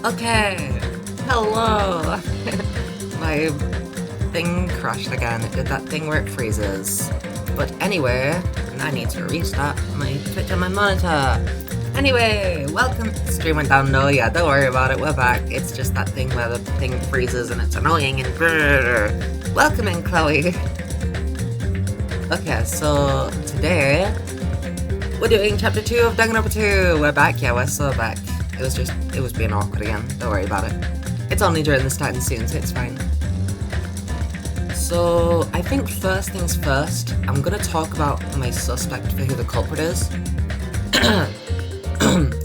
Okay, hello. My thing crashed again. It did that thing where it freezes. But anyway, I need to restart my Twitch and my monitor. Anyway, welcome. The stream went down. No, yeah, don't worry about it. We're back. It's just that thing where the thing freezes and it's annoying and brrr. Welcome in, Chloe. Okay, so today we're doing chapter 2 of Danganronpa 2. We're back. Yeah, we're so back. It was being awkward again. Don't worry about it. It's only during the starting scene, so it's fine. So, I think first things first, I'm gonna talk about my suspect for who the culprit is.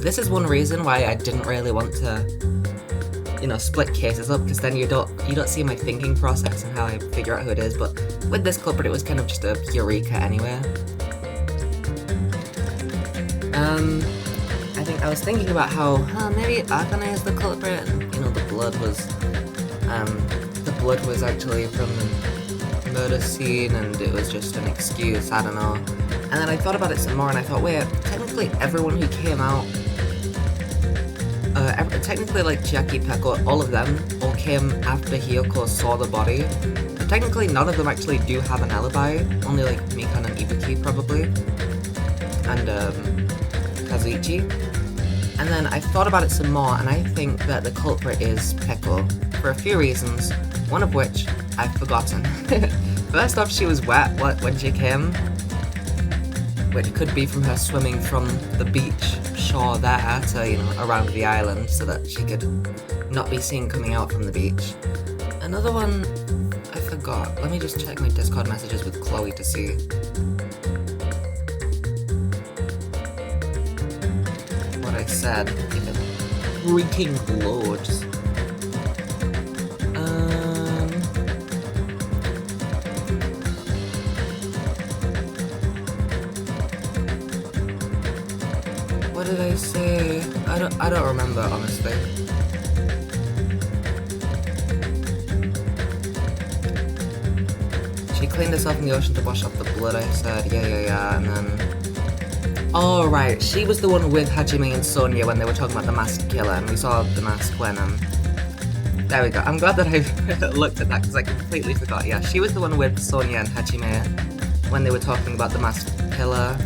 This is one reason why I didn't really want to, split cases up, because then you don't see my thinking process and how I figure out who it is, but with this culprit it was kind of just a eureka anyway. I was thinking about how, maybe Akane is the culprit, and, the blood was actually from the murder scene, and it was just an excuse, I don't know. And then I thought about it some more, and I thought, wait, technically everyone who came out, technically like Jackie, Peko, all of them all came after Hiyoko saw the body. So technically none of them actually do have an alibi, only like Mikan and Ibuki probably, and Kazuichi. And then I thought about it some more, and I think that the culprit is Peko, for a few reasons, one of which I've forgotten. First off, she was wet when she came, which could be from her swimming from the beach shore there to, around the island, so that she could not be seen coming out from the beach. Another one, I forgot. Let me just check my Discord messages with Chloe to see. I said, freaking loads. What did I say? I don't remember, honestly. She cleaned herself in the ocean to wash off the blood, I said. Yeah, and then... Oh, right, she was the one with Hajime and Sonia when they were talking about the masked killer, and we saw the mask when, there we go. I'm glad that I looked at that, because I completely forgot. Yeah, she was the one with Sonia and Hajime when they were talking about the masked killer,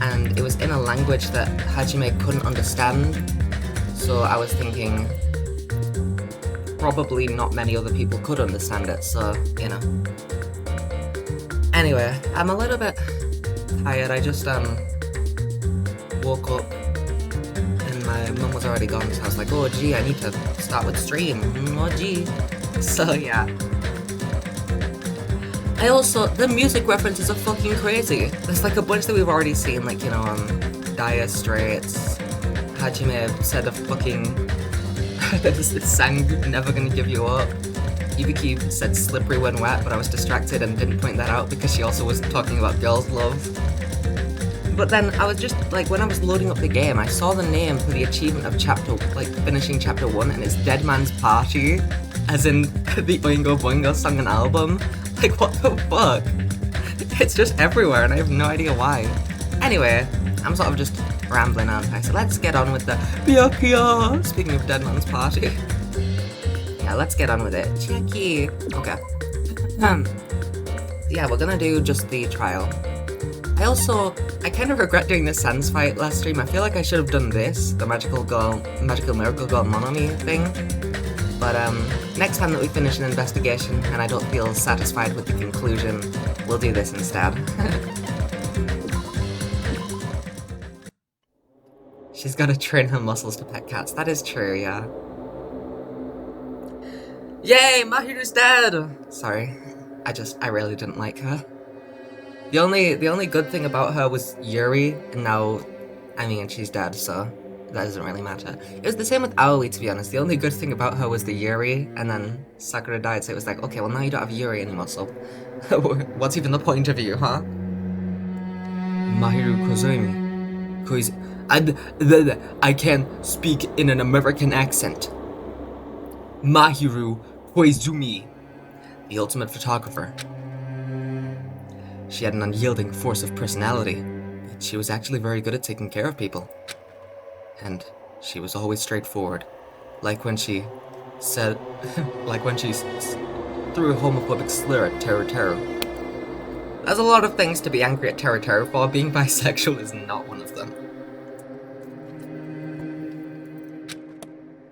and it was in a language that Hajime couldn't understand, so I was thinking probably not many other people could understand it, so, Anyway, I'm a little bit tired. I just woke up and my mum was already gone, so I was like, oh gee, I need to start with stream. Oh gee. So yeah. The music references are fucking crazy. There's like a bunch that we've already seen, like, Dire Straits. Hajime said a fucking sang Never Gonna Give You Up. Ibuki said slippery when wet, but I was distracted and didn't point that out because she also was talking about girls' love. But then I was just, like, when I was loading up the game, I saw the name for the achievement of finishing chapter 1, and it's Dead Man's Party, as in the Oingo Boingo song and album. Like, what the fuck? It's just everywhere, and I have no idea why. Anyway, I'm sort of just rambling, aren't I? So let's get on with the Byakuya! Speaking of Dead Man's Party. Yeah, let's get on with it. Checky. Okay. Yeah, we're gonna do just the trial. I kind of regret doing the Sans fight last stream. I feel like I should have done this, the Magical Miracle Girl Monomi thing. But next time that we finish an investigation and I don't feel satisfied with the conclusion, we'll do this instead. She's gotta train her muscles to pet cats. That is true, yeah. Yay, Mahiru's dead! Sorry, I really didn't like her. The only good thing about her was Yuri, and now, she's dead, so that doesn't really matter. It was the same with Aoi, to be honest. The only good thing about her was the Yuri, and then Sakura died, so it was like, okay, well now you don't have Yuri anymore, so what's even the point of you, huh? Mahiru Koizumi. I can speak in an American accent. Mahiru Koizumi, the ultimate photographer. She had an unyielding force of personality, but she was actually very good at taking care of people. And She was always straightforward. Like when she said, like when she threw a homophobic slur at Teru. There's a lot of things to be angry at Teru for. Being bisexual is not one of them.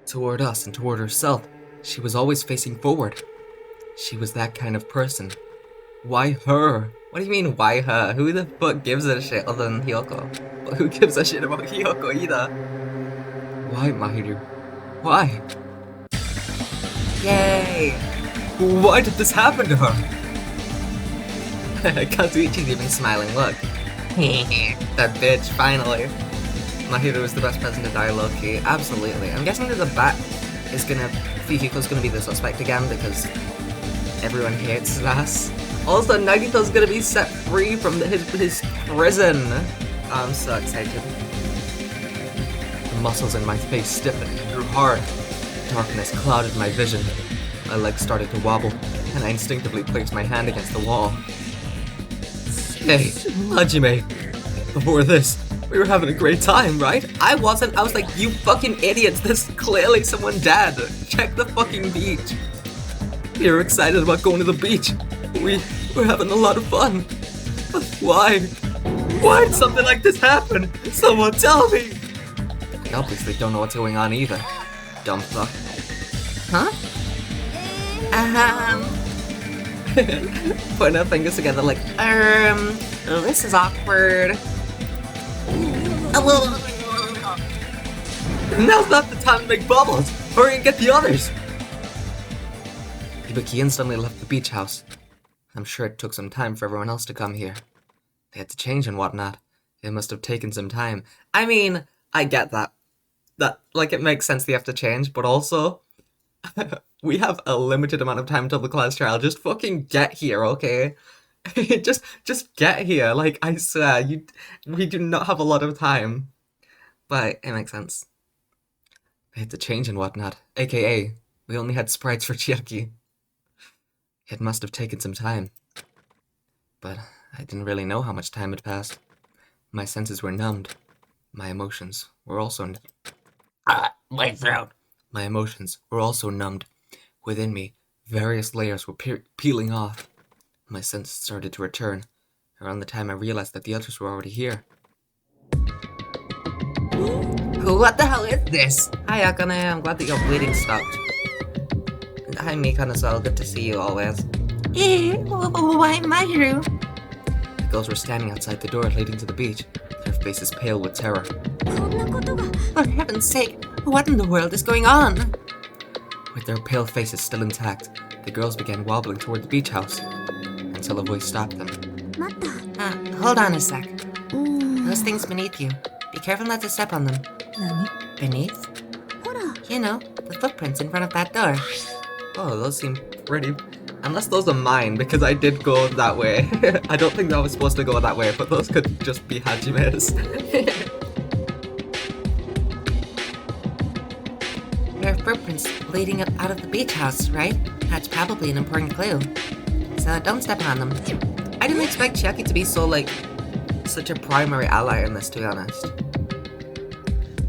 Toward us and toward herself, she was always facing forward. She was that kind of person. Why her? What do you mean, why her? Who the fuck gives a shit other than Hiyoko? But who gives a shit about Hiyoko either? Why, Mahiru? Why? Yay! Why did this happen to her? Kazuichi's even smiling, look. That bitch, finally. Mahiru is the best person to die low-key. Absolutely. I'm guessing that the bat is gonna... Fihiko's gonna be the suspect again because everyone hates his ass. Also, Nagito's gonna be set free from his prison. Oh, I'm so excited. The muscles in my face stiffened and grew hard. Darkness clouded my vision. My legs started to wobble, and I instinctively placed my hand against the wall. Hey, Hajime. Before this, we were having a great time, right? I wasn't. I was like, you fucking idiots, there's clearly someone dead. Check the fucking beach. We were excited about going to the beach. We were having a lot of fun. But why? Why did something like this happen? Someone tell me! I obviously don't know what's going on either. Dumb fuck. Huh? Putting our fingers together like, this is awkward. Now's not the time to make bubbles! Hurry and get the others! Ibuki instantly left the beach house. I'm sure it took some time for everyone else to come here. They had to change and whatnot. It must have taken some time. I mean, I get that. Like, it makes sense they have to change, but also... we have a limited amount of time until the class trial. Just fucking get here, okay? just get here. Like, I swear, we do not have a lot of time. But it makes sense. They had to change and whatnot. AKA, we only had sprites for Chiaki. It must have taken some time. But I didn't really know how much time had passed. My senses were numbed. My emotions were also my throat. My emotions were also numbed. Within me, various layers were peeling off. My senses started to return. Around the time I realized that the others were already here. What the hell is this? Hi, Akane. I'm glad that your bleeding stopped. Hi, Mikan as well. Good to see you always. Why, Mahiru? The girls were standing outside the door leading to the beach, their faces pale with terror. For heaven's sake, what in the world is going on? With their pale faces still intact, the girls began wobbling toward the beach house, until a voice stopped them. Hold on a sec. Those things beneath you. Be careful not to step on them. Beneath? You know, the footprints in front of that door. Oh, those seem pretty... Unless those are mine, because I did go that way. I don't think that I was supposed to go that way, but those could just be Hajime's. There are footprints leading out of the beach house, right? That's probably an important clue. So don't step on them. I didn't expect Chiaki to be so, like, such a primary ally in this, to be honest.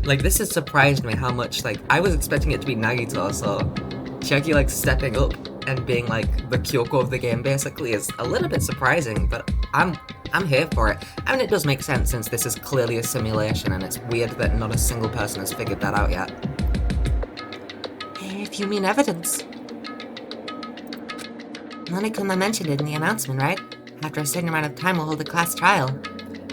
Like, this has surprised me how much, like, I was expecting it to be Nagito, so Chiaki, like, stepping up and being, like, the Kyoko of the game, basically, is a little bit surprising, but I'm here for it. I mean, it does make sense since this is clearly a simulation, and it's weird that not a single person has figured that out yet. If you mean evidence. Monokuma mentioned it in the announcement, right? After a certain amount of time, we'll hold a class trial.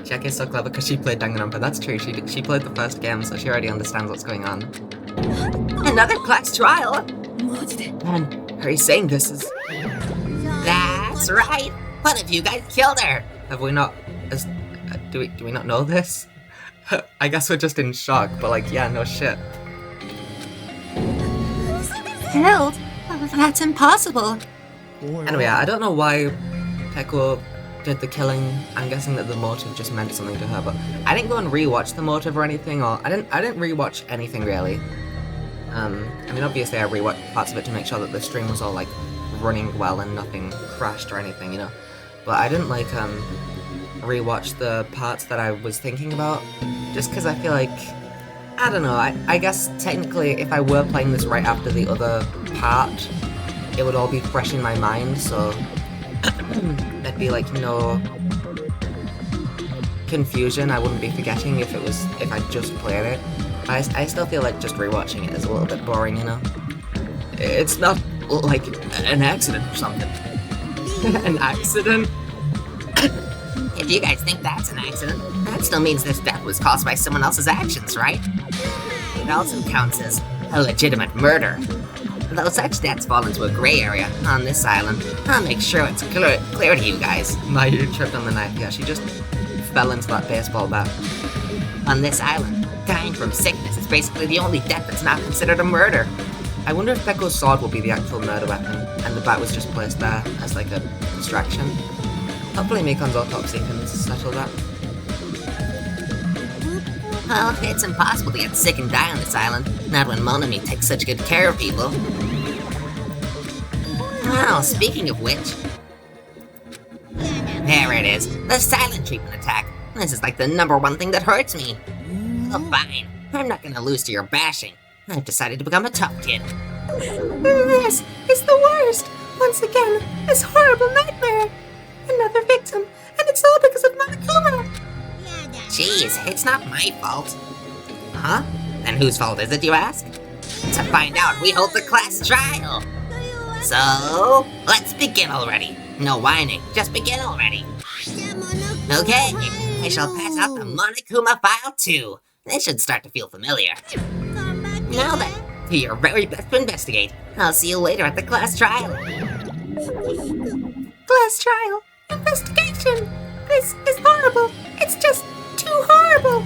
Chiaki is so clever because she played Danganronpa. That's true. She played the first game, so she already understands what's going on. Another class trial? Man, are you saying this is... That's right. One of you guys killed her. Have we not... do we not know this? I guess we're just in shock, but like, yeah, no shit. Killed? That's impossible. Anyway, I don't know why Peko did the killing. I'm guessing that the motive just meant something to her, but I didn't go and rewatch the motive or anything, or I didn't rewatch anything really. I mean, obviously I rewatched parts of it to make sure that the stream was all like running well and nothing crashed or anything, you know. But I didn't like rewatch the parts that I was thinking about, just because I feel like I don't know, I guess technically if I were playing this right after the other part, it would all be fresh in my mind, so there'd be like no confusion. I wouldn't be forgetting if I just played it. I still feel like just rewatching it is a little bit boring, you know? It's not like an accident or something. An accident? If you guys think that's an accident, that still means this death was caused by someone else's actions, right? It also counts as a legitimate murder. Though such deaths fall into a gray area on this island, I'll make sure it's clear to you guys. Mahiru tripped on the knife. Yeah, she just fell into that baseball bat. On this island, dying from sickness is basically the only death that's not considered a murder. I wonder if Pekko's sword will be the actual murder weapon, and the bat was just placed there as like a distraction. Hopefully Mikon's autopsy can settle that. Well, it's impossible to get sick and die on this island, not when Monami takes such good care of people. Well, speaking of which... There it is, the silent treatment attack. This is like the #1 thing that hurts me. Oh, fine. I'm not gonna lose to your bashing. I've decided to become a tough kid. This is the worst. Once again, this horrible nightmare. Another victim, and it's all because of Monokuma. Jeez, it's not my fault. Huh? Then whose fault is it, you ask? To find out, we hold the class trial. So, let's begin already. No whining, just begin already. Okay, I shall pass out the Monokuma File 2. This should start to feel familiar. Now then, do your very best to investigate. I'll see you later at the class trial. Class trial. Investigation. This is horrible. It's just too horrible.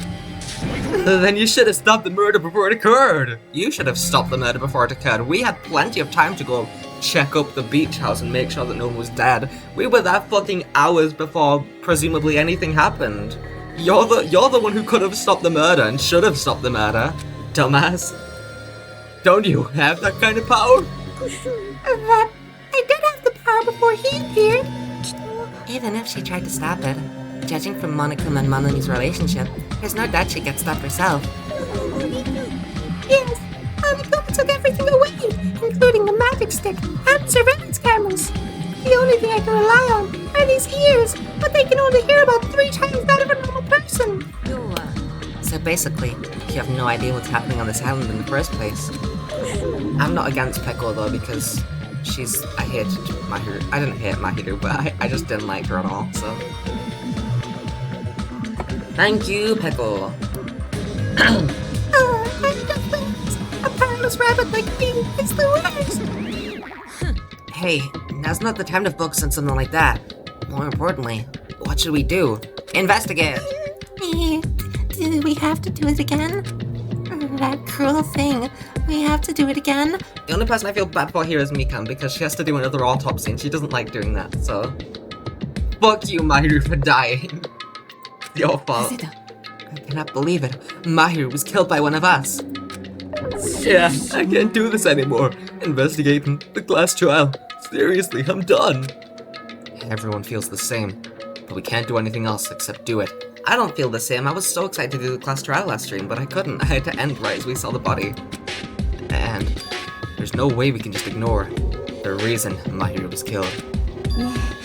Then you should have stopped the murder before it occurred. You should have stopped the murder before it occurred. We had plenty of time to go check up the beach house and make sure that no one was dead. We were there fucking hours before presumably anything happened. You're the one who could have stopped the murder and should have stopped the murder, dumbass. Don't you have that kind of power? That I did have the power before he appeared. Even if she tried to stop it, judging from Monokuma and Monami's relationship, there's no doubt she'd get stopped herself. Yes, Monokuma took everything away, including the magic stick and surveillance cameras. The only thing I can rely on are these ears, but they can only hear about 3 times that of a normal person. So basically, you have no idea what's happening on this island in the first place. I'm not against Pekko though because I hated Mahiru. I didn't hate Mahiru, but I just didn't like her at all, so. Thank you, Pekko. I'm the worst. A powerless rabbit like me is the worst. Hey, now's not the time to focus on something like that. More importantly, what should we do? Investigate! Do we have to do it again? That cruel thing. We have to do it again? The only person I feel bad for here is Mikan because she has to do another autopsy and she doesn't like doing that, so. Fuck you, Mahiru, for dying. It's your fault. I cannot believe it. Mahiru was killed by one of us. Yeah, I can't do this anymore. Investigating the class trial. Seriously, I'm done. Everyone feels the same, but we can't do anything else except do it. I don't feel the same. I was so excited to do the class trial last stream, but I couldn't. I had to end right as we saw the body. And there's no way we can just ignore the reason Mahiru was killed.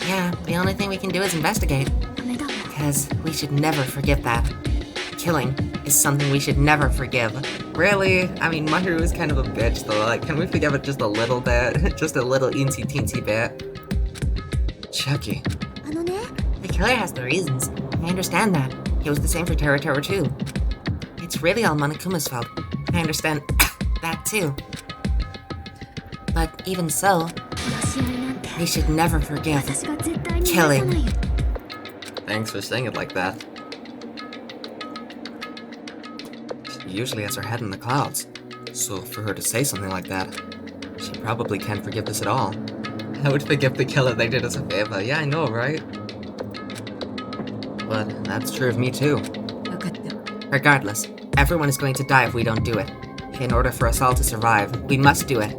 Yeah, the only thing we can do is investigate. Because we should never forgive that. Killing is something we should never forgive. Really? I mean, Mahiru is kind of a bitch, though. Like, can we forgive it just a little bit? Just a little teensy bit? Chucky. The killer has the reasons. I understand that. It was the same for Terra too. It's really all Monokuma's fault. I understand that too. But even so, we should never forgive killing. Thanks for saying it like that. She usually has her head in the clouds, so for her to say something like that, she probably can't forgive this at all. I would forgive the killer they did us a favor. Yeah, I know, right? But that's true of me too. Regardless, everyone is going to die if we don't do it. In order for us all to survive, we must do it.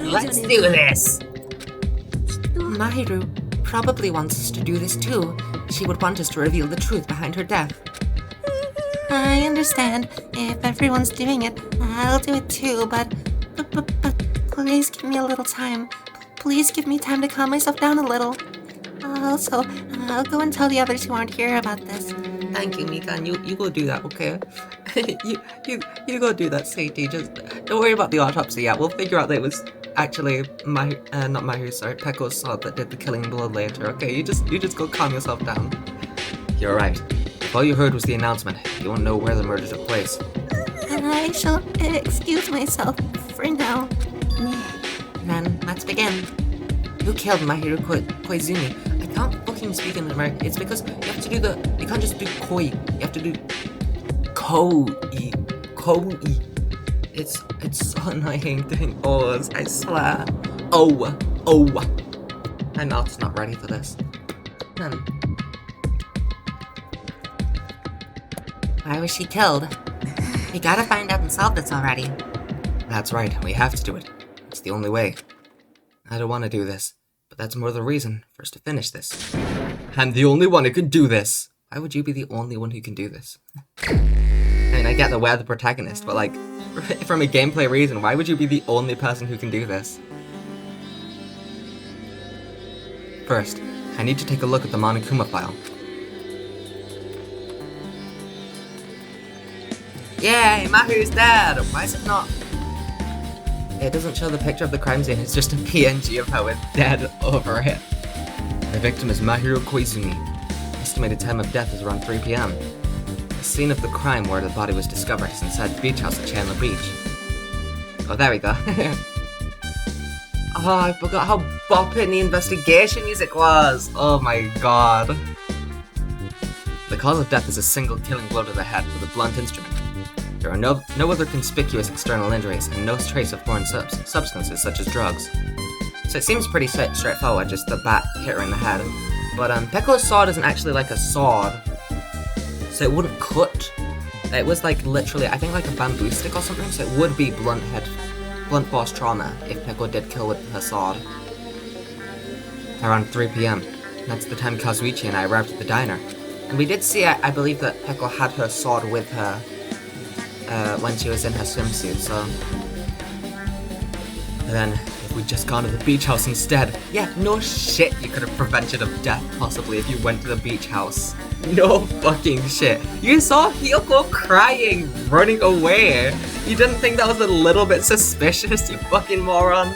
Let's do this! Mahiru probably wants us to do this too. She would want us to reveal the truth behind her death. I understand. If everyone's doing it, I'll do it too, but please give me a little time. Please give me time to calm myself down a little. Also, I'll go and tell the others who aren't here about this. Thank you, Mikan. You go do that, okay? you go do that, Sadie. Just don't worry about the autopsy yet. We'll figure out that it was actually not Mahiru, sorry, Pekko's sword that did the killing blow later, okay? You just go calm yourself down. You're right. If all you heard was the announcement, you won't know where the murder took place. I shall excuse myself for now. Then let's begin. Who killed Mahiru Koizumi? I can't fucking speak in American. It's because you have to do you can't just do koi. You have to do koi. It's so annoying doing O's, I swear. Oh. My mouth's not ready for this. Why was she killed? We gotta find out and solve this already. That's right, we have to do it. It's the only way. I don't want to do this, but that's more the reason for us to finish this. I'm the only one who can do this! Why would you be the only one who can do this? I mean, I get that we're the protagonist, but like, from a gameplay reason, why would you be the only person who can do this? First, I need to take a look at the Monokuma file. Yay, Mahiru's dead! Why is it not? It doesn't show the picture of the crime scene, it's just a PNG of her with dead over it. The victim is Mahiru Koizumi. Estimated time of death is around 3 p.m. The scene of the crime where the body was discovered is inside the beach house at Chandler Beach. Oh, there we go. Oh, I forgot how bopping the investigation music was! Oh my god. The cause of death is a single killing blow to the head with a blunt instrument. There are no other conspicuous external injuries and no trace of foreign substances such as drugs. So it seems pretty straightforward, just the bat hit her in the head. But Pekko's sword isn't actually like a sword, so it wouldn't cut. It was like literally, I think like a bamboo stick or something, so it would be blunt force trauma if Pekko did kill with her sword. Around 3 p.m. That's the time Kazuichi and I arrived at the diner. And we did see, I believe that Pekko had her sword with her when she was in her swimsuit, so... Then, if we'd just gone to the beach house instead... Yeah, no shit you could have prevented of death, possibly, if you went to the beach house. No fucking shit. You saw Hiyoko crying, running away. You didn't think that was a little bit suspicious, you fucking moron?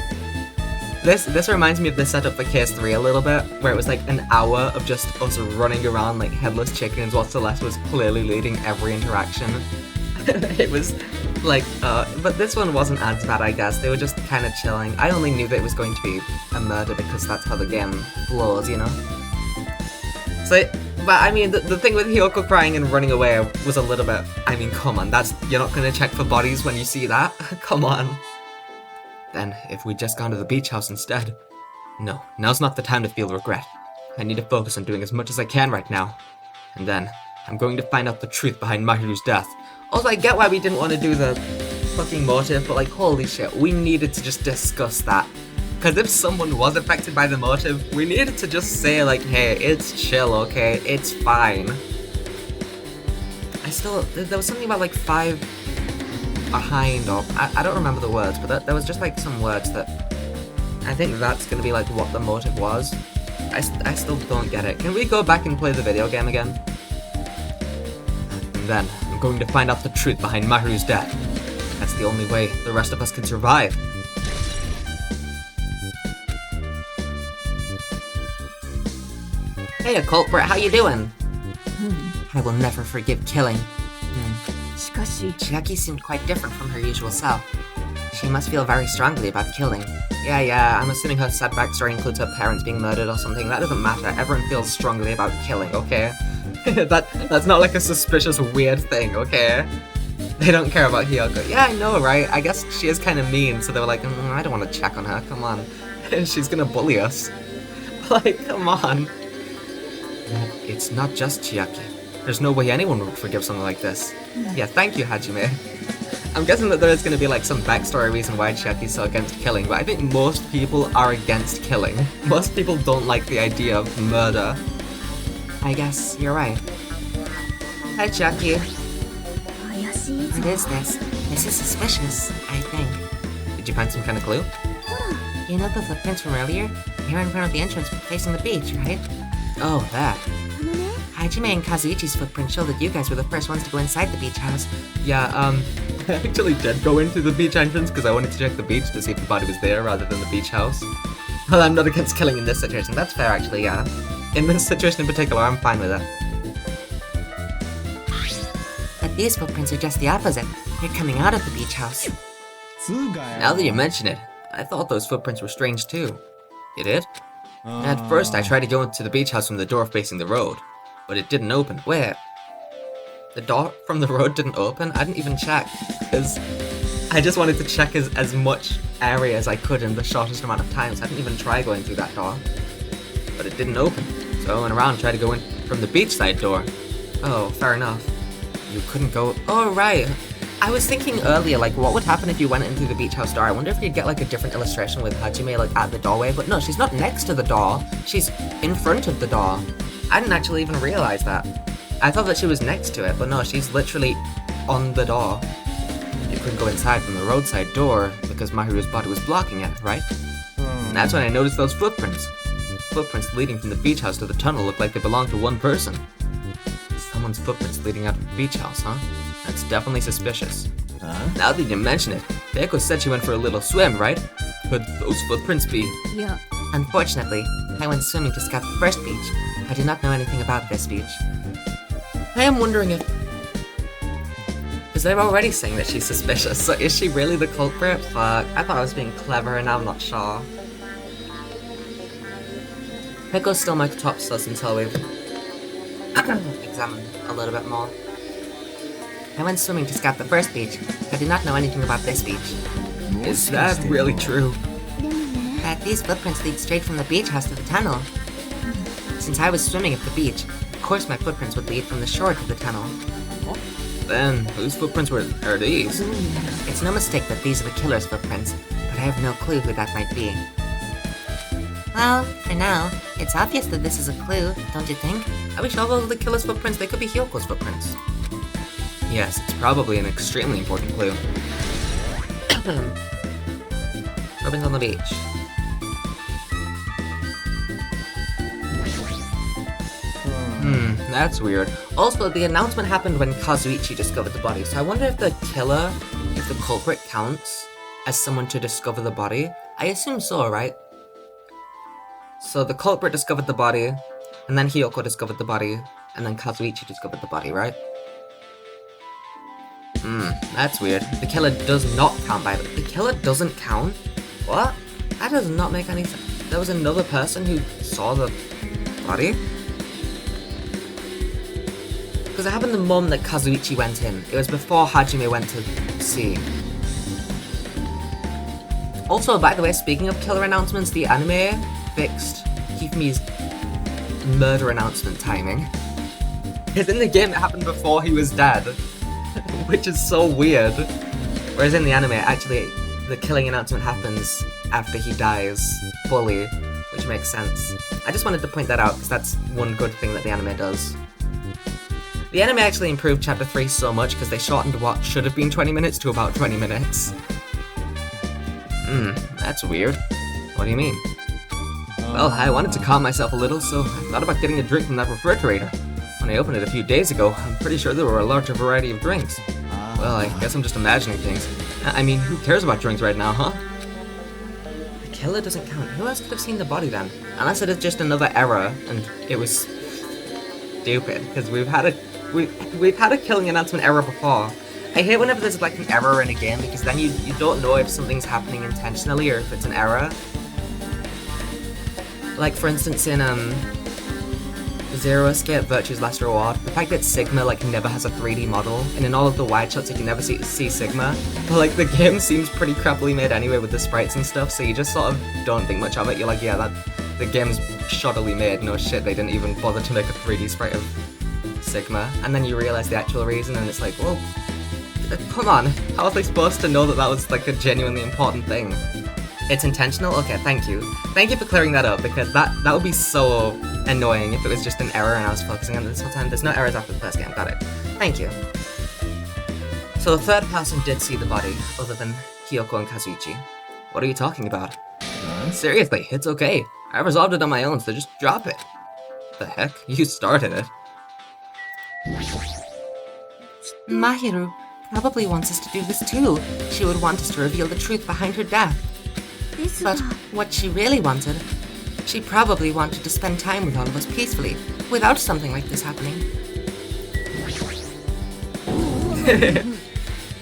This reminds me of the setup for Case 3 a little bit, where it was like an hour of just us running around like headless chickens while Celeste was clearly leading every interaction. It was like, but this one wasn't as bad, I guess. They were just kind of chilling. I only knew that it was going to be a murder because that's how the game flows, you know? So, but I mean, the thing with Hiyoko crying and running away was a little bit, I mean, come on, you're not gonna check for bodies when you see that? Come on. Then, if we'd just gone to the beach house instead. No, now's not the time to feel regret. I need to focus on doing as much as I can right now. And then, I'm going to find out the truth behind Mahiru's death. Also, I get why we didn't want to do the fucking motive, but like, holy shit, we needed to just discuss that. Because if someone was affected by the motive, we needed to just say like, hey, it's chill, okay? It's fine. There was something about like 5 behind, or I don't remember the words, but there was just like some words that I think that's gonna be like what the motive was. I still don't get it. Can we go back and play the video game again? And then I'm going to find out the truth behind Mahiru's death. That's the only way the rest of us can survive. Hey, culprit, how you doing? I will never forgive killing. Chiaki seemed quite different from her usual self. She must feel very strongly about killing. Yeah, I'm assuming her sad backstory includes her parents being murdered or something. That doesn't matter. Everyone feels strongly about killing, okay? That's not like a suspicious, weird thing, okay? They don't care about Hiyoko. Yeah, I know, right? I guess she is kind of mean, so they were like, I don't want to check on her, come on. She's gonna bully us. Like, come on. It's not just Chiaki. There's no way anyone would forgive something like this. Yeah, thank you, Hajime. I'm guessing that there is going to be like some backstory reason why Chiaki's so against killing, but I think most people are against killing. Most people don't like the idea of murder. I guess you're right. Hi, Chiaki. What is this? This is suspicious, I think. Did you find some kind of clue? You know the footprints from earlier? They're in front of the entrance facing the beach, right? Oh, that. Hajime and Kazuichi's footprints show that you guys were the first ones to go inside the beach house. Yeah, I actually did go into the beach entrance because I wanted to check the beach to see if the body was there rather than the beach house. Well, I'm not against killing in this situation. That's fair, actually, yeah. In this situation in particular, I'm fine with it. But these footprints are just the opposite. They're coming out of the beach house. Now that you mention it, I thought those footprints were strange too. You did? At first, I tried to go into the beach house from the door facing the road, but it didn't open. Wait, the door from the road didn't open? I didn't even check, because I just wanted to check as much area as I could in the shortest amount of time, so I didn't even try going through that door. But it didn't open, so I went around and tried to go in from the beachside door. Oh, fair enough. You couldn't go... Oh, right. I was thinking earlier, like, what would happen if you went into the beach house door? I wonder if you'd get, like, a different illustration with Hajime, like, at the doorway. But no, she's not next to the door. She's in front of the door. I didn't actually even realize that. I thought that she was next to it, but no, she's literally on the door. You couldn't go inside from the roadside door because Mahiru's body was blocking it, right? And that's when I noticed those footprints. Footprints leading from the beach house to the tunnel look like they belong to one person. Someone's footprints leading out of the beach house, huh? That's definitely suspicious. Now that you mention it, Reiko said she went for a little swim, right? Could those footprints be? Yeah. Unfortunately, I went swimming to scout the first beach. I do not know anything about this beach. I am wondering if... Because they're already saying that she's suspicious, so is she really the culprit? Fuck, I thought I was being clever and now I'm not sure. Reiko's still my top sus until we've examined a little bit more. I went swimming to scout the first beach. I do not know anything about this beach. Is that really true? But these footprints lead straight from the beach house to the tunnel. Since I was swimming at the beach, of course my footprints would lead from the shore to the tunnel. Then, whose footprints are these? It's no mistake that these are the killer's footprints, but I have no clue who that might be. Well, for now, it's obvious that this is a clue, don't you think? Are we sure those are the killer's footprints? They could be Hyoko's footprints. Yes, it's probably an extremely important clue. Footprints on the beach. That's weird. Also, the announcement happened when Kazuichi discovered the body, so I wonder if the killer, if the culprit counts as someone to discover the body. I assume so, right? So the culprit discovered the body, and then Hyoko discovered the body, and then Kazuichi discovered the body, right? That's weird. The killer does not count by the killer doesn't count? What? That does not make any sense. There was another person who saw the body? Because it happened the moment that Kazuichi went in. It was before Hajime went to see. Also, by the way, speaking of killer announcements, the anime fixed Kifumi's murder announcement timing. Because in the game it happened before he was dead. Which is so weird. Whereas in the anime, actually, the killing announcement happens after he dies fully, which makes sense. I just wanted to point that out, because that's one good thing that the anime does. The anime actually improved Chapter 3 so much, because they shortened what should have been 20 minutes to about 20 minutes. That's weird. What do you mean? Well, I wanted to calm myself a little, so I thought about getting a drink from that refrigerator. When I opened it a few days ago, I'm pretty sure there were a larger variety of drinks. Well, I guess I'm just imagining things. I mean, who cares about drinks right now, huh? The killer doesn't count. Who else could have seen the body then? Unless it is just another error, and it was stupid, because we've had a killing announcement error before. I hate whenever there's like an error in a game, because then you don't know if something's happening intentionally or if it's an error. Like for instance in Zero Escape Virtue's Last Reward, the fact that Sigma like never has a 3D model, and in all of the wide shots you can never see Sigma, but like the game seems pretty crappily made anyway with the sprites and stuff, so you just sort of don't think much of it. You're like, yeah, the game's shoddily made, no shit, they didn't even bother to make a 3D sprite of Sigma, and then you realize the actual reason and it's like, well, come on, how are they supposed to know that that was like a genuinely important thing? It's intentional? Okay, thank you. Thank you for clearing that up, because that would be so annoying if it was just an error and I was focusing on it this whole time. There's no errors after the first game, got it. Thank you. So a third person did see the body, other than Kyoko and Kazuichi. What are you talking about? Seriously, it's okay. I resolved it on my own, so just drop it. The heck? You started it. Mahiru probably wants us to do this too. She would want us to reveal the truth behind her death. But what she really wanted, she probably wanted to spend time with all of us peacefully, without something like this happening.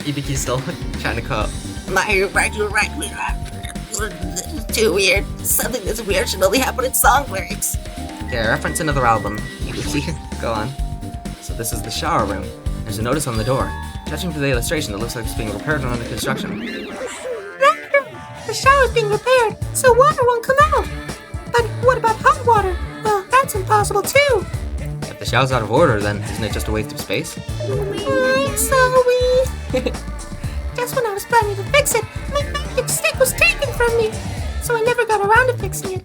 Ibiki's still trying to cope. Mahiru, right. Too weird. Something this weird should only happen in song lyrics. Yeah, reference another album. Ibiki, go on. So this is the shower room. There's a notice on the door. Judging from the illustration, it looks like it's being repaired and under construction. The shower's being repaired, so water won't come out. But what about hot water? Well, that's impossible too. If the shower's out of order, then isn't it just a waste of space? I'm sorry. Just when I was planning to fix it, my magic stick was taken from me. So I never got around to fixing it.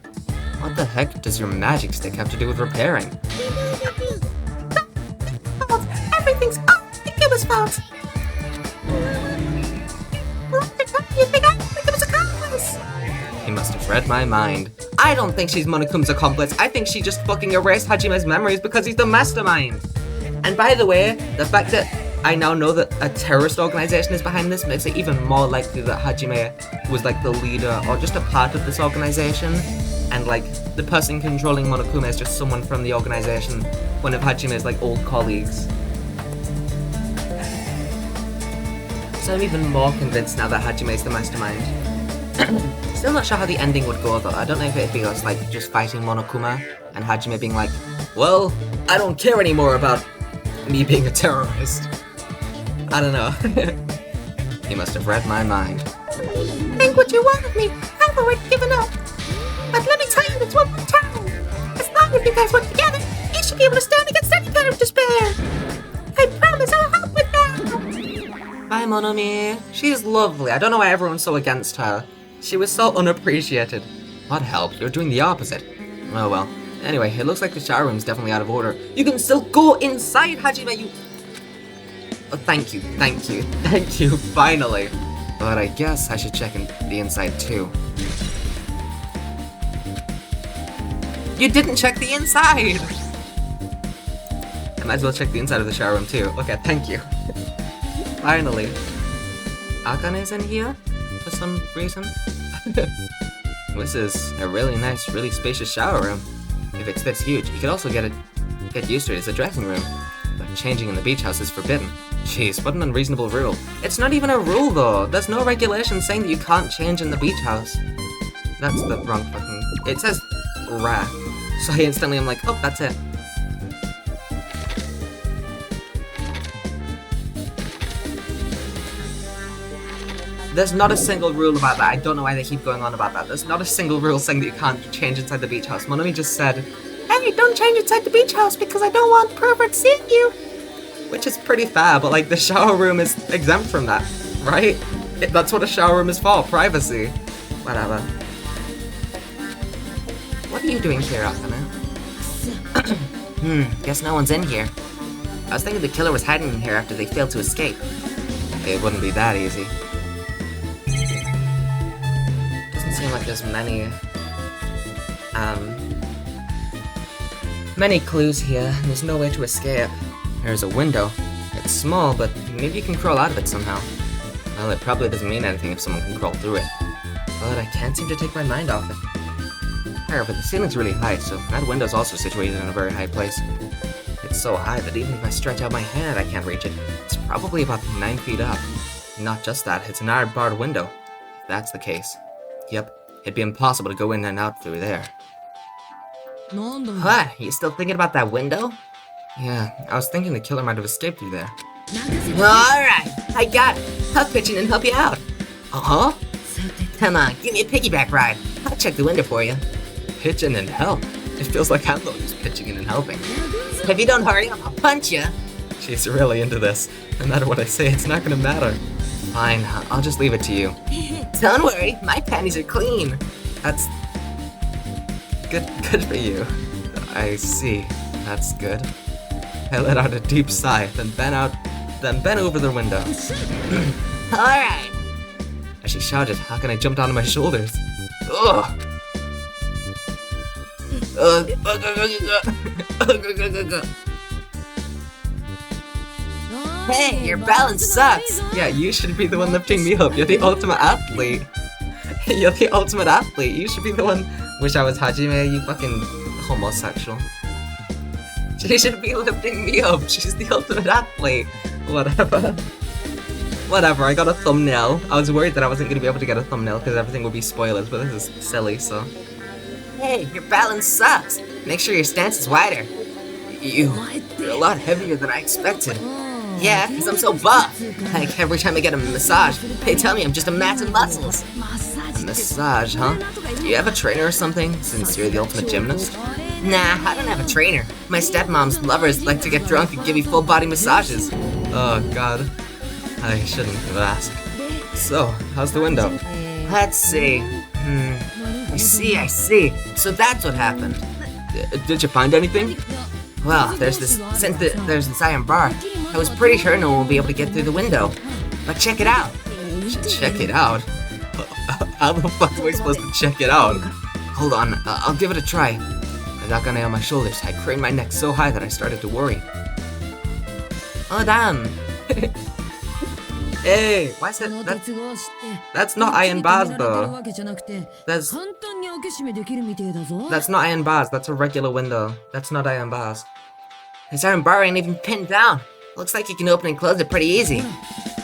What the heck does your magic stick have to do with repairing? Everything's all Kikuma's fault. You think I think it was accomplice? He must have read my mind. I don't think she's Monokuma's accomplice. I think she just fucking erased Hajime's memories because he's the mastermind. And by the way, the fact that I now know that a terrorist organization is behind this makes it even more likely that Hajime was like the leader or just a part of this organization. And like the person controlling Monokuma is just someone from the organization, one of Hajime's like old colleagues. So I'm even more convinced now that Hajime is the mastermind. Still not sure how the ending would go though. I don't know if it'd be us like just fighting Monokuma and Hajime being like, well, I don't care anymore about me being a terrorist. I don't know. He must have read my mind. Think what you want of me. I've already given up. But let me tell you this one more time. As long as you guys work together, you should be able to stand against any kind of despair. I promise I'll help with that. Bye, Monomi. She's lovely. I don't know why everyone's so against her. She was so unappreciated. What help? You're doing the opposite. Oh well. Anyway, it looks like the shower room's definitely out of order. You can still go inside, Hajime, you... Oh, thank you, finally. But I guess I should check in the inside too. You didn't check the inside! I might as well check the inside of the shower room too. Okay, thank you. Finally. Akane's in here? For some reason? This is a really nice, really spacious shower room. If it's this huge, you could also get used to it as a dressing room. But changing in the beach house is forbidden. Jeez, what an unreasonable rule. It's not even a rule though. There's no regulation saying that you can't change in the beach house. That's the wrong fucking... It says ra. So I instantly am like, oh, that's it. There's not a single rule about that. I don't know why they keep going on about that. There's not a single rule saying that you can't change inside the beach house. Monomi just said, hey, don't change inside the beach house because I don't want perverts seeing you. Which is pretty fair, but like the shower room is exempt from that, right? That's what a shower room is for, privacy. Whatever. What are you doing here, Akane? Guess no one's in here. I was thinking the killer was hiding in here after they failed to escape. It wouldn't be that easy. Doesn't seem like there's many clues here, and there's no way to escape. There's a window. It's small, but maybe you can crawl out of it somehow. Well, it probably doesn't mean anything if someone can crawl through it. But I can't seem to take my mind off it. However, the ceiling's really high, so that window's also situated in a very high place. It's so high that even if I stretch out my hand, I can't reach it. It's probably about 9 feet up. Not just that, it's an iron barred window. If that's the case. Yep, it'd be impossible to go in and out through there. What? You still thinking about that window? Yeah, I was thinking the killer might have escaped through there. Alright, I got it. I'll pitch in and help you out. Uh-huh? Come on, give me a piggyback ride. I'll check the window for you. Pitch in and help? It feels like I'm the one who's pitching in and helping. If you don't hurry, I'll punch you. She's really into this. No matter what I say, it's not gonna matter. Fine, I'll just leave it to you. Don't worry, my panties are clean. That's... good for you. I see. That's good. I let out a deep sigh, then then bent over the window. Alright. As she shouted, how can I jump down on my shoulders? Ugh! Hey, your balance sucks. Yeah, you should be the one lifting me up. You're the ultimate athlete. You're the ultimate athlete. You should be the one. Wish I was Hajime, you fucking homosexual. She should be lifting me up. She's the ultimate athlete. Whatever. Whatever, I got a thumbnail. I was worried that I wasn't going to be able to get a thumbnail because everything would be spoilers, but this is silly, so. Hey, your balance sucks. Make sure your stance is wider. You're a lot heavier than I expected. Yeah, because I'm so buff. Like, every time I get a massage, they tell me I'm just a mass of muscles. A massage, huh? Do you have a trainer or something, since you're the ultimate gymnast? Nah, I don't have a trainer. My stepmom's lovers like to get drunk and give me full body massages. Oh god. I shouldn't have asked. So, how's the window? Let's see. I see. So that's what happened. Did you find anything? Well, there's this iron bar. I was pretty sure no one will be able to get through the window. But check it out. Check it out? How the fuck am I supposed to check it out? Hold on, I'll give it a try. I got Gane on my shoulders. I craned my neck so high that I started to worry. Oh damn. Hey, why is it that's not iron bars though. That's not iron bars, that's a regular window. That's not iron bars. This iron bar ain't even pinned down. Looks like you can open and close it pretty easy.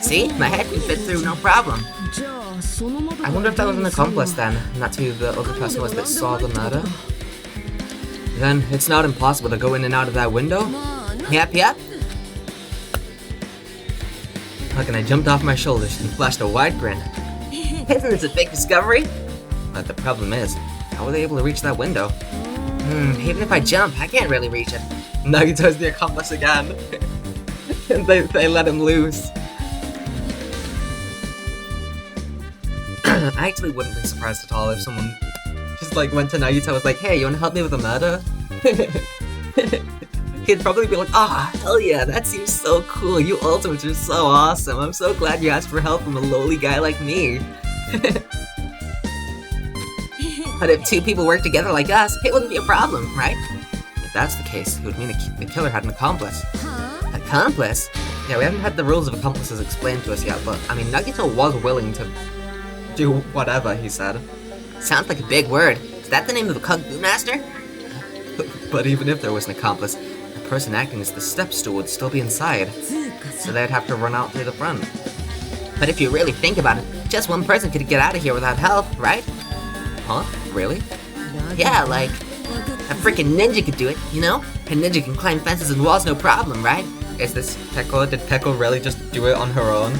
See? My head can fit through no problem. I wonder if that was an accomplice then, and that's who the other person was that saw the murder. Then it's not impossible to go in and out of that window. Yep. Look, and I jumped off my shoulders and flashed a wide grin. Isn't this a big discovery? But the problem is, how were they able to reach that window? Even if I jump, I can't really reach it. Nagito's the accomplice again. And they let him loose. I actually wouldn't be surprised at all if someone just like went to Nagito and was like, hey, you wanna help me with a murder? He'd probably be like, ah, hell yeah, that seems so cool. You ultimates are so awesome. I'm so glad you asked for help from a lowly guy like me. But if two people work together like us, it wouldn't be a problem, right? If that's the case, it would mean the killer had an accomplice. Accomplice? Yeah, we haven't had the rules of accomplices explained to us yet, but I mean, Nagito was willing to do whatever, he said. Sounds like a big word. Is that the name of a kung fu master? But even if there was an accomplice, the person acting as the step stool would still be inside, so they'd have to run out through the front. But if you really think about it, just one person could get out of here without help, right? Huh? Really? Yeah, like, a freaking ninja could do it, you know? A ninja can climb fences and walls no problem, right? Is this Peko? Did Peko really just do it on her own?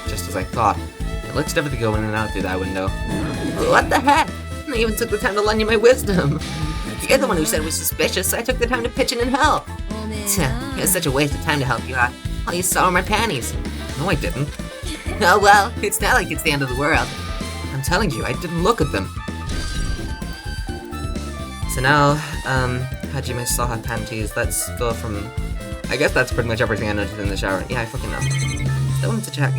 Just as I thought. It looks different to go in and out through that window. What the heck? I even took the time to lend you my wisdom. You're the one who said it was suspicious, so I took the time to pitch in and help. It was such a waste of time to help you out. All you saw were my panties. No, I didn't. Oh well, it's not like it's the end of the world. I'm telling you, I didn't look at them. So now, Hajime saw her panties. That's still from... I guess that's pretty much everything I noticed in the shower. Yeah, I fucking know. Still wanted to check.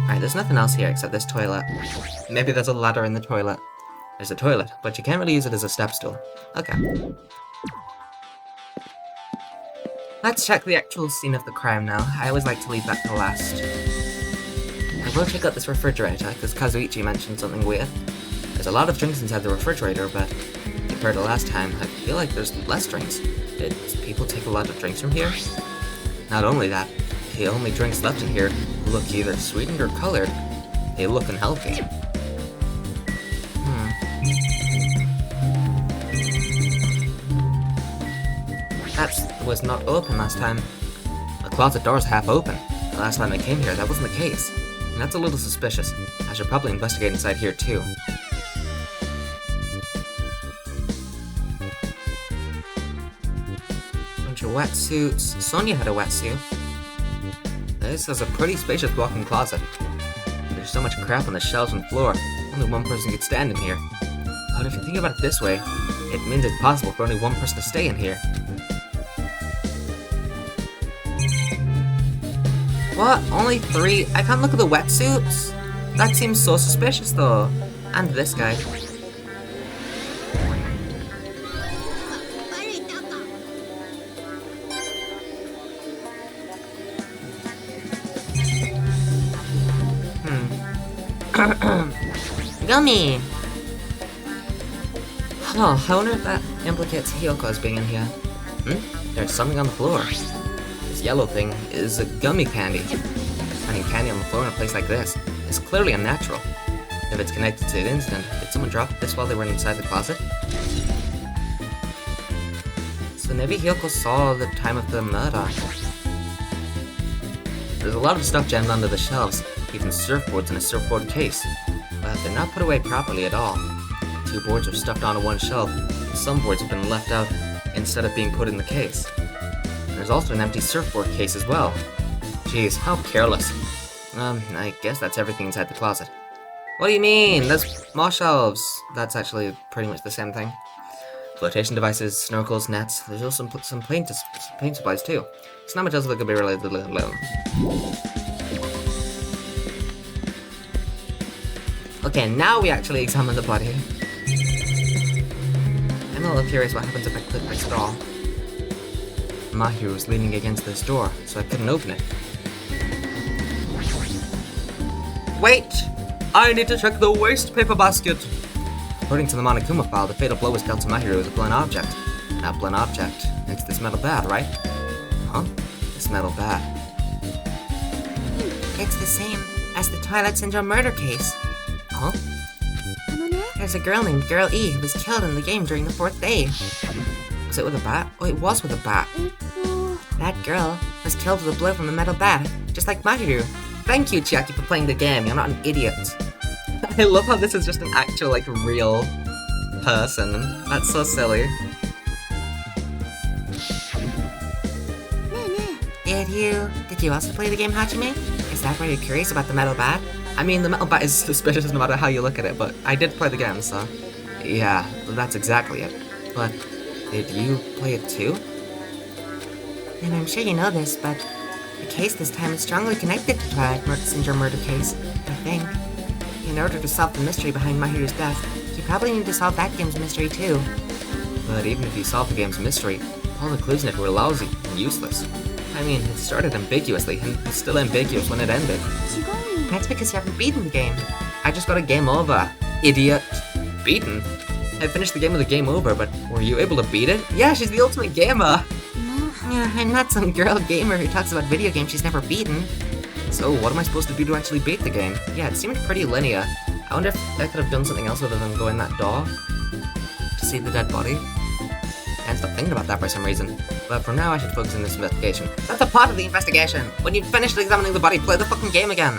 Alright, there's nothing else here except this toilet. Maybe there's a ladder in the toilet. There's a toilet, but you can't really use it as a step stool. Okay. Let's check the actual scene of the crime now. I always like to leave that to last. I will check out this refrigerator, because Kazuichi mentioned something weird. There's a lot of drinks inside the refrigerator, but compared to last time, I feel like there's less drinks. Did people take a lot of drinks from here? Not only that, the only drinks left in here look either sweetened or colored. They look unhealthy. That was not open last time. The closet door's half open. The last time I came here, that wasn't the case. And that's a little suspicious. I should probably investigate inside here too. Bunch of wetsuits. Sonia had a wetsuit. This is a pretty spacious walk-in closet. There's so much crap on the shelves and floor. Only one person could stand in here. But if you think about it this way, it means it's possible for only one person to stay in here. What? Only 3? I can't look at the wetsuits? That seems so suspicious though. And this guy. Gummy! Oh, I wonder if that implicates Hiyoko as being in here. There's something on the floor. This yellow thing is a gummy candy. Finding candy on the floor in a place like this is clearly unnatural. If it's connected to the incident, did someone drop this while they were inside the closet? So maybe Hiyoko saw the time of the murder. There's a lot of stuff jammed under the shelves, even surfboards in a surfboard case. But they're not put away properly at all. 2 boards are stuffed onto one shelf, and some boards have been left out instead of being put in the case. There's also an empty surfboard case as well. Jeez, how careless. I guess that's everything inside the closet. What do you mean? There's more shelves. That's actually pretty much the same thing. Flotation devices, snorkels, nets. There's also some paint supplies too. It's not much else that could be related to. Okay, now we actually examine the body. I'm a little curious what happens if I click this door. Mahiru was leaning against this door, so I couldn't open it. Wait! I need to check the waste paper basket! According to the Monokuma file, the fatal blow was dealt to Mahiru as a blunt object. That blunt object, it's this metal bat, right? Huh? This metal bat. It's the same as the Twilight Syndrome murder case. Huh? There's a girl named Girl E who was killed in the game during the 4th day. Was it with a bat? Oh, it was with a bat. That girl was killed with a blow from a metal bat, just like Mahiru. Thank you, Chiaki, for playing the game. You're not an idiot. I love how this is just an actual, like, real person. That's so silly. Did you also play the game, Hajime? Is that why you're curious about the metal bat? I mean, the metal bat is suspicious no matter how you look at it, but I did play the game, so... Yeah, that's exactly it. But, did you play it too? And I'm sure you know this, but the case this time is strongly connected to Twilight Syndrome murder case, I think. In order to solve the mystery behind Mahiru's death, you probably need to solve that game's mystery too. But even if you solve the game's mystery, all the clues in it were lousy and useless. I mean, it started ambiguously, and it's still ambiguous when it ended. That's because you haven't beaten the game. I just got a game over, idiot. Beaten? I finished the game with a game over, but were you able to beat it? Yeah, she's the ultimate gamer! Yeah, I'm not some girl gamer who talks about video games she's never beaten. So, what am I supposed to do to actually beat the game? Yeah, it seemed pretty linear. I wonder if I could have done something else other than go in that door to see the dead body. I can't stop thinking about that for some reason. But for now, I should focus on this investigation. That's a part of the investigation. When you've finished examining the body, play the fucking game again.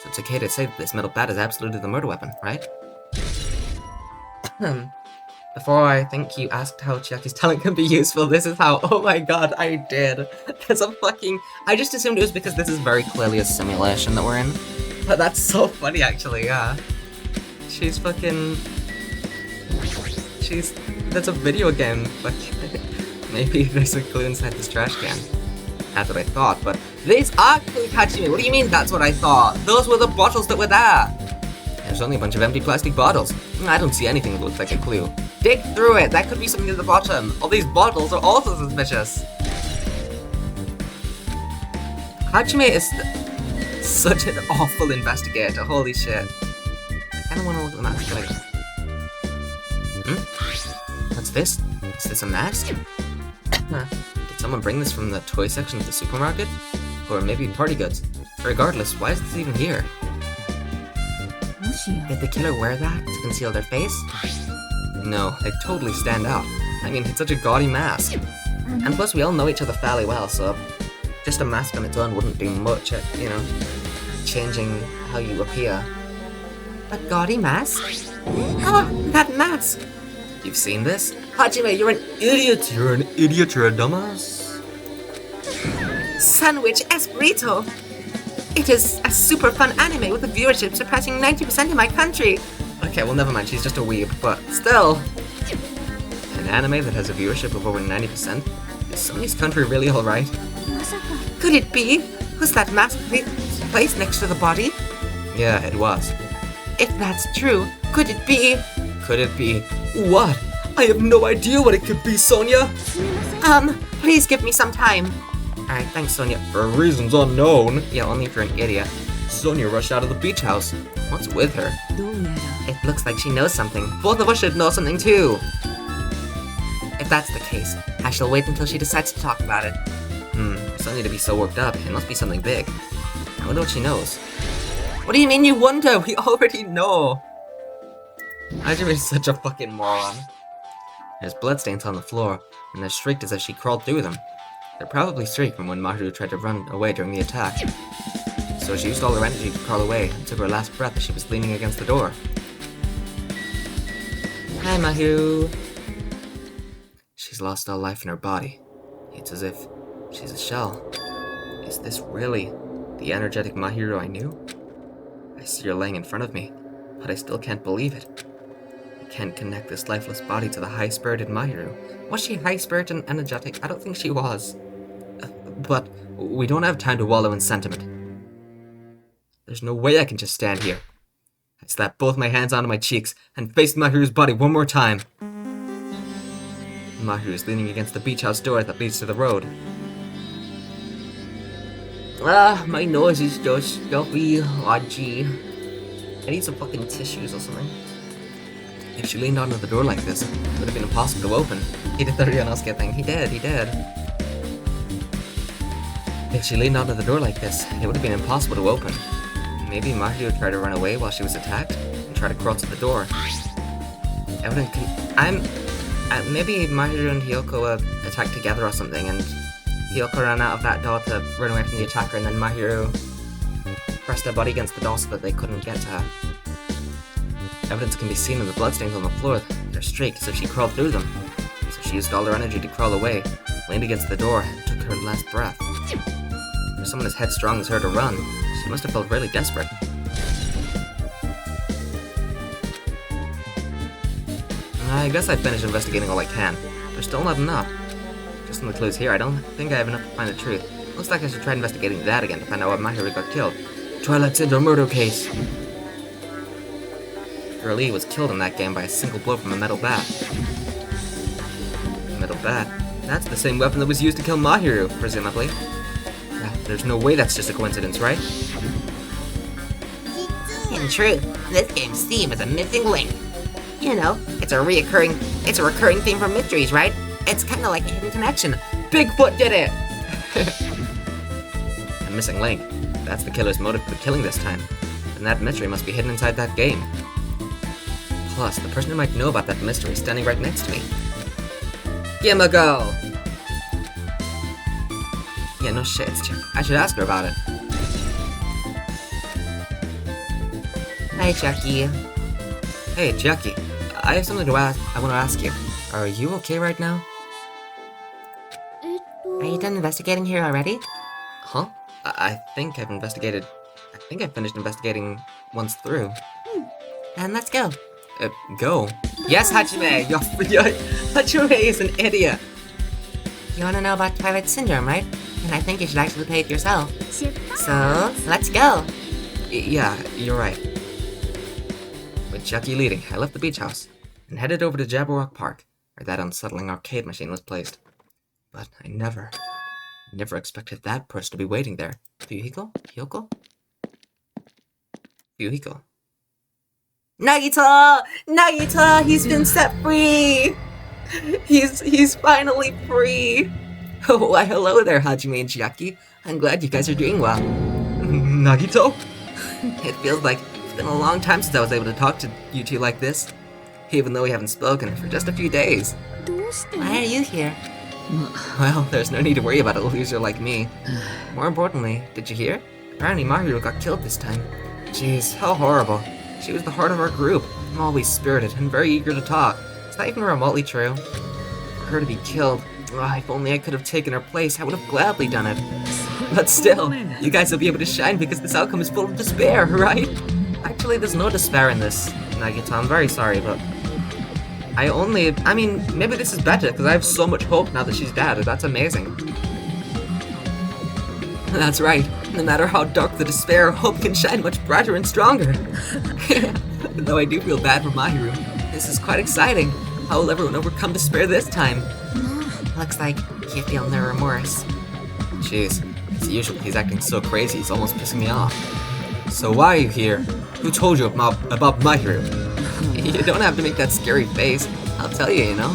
So it's okay to say that this metal bat is absolutely the murder weapon, right? Before I think you asked how Chiaki's talent can be useful, this is how— oh my god, I did. There's a fucking— I just assumed it was because this is very clearly a simulation that we're in. But that's so funny actually, yeah. She's fucking— that's a video game, but maybe there's a clue inside this trash can. That's what I thought, but these are clues, Hajime. What do you mean that's what I thought? Those were the bottles that were there. There's only a bunch of empty plastic bottles. I don't see anything that looks like a clue. Dig through it, that could be something at the bottom. All these bottles are also suspicious. Hajime is such an awful investigator, holy shit. I kinda wanna look at the mask, but what's this? Is this a mask? Did someone bring this from the toy section of the supermarket? Or maybe party goods? Regardless, why is this even here? Did the killer wear that to conceal their face? No, they totally stand out. I mean, it's such a gaudy mask. And plus, we all know each other fairly well, so just a mask on its own wouldn't do much at, you know, changing how you appear. A gaudy mask? Oh, that mask! You've seen this? Hajime, you're an idiot! You're an idiot, you're a dumbass. Sandwich Espirito! It is a super fun anime with a viewership surpassing 90% in my country! Okay, well never mind, she's just a weeb, but still! An anime that has a viewership of over 90%? Is somebody's country really alright? Could it be? Was that mask placed next to the body? Yeah, it was. If that's true, could it be? Could it be? What? I have no idea what it could be, Sonia! Please give me some time. Alright, thanks, Sonia. For reasons unknown. Yeah, only if you're an idiot. Sonia rushed out of the beach house. What's with her? It looks like she knows something. Both of us should know something too. If that's the case, I shall wait until she decides to talk about it. Sonia to be so worked up. It must be something big. I wonder what she knows. What do you mean you wonder? We already know. Hajime is such a fucking moron. There's bloodstains on the floor, and they're streaked as if she crawled through them. They're probably streaked from when Mahiru tried to run away during the attack. So she used all her energy to crawl away and took her last breath as she was leaning against the door. Hi, Mahiru. She's lost all life in her body. It's as if she's a shell. Is this really the energetic Mahiru I knew? I see her laying in front of me, but I still can't believe it. I can't connect this lifeless body to the high-spirited Mahiru. Was she high-spirited and energetic? I don't think she was. But we don't have time to wallow in sentiment. There's no way I can just stand here. I slapped both my hands onto my cheeks and faced Mahiru's body one more time. Mahiru is leaning against the beach house door that leads to the road. My nose is just stuffy. Oh, gee. I need some fucking tissues or something. If she leaned onto the door like this, it would have been impossible to open. He did the Ryanosuke thing. He did. If she leaned onto the door like this, it would have been impossible to open. Maybe Mahiru tried to run away while she was attacked and tried to crawl to the door. Maybe Mahiru and Hiyoko attacked together or something, and Hiyoko ran out of that door to run away from the attacker, and then Mahiru pressed her body against the door so that they couldn't get to her. Evidence can be seen in the bloodstains on the floor. They're streaked as if she crawled through them. So she used all her energy to crawl away, leaned against the door, and took her last breath. For someone as headstrong as her to run, she must have felt really desperate. I guess I've finished investigating all I can. There's still not enough. Just from the clues here, I don't think I have enough to find the truth. Looks like I should try investigating that again to find out why Mahiru got killed. Twilight Syndrome murder case. Girl Lee was killed in that game by a single blow from a metal bat. A metal bat? That's the same weapon that was used to kill Mahiru, presumably. There's no way that's just a coincidence, right? In truth, this game's theme is a missing link. You know, it's a recurring theme for mysteries, right? It's kind of like a hidden connection. Bigfoot did it! A missing link. That's the killer's motive for killing this time. And that mystery must be hidden inside that game. Plus, the person who might know about that mystery is standing right next to me. Give him a go! Yeah, no shit, it's Chuck. I should ask her about it. Hi, Chucky. Hey, Chucky. I have something I want to ask you. Are you okay right now? Are you done investigating here already? Huh? I think I've finished investigating once through. Then let's go. Go? Yes, Hajime! Hajime is an idiot! You wanna know about Twilight Syndrome, right? And I think you should actually play it yourself. So, let's go! Yeah, you're right. With Chucky leading, I left the beach house and headed over to Jabberwock Park, where that unsettling arcade machine was placed. But I never expected that person to be waiting there. Fuyuhiko? Hiyoko? Fuyuhiko. Nagita! Nagita! He's been set free! He's finally free! Oh, why hello there, Hajime and Chiaki. I'm glad you guys are doing well. Nagito? It feels like it's been a long time since I was able to talk to you two like this. Even though we haven't spoken for just a few days. Why are you here? Well, there's no need to worry about a loser like me. More importantly, did you hear? Apparently Mahiru got killed this time. Jeez, how horrible. She was the heart of our group, always spirited and very eager to talk. Is that even remotely true? For her to be killed, if only I could have taken her place, I would have gladly done it. But still, you guys will be able to shine because this outcome is full of despair, right? Actually, there's no despair in this, Nagito. I'm very sorry, but maybe this is better because I have so much hope now that she's dead. That's amazing. That's right. No matter how dark the despair, hope can shine much brighter and stronger. Though I do feel bad for Mahiru. This is quite exciting. How will everyone overcome despair this time? Looks like you feel no remorse. Jeez, as usual, he's acting so crazy, he's almost pissing me off. So why are you here? Who told you about Mahiru? You don't have to make that scary face. I'll tell you, you know.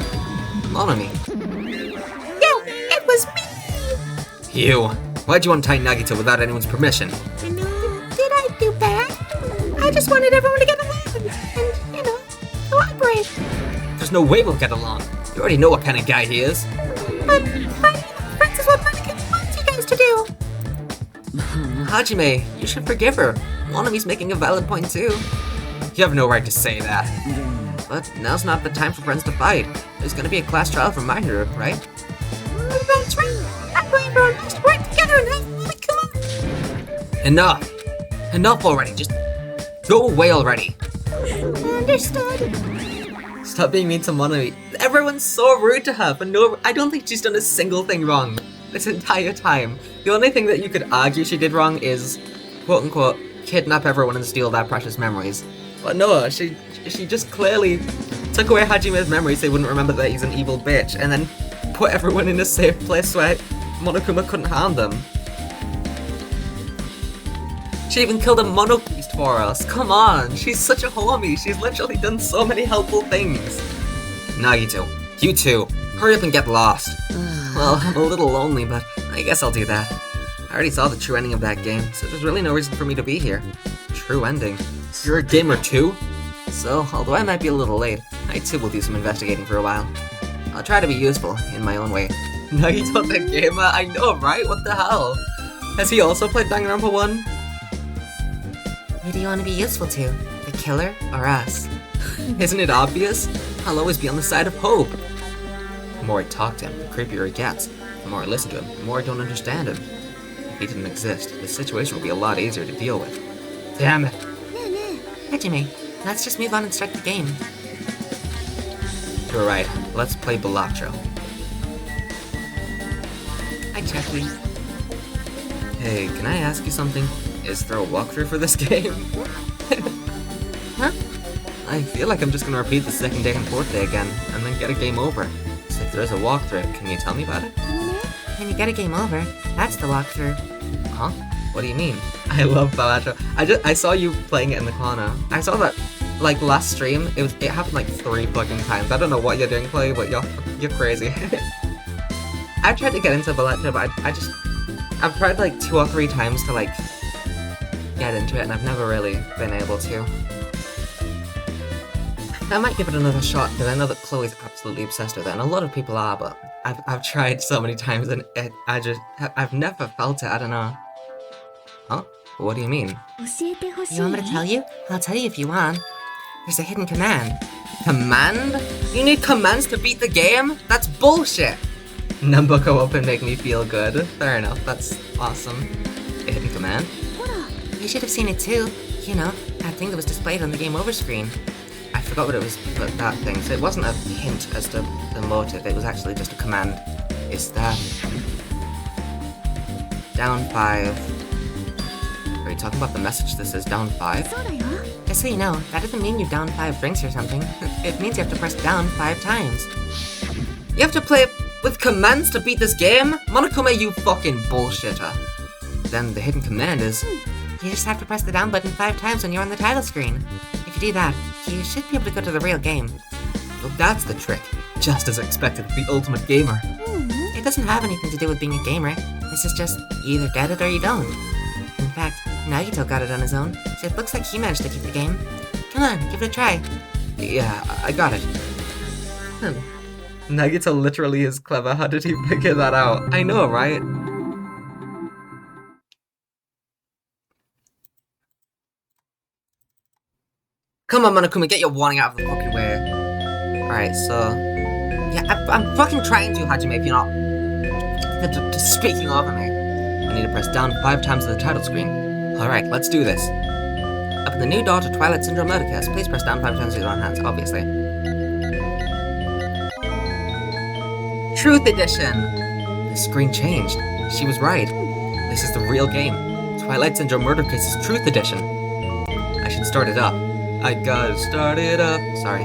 Monomi. Yo, it was me! You. Why'd you untie Nagito without anyone's permission? Did I do bad? I just wanted everyone to get along and, cooperate. There's no way we'll get along. You already know what kind of guy he is. But finding friends is what Monica wants you guys to do. Hajime, you should forgive her. Monomi's making a valid point too. You have no right to say that. But now's not the time for friends to fight. There's gonna be a class trial for Mahiru, right? That's right. I'm going for us to work together and have come on. Enough! Enough already, just go away already. Understood. Stop being mean to Monomi. Everyone's so rude to her, but no, I don't think she's done a single thing wrong this entire time. The only thing that you could argue she did wrong is, quote unquote, kidnap everyone and steal their precious memories. But no, she just clearly took away Hajime's memories so they wouldn't remember that he's an evil bitch, and then put everyone in a safe place where Monokuma couldn't harm them. She even killed a Mono Priest for us. Come on, she's such a homie. She's literally done so many helpful things. Nagito, you too. Hurry up and get lost. Well, I'm a little lonely, but I guess I'll do that. I already saw the true ending of that game, so there's really no reason for me to be here. True ending. You're a gamer too? So, although I might be a little late, I too will do some investigating for a while. I'll try to be useful in my own way. Nagito the gamer? I know, right? What the hell? Has he also played Danganronpa 1? Who do you want to be useful to? The killer or us? Isn't it obvious? I'll always be on the side of hope. The more I talk to him, the creepier he gets. The more I listen to him, the more I don't understand him. If he didn't exist, the situation would be a lot easier to deal with. Damn it. Hajime, let's just move on and start the game. You're right. Let's play Balatro. Hi, Chucky. Hey, can I ask you something? Is there a walkthrough for this game? Huh? I feel like I'm just gonna repeat the second day and fourth day again, and then get a game over. So if there's a walkthrough, can you tell me about it? When you get a game over, that's the walkthrough. Huh? What do you mean? I love Balatro. I saw you playing it in the corner. I saw that, like, last stream, it happened like 3 fucking times. I don't know what you're doing, Chloe, but you're crazy. I've tried to get into Balatro, but I've tried like 2 or 3 times to like get into it, and I've never really been able to. I might give it another shot, because I know that Chloe's absolutely obsessed with it, and a lot of people are, but I've tried so many times, and I've never felt it, I don't know. Huh? What do you mean? You want me to tell you? I'll tell you if you want. There's a hidden command. Command? You need commands to beat the game? That's bullshit! Number go up and make me feel good. Fair enough, that's awesome. A hidden command? You should have seen it too. You know, that thing that was displayed on the game over screen. I forgot what it was, but that thing. So it wasn't a hint as to the motive, it was actually just a command. Is that... down 5... Are you talking about the message that says down 5? Just so you know, that doesn't mean you down 5 drinks or something. It means you have to press down 5 times. You have to play with commands to beat this game? Monokuma, you fucking bullshitter. Then the hidden command is... You just have to press the down button 5 times when you're on the title screen. If you do that, you should be able to go to the real game. Well, that's the trick. Just as expected, the ultimate gamer. It doesn't have anything to do with being a gamer. This is just, you either get it or you don't. In fact, Nagito got it on his own, so it looks like he managed to keep the game. Come on, give it a try. Yeah, I got it. Nagito literally is clever. How did he figure that out? I know, right? Come on, Monokuma, get your warning out of the fucking way. Alright, so... Yeah, I'm fucking trying to, Hajime, if you're not... Just speaking over me. I need to press down 5 times on the title screen. Alright, let's do this. Up in the new door to Twilight Syndrome Murdercast, please press down 5 times with your own hands, obviously. Truth Edition! The screen changed. She was right. This is the real game. Twilight Syndrome Murder Cases Truth Edition. I should start it up. I gotta start it up. Sorry.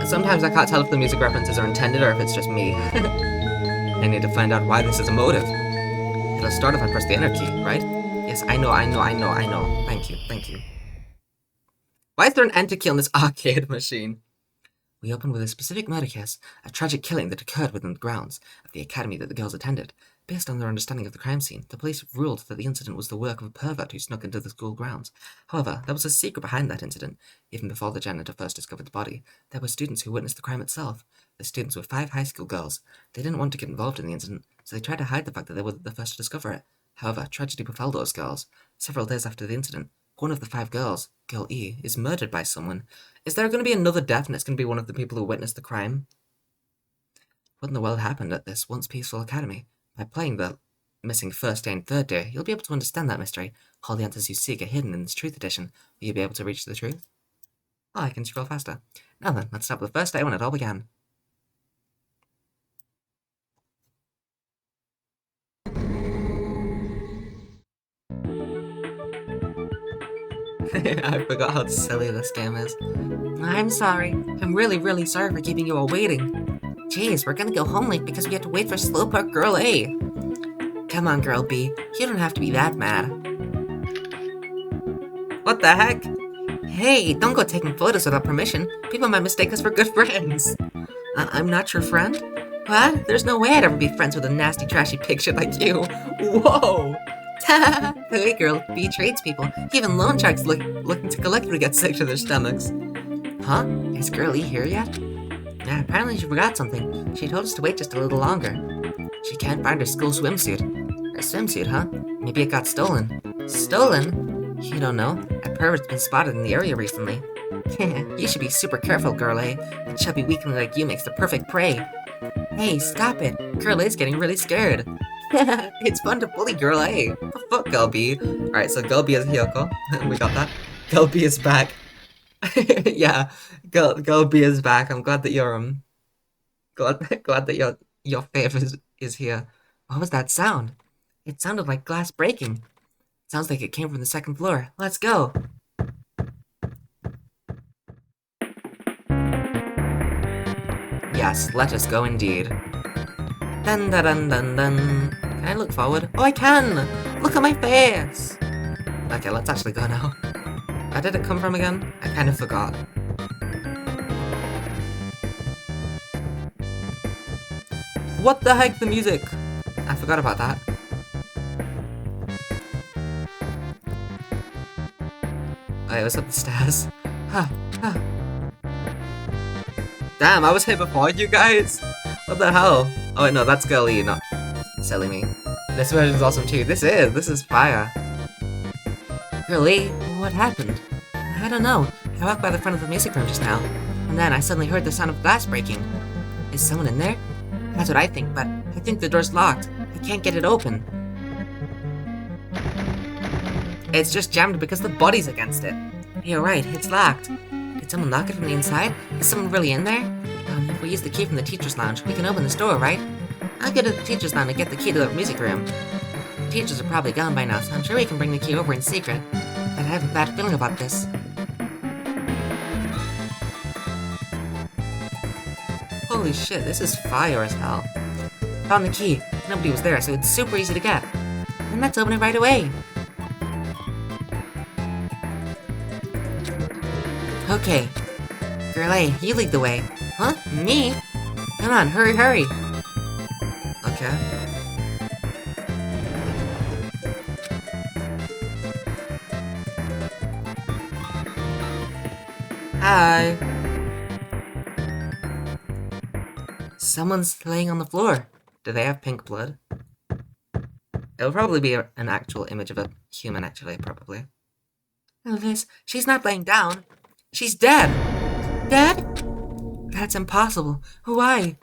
Sometimes I can't tell if the music references are intended or if it's just me. I need to find out why this is a motive. It'll start if I press the enter key, right? Yes, I know. Thank you. Why is there an enter key on this arcade machine? We open with a specific murder case, a tragic killing that occurred within the grounds of the academy that the girls attended. Based on their understanding of the crime scene, the police ruled that the incident was the work of a pervert who snuck into the school grounds. However, there was a secret behind that incident. Even before the janitor first discovered the body, there were students who witnessed the crime itself. The students were 5 high school girls. They didn't want to get involved in the incident, so they tried to hide the fact that they were the first to discover it. However, tragedy befell those girls. Several days after the incident, one of the 5 girls, Girl E, is murdered by someone. Is there going to be another death and it's going to be one of the people who witnessed the crime? What in the world happened at this once peaceful academy? By playing the missing first day and third day, you'll be able to understand that mystery. All the answers you seek are hidden in this truth edition. Will you be able to reach the truth? Oh, I can scroll faster. Now then, let's start with the first day when it all began. I forgot how silly this game is. I'm sorry. I'm really sorry for keeping you all waiting. Jeez, we're gonna go home late because we have to wait for Slowpoke Girl A. Come on, Girl B. You don't have to be that mad. What the heck? Hey, don't go taking photos without permission. People might mistake us for good friends. I'm not your friend? What? There's no way I'd ever be friends with a nasty, trashy pig shit like you. Whoa! The way Girl B trades people. Even loan sharks looking to collectively get sick to their stomachs. Huh? Is Girl E here yet? Yeah, apparently she forgot something. She told us to wait just a little longer. She can't find her school swimsuit. Her swimsuit, huh? Maybe it got stolen. Stolen? You don't know. A pervert's been spotted in the area recently. You should be super careful, Girl A. A chubby weakling like you makes the perfect prey. Hey, stop it. Girl A's getting really scared. It's fun to bully Girl A. Oh, fuck Girl B. Alright, so Girl B is Hiyoko. We got that. Girl B is back. Yeah, Girl B is back. I'm glad that you're glad that your fave is here. What was that sound? It sounded like glass breaking. Sounds like it came from the second floor. Let's go. Yes, let us go indeed. Dun dun dun dun dun. Can I look forward? Oh, I can! Look at my face! Okay, let's actually go now. Where did it come from again? I kind of forgot. What the heck, the music? I forgot about that. Oh, it was up the stairs. Damn, I was here before you guys? What the hell? Oh wait, no, that's Girl E, not silly me. This version's awesome too. This is fire. Girl E, what happened? I don't know. I walked by the front of the music room just now, and then I suddenly heard the sound of glass breaking. Is someone in there? That's what I think, but I think the door's locked. I can't get it open. It's just jammed because the body's against it. You're right, it's locked. Did someone lock it from the inside? Is someone really in there? If we use the key from the teacher's lounge, we can open this door, right? I'll go to the teacher's lounge and get the key to the music room. The teachers are probably gone by now, so I'm sure we can bring the key over in secret. But I have a bad feeling about this. Holy shit, this is fire as hell. Found the key. Nobody was there, so it's super easy to get. And let's open it right away. Okay. Girl A, you lead the way. Huh? Me? Come on, hurry. Okay. Hi. Someone's laying on the floor. Do they have pink blood? It'll probably be an actual image of a human, actually, probably. Elvis, she's not laying down. She's dead. Dead? That's impossible. Why?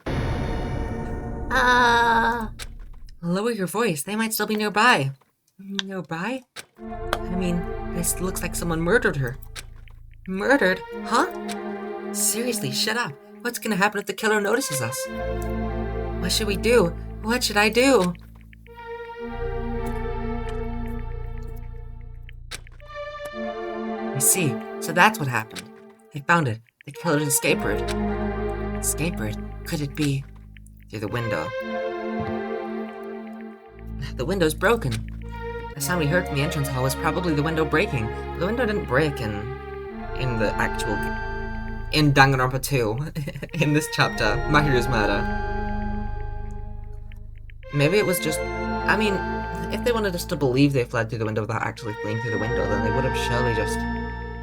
Lower your voice. They might still be nearby. Nearby? I mean, this looks like someone murdered her. Murdered? Huh? Seriously, shut up. What's gonna happen if the killer notices us? What should we do? What should I do? I see. So that's what happened. I found it. The killer's escape route. Escape route? Could it be through the window? The window's broken. The sound we heard from the entrance hall was probably the window breaking. The window didn't break in the actual in Danganronpa 2 in this chapter, Mahiru's murder. Maybe it was just, I mean, if they wanted us to believe they fled through the window without actually fleeing through the window, then they would have surely just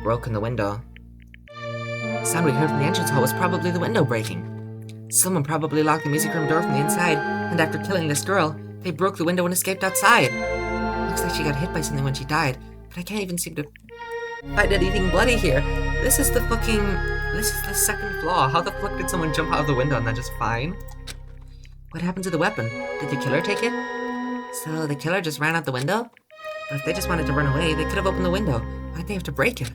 broken the window. The sound we heard from the entrance hall was probably the window breaking. Someone probably locked the music room door from the inside, and after killing this girl, they broke the window and escaped outside. Looks like she got hit by something when she died, but I can't even seem to find anything bloody here. This is the second flaw. How the fuck did someone jump out of the window and then just fine? What happened to the weapon? Did the killer take it? So the killer just ran out the window? But if they just wanted to run away, they could have opened the window. Why'd they have to break it?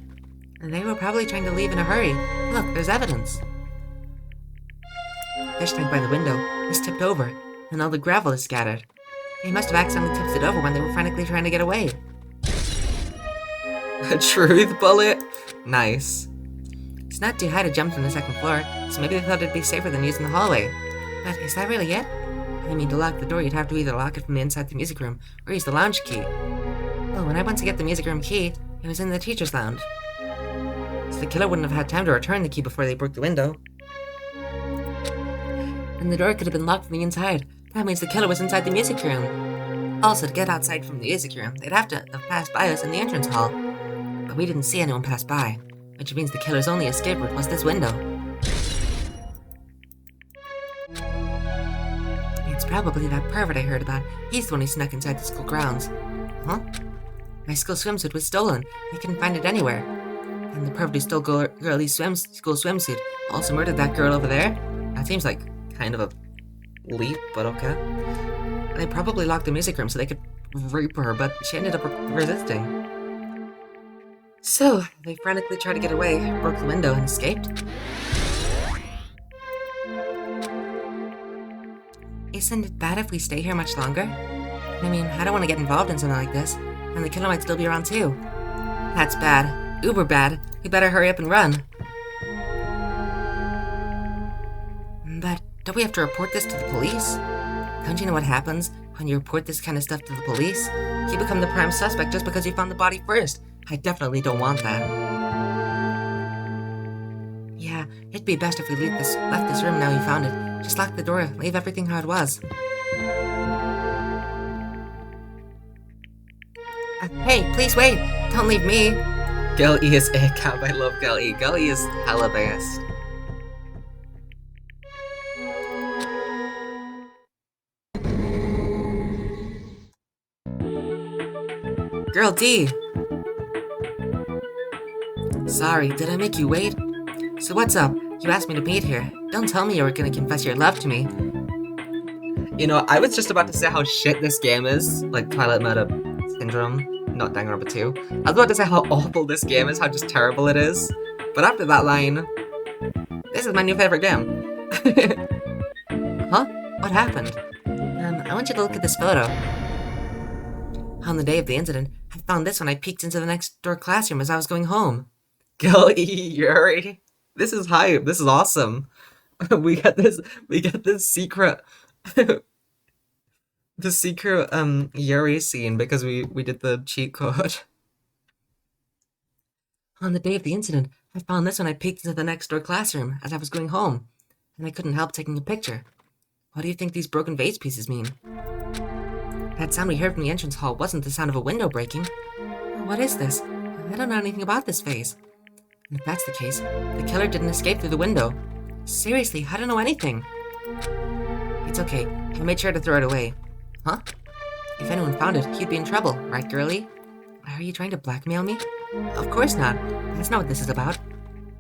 And they were probably trying to leave in a hurry. Look, there's evidence. Fish tank by the window is tipped over, and all the gravel is scattered. They must have accidentally tipped it over when they were frantically trying to get away. A truth bullet? Nice. It's not too high to jump from the second floor, so maybe they thought it'd be safer than using the hallway. But is that really it? I mean, to lock the door, you'd have to either lock it from the inside the music room, or use the lounge key. Well, when I went to get the music room key, it was in the teacher's lounge. So the killer wouldn't have had time to return the key before they broke the window. And the door could have been locked from the inside. That means the killer was inside the music room. Also, to get outside from the music room, they'd have to have passed by us in the entrance hall. But we didn't see anyone pass by, which means the killer's only escape route was this window. It's probably that pervert I heard about. He's the one who snuck inside the school grounds. Huh? My school swimsuit was stolen. I couldn't find it anywhere. And the pervert who stole girlie's school swimsuit also murdered that girl over there? That seems like kind of a leap, but okay. And they probably locked the music room so they could rape her, but she ended up resisting. So, they frantically tried to get away, broke the window, and escaped. Isn't it bad if we stay here much longer? I mean, I don't want to get involved in something like this, and the killer might still be around too. That's bad. Uber bad. We better hurry up and run. But don't we have to report this to the police? Don't you know what happens when you report this kind of stuff to the police? You become the prime suspect just because you found the body first. I definitely don't want that. Yeah, it'd be best if we left this room now you found it. Just lock the door, leave everything how it was. Hey, please wait! Don't leave me! Girl E is A-Cap, I love Girl E. Girl E is hella best. Girl D! Sorry, did I make you wait? So what's up? You asked me to meet here. Don't tell me you were gonna confess your love to me. You know, I was just about to say how shit this game is. Like Twilight Murder Syndrome. Not Danganronpa 2. I was about to say how awful this game is, how just terrible it is. But after that line, this is my new favorite game. Huh? What happened? I want you to look at this photo. On the day of the incident, I found this when I peeked into the next door classroom as I was going home. Go Yuri. This is hype. This is awesome. We get this secret the secret Yuri scene because we did the cheat code. On the day of the incident, I found this when I peeked into the next door classroom as I was going home, and I couldn't help taking a picture. What do you think these broken vase pieces mean? That sound we heard from the entrance hall wasn't the sound of a window breaking. What is this? I don't know anything about this vase. And if that's the case, the killer didn't escape through the window. Seriously, I don't know anything. It's okay. I made sure to throw it away. Huh? If anyone found it, he'd be in trouble, right, girlie? Are you trying to blackmail me? Of course not. That's not what this is about.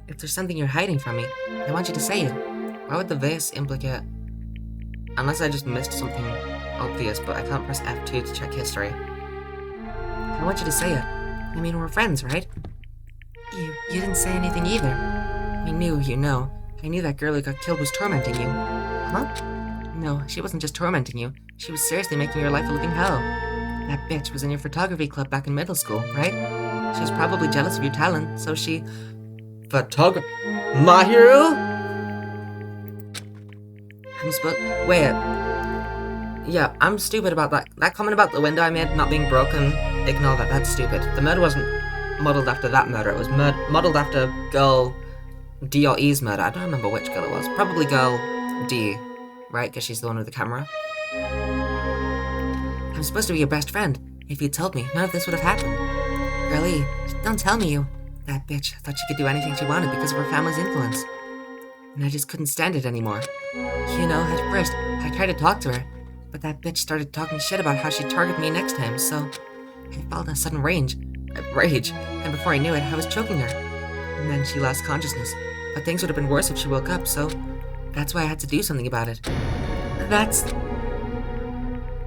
If there's something you're hiding from me, I want you to say it. Why would the vase implicate... Unless I just missed something obvious, but I can't press F2 to check history. I want you to say it. I mean, we're friends, right? You didn't say anything either. I knew, you know. I knew that girl who got killed was tormenting you. Huh? No, she wasn't just tormenting you. She was seriously making your life a living hell. That bitch was in your photography club back in middle school, right? She's probably jealous of your talent, so she... Mahiru? Wait. Yeah, I'm stupid about that. That comment about the window I made not being broken, ignore that. That's stupid. The murder wasn't modeled after that murder. It was modeled after girl D or E's murder. I don't remember which girl it was. Probably girl D, right? Because she's the one with the camera. I'm supposed to be your best friend. If you'd told me, none of this would have happened. Girl E, don't tell me you... That bitch thought she could do anything she wanted because of her family's influence. And I just couldn't stand it anymore. You know, at first, I tried to talk to her, but that bitch started talking shit about how she'd target me next time, so I felt a sudden rage, and before I knew it, I was choking her. And then she lost consciousness, but things would have been worse if she woke up, so that's why I had to do something about it.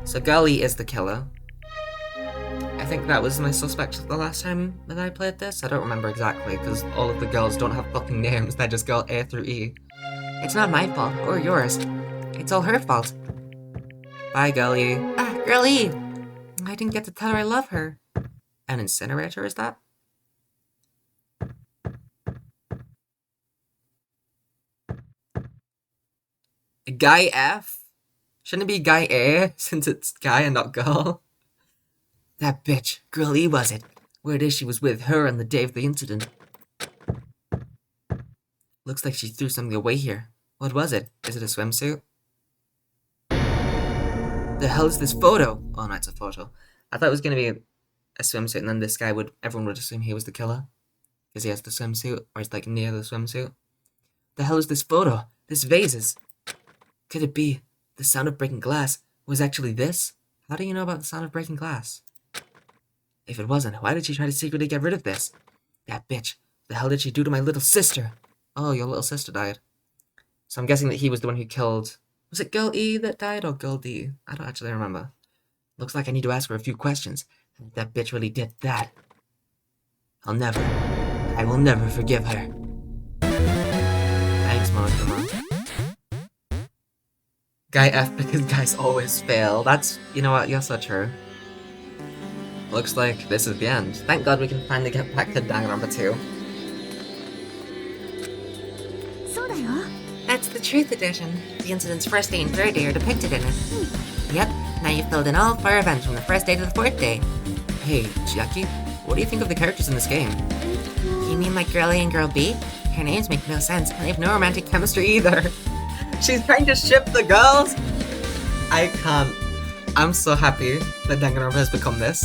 So Gully is the killer. I think that was my suspect the last time that I played this. I don't remember exactly, because all of the girls don't have fucking names, they're just girl A through E. It's not my fault, or yours. It's all her fault. Bye, Gully. Girlie! I didn't get to tell her I love her. An incinerator, is that? Guy F? Shouldn't it be Guy A, since it's guy and not girl? That bitch, Girl E was it? Word is she was with her on the day of the incident. Looks like she threw something away here. What was it? Is it a swimsuit? The hell is this photo? Oh no, it's a photo. I thought it was gonna be a swimsuit and then everyone would assume he was the killer. Because he has the swimsuit, or he's like near the swimsuit. The hell is this photo? This vases? Could it be the sound of breaking glass was actually this? How do you know about the sound of breaking glass? If it wasn't, why did she try to secretly get rid of this? That bitch. The hell did she do to my little sister? Oh, your little sister died. So I'm guessing that he was the one who killed... Was it Girl E that died or Girl D? I don't actually remember. Looks like I need to ask her a few questions. And if that bitch really did that... I will never forgive her. Thanks, Monokuma. Guy F because guys always fail. That's... You know what? You're so true. Looks like this is the end. Thank God we can finally get back to Danganronpa 2. That's the Truth Edition. The incident's first day and third day are depicted in it. Yep, now you've filled in all 4 events from the first day to the 4th day. Hey, Jackie, what do you think of the characters in this game? You mean like Girl A and Girl B? Their names make no sense, and they have no romantic chemistry either. She's trying to ship the girls? I can't. I'm so happy that Danganronpa has become this.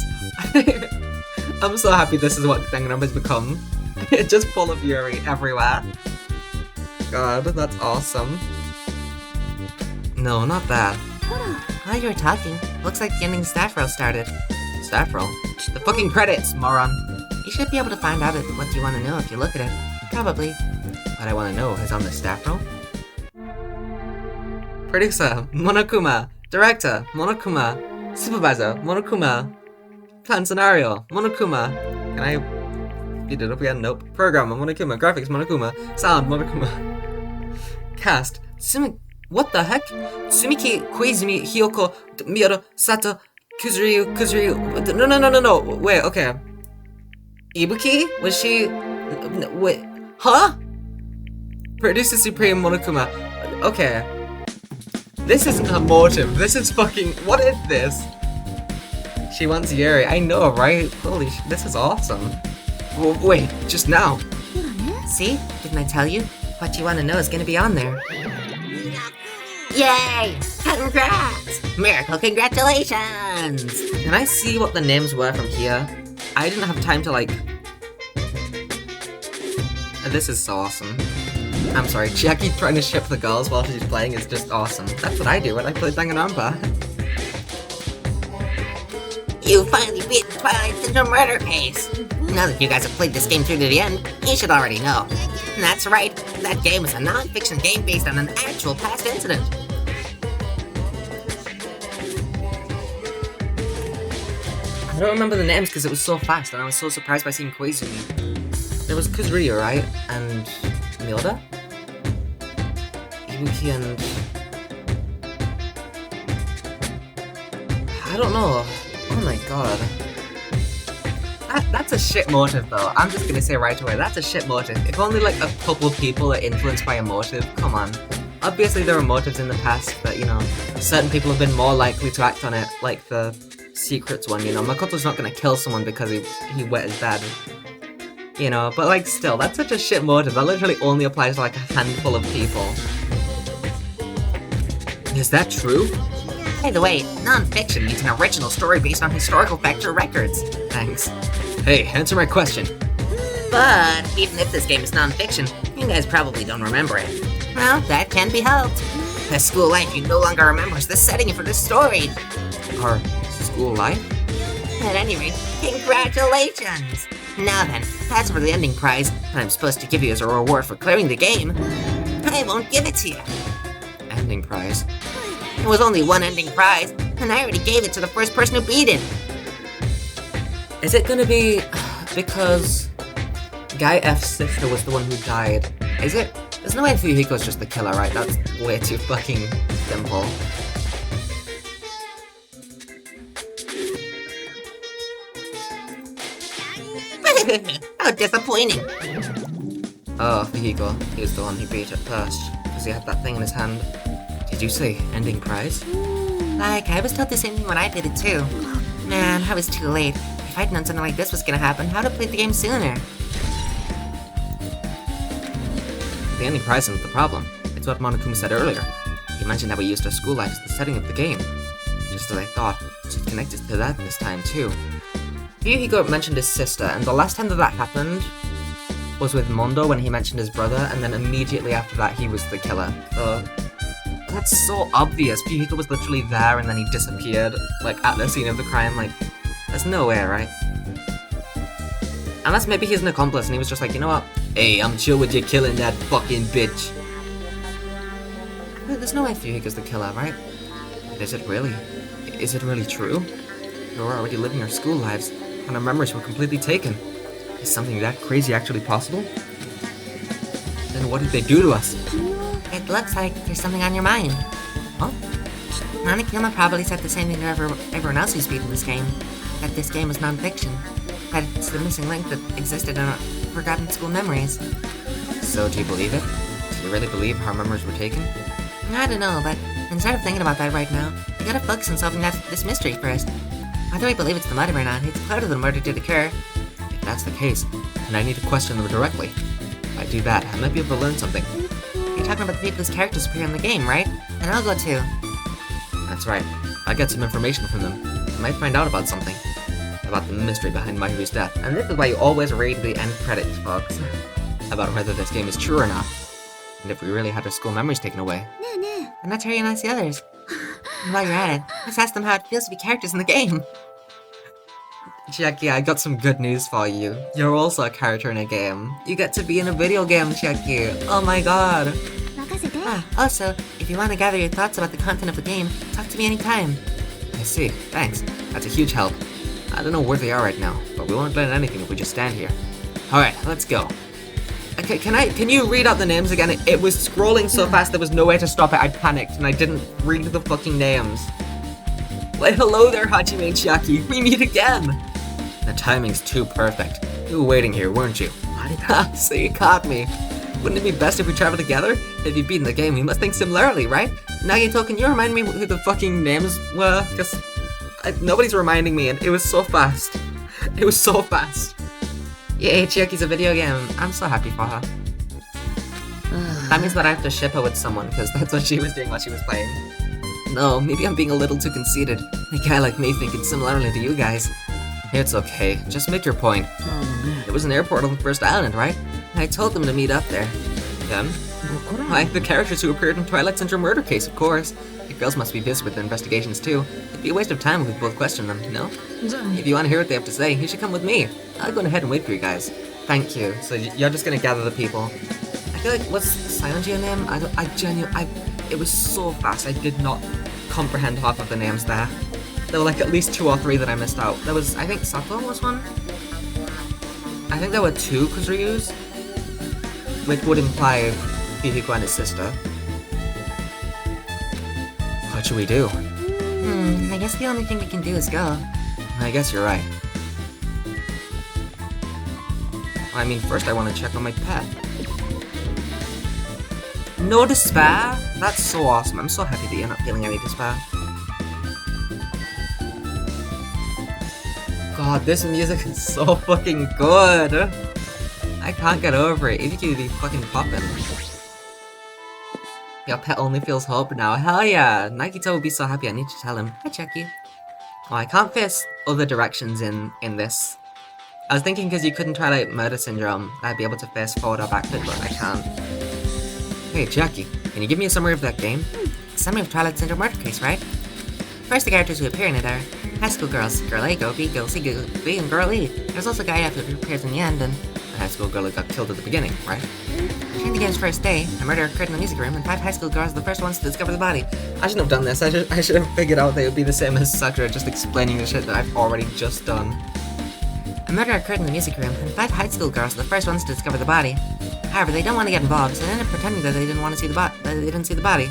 I'm so happy this is what Danganronpa has become. It's just full of Yuri everywhere. God, that's awesome. No, not that. While you were talking, looks like the ending staff roll started. Staff roll? The fucking credits, moron! You should be able to find out what you want to know if you look at it. Probably. What I want to know is on the staff roll. Producer, Monokuma. Director, Monokuma. Supervisor, Monokuma. Plan scenario, Monokuma. Can I speed it up again? Nope. Programmer, Monokuma. Graphics, Monokuma. Sound, Monokuma. Cast, what the heck? Sumiki, Koizumi, Hiyoko, Miura, Sato, Kuzuryu. No. Wait, okay. Ibuki? Was she... Wait. Huh? Producer Supreme Monokuma. Okay. This isn't her motive. This is fucking... What is this? She wants Yuri. I know, right? Holy sh... This is awesome. Wait, just now. See? Didn't I tell you? What you want to know is going to be on there. Yay! Congrats! Miracle congratulations! Can I see what the names were from here? I didn't have time to, like... This is so awesome. I'm sorry, Jackie trying to ship the girls while she's playing is just awesome. That's what I do when I play Danganronpa. You finally beat the Twilight Syndrome murder case! Now that you guys have played this game through to the end, you should already know. That's right, that game is a non-fiction game based on an actual past incident. I don't remember the names because it was so fast and I was so surprised by seeing Koizumi. There was Kuzuryu, right? And... Milda? Ibuki and... I don't know. Oh my god. That's a shit motive, though. I'm just gonna say right away, that's a shit motive. If only like a couple people are influenced by a motive, come on. Obviously there are motives in the past that, you know, certain people have been more likely to act on it, like the secrets one, you know. Makoto's not gonna kill someone because he wet his bed. You know, but like still, that's such a shit motive. That literally only applies to like a handful of people. Is that true? By the way, non-fiction means an original story based on historical facts or records. Thanks. Hey, answer my question. But even if this game is non-fiction, you guys probably don't remember it. Well, that can be helped. The school life you no longer remember is the setting for this story. Our school life? At any rate, congratulations! Now then, that's for the ending prize that I'm supposed to give you as a reward for clearing the game. I won't give it to you. Ending prize? There was only one ending prize, and I already gave it to the first person who beat it. Is it gonna be because Guy F's sister was the one who died? Is it? There's no way Fuyuhiko's just the killer, right? That's way too fucking simple. How disappointing. Oh, Fuyuhiko. He was the one who beat it first, because he had that thing in his hand. Did you say ending prize? Like, I was told the same thing when I did it too. Man, I was too late. If I'd known something like this was gonna happen, I'd have played the game sooner. The ending prize isn't the problem. It's what Monokuma said earlier. He mentioned how we used our school life as the setting of the game. Just as I thought, it's connected to that this time too. Fuyuhiko mentioned his sister, and the last time that happened was with Mondo when he mentioned his brother, and then immediately after that he was the killer. That's so obvious. Fuyuhiko was literally there and then he disappeared, like, at the scene of the crime. Like, there's no way, right? Unless maybe he's an accomplice and he was just like, you know what? Hey, I'm chill with you killing that fucking bitch. There's no way Fuyuhiko's the killer, right? But is it really? Is it really true? We were already living our school lives, and our memories were completely taken. Is something that crazy actually possible? Then what did they do to us? It looks like there's something on your mind. Huh? Monokuma probably said the same thing to everyone else who's beaten this game. That this game is non-fiction. That it's the missing link that existed in our forgotten school memories. So do you believe it? Do you really believe our memories were taken? I don't know, but instead of thinking about that right now, we gotta focus on solving this mystery first. Whether we believe it's the murder or not, it's clear that the murder did occur. If that's the case, then I need to question them directly. If I do that, I might be able to learn something. You're talking about the people whose characters appear in the game, right? And I'll go too. That's right. I get some information from them. I might find out about something. About the mystery behind Mahiru's death. And this is why you always read the end credits, folks. About whether this game is true or not. And if we really had our school memories taken away. And let's hurry and ask the others. And while you're at it, let's ask them how it feels to be characters in the game. Chiaki, I got some good news for you. You're also a character in a game. You get to be in a video game, Chiaki. Oh my god. Also, if you want to gather your thoughts about the content of the game, talk to me anytime. I see. Thanks. That's a huge help. I don't know where they are right now, but we won't learn anything if we just stand here. Alright, let's go. Okay, can you read out the names again? It was scrolling so fast there was no way to stop it. I panicked and I didn't read the fucking names. Like, hello there, Hajime and Chiaki. We meet again. The timing's too perfect. You were waiting here, weren't you? So you caught me. Wouldn't it be best if we travel together? If you've beaten the game, we must think similarly, right? Nagito, can you remind me who the fucking names were? Because nobody's reminding me, and it was so fast. It was so fast. Yay, Chiaki's a video game. I'm so happy for her. That means that I have to ship her with someone, because that's what she was doing while she was playing. No, maybe I'm being a little too conceited. A guy like me thinking similarly to you guys. It's okay, just make your point. It was an airport on the first island, right? I told them to meet up there. Them? Why, the characters who appeared in Twilight Central murder case, of course. The girls must be busy with their investigations too. It'd be a waste of time if we both question them, no? If you want to hear what they have to say, you should come with me. I'll go ahead and wait for you guys. Thank you. So you're just gonna gather the people. I feel like, what's Silent your name? It was so fast, I did not comprehend half of the names there. There were like at least 2 or 3 that I missed out. There was, I think Sato was one? I think there were 2 Kuzuryus, which would imply Fuyuhiko and his sister. What should we do? I guess the only thing we can do is go. I guess you're right. I mean, first I want to check on my pet. No despair? That's so awesome. I'm so happy that you're not feeling any despair. God, this music is so fucking good. I can't get over it. If you could be fucking poppin'. Your pet only feels hope now. Hell yeah! Nagito would be so happy. I need to tell him. Hi, Chucky. Oh, I can't face other directions in this. I was thinking because you couldn't try like Murder Syndrome, I'd be able to face forward or backward, but I can't. Hey, Jackie, can you give me a summary of that game? Summary of Twilight Syndrome murder case, right? First, the characters who appear in it are high school girls, Girl A, Girl B, Girl C, Girl B, and Girl E. There's also a guy who appears in the end, and The high school girl who got killed at the beginning, right? during the game's first day, a murder occurred in the music room, and 5 high school girls are the first ones to discover the body. I shouldn't have done this. I should have figured out that it would be the same as Sakura, just explaining the shit that I've already just done. A murder occurred in the music room, and 5 high school girls are the first ones to discover the body. However, they don't want to get involved, so they end up pretending that they didn't want to see they didn't see the body.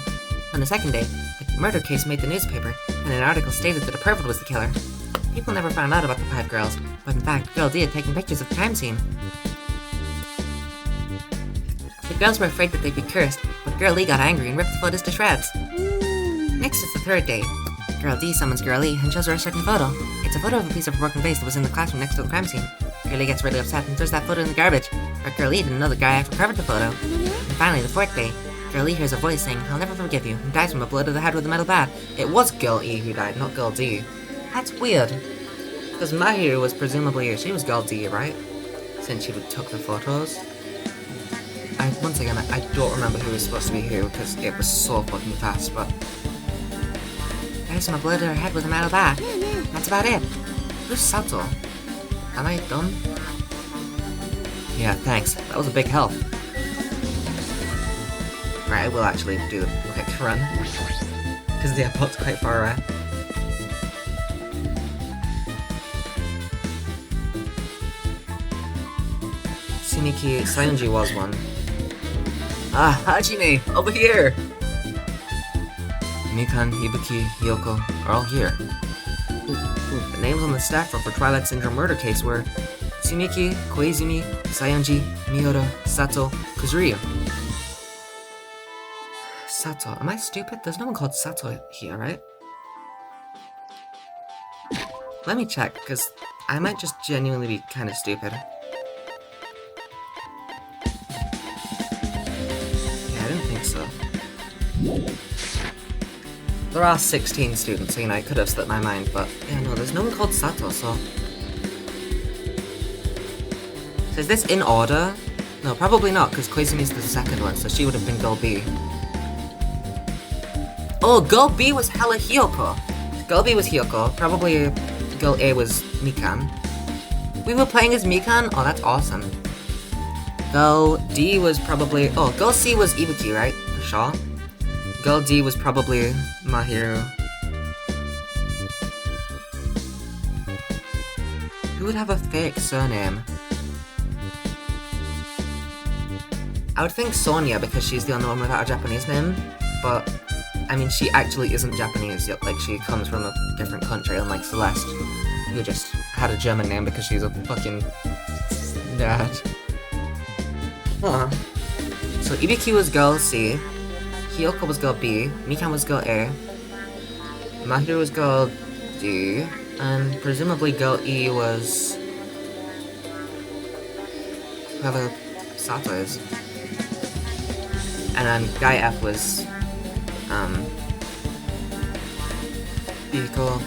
On the second day, the murder case made the newspaper, and an article stated that a pervert was the killer. People never found out about the 5 girls, but in fact, Girl D had taken pictures of the crime scene. The girls were afraid that they'd be cursed, but Girl E got angry and ripped the photos to shreds. Next is the third day. Girl D summons Girl E and shows her a certain photo. It's a photo of a piece of a broken vase that was in the classroom next to the crime scene. Girl E gets really upset and throws that photo in the garbage, but Girl E didn't know the guy actually covered the photo. And finally, the fourth day, Girl E hears a voice saying, "I'll never forgive you," and dies from a blow to the head with a metal bat. It was Girl E who died, not Girl D. That's weird. Because Mahiru was presumably, she was Girl D, right? Since she took the photos. Once again, I don't remember who was supposed to be who, because it was so fucking fast, but... Dies from a blow to her head with a metal bat. That's about it. Who's Sato? Am I done? Yeah, thanks. That was a big help. Right, I will actually do the quick run. Because the airport's quite far away. Shimiki Sayonji was one. Ah, Hajime! Over here! Mikan, Ibuki, Hyoko are all here. The names on the staff roll for Twilight Syndrome murder case were Tsumiki, Koizumi, Sayonji, Miura, Sato, Kuzuryu. Sato. Am I stupid? There's no one called Sato here, right? Let me check, because I might just genuinely be kind of stupid. Yeah, I didn't think so. There are 16 students, so you know, I could have slipped my mind, but yeah, no, there's no one called Sato, so... So is this in order? No, probably not, because Koizumi's the second one, so she would have been Girl B. Oh, Girl B was hella Hyoko. Girl B was Hyoko, probably Girl A was Mikan. We were playing as Mikan? Oh, that's awesome. Girl D was probably... Oh, Girl C was Ibuki, right? For sure. Girl D was probably Mahiru. Who would have a fake surname? I would think Sonia because she's the only one without a Japanese name, but I mean she actually isn't Japanese yet, like she comes from a different country, unlike Celeste, who just had a German name because she's a fucking nerd. Huh. So Ibuki was Girl C, Hyoko was Girl B, Mikan was Girl A, Mahiru was Girl D, and presumably Girl E was... whoever Sato is. And then Guy F was... Vehicle.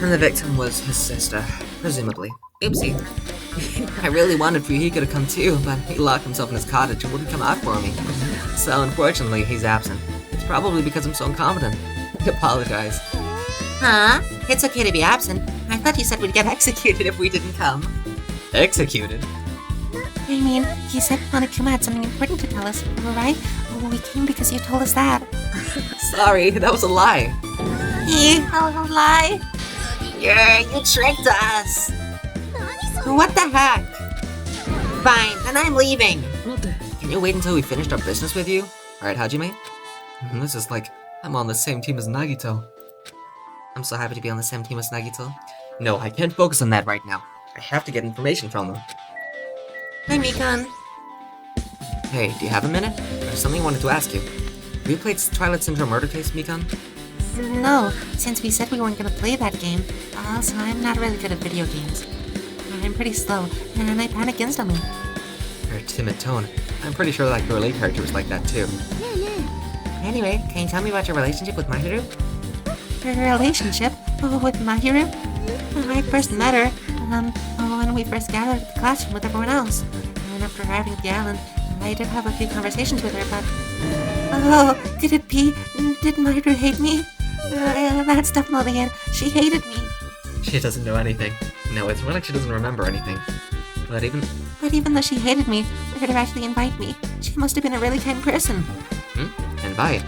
And the victim was his sister, presumably. Oopsie. I really wanted Fuyuhiko to come too, but he locked himself in his cottage and wouldn't come out for me. So unfortunately, he's absent. It's probably because I'm so incompetent. I apologize. Huh? It's okay to be absent. I thought you said we'd get executed if we didn't come. Executed? I mean, you said Monokuma had something important to tell us, right? Well, we came because you told us that. Sorry, that was a lie. Oh, lie? Yeah, you tricked us. What the heck? Fine, then I'm leaving. Can you wait until we finished our business with you? Alright, Hajime? This is like, I'm on the same team as Nagito. I'm so happy to be on the same team as Nagito. No, I can't focus on that right now. I have to get information from them. Hi, Mikan. Hey, do you have a minute? There's something I wanted to ask you. Have you played Twilight Syndrome Murder Case, Mikan? No, since we said we weren't gonna play that game. Also, I'm not really good at video games. I'm pretty slow, and I panic instantly. Your timid tone. I'm pretty sure like your lead character was like that too. Anyway, can you tell me about your relationship with Mahiru? Her relationship with Mahiru? I first met her when we first gathered at the classroom with everyone else. And after arriving at the island, I did have a few conversations with her, but... Oh, did Mahiru hate me? That's definitely it. She hated me. She doesn't know anything. No, it's more like she doesn't remember anything. But even though she hated me, for her to actually invite me, she must have been a really kind person. Invite?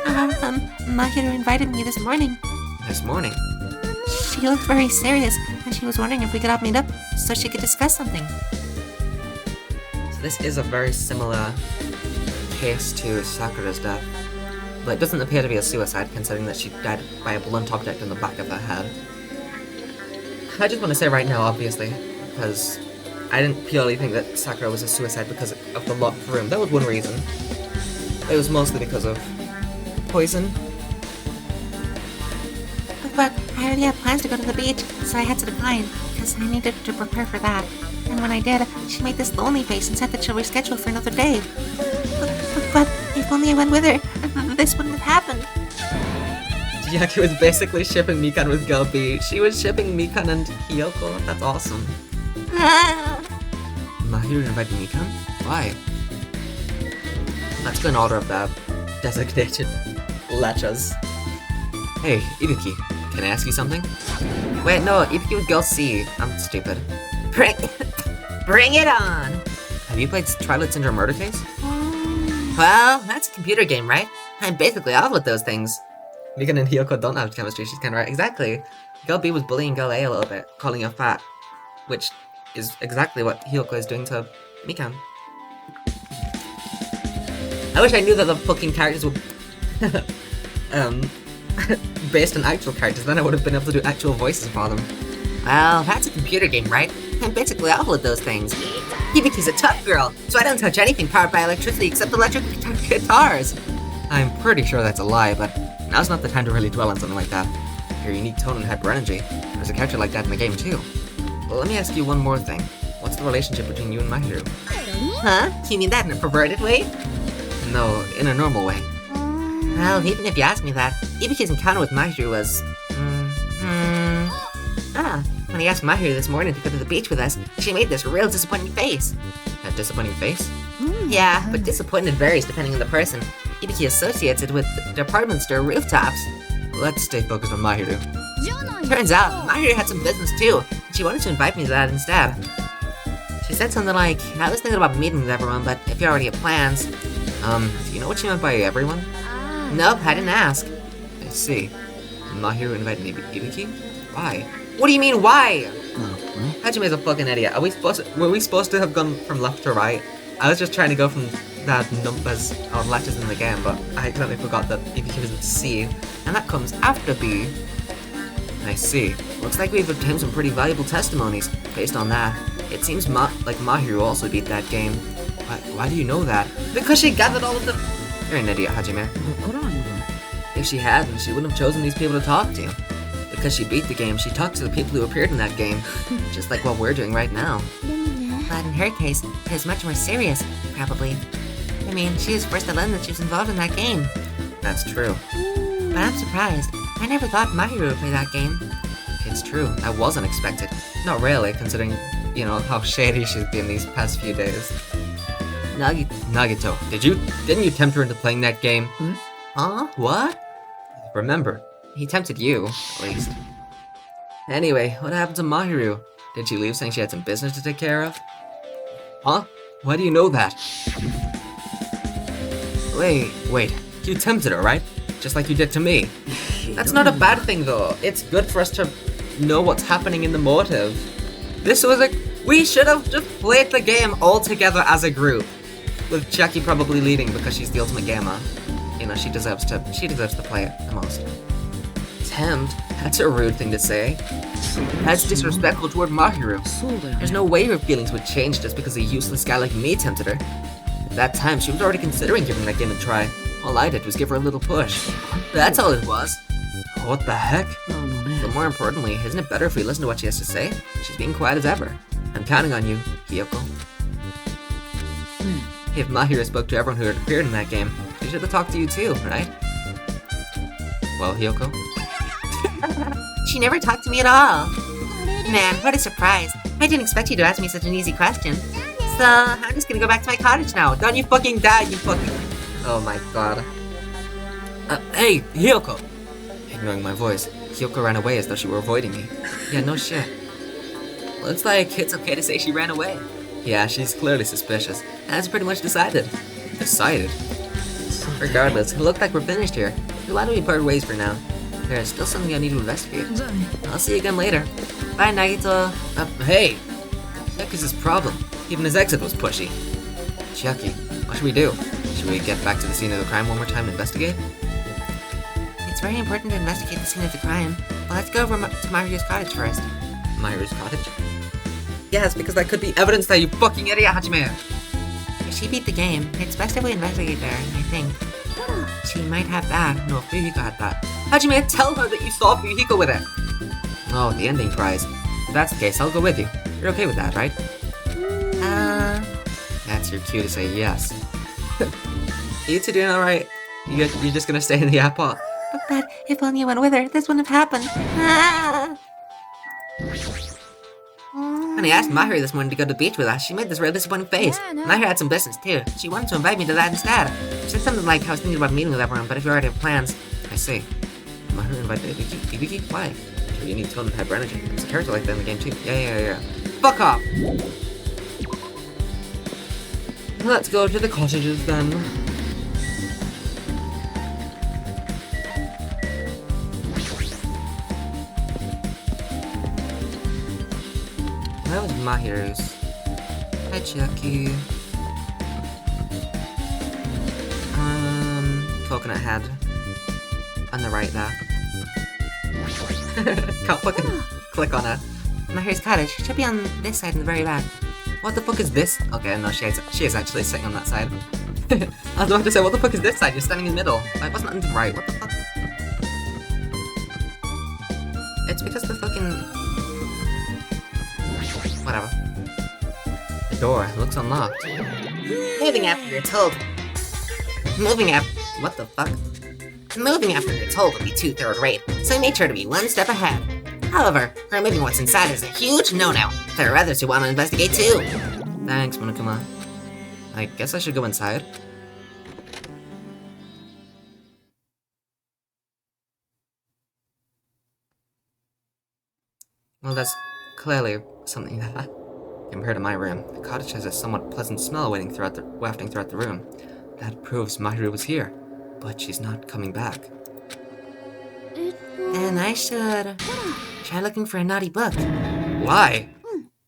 Mahiru invited me this morning. This morning? She looked very serious, and she was wondering if we could all meet up so she could discuss something. So this is a very similar case to Sakura's death. But it doesn't appear to be a suicide, considering that she died by a blunt object in the back of her head. I just want to say right now, obviously, because I didn't purely think that Sakura was a suicide because of the locked room. That was one reason. It was mostly because of poison. But I already had plans to go to the beach, so I had to decline, because I needed to prepare for that. And when I did, she made this lonely face and said that she'll reschedule for another day. But if only I went with her, this wouldn't have happened. Yaki was basically shipping Mikan with Girl B. She was shipping Mikan and Hiyoko. That's awesome. Mahiru invited Mikan? Why? Let's go in order of the designated lectures. Hey, Ibuki, can I ask you something? Wait, no, Ibuki was Girl C. I'm stupid. Bring it on! Have you played Twilight Syndrome Murder Case? Well, that's a computer game, right? I'm basically awful at those things. Mikan and Hiyoko don't have chemistry, she's kinda right. Exactly. Girl B was bullying Girl A little bit, calling her fat. Which is exactly what Hiyoko is doing to Mikan. I wish I knew that the fucking characters were based on actual characters, then I would have been able to do actual voices for them. Well, that's a computer game, right? I'm basically awful at those things. Ibuki's a tough girl, so I don't touch anything powered by electricity except electric guitars. I'm pretty sure that's a lie, but now's not the time to really dwell on something like that. Your unique tone and hyper energy. There's a character like that in the game too. Well, let me ask you one more thing. What's the relationship between you and Mahiru? Huh? You mean that in a perverted way? No, in a normal way. Well, even if you ask me that, Ibuki's encounter with Mahiru was... when he asked Mahiru this morning to go to the beach with us, she made this real disappointing face. A disappointing face? Yeah, but disappointed varies depending on the person. Ibuki associates it with department store rooftops. Let's stay focused on Mahiru. Turns out, Mahiru had some business too, and she wanted to invite me to that instead. She said something like, I was thinking about meeting with everyone, but if you already have plans... Do you know what she meant by everyone? Nope, I didn't ask. I see. Mahiru invited Ibuki? Why? What do you mean, why? Hajime's a fucking idiot. Were we supposed to have gone from left to right? I was just trying to go from the numbers of letters in the game, but I accidentally forgot that Ibuki was a C, and that comes after B. I see. Looks like we've obtained some pretty valuable testimonies. Based on that, it seems like Mahiru also beat that game. Why do you know that? Because she gathered all of the... You're an idiot, Hajime. If she hadn't, she wouldn't have chosen these people to talk to. Because she beat the game, she talked to the people who appeared in that game. Just like what we're doing right now. But in her case, it was much more serious, probably. I mean, she was first to learn that she was involved in that game. That's true. But I'm surprised. I never thought Mahiru would play that game. It's true. That was unexpected. Not really, considering, you know, how shady she's been these past few days. Nagito, didn't you tempt her into playing that game? Huh? What? Remember, he tempted you, at least. Anyway, what happened to Mahiru? Did she leave saying she had some business to take care of? Huh? Why do you know that? Wait, you tempted her, right? Just like you did to me. That's not a bad thing though. It's good for us to know what's happening in the motive. We should have just played the game all together as a group. With Jackie probably leading because she's the ultimate gamer. You know, she deserves to play it the most. Attempt? That's a rude thing to say. That's disrespectful toward Mahiru. There's no way her feelings would change just because a useless guy like me tempted her. At that time, she was already considering giving that game a try. All I did was give her a little push. That's all it was. What the heck? But more importantly, isn't it better if we listen to what she has to say? She's being quiet as ever. I'm counting on you, Hiyoko. If Mahiru spoke to everyone who had appeared in that game, she should have talked to you too, right? Well, Hiyoko? She never talked to me at all. Man, what a surprise. I didn't expect you to ask me such an easy question. So, I'm just gonna go back to my cottage now. Don't you fucking die, you fucking... Oh my god. Hey, Hiyoko! Ignoring my voice, Hiyoko ran away as though she were avoiding me. Yeah, no shit. Looks like it's okay to say she ran away. Yeah, she's clearly suspicious. That's pretty much decided. Decided? Regardless, it looked like we're finished here. So why don't we part ways for now? There's still something I need to investigate. I'll see you again later. Bye, Nagito. Hey! What is his problem? Even his exit was pushy. Chiaki, what should we do? Should we get back to the scene of the crime one more time and investigate? It's very important to investigate the scene of the crime. But let's go over to Mariu's cottage first. Mahiru's cottage? Yes, because that could be evidence that you fucking idiot, Hajime! If she beat the game, it's best if we investigate there, I think. She might have that. No, Fuyuhiko had that. Hajime, tell her that you saw Fuyuhiko with it! Oh, the ending prize. If that's the case, I'll go with you. You're okay with that, right? That's your cue to say yes. You two doing alright? You're just gonna stay in the apple? But if only you went with her, this wouldn't have happened. When I asked Mahiru this morning to go to the beach with us, she made this real disappointing face. Mahiru had some business too. She wanted to invite me to that instead. She said something like, I was thinking about meeting with everyone, but if you already have plans... I see. Mahiru invited Ibiki? Why? You need to tell them to have energy. There's a character like that in the game too. Yeah. Fuck off! Let's go to the cottages then. That was Mahiru's. Hi, Chiaki. Coconut head. On the right there. Can't fucking click on it. Mahiru's cottage should be on this side in the very back. What the fuck is this? Okay, no, she is actually sitting on that side. I was about to say, what the fuck is this side? You're standing in the middle. Like, wasn't on the right. What the fuck? It's because the fucking... Whatever. The door looks unlocked. Moving after you're told. Moving after... What the fuck? Moving after you're told would be too third rate, so I made sure to be one step ahead. However, removing what's inside is a huge no-no. There are others who want to investigate too. Thanks, Monokuma. I guess I should go inside. Well, that's clearly something that, compared to my room, the cottage has a somewhat pleasant smell wafting throughout the room. That proves Mahiru was here, but she's not coming back. Then I should try looking for a naughty book. Why?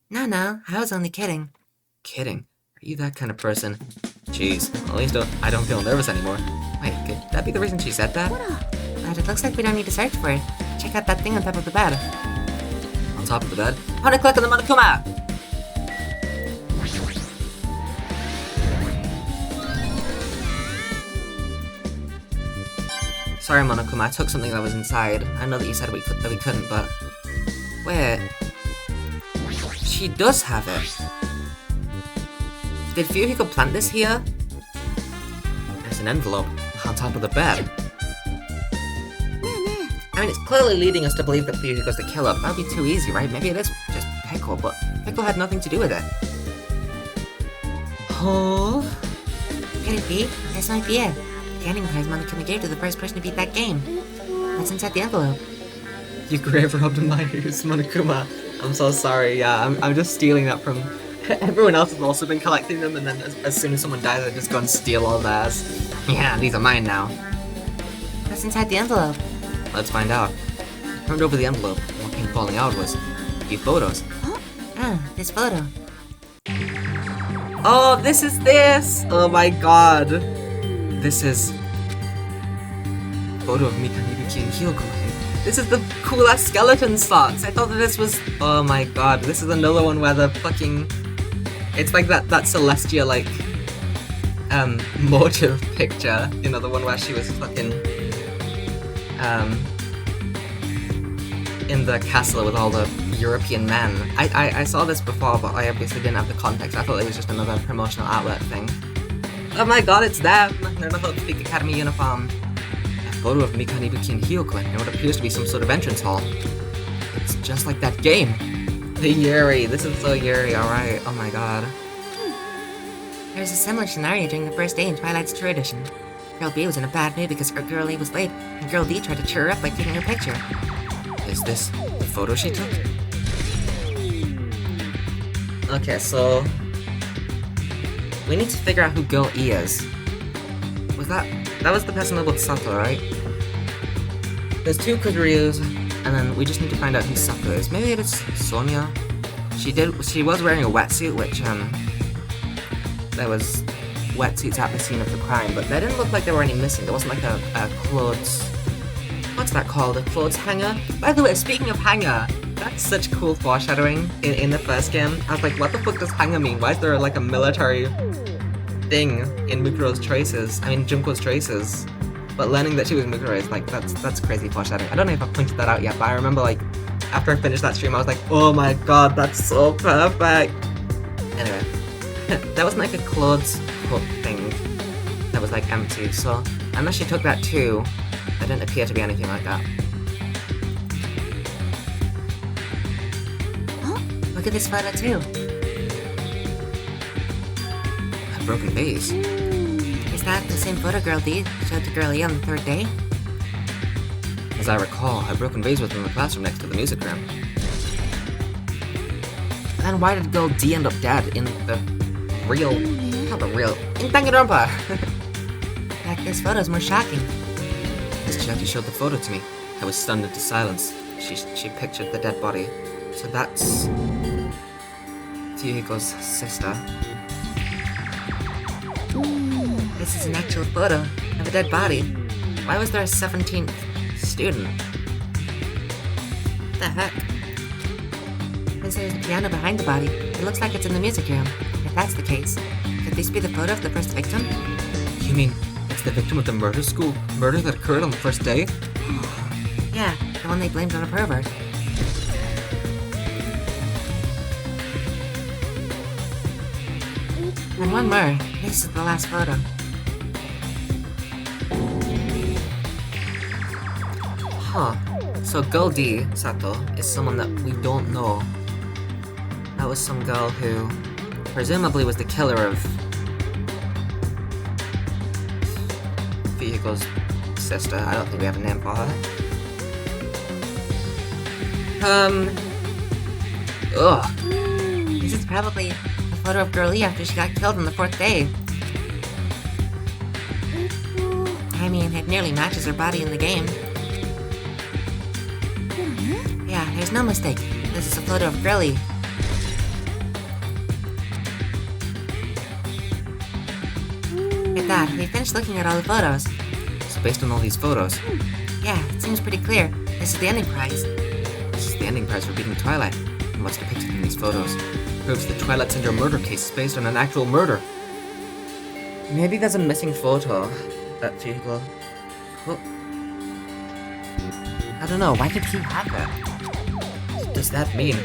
No, I was only kidding. Kidding? Are you that kind of person? Jeez, at least I don't feel nervous anymore. Wait, could that be the reason she said that? But it looks like we don't need to search for it. Check out that thing on top of the bed. On top of the bed? I want to click on the Monokuma! Sorry, Monokuma, I took something that was inside. I know that you said we couldn't, but... Wait... She does have it. Did Fuyuhiko plant this here? There's an envelope on top of the bed. I mean, it's clearly leading us to believe that Fuyuhiko's the killer. That would be too easy, right? Maybe it is just Pickle, but Pickle had nothing to do with it. Huh? Could it be? This might be it. The ending prize Monokuma gave to the first person to beat that game. What's inside the envelope? You grave robbed my ears, Monokuma. I'm so sorry. Yeah, I'm just stealing that from... Everyone else has also been collecting them, and then as soon as someone dies, I just go and steal all theirs. Yeah, these are mine now. What's inside the envelope? Let's find out. I turned over the envelope, and what came falling out was a few photos. This photo. Oh, this is this! Oh my god. This is... photo of Mika, Ibuki, and Hiyoko. This is the cool ass skeleton socks. I thought that this was. Oh my god, this is another one where the fucking. It's like that Celestia like motive picture. You know, the one where she was fucking in the castle with all the European men. I saw this before, but I obviously didn't have the context. I thought it was just another promotional artwork thing. Oh my god, it's them! They're in the Hope Speak Academy uniform. A photo of Mika, Ibuki, and Hyoko in what appears to be some sort of entrance hall. It's just like that game. The Yuri. This is so Yuri, alright. Oh my god. There's a similar scenario during the first day in Twilight's True Edition. Girl B was in a bad mood because Girl A was late, and Girl D tried to cheer her up by taking her picture. Is this the photo she took? Okay, so we need to figure out who Girl E is. Was that was the person labeled Sato, right? There's two Kuguryus, and then we just need to find out who Sato is. Maybe it's Sonia. She was wearing a wetsuit, which there was wetsuits at the scene of the crime, but there didn't look like there were any missing. There wasn't like a clothes. What's that called? A clothes hanger? By the way, speaking of hanger, that's such cool foreshadowing in the first game. I was like, what the fuck does hanger mean? Why is there like a military thing in Mukuro's traces? I mean, Junko's traces. But learning that she was Mukuro is like, that's crazy foreshadowing. I don't know if I pointed that out yet, but I remember like, after I finished that stream, I was like, oh my god, that's so perfect. Anyway, that wasn't like a clothes hook thing that was like empty, so unless she took that too, there didn't appear to be anything like that. Oh, look at this photo too. A broken vase. Is that the same photo Girl D showed to Girl E on the third day? As I recall, a broken vase was in the classroom next to the music room. Then why did Girl D end up dead in the real... not the real... in Danganronpa? Heck, this photo's more shocking. As Chiaki showed the photo to me, I was stunned into silence. She pictured the dead body. So that's... Fuyuhiko's sister. This is an actual photo of a dead body. Why was there a 17th student? What the heck? Since there's a piano behind the body, it looks like it's in the music room. If that's the case, could this be the photo of the first victim? You mean it's the victim of the murder that occurred on the first day? Yeah, the one they blamed on a pervert. And one more. This is the last photo. Huh. So Girl D, Sato, is someone that we don't know. That was some girl who presumably was the killer of Fuyuhiko's sister. I don't think we have a name for her. Ugh. This is probably a photo of Girl E after she got killed on the fourth day. I mean, it nearly matches her body in the game. Yeah, there's no mistake. This is a photo of Girl E. With that, we finished looking at all the photos. So based on all these photos, Yeah, it seems pretty clear. This is the ending prize. this is the ending prize for beating Twilight. And what's depicted in these photos proves the Twilight Syndrome murder case is based on an actual murder. Maybe there's a missing photo that Fuyuhiko... Well, I don't know, why did he have that? What does that mean?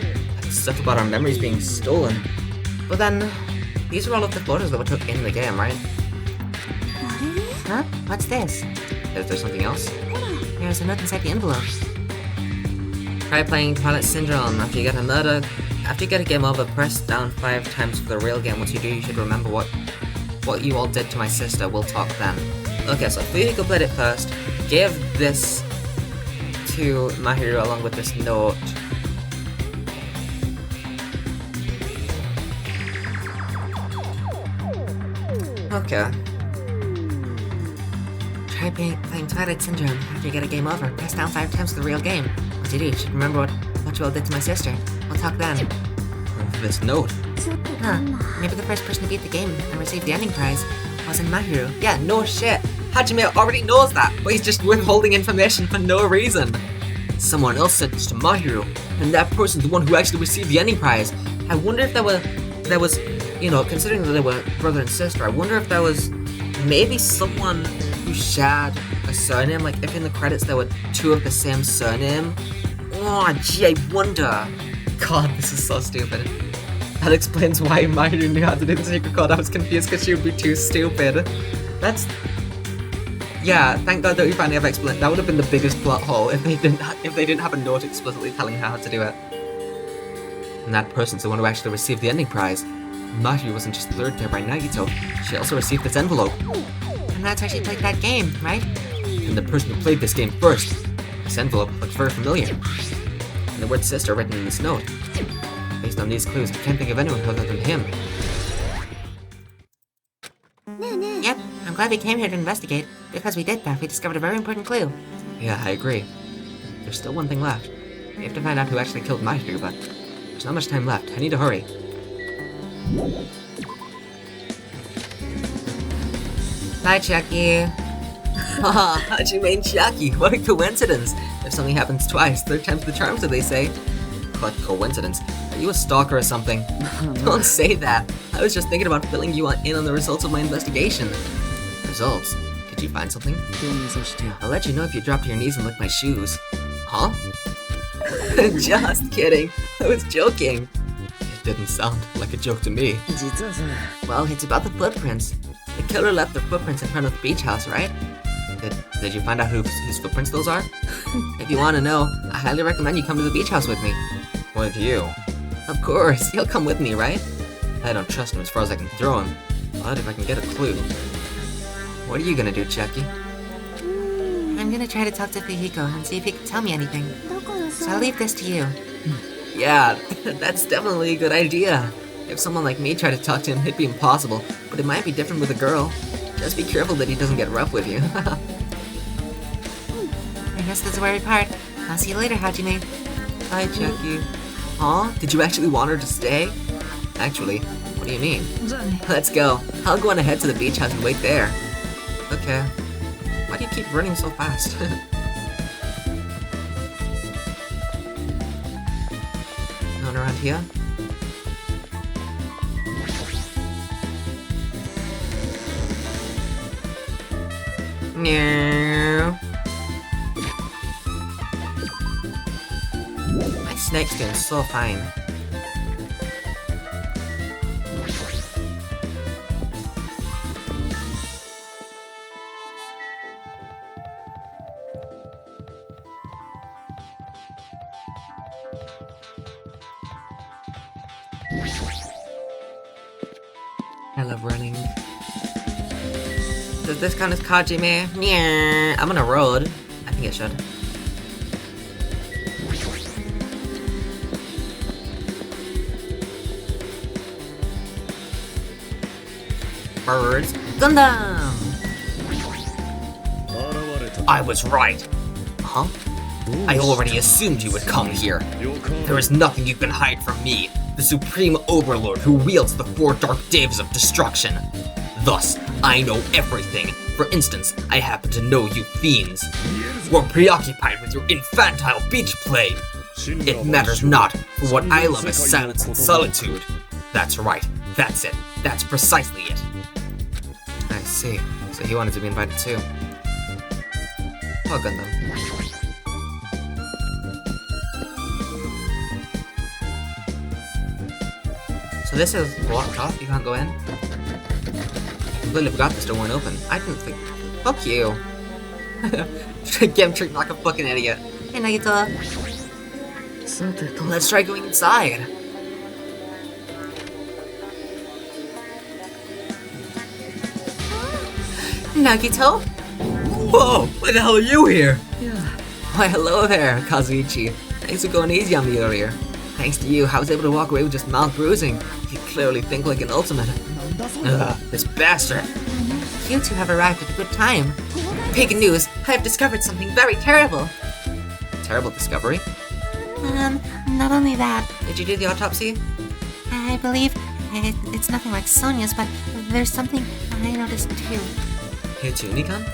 Stuff about our memories being stolen. But then, these are all of the photos that we took in the game, right? Huh? What's this? Is there something else? There's a note inside the envelope. Try playing Twilight Syndrome. After you get a game over, press down 5 times for the real game. Once you do, you should remember what you all did to my sister. We'll talk then. Okay, so Fuyuhiko played it first. Gave this to Mahiru along with this note. Okay. Try playing Twilight Syndrome. After you get a game over, press down 5 times for the real game. Once you do, you should remember what you all did to my sister. We'll talk then. This note. Huh. Maybe the first person to beat the game and receive the ending prize wasn't Mahiru. Yeah, no shit. Hajime already knows that, but he's just withholding information for no reason. Someone else said this to Mahiru, and that person's the one who actually received the ending prize. I wonder if that was, you know, considering that they were brother and sister, I wonder if that was maybe someone who shared a surname, like if in the credits there were two of the same surname. Oh, gee, I wonder. God, this is so stupid. That explains why Mahiru knew how to do the secret code. I was confused because she would be too stupid. Yeah, thank God that we finally have explained. That would have been the biggest plot hole if they didn't have a note explicitly telling her how to do it. And that person's the one who actually received the ending prize. Mahiru wasn't just lured there by Nagito, she also received this envelope. And that's how she played that game, right? And the person who played this game first. This envelope looked very familiar. And the word sister written in this note. Based on these clues, I can't think of anyone other than him. Yep, I'm glad we came here to investigate. Because we did that, we discovered a very important clue. Yeah, I agree. There's still one thing left. We have to find out who actually killed Mahiru, but there's not much time left. I need to hurry. Bye, Chucky. Haha, Hajime and Chucky, what a coincidence! If something happens twice, third time's the charm, so they say. What coincidence? Are you a stalker or something? Don't say that. I was just thinking about filling you in on the results of my investigation. Results? Did you find something? I'll let you know if you drop to your knees and lick my shoes. Huh? Just kidding. I was joking. It didn't sound like a joke to me. Well, it's about the footprints. The killer left their footprints in front of the beach house, right? Did you find out whose footprints those are? If you want to know, I highly recommend you come to the beach house with me. With you? Of course, you'll come with me, right? I don't trust him as far as I can throw him, but if I can get a clue. What are you gonna do, Chucky? I'm gonna try to talk to Fihiko and see if he can tell me anything. So I'll leave this to you. Yeah, that's definitely a good idea. If someone like me tried to talk to him, it'd be impossible, but it might be different with a girl. Just be careful that he doesn't get rough with you. I guess that's where we part. I'll see you later, Hajime. Hi, Chucky. Huh? Did you actually want her to stay? Actually, what do you mean? Let's go. I'll go on ahead to the beach house and wait there. Okay. Why do you keep running so fast? Not around here? No. My snake's doing so fine. I love running. Does this count as Kajime? Yeah, I'm on a road. I think it should. Birds. Gundam! I was right. Huh? I already assumed you would come here. There is nothing you can hide from me, the supreme overlord who wields the four dark daves of destruction. Thus, I know everything. For instance, I happen to know you fiends. We're preoccupied with your infantile beach play. It matters not, for what I love is silence and solitude. That's right. That's it. That's precisely it. I see. So he wanted to be invited too. Oh, Gundam. So this is blocked off? You can't go in? I completely forgot this door went open. I didn't think... Fuck you. Get treated like a fucking idiot. Hey, Nagito. Let's try going inside. Nagito? Whoa! Why the hell are you here? Why, hello there, Kazuichi. Thanks for going easy on me earlier. Thanks to you, I was able to walk away with just mild bruising. You clearly think like an ultimate. This bastard. You two have arrived at a good time. Big news! I have discovered something very terrible. Terrible discovery? Not only that, Did you do the autopsy? I believe it's nothing like Sonia's, but there's something I noticed too. Hey, Tunikan?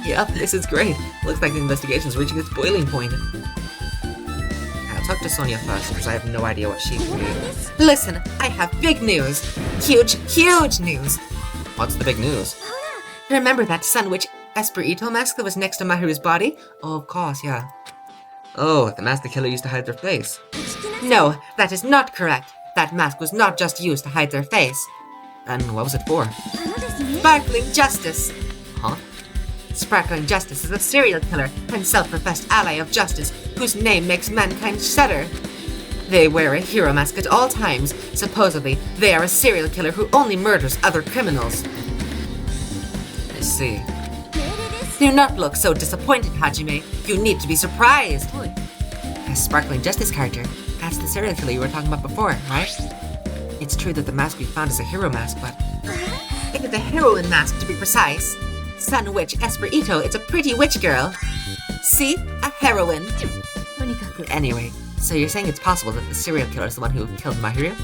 Yep, this is great. Looks like the investigation's reaching its boiling point. I'll talk to Sonia first, because I have no idea what she can do. Listen, I have big news. Huge, huge news. What's the big news? Remember that Sun Witch Esperito mask that was next to Mahiru's body? Oh, of course, yeah. Oh, the mask the killer used to hide their face. No, that is not correct. That mask was not just used to hide their face. And what was it for? Sparkling Justice! Huh? Sparkling Justice is a serial killer and self-professed ally of justice whose name makes mankind shudder. They wear a hero mask at all times. Supposedly, they are a serial killer who only murders other criminals. I see. Do not look so disappointed, Hajime. You need to be surprised. A Sparkling Justice character. That's the serial killer you were talking about before, right? It's true that the mask we found is a hero mask, but... It is a heroine mask, to be precise. Sun Witch Esperito, it's a pretty witch girl. See? A heroine. Anyway, so you're saying it's possible that the serial killer is the one who killed Mahiru?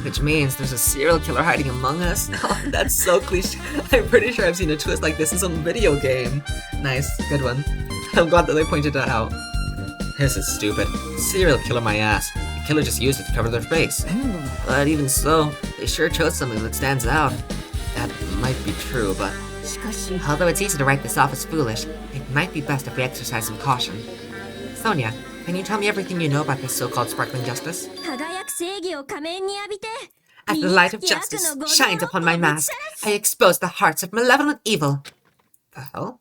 Which means there's a serial killer hiding among us? Oh, that's so cliche. I'm pretty sure I've seen a twist like this in some video game. Nice, good one. I'm glad that they pointed that out. This is stupid. Serial killer my ass. The killer just used it to cover their face. But even so, they sure chose something that stands out. That might be true, but... Although it's easy to write this off as foolish, it might be best if we exercise some caution. Sonia, can you tell me everything you know about this so-called Sparkling Justice? As the light of justice shines upon my mask, I expose the hearts of malevolent evil. The hell?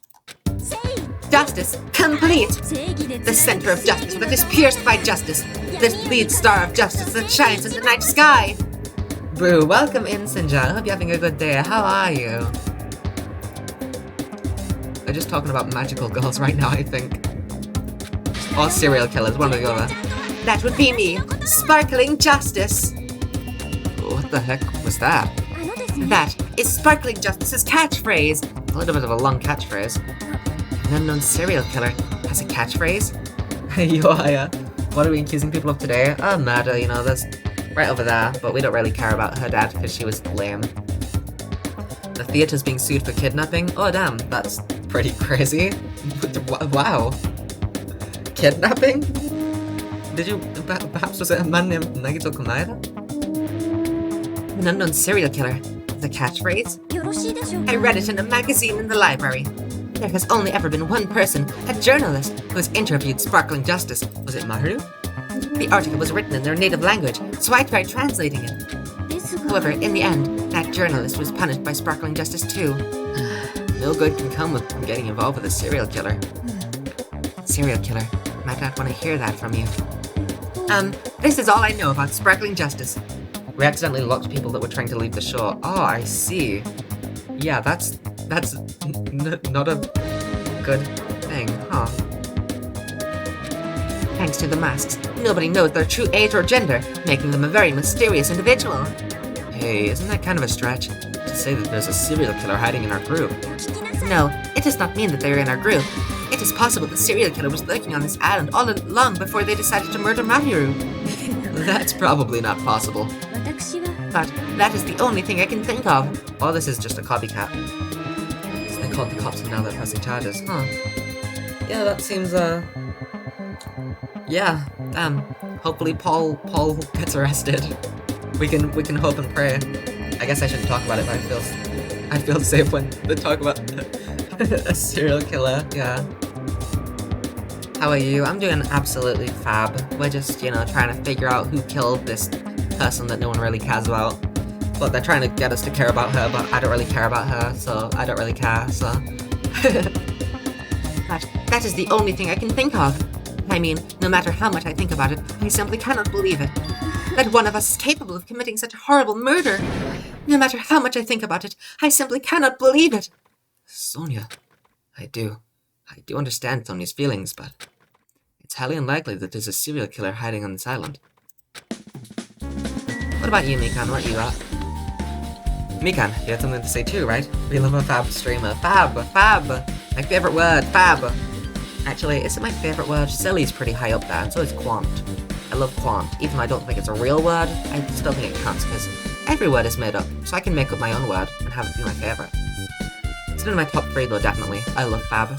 Justice complete! The center of justice that is pierced by justice. This lead star of justice that shines in the night sky. Boo, welcome in, Sinja. I hope you're having a good day. How are you? They're just talking about magical girls right now, I think. Or serial killers, one or the other. That would be me, Sparkling Justice. What the heck was that? That is Sparkling Justice's catchphrase. A little bit of a long catchphrase. An unknown serial killer has a catchphrase? Yoaya, what are we accusing people of today? Oh, murder, you know, that's right over there, but we don't really care about her dad because she was lame. The theater's being sued for kidnapping? Oh, damn, that's pretty crazy. Wow. Kidnapping? Did you, perhaps was it a man named Nagito Komaeda? An unknown serial killer. The catchphrase? I read it in a magazine in the library. There has only ever been one person, a journalist, who has interviewed Sparkling Justice. Was it Mahiru? The article was written in their native language, so I tried translating it. However, in the end, that journalist was punished by Sparkling Justice too. No good can come with getting involved with a serial killer. Serial killer. Might not want to hear that from you. This is all I know about Sparkling Justice. We accidentally locked people that were trying to leave the show. Oh, I see. Yeah, that's not a good thing, huh? Thanks to the masks, nobody knows their true age or gender, making them a very mysterious individual. Hey, isn't that kind of a stretch? To say that there's a serial killer hiding in our group. No, it does not mean that they are in our group. It is possible the serial killer was lurking on this island all along before they decided to murder Mahiru. That's probably not possible. But that is the only thing I can think of. All this is just a copycat. So they called the cops and now they're pressing charges, huh? Yeah, that seems, yeah, hopefully Paul gets arrested. We can hope and pray. I guess I shouldn't talk about it, but I feel safe when they talk about a serial killer, yeah. How are you? I'm doing absolutely fab. We're just, you know, trying to figure out who killed this person that no one really cares about. But they're trying to get us to care about her, but I don't really care about her, so I don't really care, so... But that is the only thing I can think of. I mean, no matter how much I think about it, I simply cannot believe it. That one of us is capable of committing such a horrible murder. No matter how much I think about it, I simply cannot believe it. Sonia, I do understand Sonia's feelings, but it's highly unlikely that there's a serial killer hiding on this island. What about you, Mikan? What you got? Mikan, you had something to say too, right? We love a fab streamer. Fab! My favorite word, fab! Actually, isn't my favorite word? Silly's pretty high up there, and so is quant. I love quant. Even though I don't think it's a real word, I still think it counts, because every word is made up, so I can make up my own word and have it be my favorite. It's in my top 3 though, definitely. I love Fab.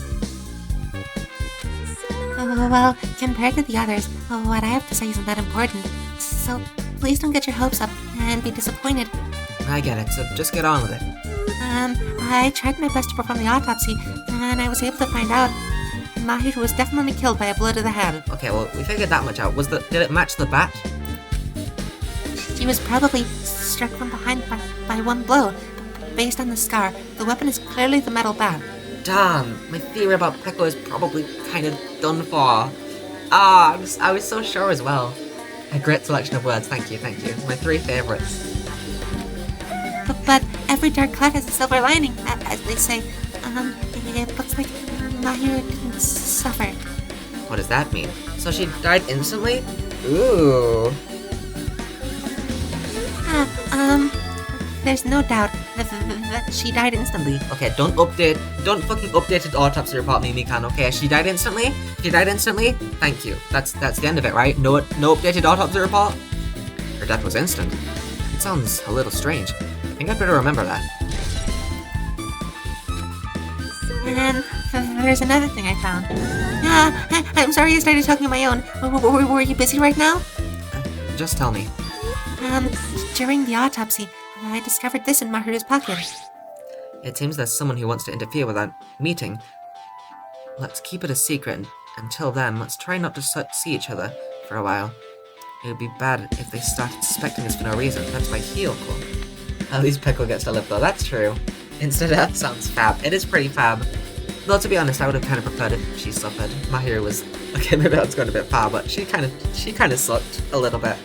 Well, compared to the others, what I have to say isn't that important. So please don't get your hopes up and be disappointed. I get it, so just get on with it. I tried my best to perform the autopsy, and I was able to find out Mahiru was definitely killed by a blow to the head. Okay, well, we figured that much out. Did it match the bat? She was probably struck from behind by one blow. Based on the scar, the weapon is clearly the metal bat. Damn, my theory about Peko is probably kind of done for. I was so sure as well. A great selection of words, thank you. My 3 favorites. But every dark cloud has a silver lining, as they say. It looks like Mahiru didn't suffer. What does that mean? So she died instantly? Ooh. There's no doubt that she died instantly. Okay, don't fucking update the autopsy report, Mimi-kan, okay? She died instantly? Thank you. That's the end of it, right? No updated autopsy report? Her death was instant. It sounds a little strange. I think I'd better remember that. And there's another thing I found. I'm sorry I started talking on my own. Were you busy right now? Just tell me. During the autopsy, I discovered this in Mahiru's pocket. It seems there's someone who wants to interfere with that meeting. Let's keep it a secret, and until then, let's try not to see each other for a while. It would be bad if they started suspecting us for no reason. That's by Hiyoko. At least Peko gets to live though, that's true. Instead of that sounds fab. It is pretty fab. Though to be honest, I would have kind of preferred if she suffered. Mahiru was... Okay, maybe that's going a bit far, but she kind of sucked a little bit.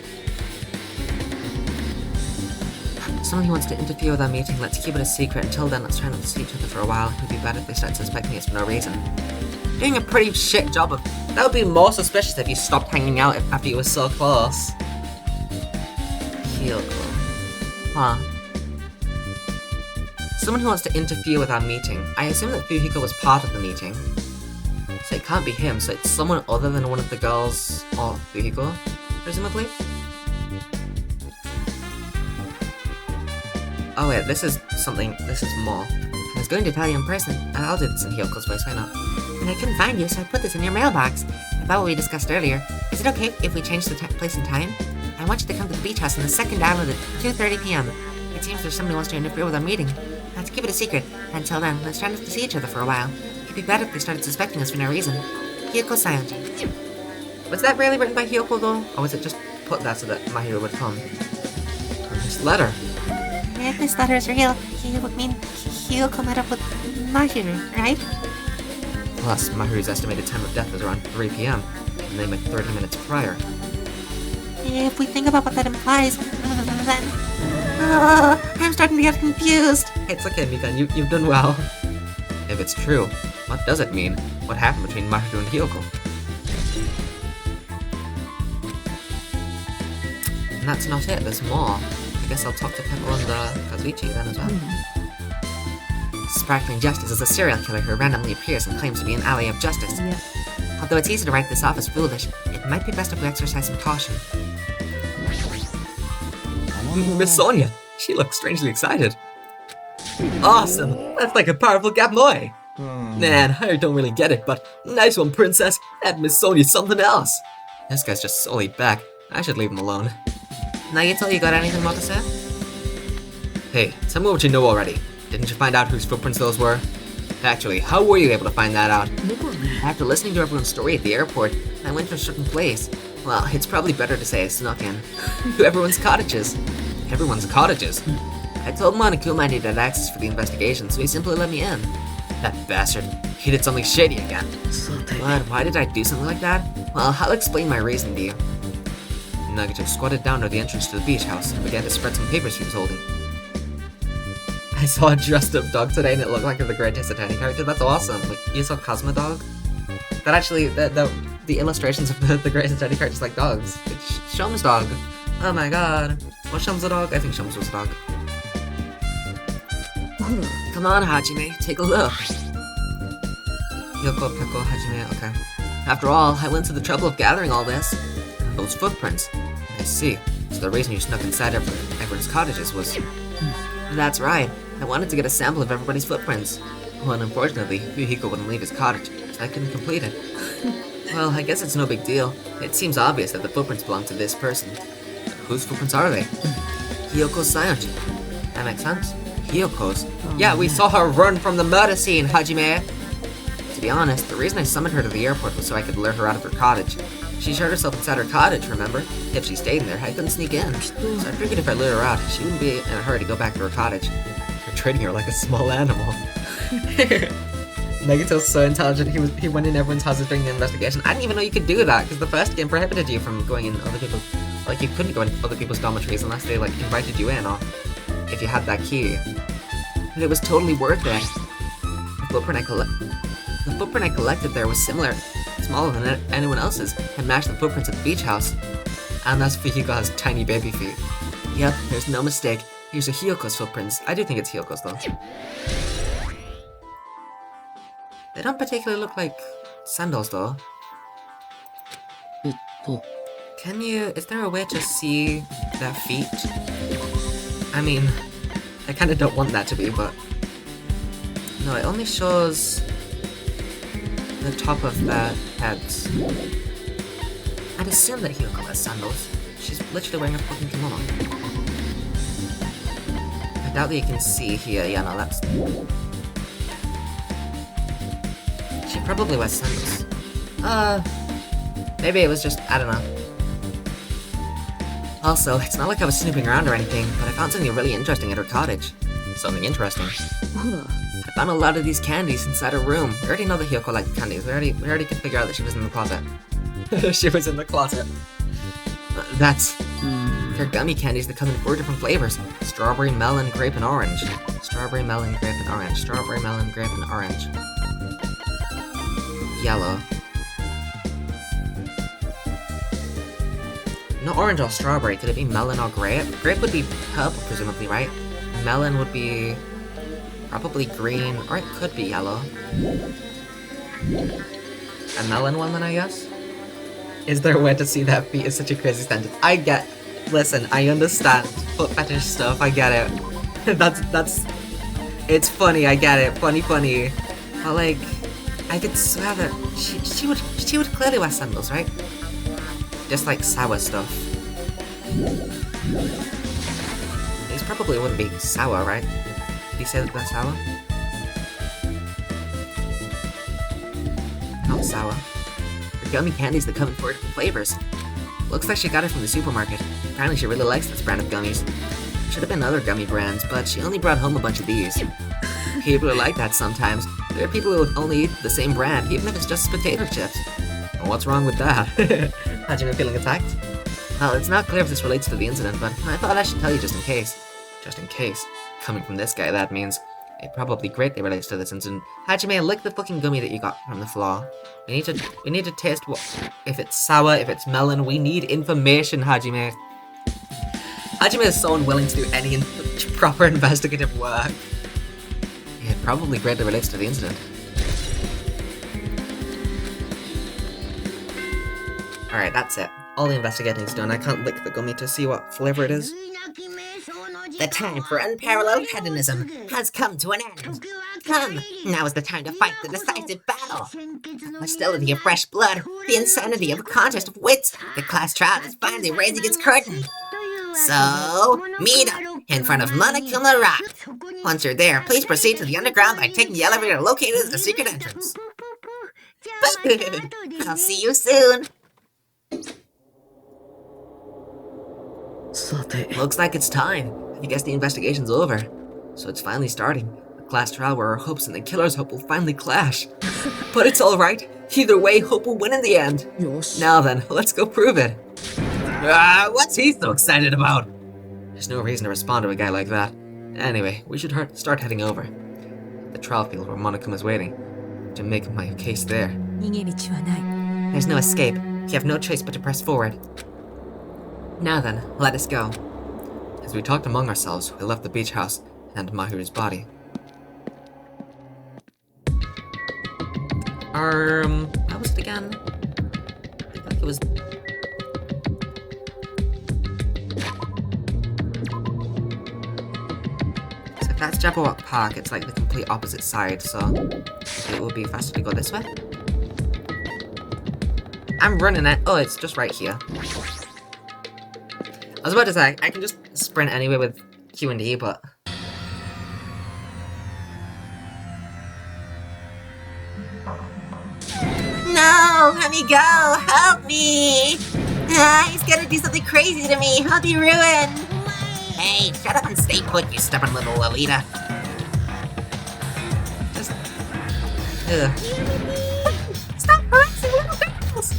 Someone who wants to interfere with our meeting, let's keep it a secret. Until then, let's try not to see each other for a while. It would be bad if they start suspecting us for no reason. Doing a pretty shit job of... That would be more suspicious if you stopped hanging out after you were so close. Hiyoko. Huh. Someone who wants to interfere with our meeting. I assume that Fuhiko was part of the meeting. So it can't be him, so it's someone other than one of the girls, or Fuhiko, presumably? Oh wait, this is more. I was going to tell you in person. I'll do this in Hyoko's voice, why not? And I couldn't find you, so I put this in your mailbox. About what we discussed earlier. Is it okay if we change the place and time? I want you to come to the beach house on the second island at 2:30 p.m. It seems there's somebody who wants to interfere with our meeting. Let's keep it a secret. Until then, let's try not to see each other for a while. It'd be bad if they started suspecting us for no reason. Hyoko's silent. Was that really written by Hiyoko though? Or was it just put there so that Mahiru would come? This letter. If this letter is real, it would mean Hiyoko met up with Mahiru, right? Plus, Mahiru's estimated time of death was around 3 p.m. and they met 30 minutes prior. If we think about what that implies, then... I'm starting to get confused. It's okay, Mika, you've done well. If it's true, what does it mean? What happened between Mahiru and Hiyoko? And that's not it, there's more. I guess I'll talk to Peko and Kazuichi then as well. Sparkling Justice is a serial killer who randomly appears and claims to be an ally of justice. Yeah. Although it's easy to write this off as foolish, it might be best if we exercise some caution. Miss Sonia! She looks strangely excited. Awesome! That's like a powerful Gapmoy! Man, I don't really get it, but nice one, princess! That Miss Sonia's something else! This guy's just so laid back. I should leave him alone. Nagito, you got anything more to say? Hey, tell me what you know already. Didn't you find out whose footprints those were? Actually, how were you able to find that out? After listening to everyone's story at the airport, I went to a certain place. Well, it's probably better to say I snuck in. To everyone's cottages. Everyone's cottages? I told Monokuma I needed access for the investigation, so he simply let me in. That bastard. He did something shady again. But why did I do something like that? Well, I'll explain my reason to you. Nagito squatted down near the entrance to the beach house and began to spread some papers he was holding. I saw a dressed up dog today and it looked like the greatest Attorney character. That's awesome. Like, you saw Cosmo Dog? That actually, the illustrations of the greatest Attorney characters like dogs. It's Shum's dog. Oh my god. Was Shum's a dog? I think Shum's was a dog. Come on, Hajime, take a look. Hiyoko, Peko, Hajime, okay. After all, I went to the trouble of gathering all this. Those footprints. I see. So the reason you snuck inside everyone's cottages was... That's right. I wanted to get a sample of everybody's footprints. Well, unfortunately, Yuhiko wouldn't leave his cottage, so I couldn't complete it. Well, I guess it's no big deal. It seems obvious that the footprints belong to this person. Whose footprints are they? Hyoko's silent. That makes sense. Hyoko's? Yeah, we saw her run from the murder scene, Hajime! To be honest, the reason I summoned her to the airport was so I could lure her out of her cottage. She shut herself inside her cottage, remember? If she stayed in there, I couldn't sneak in. So I figured if I lured her out, she wouldn't be in a hurry to go back to her cottage. You're treating her like a small animal. Nagato's so intelligent, he went in everyone's houses during the investigation. I didn't even know you could do that, because the first game prohibited you from going in other people's... Like, you couldn't go in other people's dormitories unless they, like, invited you in, or if you had that key. And it was totally worth it. The footprint I collected there was similar, smaller than anyone else's, and matched the footprints at the beach house. And that's Hyoko's tiny baby feet. Yep, there's no mistake. Here's a Hyoko's footprints. I do think it's Hyoko's, though. They don't particularly look like sandals, though. Can you... Is there a way to see their feet? I mean, I kinda don't want that to be, but... No, it only shows... the top of their heads. I'd assume that Hyoko has sandals. She's literally wearing a fucking kimono. I doubt that you can see here. Yeah, no, that's... She probably wears sandals. Maybe it was just... I don't know. Also, it's not like I was snooping around or anything, but I found something really interesting at her cottage. Something interesting. I found a lot of these candies inside her room. We already know that Hyoko liked candies. We already could figure out that she was in the closet. She was in the closet. They're gummy candies that come in 4 different flavors. Strawberry, melon, grape, and orange. Strawberry, melon, grape, and orange. Strawberry, melon, grape, and orange. Yellow. No orange or strawberry. Could it be melon or grape? Grape would be purple, presumably, right? Melon would be... probably green, or it could be yellow. A melon one then, I guess? Is there a way to see that feet is such a crazy sentence? Listen, I understand foot fetish stuff, I get it. that's... It's funny, I get it, funny. But like, I could swear that she would clearly wear sandals, right? Just like sour stuff. These probably wouldn't be sour, right? Did he say that they're sour? Not sour. They're gummy candies that come in 4 different flavors. Looks like she got it from the supermarket. Apparently she really likes this brand of gummies. Should have been other gummy brands, but she only brought home a bunch of these. People are like that sometimes. There are people who will only eat the same brand, even if it's just potato chips. Well, what's wrong with that? Imagine me feeling attacked? Well, it's not clear if this relates to the incident, but I thought I should tell you just in case. Just in case. Coming from this guy, that means it probably greatly relates to this incident. Hajime, lick the fucking gummy that you got from the floor. We need to taste what... If it's sour, if it's melon, we need information, Hajime. Hajime is so unwilling to do any proper investigative work. It probably greatly relates to the incident. Alright, that's it. All the investigating's done. I can't lick the gummy to see what flavor it is. The time for unparalleled hedonism has come to an end. Come, now is the time to fight the decisive battle. The hostility of fresh blood, the insanity of a contest of wits, the class trial is finally raising its curtain. So, meet up in front of Monokuma Rock. Once you're there, please proceed to the underground by taking the elevator located as the secret entrance. I'll see you soon. Looks like it's time. I guess the investigation's over. So it's finally starting. A class trial where our hopes and the killer's hope will finally clash. But it's alright. Either way, hope will win in the end. Now then, let's go prove it. What's he so excited about? There's no reason to respond to a guy like that. Anyway, we should start heading over. The trial field where Monokuma's waiting. To make my case there. There's no escape. You have no choice but to press forward. Now then, let us go. As we talked among ourselves, we left the beach house and Mahiru's body. How was it again? I feel like it was... So if that's It's Jabberwock Park, it's like the complete opposite side, so it would be faster to go this way. I'm running it. Oh, it's just right here. I was about to say, I can just sprint anyway with Q and E, but... No, let me go. Help me. He's gonna do something crazy to me. I'll be ruined. Hey, shut up and stay put, you stubborn little Lolita. Just... Stop harassing little girls!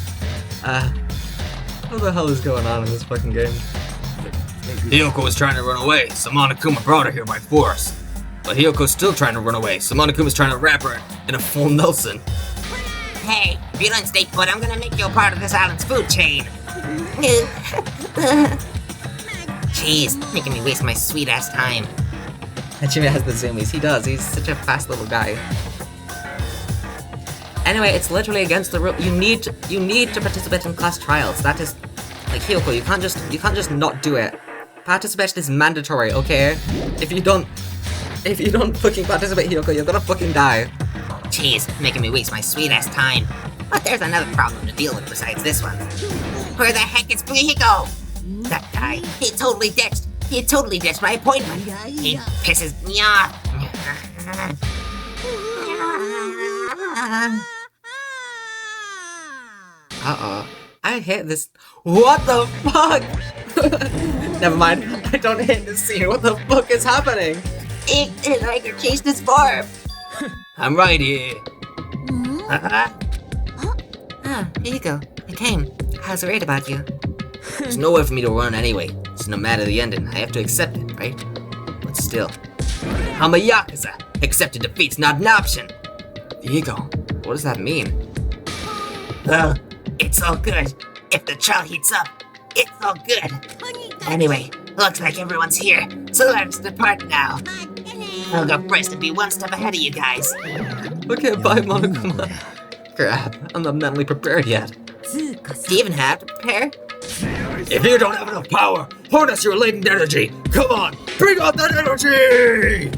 What the hell is going on in this fucking game? Hiyoko was trying to run away, so Monokuma brought her here by force. But Hiyoko's still trying to run away, so Monokuma's trying to wrap her in a full Nelson. Hey, if you don't stay put, I'm gonna make you a part of this island's food chain. Jeez, making me waste my sweet-ass time. Hachime has the zoomies. He does. He's such a fast little guy. Anyway, it's literally against the rule. You need to participate in class trials. That is, like, Hiyoko, you can't just not do it. Participation is mandatory, okay? If you don't fucking participate, Hiyoko, you're gonna fucking die. Jeez, making me waste my sweet-ass time. But there's another problem to deal with besides this one. Where the heck is Fuyuhiko? That guy, he totally ditched my appointment. He pisses me off. Uh-oh. I hate this. What the fuck? Never mind. I don't hate this scene. What the fuck is happening? His Riker changed his form. I'm right here. Here you go. I came. How's it right about you? There's nowhere for me to run anyway, so no matter the ending, I have to accept it, right? But still, I'm a Yakuza. Accepted defeat's not an option. Diego, what does that mean? Well, it's all good. If the trial heats up, it's all good. Anyway, looks like everyone's here, so let's depart now. I'll go first and be one step ahead of you guys. Okay, bye, Monokuma. Crap, I'm not mentally prepared yet. Do you even have to prepare? If you don't have enough power, harness your latent energy. Come on, bring out that energy!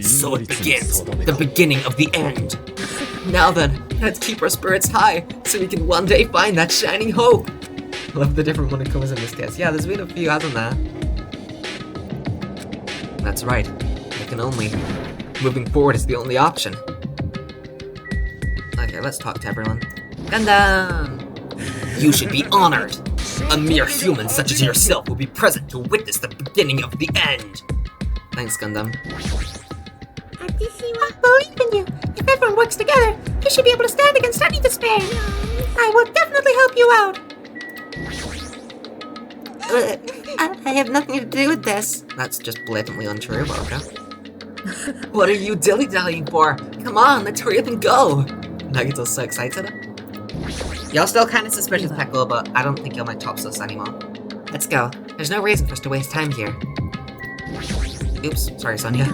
So it begins, the beginning of the end. Now then, let's keep our spirits high, so we can one day find that shining hope. I love the different Monokumas in this case. Yeah, there's been a few, hasn't there? That's right. I can only... Moving forward is the only option. Okay, let's talk to everyone. Gundam! You should be honored. A mere human such as yourself will be present to witness the beginning of the end. Thanks, Gundam. I believe in you. If everyone works together, you should be able to stand against any despair. I will definitely help you out. I have nothing to do with this. That's just blatantly untrue, but okay. What are you dilly-dallying for? Come on, let's hurry up and go! Nagito's so excited. Y'all still kind of suspicious, Pekko, but I don't think y'all might top us anymore. Let's go. There's no reason for us to waste time here. Oops, sorry, Sonia.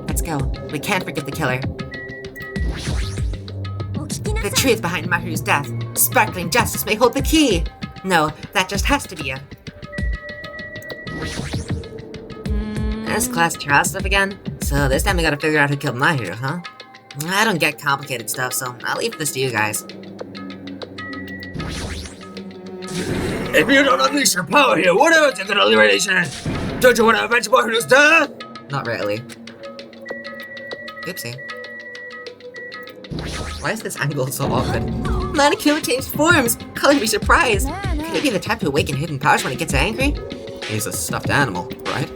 Let's go. We can't forget the killer. The truth behind Mahiru's death. Sparkling justice may hold the key. No, that just has to be it. There's class trial stuff again. So this time we gotta figure out who killed Mahiru, huh? I don't get complicated stuff, so I'll leave this to you guys. If you don't unleash your power here, what else is gonna eliminate you? Don't you want to avenge Mahiru's death? Not really. Oopsie. Why is this angle so awkward? Monokuma changed forms! Calling me surprised! Could he be the type to awaken hidden powers when he gets angry? He's a stuffed animal, right?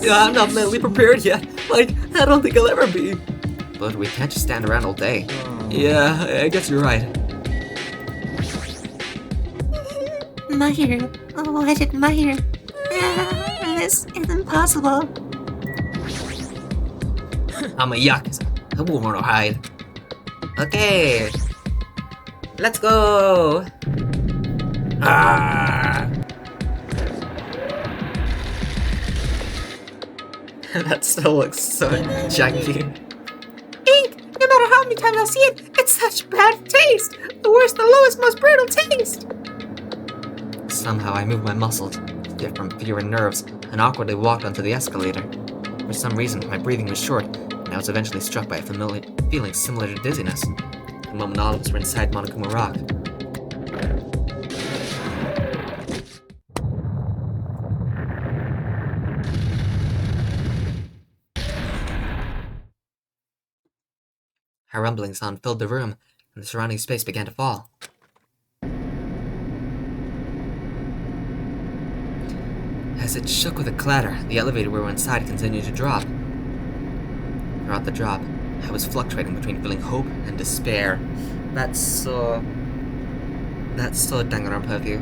Yeah, I'm not mentally prepared yet. Like, I don't think I'll ever be. But we can't just stand around all day. Yeah, I guess you're right. Mahiru. Oh, I did Mahiru. This is impossible. I'm a Yakuza. I won't run or hide. Okay. Let's go! Ah! That still looks so janky. Ink! No matter how many times I see it, it's such bad taste! The worst, the lowest, most brutal taste! Somehow I move my muscles. stiff from fear and nerves, and awkwardly walked onto the escalator. For some reason, my breathing was short, and I was eventually struck by a familiar feeling similar to dizziness. The moment all of us were inside Monokuma Rock. A rumbling sound filled the room, and the surrounding space began to fall. As it shook with a clatter, the elevator we were inside continued to drop. Throughout the drop, I was fluctuating between feeling hope and despair. That's so Danganronpa of you.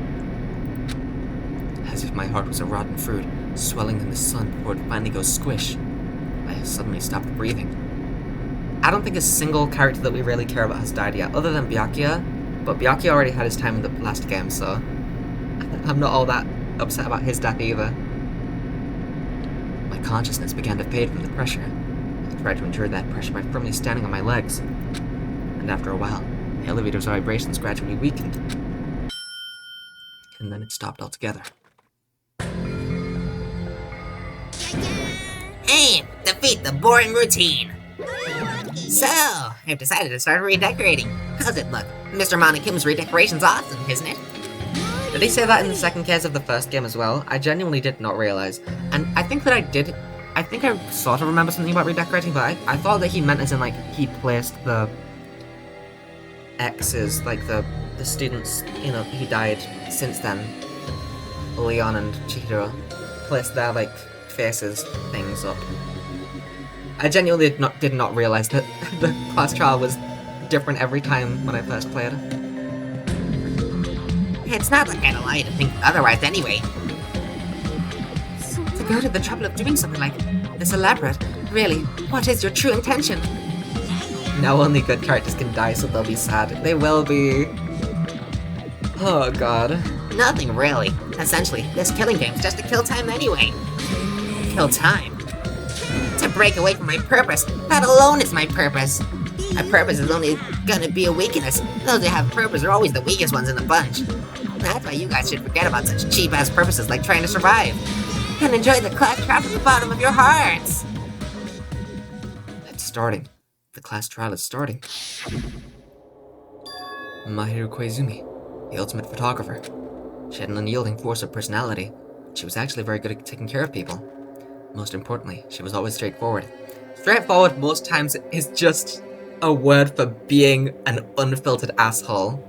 As if my heart was a rotten fruit, swelling in the sun before it finally goes squish. I suddenly stopped breathing. I don't think a single character that we really care about has died yet, other than Byakuya, but Byakuya already had his time in the last game, so I'm not all that upset about his death either. My consciousness began to fade from the pressure. I tried to endure that pressure by firmly standing on my legs. And after a while, the elevator's vibrations gradually weakened. And then it stopped altogether. Aim! Defeat the boring routine! So, I've decided to start redecorating. How's it look? Mr. Monokuma's redecoration's awesome, isn't it? Did he say that in the second case of the first game as well? I genuinely did not realize. And I think that I sort of remember something about redecorating, but I thought that he meant as in, like, he placed the X's, like, the students, you know, he died since then. Leon and Chihiro placed their, like, faces things up. I genuinely did not realize that the class trial was different every time when I first played it. It's not like I'd allow you to think otherwise anyway. To go to the trouble of doing something like this elaborate, really, what is your true intention? Now only good characters can die, so they'll be sad. They will be. Oh god. Nothing really. Essentially, this killing game's just to kill time anyway. Kill time? To break away from my purpose. That alone is my purpose. My purpose is only gonna be a weakness. Those who have purpose are always the weakest ones in the bunch. That's why you guys should forget about such cheap-ass purposes like trying to survive. And enjoy the class trap at the bottom of your hearts. It's starting. The class trial is starting. Mahiru Koizumi, the ultimate photographer. She had an unyielding force of personality. She was actually very good at taking care of people. Most importantly, she was always straightforward. Straightforward most times is just a word for being an unfiltered asshole.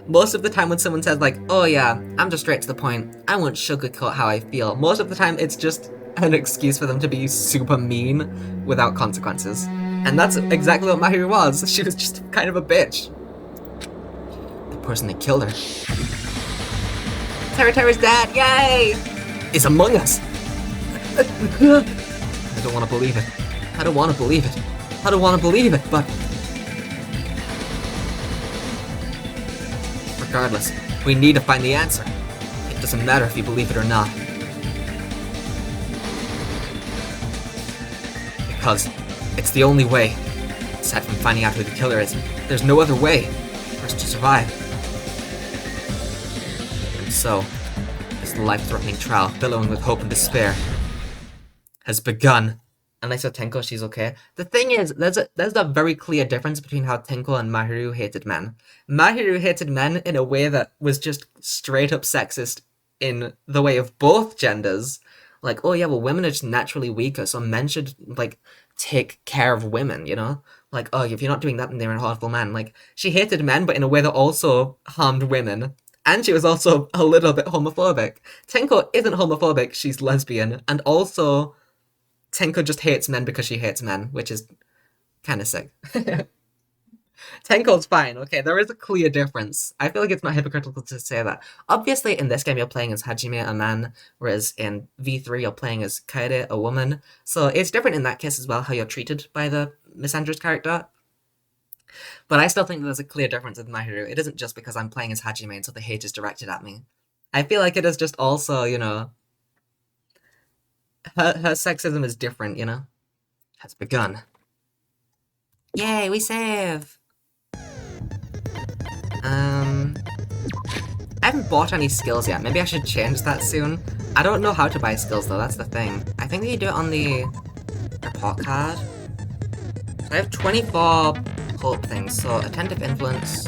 Most of the time when someone says like, oh yeah, I'm just straight to the point, I won't sugarcoat how I feel, most of the time it's just an excuse for them to be super mean without consequences. And that's exactly what Mahiru was. She was just kind of a bitch. The person that killed her, Teru's dad, yay! Is among us. I don't want to believe it. I don't want to believe it. I don't want to believe it, but... Regardless, we need to find the answer. It doesn't matter if you believe it or not. Because it's the only way. Aside from finding out who the killer is, there's no other way for us to survive. And so, this life-threatening trial, billowing with hope and despair, has begun. And I saw Tenko, she's okay. The thing is, there's a very clear difference between how Tenko and Mahiru hated men. Mahiru hated men in a way that was just straight up sexist in the way of both genders. Like, oh yeah, well women are just naturally weaker, so men should, like, take care of women, you know? Like, oh, if you're not doing that, then they're an awful man. Like, she hated men, but in a way that also harmed women. And she was also a little bit homophobic. Tenko isn't homophobic, she's lesbian, and also... Tenko just hates men because she hates men, which is kind of sick. Tenko's fine, okay? There is a clear difference. I feel like it's not hypocritical to say that. Obviously, in this game, you're playing as Hajime, a man, whereas in V3, you're playing as Kaede, a woman. So it's different in that case as well, how you're treated by the misandrous character. But I still think there's a clear difference with Mahiru. It isn't just because I'm playing as Hajime and so the hate is directed at me. I feel like it is just also, you know... Her sexism is different, you know? Has begun. Yay, we save! I haven't bought any skills yet. Maybe I should change that soon. I don't know how to buy skills though, that's the thing. I think that you do it on the report card. So I have 24 hope things, so attentive influence.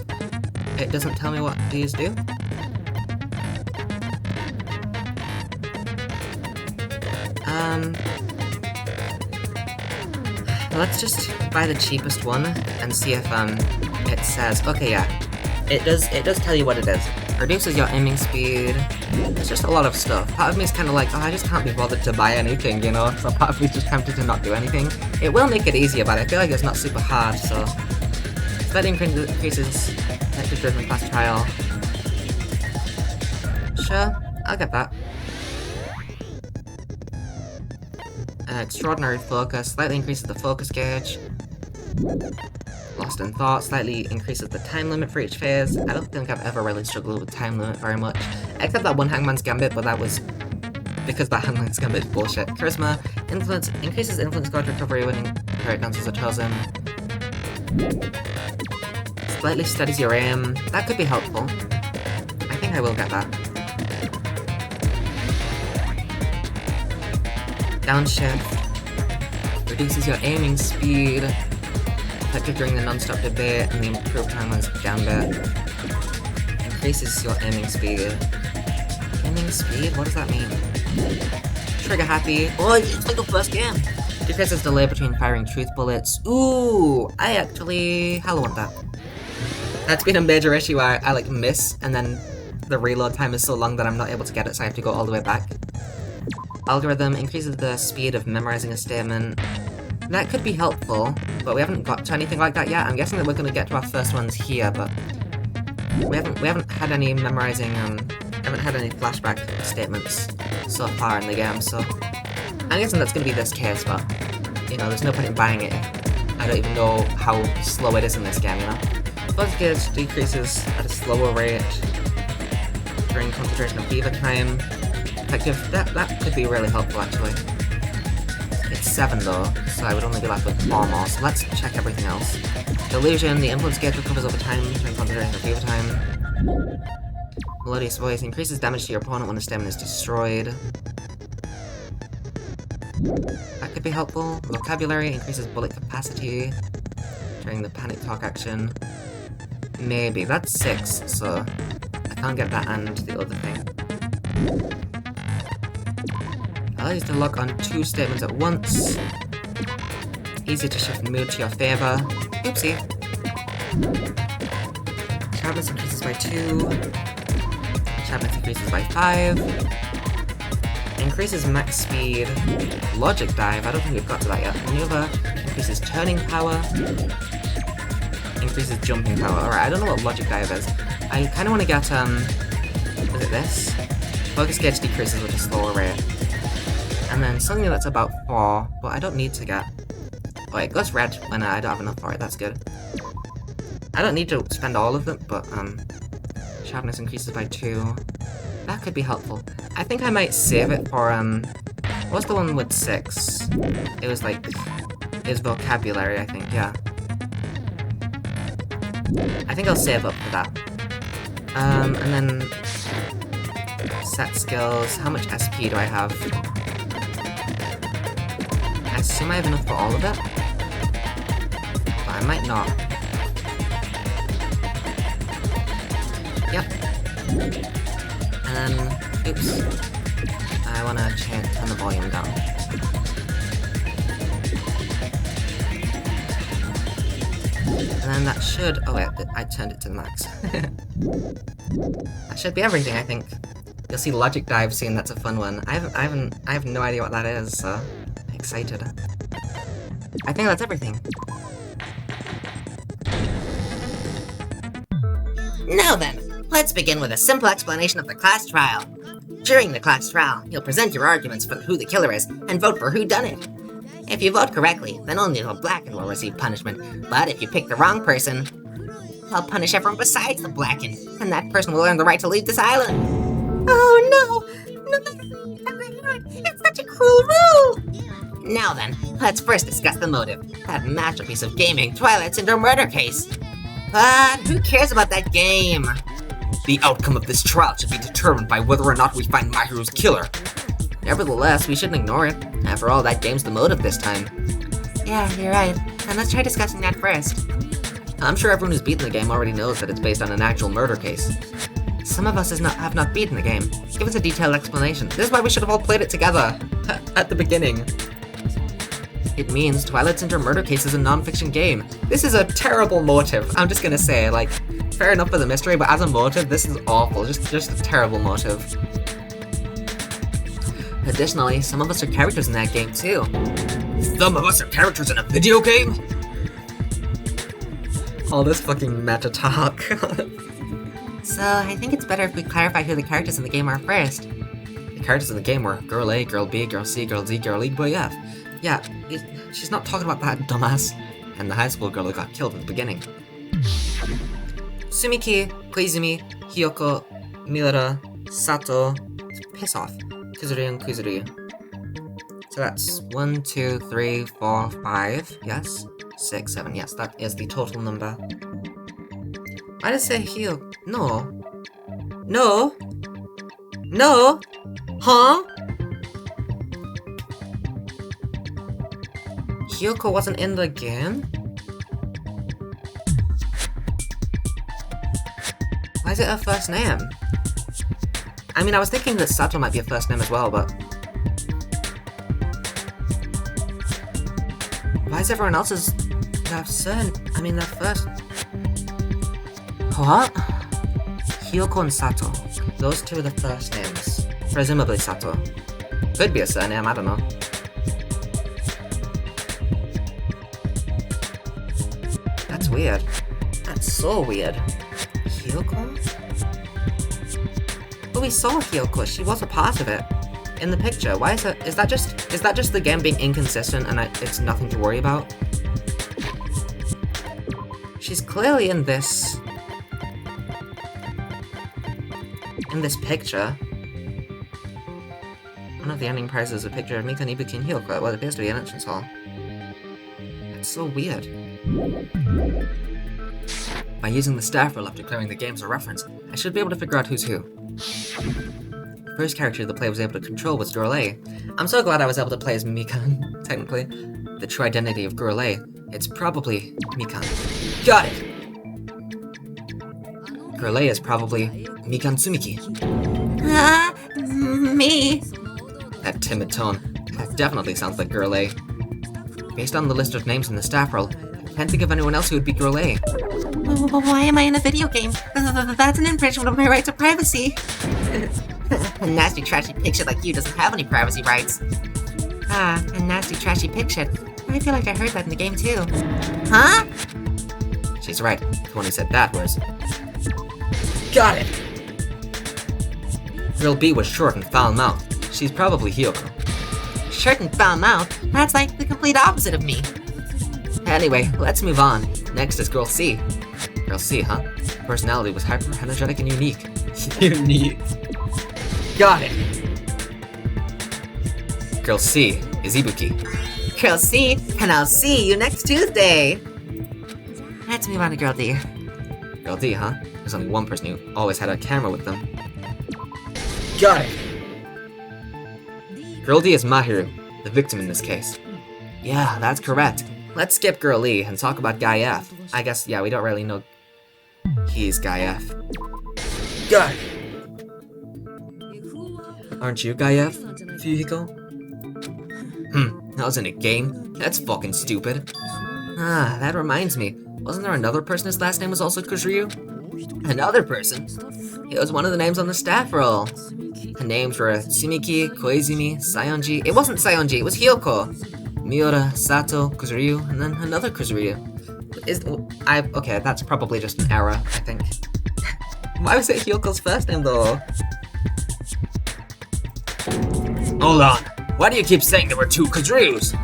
It doesn't tell me what these do. Let's just buy the cheapest one and see if it says, okay, yeah, it does tell you what it is. Reduces your aiming speed. It's just a lot of stuff. Part of me is kind of like, oh, I just can't be bothered to buy anything, you know? So part of me is just tempted to not do anything. It will make it easier, but I feel like it's not super hard, so... Slightly increases effective judgment class trial. Sure, I'll get that. Extraordinary focus, slightly increases the focus gauge. Lost in thought, slightly increases the time limit for each phase. I don't think I've ever really struggled with time limit very much. Except that one Hangman's Gambit, but that was because that Hangman's Gambit is bullshit. Charisma, influence, increases influence score recovery when it bounces a chosen. Slightly steadies your aim. That could be helpful. I think I will get that. Downshift. Reduces your aiming speed. Effective during the non-stop debate and the improved Hangman's Gambit. Increases your aiming speed. Aiming speed? What does that mean? Trigger happy. Oh, it's like the first game. Decreases delay between firing truth bullets. Ooh, I actually hella want that. That's been a major issue where I like miss and then the reload time is so long that I'm not able to get it, so I have to go all the way back. Algorithm increases the speed of memorizing a statement. That could be helpful, but we haven't got to anything like that yet. I'm guessing that we're going to get to our first ones here, but we haven't had any memorizing, haven't had any flashback statements so far in the game, so I'm guessing that's going to be this case, but, you know, there's no point in buying it if I don't even know how slow it is in this game, you know? Focus gauge decreases at a slower rate during concentration of fever time. Effective, that could be really helpful actually. It's 7 though, so I would only be left with 4 more, so let's check everything else. Delusion, the influence gauge recovers over time during concentration of fever time. Melodious voice, increases damage to your opponent when the stamina is destroyed. That could be helpful. Vocabulary, increases bullet capacity during the panic talk action. Maybe, that's 6, so I can't get that and the other thing. Allows you to lock on 2 statements at once. Easy to shift mood to your favor. Oopsie. Sharpness increases by 2. Sharpness increases by 5. Increases max speed. Logic dive, I don't think we've got to that yet. Maneuver increases turning power. Increases jumping power. Alright, I don't know what logic dive is. I kinda wanna get, is it this? Focus gauge decreases with a slower rate. And then something that's about 4, but I don't need to get... Oh, it goes red when I don't have enough for it, that's good. I don't need to spend all of them, but, sharpness increases by 2. That could be helpful. I think I might save it for, what's the one with 6? It was like, his vocabulary, I think, yeah. I think I'll save up for that. And then... set skills. How much SP do I have? I assume I have enough for all of it? But I might not. Yep. And then, oops. I wanna turn the volume down. And then that should, oh wait, I turned it to the max. That should be everything, I think. You'll see Logic Dive soon, that's a fun one. I have no idea what that is, so I'm excited. I think that's everything. Now then, let's begin with a simple explanation of the class trial. During the class trial, you'll present your arguments for who the killer is and vote for who done it. If you vote correctly, then only the Blackened will receive punishment, but if you pick the wrong person, I'll punish everyone besides the Blackened, and that person will earn the right to leave this island. Oh no! It's such a cruel rule! Now then, let's first discuss the motive. That masterpiece of gaming, Twilight Syndrome murder case. But who cares about that game? The outcome of this trial should be determined by whether or not we find Mahiru's killer. Nevertheless, we shouldn't ignore it. After all, that game's the motive this time. Yeah, you're right. And let's try discussing that first. I'm sure everyone who's beaten the game already knows that it's based on an actual murder case. Some of us have not beaten the game. Give us a detailed explanation. This is why we should have all played it together at the beginning. It means Twilight Center Murder Case is a non-fiction game. This is a terrible motive. I'm just gonna say, like, fair enough for the mystery, but as a motive, this is awful. Just a terrible motive. Additionally, some of us are characters in that game too. Some of us are characters in a video game? All this fucking meta talk. So, I think it's better if we clarify who the characters in the game are first. The characters in the game were Girl A, Girl B, Girl C, Girl D, Girl E, Boy F. Yeah, she's not talking about that, dumbass. And the high school girl who got killed at the beginning. Sumiki, Koizumi, Hiyoko, Miura, Sato, piss off, Kuzuri and Kuzuri. So that's 1, 2, 3, 4, 5, yes? 6, 7, yes, that is the total number. Why did it say Hiyoko? No. No? No? Huh? Hiyoko wasn't in the game? Why is it her first name? I mean, I was thinking that Sato might be a first name as well, but... Why is everyone else's... their first... What? Hiyoko and Sato. Those two are the first names. Presumably Sato. Could be a surname, I don't know. That's weird. That's so weird. Hiyoko? But we saw Hiyoko, she was a part of it. In the picture, why is it? Is that just the game being inconsistent and it's nothing to worry about? She's clearly in this picture. One of the ending prizes is a picture of Mika, Ibuki, and Hiyoko at what appears to be an entrance hall. It's so weird. By using the staff roll after clearing the game as a reference, I should be able to figure out who's who. The first character the player was able to control was Girl A. I'm so glad I was able to play as Mikan, technically. The true identity of Girl A, it's probably Mikan. Got it! Girl A is probably Mikan Tsumiki. Me. That timid tone, that definitely sounds like Girl A. Based on the list of names in the staff roll, I can't think of anyone else who would be Girl A. Why am I in a video game? That's an infringement of my right to privacy. A nasty, trashy picture like you doesn't have any privacy rights. Ah, a nasty, trashy picture. I feel like I heard that in the game too. Huh? She's right. The one who said that was... Got it! Girl B was short and foul-mouthed. She's probably Hiyoko. Short and foul-mouthed? That's like the complete opposite of me. Anyway, let's move on. Next is Girl C. Girl C, huh? Her personality was hyper, energetic, and unique. Unique. Got it! Girl C is Ibuki. Girl C, and I'll see you next Tuesday. Let's move on to Girl D. Girl D, huh? There's only one person who always had a camera with them. Got it! Girl D is Mahiru, the victim in this case. Yeah, that's correct. Let's skip Girl E and talk about Guy F. I guess, yeah, we don't really know he's Guy F. Got it! Aren't you Guy F, Fuyuhiko? That was in a game? That's fucking stupid. Ah, that reminds me. Wasn't there another person whose last name was also Kuzuryu? Another person? It was one of the names on the staff roll. The names were Tsumiki, Koizumi, Sayonji. It wasn't Sayonji, it was Hiyoko. Miura, Sato, Kuzuryu, and then another Kuzuryu. Okay, that's probably just an error, I think. Why was it Hyoko's first name, though? Hold on. Why do you keep saying there were two Kuzuryus?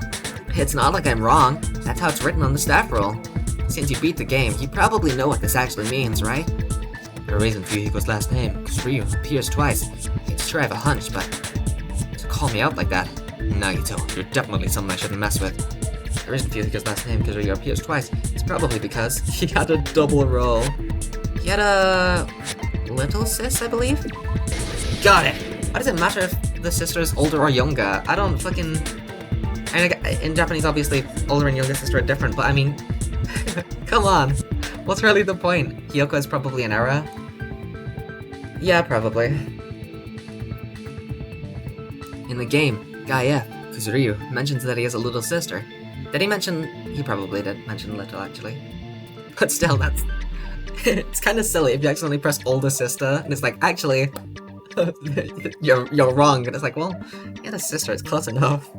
It's not like I'm wrong. That's how it's written on the staff roll. Since you beat the game, you probably know what this actually means, right? The reason Fuyuhiko's last name, Kuzuryu, appears twice. It's true I have a hunch, but to call me out like that, Nagito, you're definitely someone I shouldn't mess with. The reason Fuyuhiko's last name, Kuzuryu, appears twice is probably because he had a double role. He had a... little sis, I believe? Got it! Why does it matter if the sister is older or younger? I don't fucking... I mean, in Japanese, obviously, older and younger sister are different, but I mean... come on! What's really the point? Hiyoko is probably an era? Yeah, probably. In the game, Guy F, Kuzuryu, mentions that he has a little sister. Did he mention... He probably did mention little, actually. But still, that's... it's kind of silly if you accidentally press older sister, and it's like, actually... you're wrong, and it's like, well, he had a sister, it's close enough.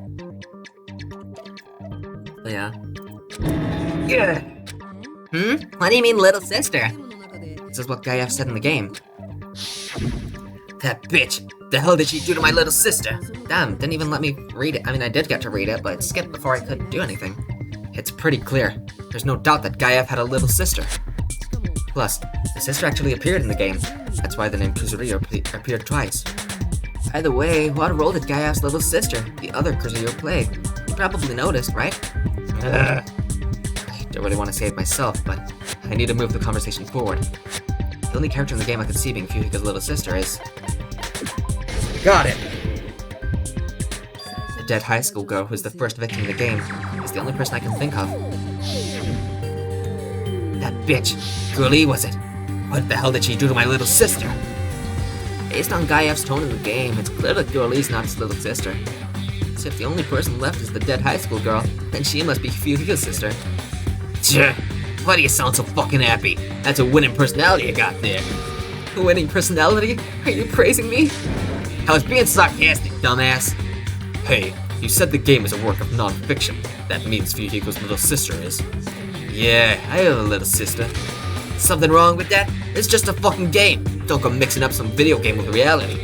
But yeah. Yeah. What do you mean, little sister? This is what Guy F said in the game. That bitch! The hell did she do to my little sister? Damn, didn't even let me read it. I mean, I did get to read it, but it skipped before I could do anything. It's pretty clear. There's no doubt that Guy F had a little sister. Plus, the sister actually appeared in the game. That's why the name Kuzuryu appeared twice. By the way, what role did Guy F's little sister, the other Kuzuryu, play? You probably noticed, right? I don't really want to say it myself, but I need to move the conversation forward. The only character in the game I could see being Fuyuhiko's little sister is... Got it! The dead high school girl who's the first victim in the game is the only person I can think of. That bitch! Girlie, was it? What the hell did she do to my little sister? Based on Guy F's tone in the game, it's clear that Girlie's not his little sister. So if the only person left is the dead high school girl, then she must be Fuyuhiko's sister. Tch, why do you sound so fucking happy? That's a winning personality you got there. A winning personality? Are you praising me? I was being sarcastic, dumbass. Hey, you said the game is a work of non-fiction. That means Fuyuhiko's little sister is. Yeah, I have a little sister. Something wrong with that? It's just a fucking game. Don't go mixing up some video game with reality.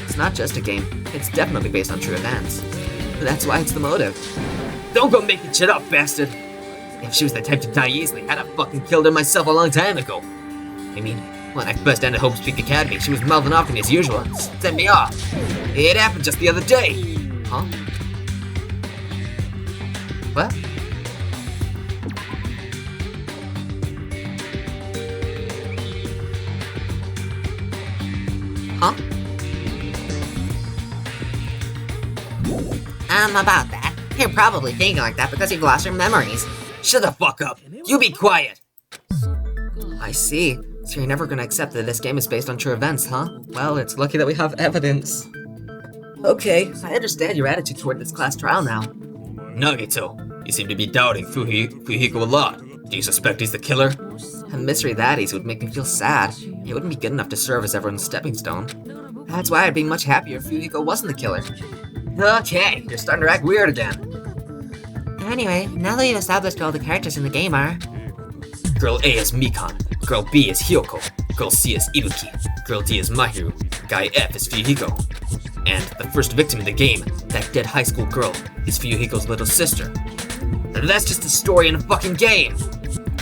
It's not just a game. It's definitely based on true events. That's why it's the motive. Don't go making shit up, bastard. If she was the type to die easily, I'd have fucking killed her myself a long time ago. I mean, when I first entered Hope Speak Academy, she was mouthing off to me as usual, sent me off. It happened just the other day. Huh? What? Huh? About that. You're probably thinking like that because you've lost your memories. Shut the fuck up. You be quiet. I see. So you're never gonna accept that this game is based on true events, huh? Well, it's lucky that we have evidence. Okay, I understand your attitude toward this class trial now. Nagito, you seem to be doubting Fuyuhiko a lot. Do you suspect he's the killer? A mystery that easy would make me feel sad. He wouldn't be good enough to serve as everyone's stepping stone. That's why I'd be much happier if Fuyuhiko wasn't the killer. Okay, you're starting to act weird again. Anyway, now that you've established who all the characters in the game are... Girl A is Mikan, Girl B is Hyoko, Girl C is Ibuki, Girl D is Mahiru, Guy F is Fuyuhiko. And the first victim in the game, that dead high school girl, is Fuyuhiko's little sister. And that's just a story in a fucking game!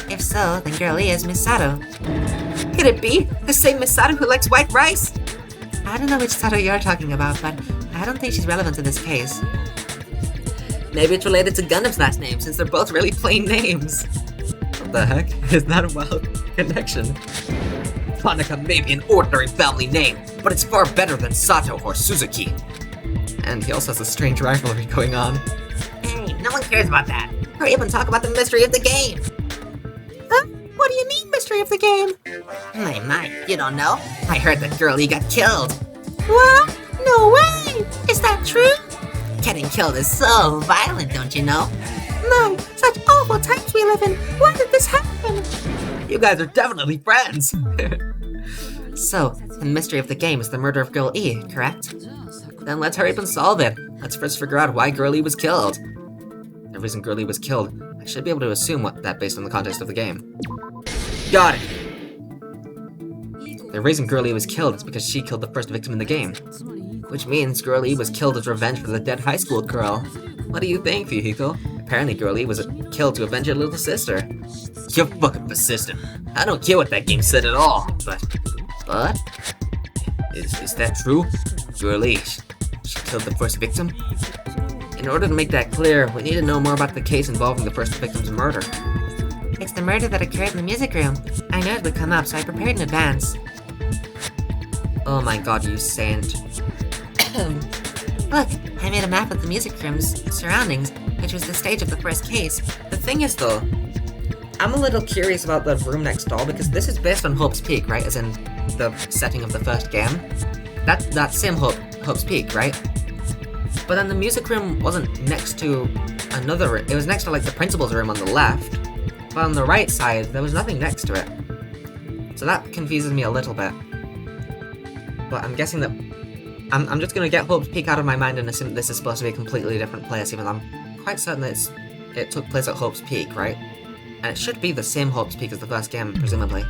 If so, then Girl E is Misato. Could it be? The same Misato who likes white rice? I don't know which Sato you're talking about, but I don't think she's relevant to this case. Maybe it's related to Gundam's last name, since they're both really plain names. What the heck? Is that a wild connection? Tanaka may be an ordinary family name, but it's far better than Sato or Suzuki. And he also has a strange rivalry going on. Hey, no one cares about that. Hurry up and talk about the mystery of the game. Huh? What do you mean, mystery of the game? My, you don't know? I heard that Girl E got killed. What? No way! Is that true? Getting killed is so violent, don't you know? My, such awful times we live in. Why did this happen? You guys are definitely friends. So, the mystery of the game is the murder of Girl E, correct? Then let's hurry up and solve it. Let's first figure out why Girl E was killed. The reason Girl E was killed, I should be able to assume that based on the context of the game. Got it. The reason Girl E was killed is because she killed the first victim in the game. Which means Girl E was killed as revenge for the dead high school girl. What do you think, Fuyuhiko? Apparently Girl E was killed to avenge her little sister. You're fucking persistent. I don't care what that game said at all, but... Is that true? Girl E, she killed the first victim? In order to make that clear, we need to know more about the case involving the first victim's murder. It's the murder that occurred in the music room. I knew it would come up, so I prepared in advance. Oh my god, you saint. Look, I made a map of the music room's surroundings, which was the stage of the first case. The thing is though, I'm a little curious about the room next door because this is based on Hope's Peak, right? As in the setting of the first game. That same Hope's Peak, right? But then the music room wasn't next to another room. It was next to like the principal's room on the left. But on the right side, there was nothing next to it. So that confuses me a little bit. But I'm guessing that I'm just gonna get Hope's Peak out of my mind and assume that this is supposed to be a completely different place, even though I'm quite certain that it took place at Hope's Peak, right? And it should be the same Hope's Peak as the first game, presumably.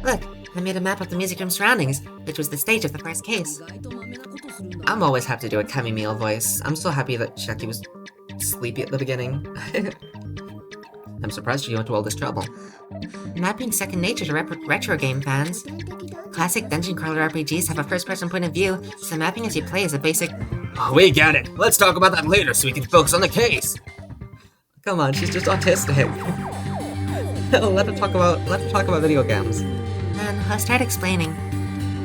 Look, I made a map of the music room's surroundings, which was the stage of the first case. I'm always happy to do a chamomile voice. I'm so happy that Shaki was sleepy at the beginning. I'm surprised she went to all this trouble. Mapping second nature to retro game fans. Classic dungeon crawler RPGs have a first-person point of view, so mapping as you play is a basic... We get it. Let's talk about that later so we can focus on the case. Come on, she's just autistic. let her talk about video games. And I'll start explaining.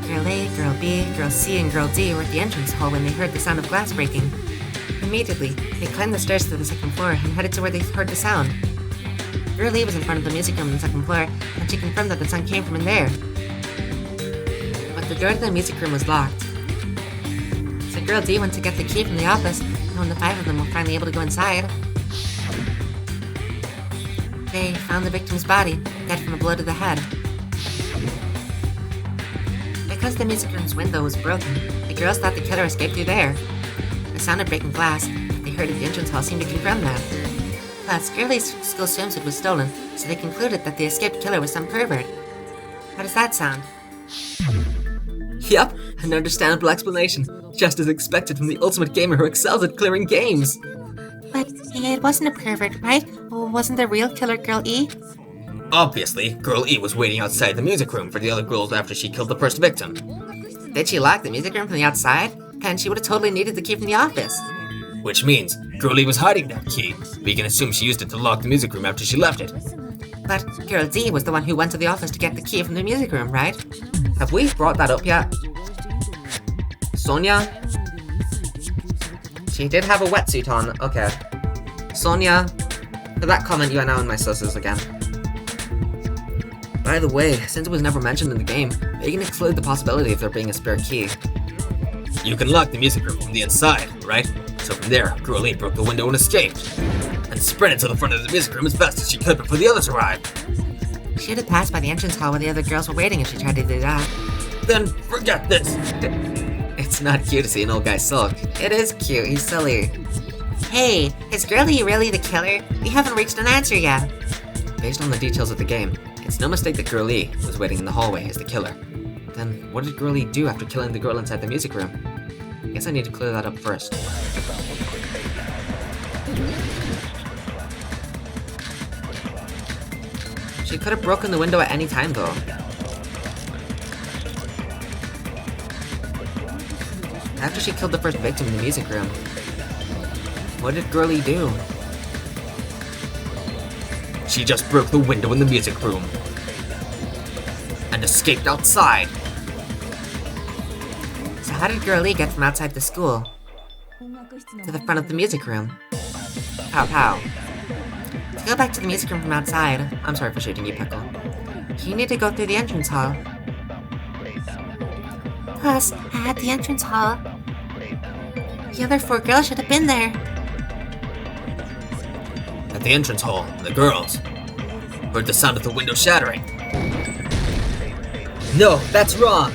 Girl A, Girl B, Girl C, and Girl D were at the entrance hall when they heard the sound of glass breaking. Immediately, they climbed the stairs to the second floor and headed to where they heard the sound. Girl E was in front of the music room on the second floor, and she confirmed that the sound came from in there. But the door to the music room was locked. So Girl D went to get the key from the office, and when the five of them were finally able to go inside, they found the victim's body, dead from a blow to the head. Because the music room's window was broken, the girls thought the killer escaped through there. The sound of breaking glass that they heard at the entrance hall seemed to confirm that. Plus, Girlie's school swimsuit was stolen, so they concluded that the escaped killer was some pervert. How does that sound? Yep, an understandable explanation, just as expected from the ultimate gamer who excels at clearing games. But it wasn't a pervert, right? Wasn't the real killer Girl E? Obviously, Girl E was waiting outside the music room for the other girls after she killed the first victim. Did she lock the music room from the outside? Then she would have totally needed the key from the office. Which means, Girl E was hiding that key. We can assume she used it to lock the music room after she left it. But Girl D was the one who went to the office to get the key from the music room, right? Have we brought that up yet? Sonia? She did have a wetsuit on, okay. Sonia, for that comment you are now in my sources again. By the way, since it was never mentioned in the game, we can exclude the possibility of there being a spare key. You can lock the music room from the inside, right? So from there, Girl E broke the window and escaped. And sprinted to the front of the music room as fast as she could before the others arrived. She'd have passed by the entrance hall where the other girls were waiting if she tried to do that. Then forget this! It's not cute to see an old guy sulk. It is cute, he's silly. Hey, is Girl E really the killer? We haven't reached an answer yet. Based on the details of the game, it's no mistake that Girl E was waiting in the hallway as the killer. Then what did Girl E do after killing the girl inside the music room? I guess I need to clear that up first. She could have broken the window at any time though. After she killed the first victim in the music room, what did Girl E do? She just broke the window in the music room. And escaped outside. So how did Girl E get from outside the school to the front of the music room? How? To go back to the music room from outside, I'm sorry for shooting you, Pickle. you need to go through the entrance hall. Plus, at the entrance hall, the other 4 girls should have been there. At the entrance hall, the girls heard the sound of the window shattering. No, that's wrong!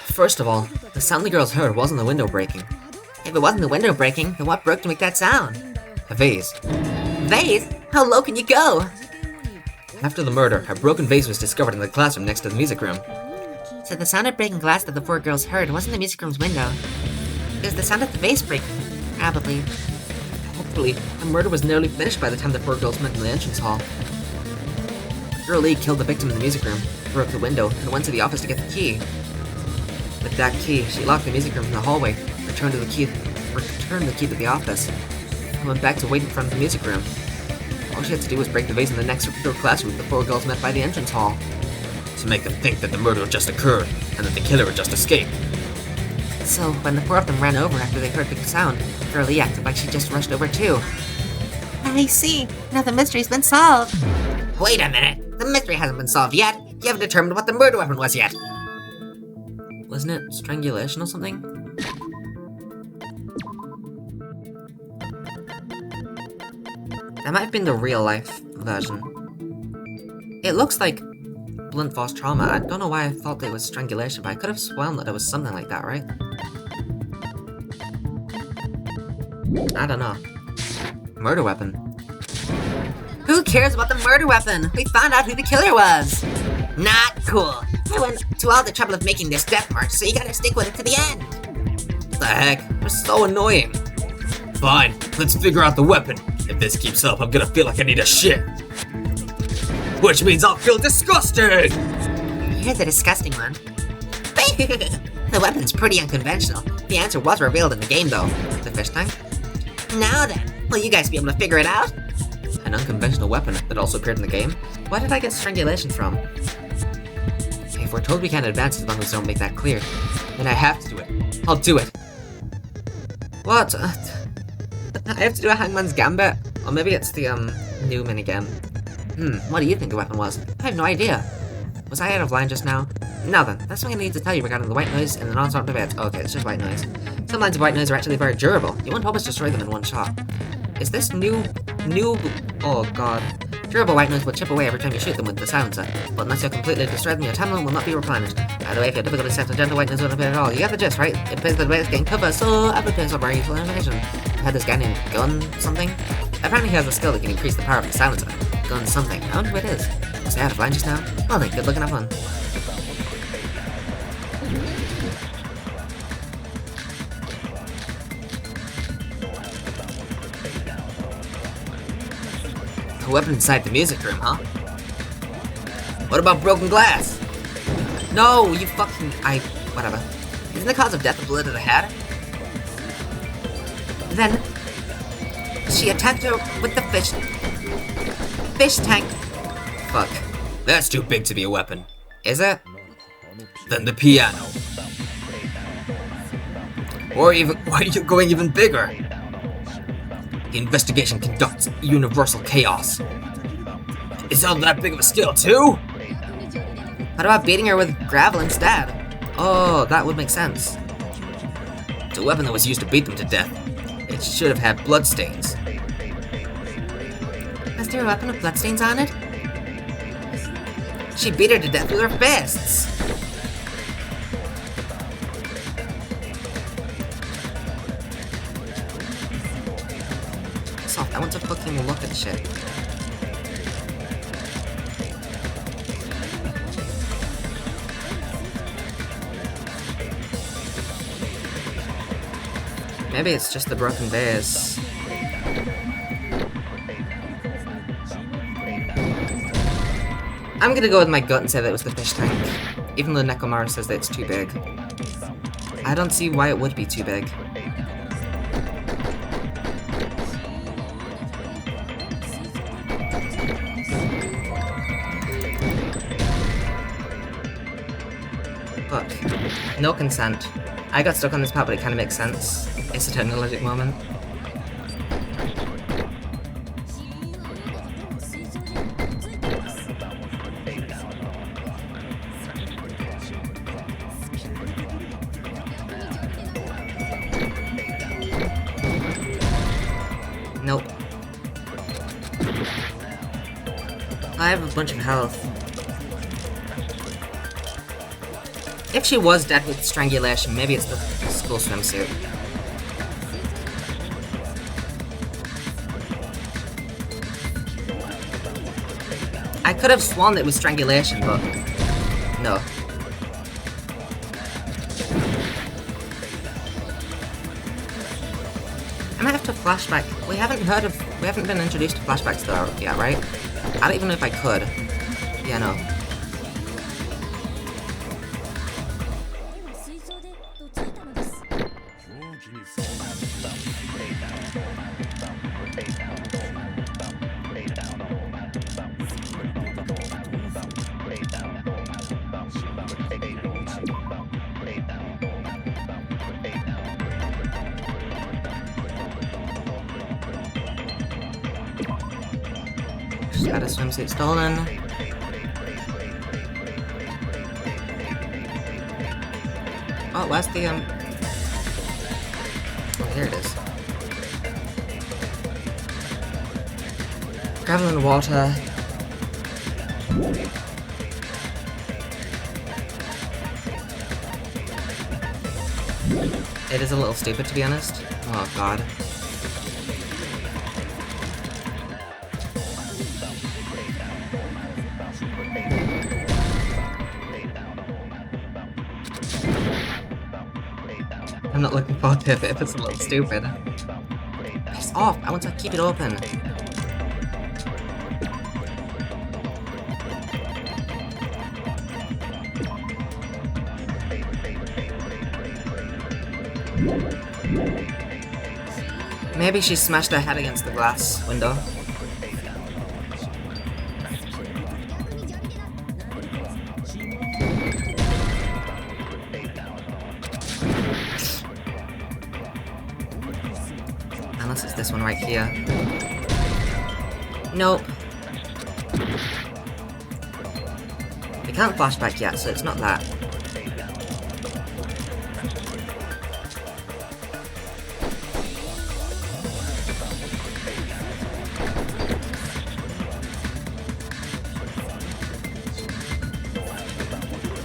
First of all, the sound the girls heard wasn't the window breaking. If it wasn't the window breaking, then what broke to make that sound? A vase. Vase? How low can you go? After the murder, a broken vase was discovered in the classroom next to the music room. So the sound of breaking glass that the 4 girls heard wasn't the music room's window. It was the sound of the vase breaking, probably. Hopefully, the murder was nearly finished by the time the 4 girls met in the entrance hall. Girl E killed the victim in the music room, broke the window, and went to the office to get the key. With that key, she locked the music room in the hallway, returned the key to the office, and went back to wait in front of the music room. All she had to do was break the vase in the next door classroom with the 4 girls met by the entrance hall. To make them think that the murder just occurred and that the killer had just escaped. So, when the 4 of them ran over after they heard the sound, Girlie acted like she just rushed over too. I see. Now the mystery's been solved. Wait a minute. The mystery hasn't been solved yet. You haven't determined what the murder weapon was yet. Wasn't it strangulation or something? That might have been the real life version. It looks like blunt force trauma. I don't know why I thought it was strangulation, but I could have sworn that it was something like that, right? I don't know. Murder weapon. Who cares about the murder weapon? We found out who the killer was. Not cool. I went to all the trouble of making this death march, so you gotta stick with it to the end. What the heck? They're so annoying. Fine, let's figure out the weapon. If this keeps up, I'm gonna feel like I need a shit. Which means I'll feel disgusting! You're the disgusting one. The weapon's pretty unconventional. The answer was revealed in the game, though. The fish tank? Now then, will you guys be able to figure it out? An unconventional weapon that also appeared in the game? Where did I get strangulation from? If we're told we can't advance as long as we don't make that clear, then I have to do it. I'll do it. What? I have to do a Hangman's Gambit? Or maybe it's the, new minigame. What do you think the weapon was? I have no idea. Was I out of line just now? Now then, that's what I need to tell you regarding the white noise and the non-stop debates. Okay, it's just white noise. Some lines of white noise are actually very durable. You won't always destroy them in one shot. Is this new... Oh god. Durable white noise will chip away every time you shoot them with the silencer, but unless you're completely destroyed them, your timeline will not be replenished. By the way, if you're difficulty set to gentle white noise won't appear at all. You get the gist, right? It appears that the way it's getting cover, so advertise for very useful information. I had this guy named Gun something. Apparently he has a skill that can increase the power of the silencer. Gun something. I wonder who it is. Was I out of line just now? Well then, good looking, have fun. A weapon inside the music room, huh? What about broken glass? No, you fucking... whatever. Isn't the cause of death a bullet to the head? Then... she attacked her with the fish tank. Fuck. That's too big to be a weapon. Is it? Then the piano. Or even... why are you going even bigger? The investigation conducts universal chaos. Is that that big of a skill, too? What about beating her with gravel instead? Oh, that would make sense. It's a weapon that was used to beat them to death. It should have had bloodstains. Was there a weapon with bloodstains on it? She beat her to death with her fists! Soft, I want to fucking look at shit. Maybe it's just the broken vase. I'm gonna go with my gut and say that it was the fish tank, even though Nekomara says that it's too big. I don't see why it would be too big. Look, no consent. I got stuck on this part, but it kind of makes sense. It's a technologic moment. Nope. I have a bunch of health. If she was dead with strangulation, maybe it's the school swimsuit. I could have sworn it was strangulation, but no. I might have to flashback. We haven't been introduced to flashbacks though yet, right? I don't even know if I could. Yeah, no. She's had a swimsuit stolen. Oh, where's the, Oh, here it is. Gravel and water. It is a little stupid, to be honest. Oh, God. I'm not looking forward to it if it's a little stupid. Piss off! I want to keep it open. Maybe she smashed her head against the glass window. Unless it's this one right here. Nope. You can't flashback yet, so it's not that.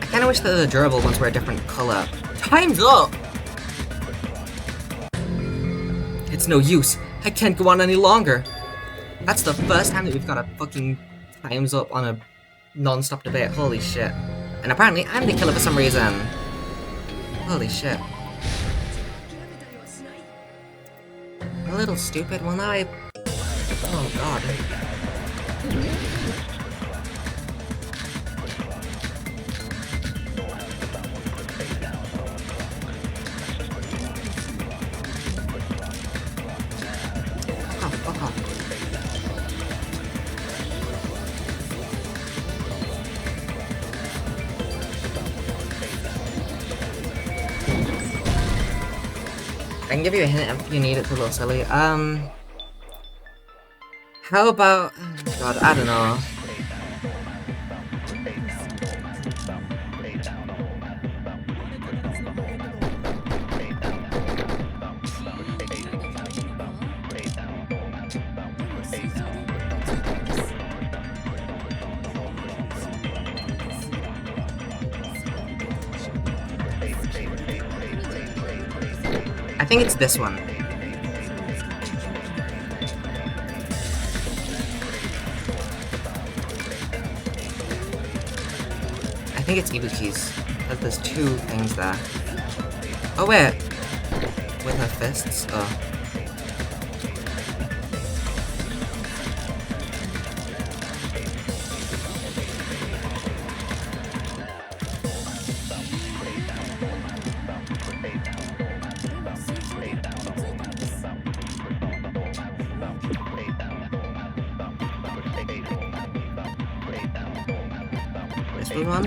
I kinda wish that the durable ones were a different color. Time's up! It's no use. I can't go on any longer. That's the first time that we've got a fucking time's up on a non-stop debate. Holy shit. And apparently I'm the killer for some reason. Holy shit. A little stupid. Well, now I... Oh, God. I can give you a hint if you need it, it's a little silly. How about... Oh God, I don't know. I think it's this one. I think it's Ibuki's. But there's two things there. Oh wait! With her fists? Oh. This was one.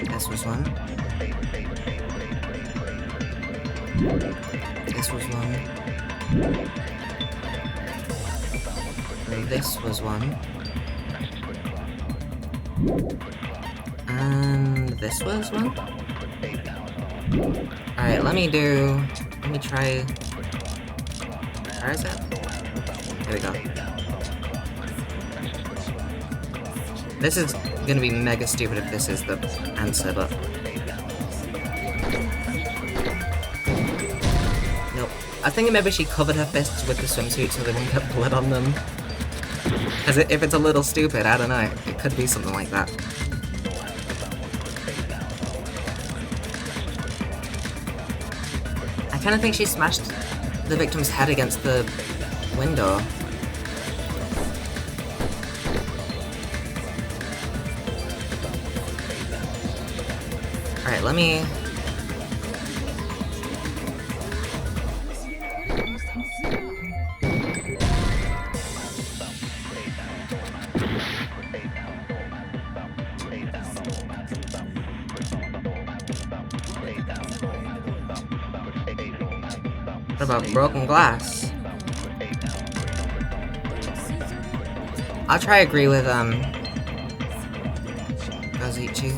This was one. This was one. This was one. And this was one. Alright, let me try... Where is it? Here we go. This is gonna be mega stupid if this is the answer, but... Nope. I think maybe she covered her fists with the swimsuit so they won't get blood on them. Because if it's a little stupid, I don't know, it could be something like that. I kinda think she smashed the victim's head against the window. Alright, let me... about broken glass? I'll try agree with, Kazuichi.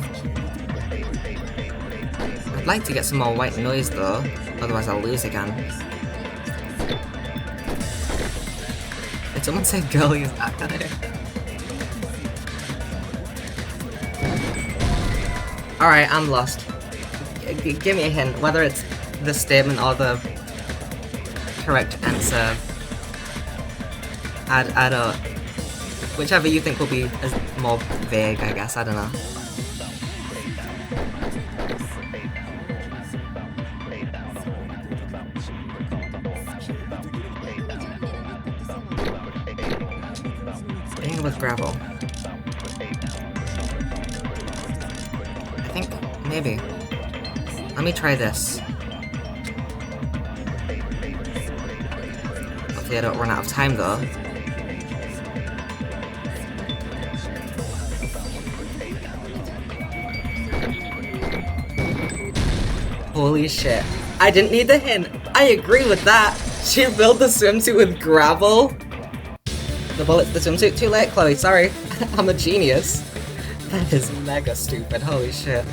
I'd like to get some more white noise though, otherwise I'll lose again. Did someone say girly is that kind of... Alright, I'm lost. Give me a hint, whether it's the statement or the correct answer. I don't... Whichever you think will be more vague, I guess, I don't know. Staying with gravel. I think, maybe. Let me try this. Hopefully I don't run out of time though. Holy shit. I didn't need the hint. I agree with that. She filled the swimsuit with gravel. The bullet's the swimsuit. Too late, Chloe. Sorry. I'm a genius. That is mega stupid. Holy shit.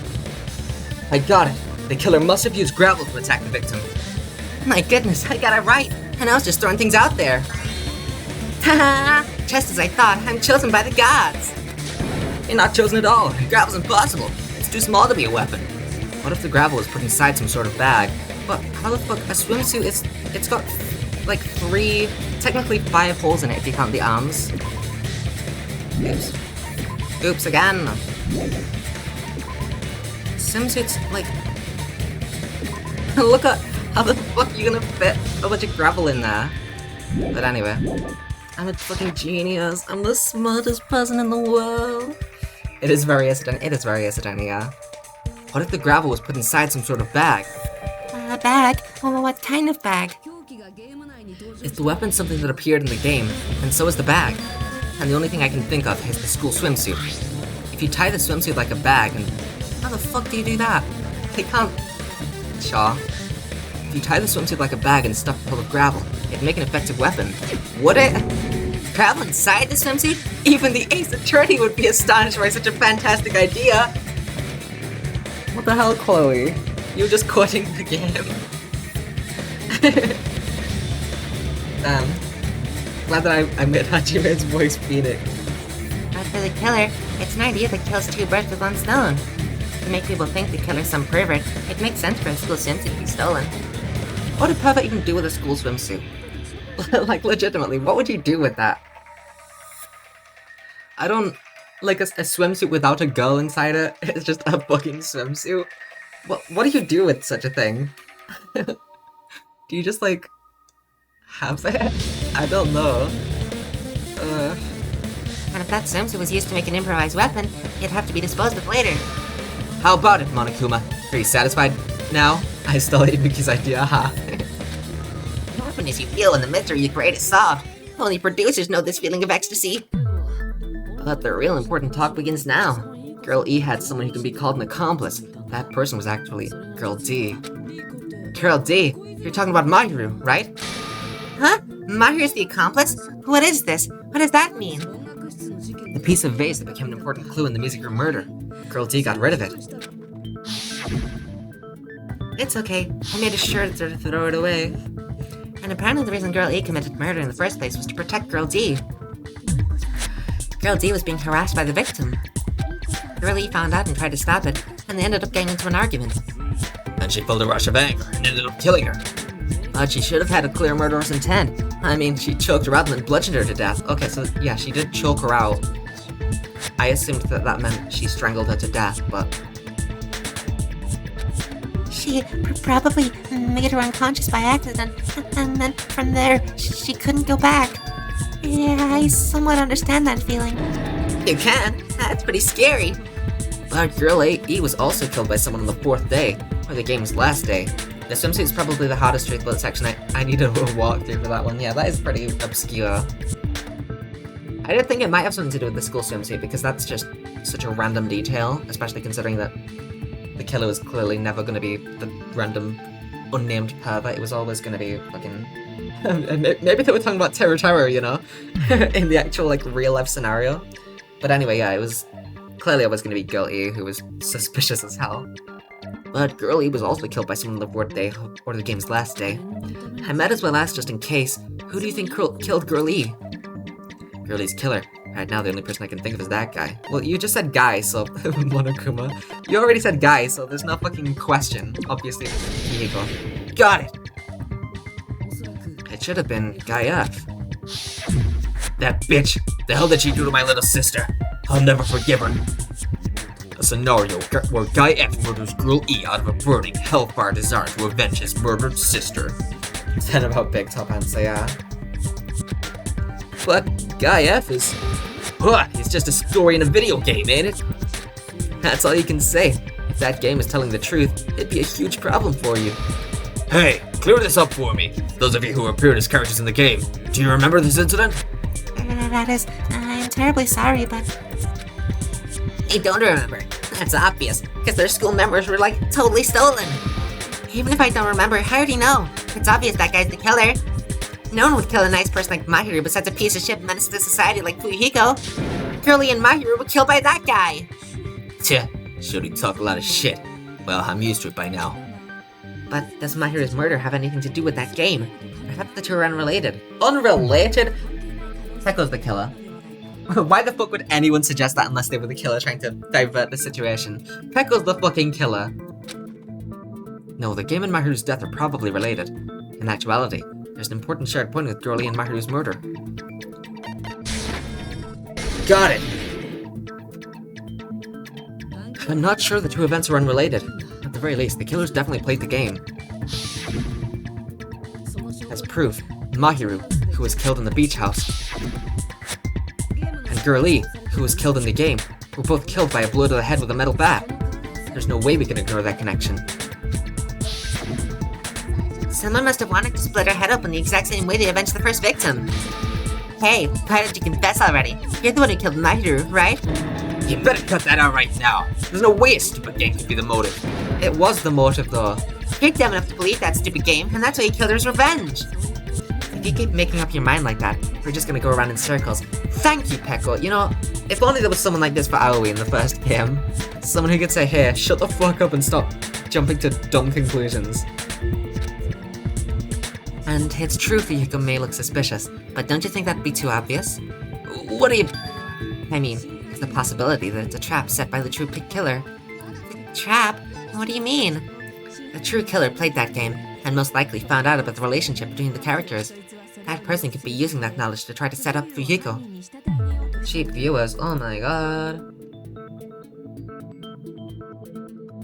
I got it. The killer must have used gravel to attack the victim. My goodness, I got it right. And I was just throwing things out there. Haha! Just as I thought, I'm chosen by the gods. You're not chosen at all. Gravel's impossible. It's too small to be a weapon. What if the gravel was put inside some sort of bag? But how the fuck, a swimsuit it's got like 3, technically 5 holes in it if you count the arms. Oops. Oops again. Swimsuits, like... Look at how the fuck are you gonna fit a bunch of gravel in there? But anyway, I'm a fucking genius. I'm the smartest person in the world. It is very accidental, yeah. What if the gravel was put inside some sort of bag? A bag? Oh, what kind of bag? Is the weapon something that appeared in the game, and so is the bag? And the only thing I can think of is the school swimsuit. If you tie the swimsuit like a bag, and how the fuck do you do that? They can't... Shaw. If you tie the swimsuit like a bag and stuff it full of gravel, it'd make an effective weapon. Would it? Gravel inside the swimsuit? Even the Ace Attorney would be astonished by such a fantastic idea! What the hell, Chloe? You're just quitting the game. Damn. Glad that I made Hajime's voice Phoenix. But for the killer, it's an idea that kills 2 birds with 1 stone. To make people think the killer's some pervert, it makes sense for a school swimsuit to be stolen. What did pervert even do with a school swimsuit? Like, legitimately, what would you do with that? I don't... Like, a swimsuit without a girl inside it? It's just a fucking swimsuit? What do you do with such a thing? Do you just, like... have it? I don't know. And if that swimsuit was used to make an improvised weapon, it'd have to be disposed of later. How about it, Monokuma? Are you satisfied now? I stole Ibuk's idea, huh? What happiness you feel when the mystery you create is solved. Only producers know this feeling of ecstasy. But the real important talk begins now. Girl E had someone who can be called an accomplice. That person was actually Girl D. Girl D? You're talking about Mahiru, right? Huh? Mahiru's the accomplice? What is this? What does that mean? The piece of vase that became an important clue in the music room murder. Girl D got rid of it. It's okay. I made sure to throw it away. And apparently the reason Girl E committed murder in the first place was to protect Girl D. Girl D was being harassed by the victim. Girl E found out and tried to stop it, and they ended up getting into an argument. And she felt a rush of anger and ended up killing her. But she should have had a clear murderous intent. I mean, she choked her out and then bludgeoned her to death. Okay, so yeah, she did choke her out. I assumed that meant she strangled her to death, but... She probably made her unconscious by accident, and then from there, she couldn't go back. Yeah, I somewhat understand that feeling. You can? That's pretty scary. But Girl E was also killed by someone on the 4th day, or the game's last day. The swimsuit's probably the hardest truthful section. I need a walkthrough for that one. Yeah, that is pretty obscure. I don't think it might have something to do with the school swimsuit, because that's just such a random detail, especially considering that the killer was clearly never going to be the random unnamed pervert. It was always gonna be fucking... Maybe they were talking about Terror, you know? In the actual, like, real-life scenario. But anyway, yeah, it was... Clearly I was gonna be Girl-E, who was suspicious as hell. But Girl-E was also killed by someone on the game's last day. I might as well ask just in case, who do you think killed Girl-E? Girl-E's killer. Right now, the only person I can think of is that guy. Well, you just said guy, so... Monokuma. You already said guy, so there's no fucking question. Obviously, Hihiko. Got it! It should have been Guy F. That bitch! The hell did she do to my little sister? I'll never forgive her. A scenario where Guy F murders Girl-E out of a burning hellfire desire to avenge his murdered sister. Is that about Big Top Answer, yeah? But Guy F is... It's just a story in a video game, ain't it? That's all you can say. If that game is telling the truth, it'd be a huge problem for you. Hey, clear this up for me. Those of you who appeared as characters in the game, do you remember this incident? That is, I'm terribly sorry, but... I don't remember. That's obvious, because their school members were like totally stolen. Even if I don't remember, I already know. It's obvious that guy's the killer. No one would kill a nice person like Mahiru besides a piece of shit menace to society like Fuyuhiko. Girl-E and Mahiru were killed by that guy. Tch, should he talk a lot of shit? Well, I'm used to it by now. But does Mahiru's murder have anything to do with that game? I thought the two were unrelated. Unrelated? Pekko's the killer. Why the fuck would anyone suggest that unless they were the killer trying to divert the situation? Pekko's the fucking killer. No, the game and Mahiru's death are probably related. In actuality, there's an important shared point with Girl-E and Mahiru's murder. Got it! I'm not sure the two events are unrelated. At the very least, the killers definitely played the game. As proof, Mahiru, who was killed in the beach house, and Girl-E, who was killed in the game, were both killed by a blow to the head with a metal bat. There's no way we can ignore that connection. Someone must have wanted to split her head open the exact same way they avenged the first victim. Hey, why didn't you confess already? You're the one who killed Mahiru, right? You better cut that out right now. There's no way a stupid game could be the motive. It was the motive, though. You're dumb enough to believe that stupid game, and that's why you killed her as revenge. If you keep making up your mind like that, we're just gonna go around in circles. Thank you, Pekko. You know, if only there was someone like this for Aoi in the first game. Someone who could say, hey, shut the fuck up and stop jumping to dumb conclusions. And it's true Fuyuhiko may look suspicious, but don't you think that'd be too obvious? What do you... I mean, there's the possibility that it's a trap set by the true killer. Trap? What do you mean? The true killer played that game, and most likely found out about the relationship between the characters. That person could be using that knowledge to try to set up Fuyuhiko. Cheap viewers, oh my god.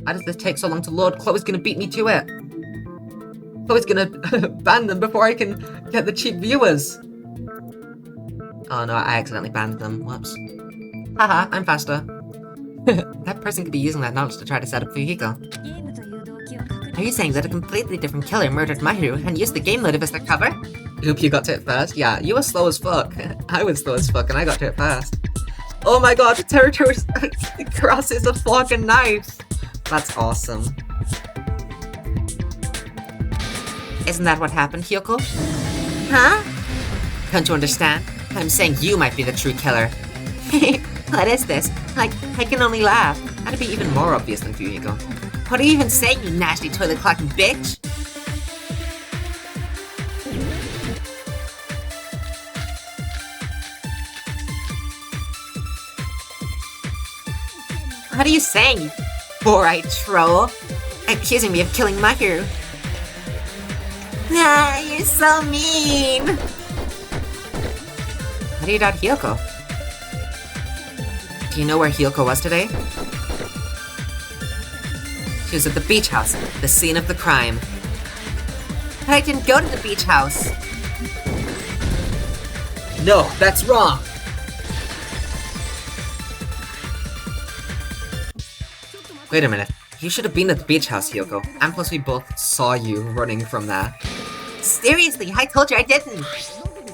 Why does this take so long to load? Chloe's gonna beat me to it. Chloe's gonna ban them before I can get the cheap viewers. Oh no, I accidentally banned them. Whoops. Haha, I'm faster. That person could be using that knowledge to try to set up Fuyuhiko. Are you saying that a completely different killer murdered Mahiru and used the game motive as their cover? Oop, you got to it first? Yeah, you were slow as fuck. I was slow as fuck and I got to it first. Oh my god, the territory crosses a fork and knife! That's awesome. Isn't that what happened, Hyoko? Huh? Can't you understand? I'm saying you might be the true killer. What is this? I can only laugh. That'd be even more obvious than Fuyuhiko. What are you even saying, you nasty toilet clocking bitch? What are you saying, you four-eyed troll? Accusing me of killing Mahiru. Ah, you're so mean! How do you doubt Hyoko? Do you know where Hyoko was today? She was at the beach house, the scene of the crime. But I didn't go to the beach house. No, that's wrong. Wait a minute. You should have been at the beach house, Hyoko. And plus we both saw you running from there. Seriously, I told you I didn't.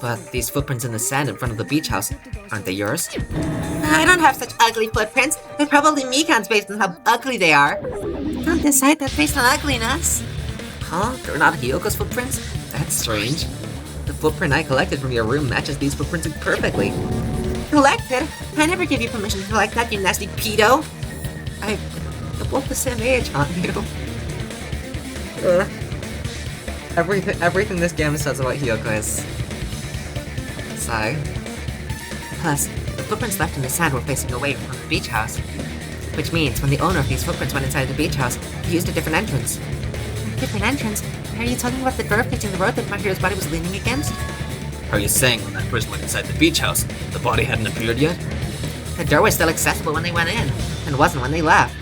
But these footprints in the sand in front of the beach house, aren't they yours? I don't have such ugly footprints. They're probably Mikan's based on how ugly they are. Don't decide that based on ugliness. Huh? They're not Hyoko's footprints? That's strange. The footprint I collected from your room matches these footprints perfectly. Collected? I never gave you permission to collect that, you nasty pedo. We're both the same age, aren't you? Everything this game says about Hyoko is... Sigh. Plus, the footprints left in the sand were facing away from the beach house. Which means when the owner of these footprints went inside the beach house, he used a different entrance. Different entrance? Are you talking about the door facing the road that Mahiru's body was leaning against? Are you saying when that person went inside the beach house, the body hadn't appeared yet? The door was still accessible when they went in, and wasn't when they left.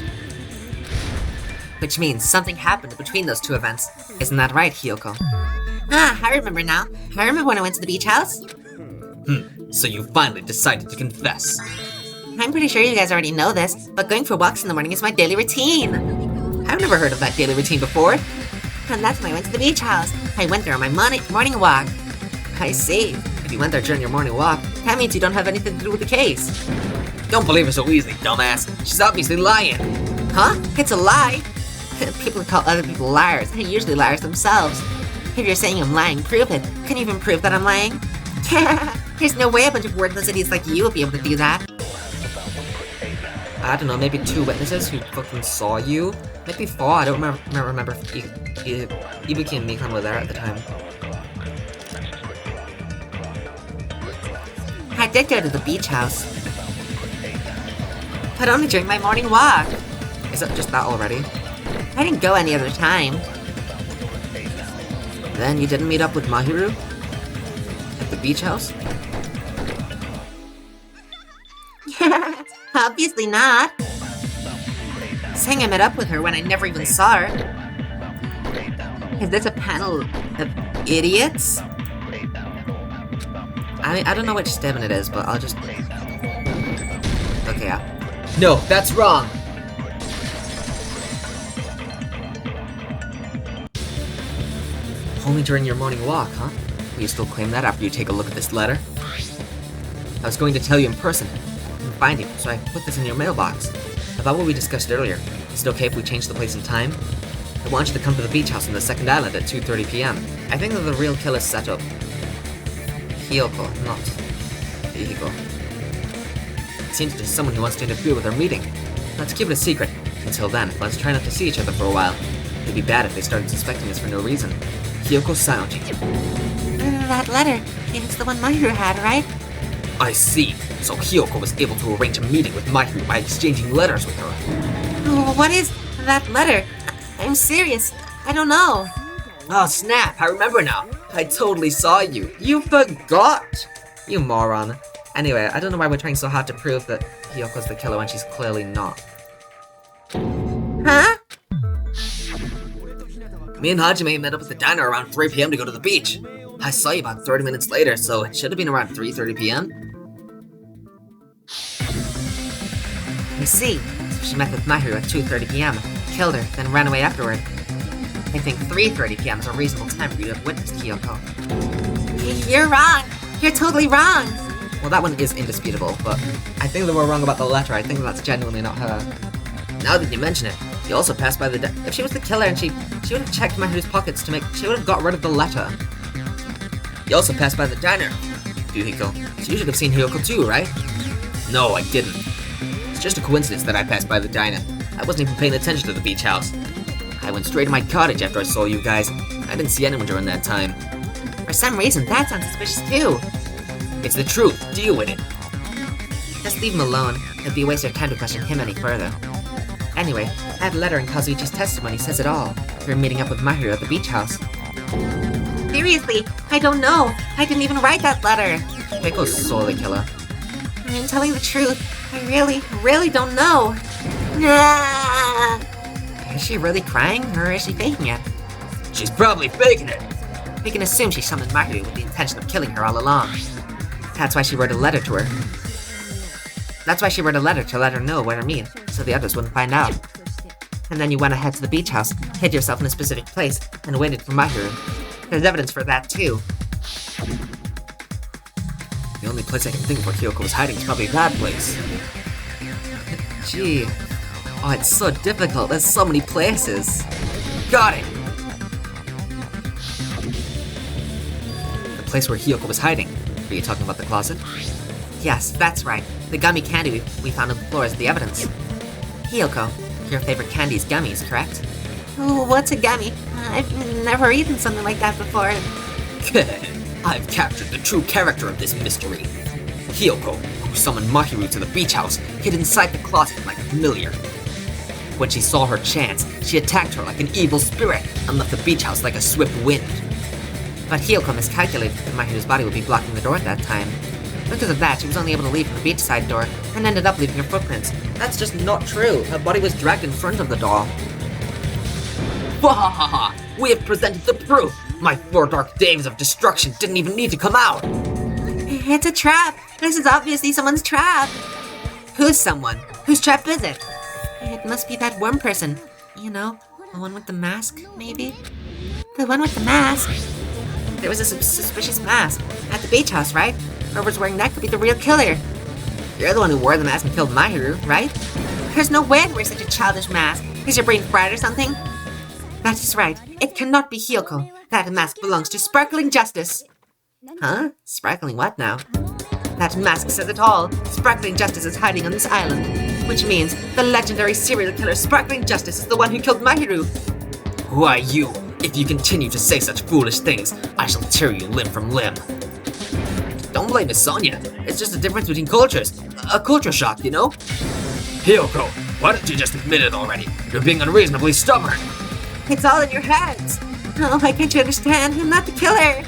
Which means something happened between those two events. Isn't that right, Hyoko? Ah, I remember now. I remember when I went to the beach house. So you finally decided to confess. I'm pretty sure you guys already know this, but going for walks in the morning is my daily routine. I've never heard of that daily routine before. And that's when I went to the beach house. I went there on my morning walk. I see. If you went there during your morning walk, that means you don't have anything to do with the case. Don't believe her so easily, dumbass. She's obviously lying. Huh? It's a lie? People call other people liars, and usually liars themselves. If you're saying I'm lying, prove it. Can you even prove that I'm lying? There's no way a bunch of wordless idiots like you will be able to do that. I don't know, maybe 2 witnesses who fucking saw you? Maybe 4, I don't remember if Ibuki and Mikan were there at the time. I did go to the beach house. But only during my morning walk. Is it just that already? I didn't go any other time. Then you didn't meet up with Mahiru? At the beach house? Obviously not. Saying I met up with her when I never even saw her. Is this a panel of idiots? I don't know which statement it is, but I'll just... Okay, yeah. No, that's wrong. Only during your morning walk, huh? Will you still claim that after you take a look at this letter? I was going to tell you in person. I couldn't find you, so I put this in your mailbox. About what we discussed earlier. Is it okay if we change the place and time? I want you to come to the beach house on the second island at 2:30 p.m. I think that the real kill is set up. Hyoko, not Hihiko. It seems there's someone who wants to interfere with our meeting. Let's keep it a secret. Until then, let's try not to see each other for a while. It'd be bad if they started suspecting us for no reason. Hyoko's silent. That letter, it's the one Mahiru had, right? I see. So Hyoko was able to arrange a meeting with Mahiru by exchanging letters with her. What is that letter? I'm serious. I don't know. Oh snap, I remember now. I totally saw you. You forgot! You moron. Anyway, I don't know why we're trying so hard to prove that Hyoko's the killer when she's clearly not. Huh? Me and Hajime met up at the diner around 3 p.m. to go to the beach. I saw you about 30 minutes later, so it should have been around 3:30 p.m. I see. So she met with Mahiru at 2:30 p.m., killed her, then ran away afterward. I think 3:30 p.m. is a reasonable time for you to have witnessed Hyoko. You're wrong! You're totally wrong! Well, that one is indisputable, but I think that we're wrong about the letter. I think that's genuinely not her. Now that you mention it, You also passed by the If she was the killer and she would have checked Mahiru's pockets to make... She would have got rid of the letter. You also passed by the diner, Yuhiko. So you should have seen Hyoko too, right? No, I didn't. It's just a coincidence that I passed by the diner. I wasn't even paying attention to the beach house. I went straight to my cottage after I saw you guys. I didn't see anyone during that time. For some reason, that sounds suspicious too. It's the truth. Deal with it. Just leave him alone. It'd be a waste of time to question him any further. Anyway, that letter in Kazuichi's testimony says it all. You're meeting up with Mahiru at the beach house. Seriously, I don't know. I didn't even write that letter. Keiko's so the killer. I'm telling the truth. I really don't know. Ah! Is she really crying, or is she faking it? She's probably faking it. We can assume she summoned Mahiru with the intention of killing her all along. That's why she wrote a letter to her. That's why she wrote a letter to let her know where to meet, so the others wouldn't find out. And then you went ahead to the beach house, hid yourself in a specific place, and waited for Mahiru. There's evidence for that too. The only place I can think of where Hyoko was hiding is probably that place. Gee. Oh, it's so difficult. There's so many places. Got it! place where Hiyoko was hiding. Are you talking about the closet? Yes, that's right. The gummy candy we found on the floor is the evidence. Hiyoko, your favorite candy is gummies, correct? Oh, what's a gummy? I've never eaten something like that before. I've captured the true character of this mystery. Hiyoko, who summoned Mahiru to the beach house, hid inside the closet like a familiar. When she saw her chance, she attacked her like an evil spirit and left the beach house like a swift wind. But Hiyoko miscalculated that Mahiru's body would be blocking the door at that time. Because of that, she was only able to leave from the beachside door and ended up leaving her footprints. That's just not true. Her body was dragged in front of the door. Wahahaha! We have presented the proof! My 4 dark days of destruction didn't even need to come out! It's a trap! This is obviously someone's trap! Who's someone? Whose trap is it? It must be that one person. You know, the one with the mask, maybe? The one with the mask? There was a suspicious mask at the beach house, right? Whoever's wearing that could be the real killer. You're the one who wore the mask and killed Mahiru, right? There's no way I'd wear such a childish mask. Is your brain fried or something? That is right. It cannot be Hiyoko. That mask belongs to Sparkling Justice. Huh? Sparkling what now? That mask says it all. Sparkling Justice is hiding on this island. Which means the legendary serial killer Sparkling Justice is the one who killed Mahiru. Who are you? If you continue to say such foolish things, I shall tear you limb from limb. Don't blame Miss Sonia. It's just a difference between cultures. A culture shock, you know? Hiyoko, why don't you just admit it already? You're being unreasonably stubborn. It's all in your heads. Oh, why can't you understand? I'm not the killer.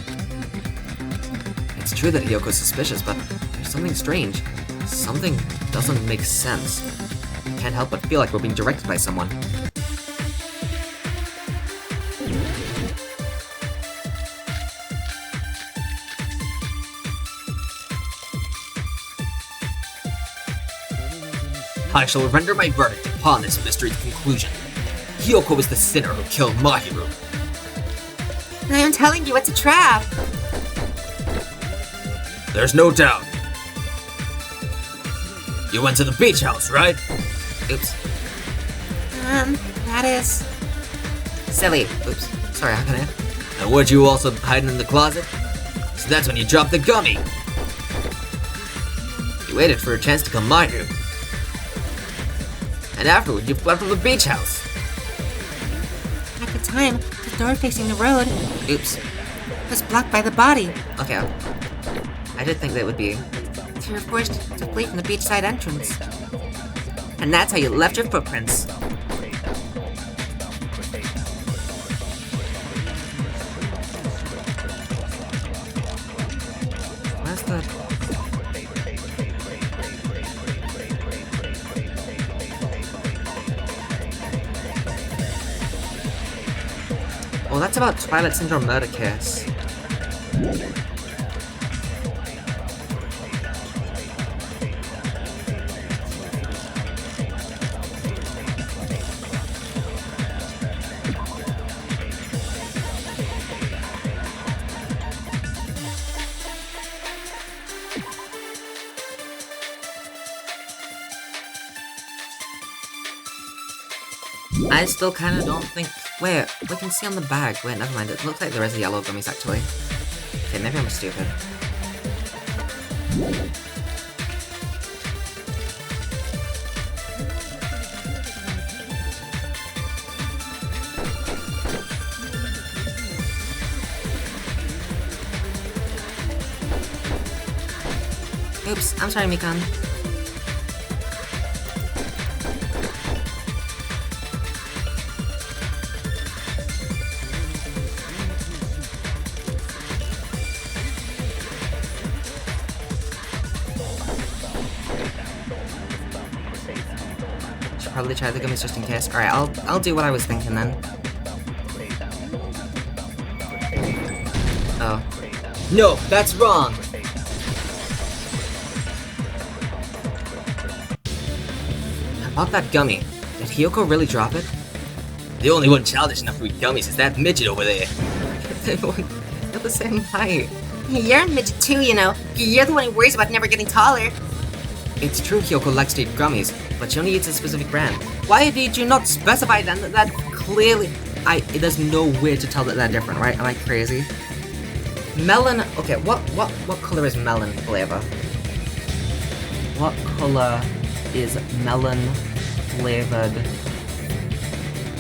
It's true that Hiyoko's suspicious, but there's something strange. Something doesn't make sense. Can't help but feel like we're being directed by someone. I shall render my verdict upon this mystery's conclusion. Hiyoko is the sinner who killed Mahiru. I am telling you, it's a trap. There's no doubt. You went to the beach house, right? Oops. That is... silly. Oops. Sorry, how can I? And weren't you also hiding in the closet? So that's when you dropped the gummy. You waited for a chance to kill Mahiru. And afterward, you fled from the beach house. At the time, the door facing the road Oops. was blocked by the body. Okay. I did think that would be. So you're forced to flee from the beachside entrance. And that's how you left your footprints. Where's the? Oh, that's about Twilight Syndrome murder case. I still kind of don't think. Wait, we can see on the bag. Wait, never mind. It looks like there is a yellow gummies actually. Okay, maybe I'm stupid. Oops, I'm sorry, Mikon. Probably try the gummies just in case. Alright, I'll do what I was thinking then. Oh. No, that's wrong. About that gummy. Did Hiyoko really drop it? The only one childish enough to eat gummies is that midget over there. They're the same height. You're a midget too, you know. You're the one who worries about never getting taller. It's true Hiyoko likes to eat gummies, but she only eats a specific brand. Why did you not specify then that clearly... There's no way to tell that they're different, right? Am I crazy? Melon. Okay, what color is melon flavor? What color is melon flavored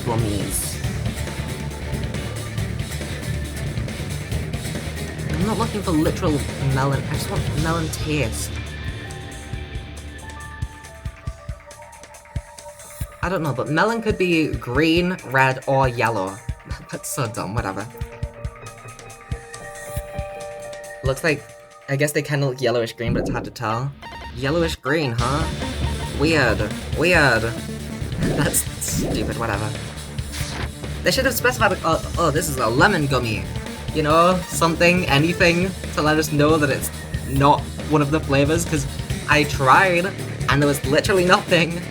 gummies? I'm not looking for literal melon. I just want melon taste. I don't know, but melon could be green, red, or yellow. That's so dumb, whatever. Looks like, I guess they kind of look yellowish green, but it's hard to tell. Yellowish green, huh? Weird. That's stupid, whatever. They should have specified, oh, this is a lemon gummy. You know, something, anything, to let us know that it's not one of the flavors, because I tried, and there was literally nothing.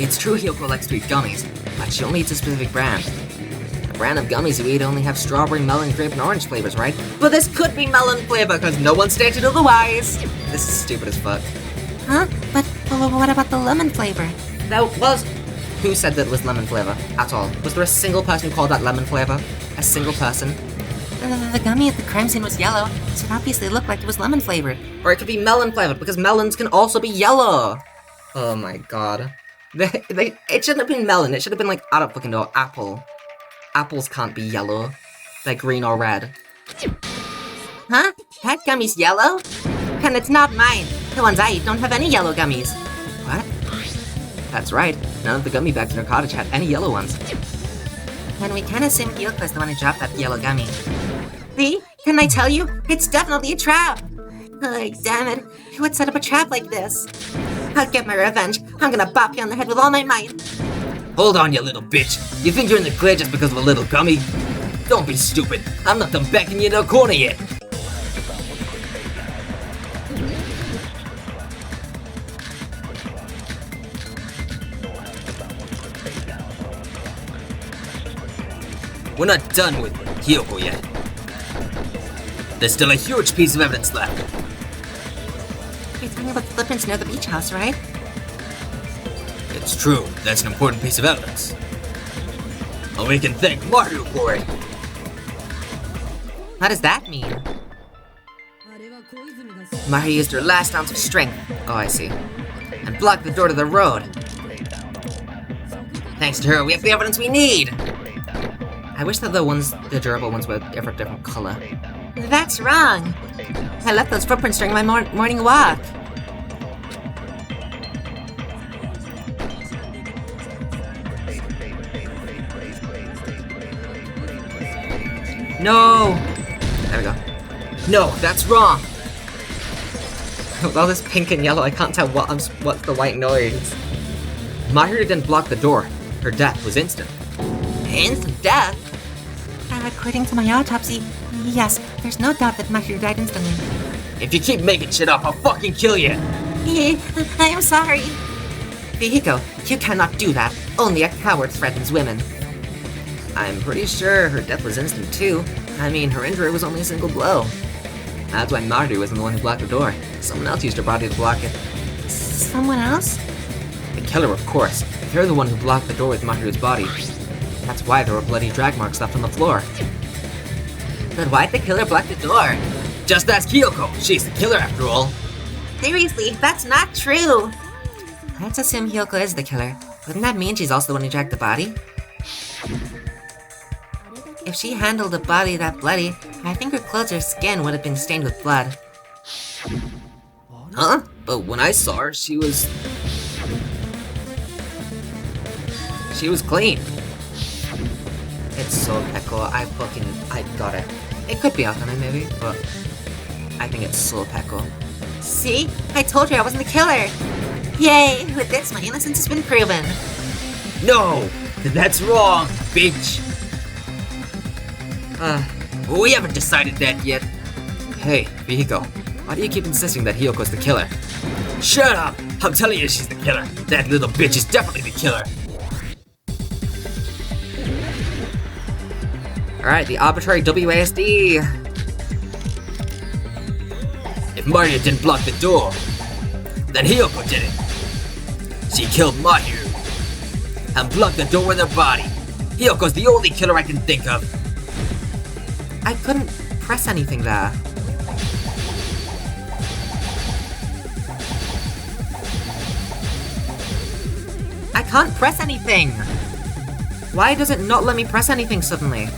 It's true Hyoko likes to eat gummies, but she only eats a specific brand. The brand of gummies you eat only have strawberry, melon, grape, and orange flavors, right? But this could be melon flavor, because no one stated otherwise! This is stupid as fuck. Huh? But what about the lemon flavor? That was... Who said that it was lemon flavor, at all? Was there a single person who called that lemon flavor? A single person? The gummy at the crime scene was yellow, so it obviously looked like it was lemon flavored. Or it could be melon flavored, because melons can also be yellow! Oh my god. It shouldn't have been melon, it should have been like, I don't fucking know, apple. Apples can't be yellow. They're green or red. Huh? That gummy's yellow? And it's not mine. The ones I eat don't have any yellow gummies. What? That's right, none of the gummy bags in her cottage had any yellow ones. And we can assume Hyoko's the one who dropped that yellow gummy. See? Can I tell you? It's definitely a trap! Oh, damn it. Who would set up a trap like this? I'll get my revenge. I'm gonna bop you on the head with all my might. Hold on, you little bitch. You think you're in the clear just because of a little gummy? Don't be stupid. I'm not done backing you into a corner yet. We're not done with Hyoko yet. There's still a huge piece of evidence left. You're talking about the footprints near the beach house, right? It's true, that's an important piece of evidence. And we can thank Mario for it. What does that mean? Mario used her last ounce of strength. Oh, I see. And blocked the door to the road. Thanks to her, we have the evidence we need. I wish that the durable ones were a different color. That's wrong. I left those footprints during my morning walk. No! There we go. No, that's wrong! With all this pink and yellow, I can't tell what's the white noise. Mahiru didn't block the door. Her death was instant. Instant death? According to my autopsy, yes, there's no doubt that Mahiru died instantly. If you keep making shit up, I'll fucking kill you! I'm sorry. Fihiko, you cannot do that. Only a coward threatens women. I'm pretty sure her death was instant too. I mean, her injury was only a single blow. That's why Mahiru wasn't the one who blocked the door. Someone else used her body to block it. Someone else? The killer, of course. They're the one who blocked the door with Mahiru's body. That's why there were bloody drag marks left on the floor. But why'd the killer block the door? Just ask Hyoko. She's the killer after all. Seriously, that's not true. Let's assume Hyoko is the killer. Wouldn't that mean she's also the one who dragged the body? If she handled a body that bloody, I think her clothes or skin would have been stained with blood. Huh? But when I saw her, she was clean. It's so Peko, I got it. It could be Akane maybe, but I think it's so Peko. See? I told you I wasn't the killer. Yay! With this, my innocence has been proven. No! That's wrong, bitch! We haven't decided that yet. Hey, Fihiko, why do you keep insisting that Hyoko's the killer? Shut up! I'm telling you she's the killer. That little bitch is definitely the killer. Alright, the arbitrary WASD. If Mario didn't block the door, then Hyoko did it. She killed Mahiru and blocked the door with her body. Hyoko's the only killer I can think of. I couldn't press anything there. I can't press anything! Why does it not let me press anything suddenly?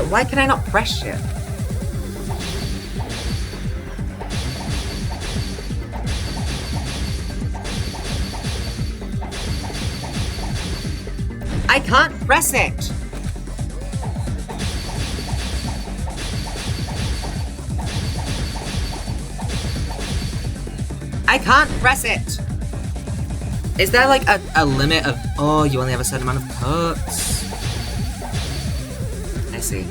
Why can I not press shit? I can't press it! I can't press it! Is there like a limit of, oh, you only have a certain amount of cuts? I see.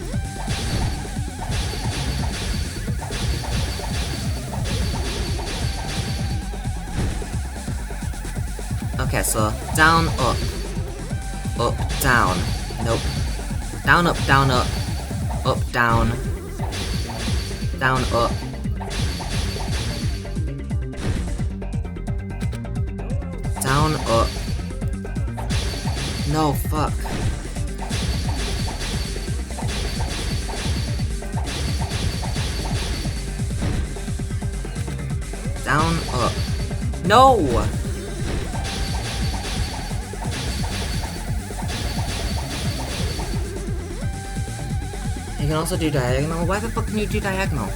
Okay, so down, up. Up, down. Nope. Down, up, down, up. Up, down. Down, up. Down, up. No, fuck. Down, up. No! You can also do diagonal. Why the fuck can you do diagonal?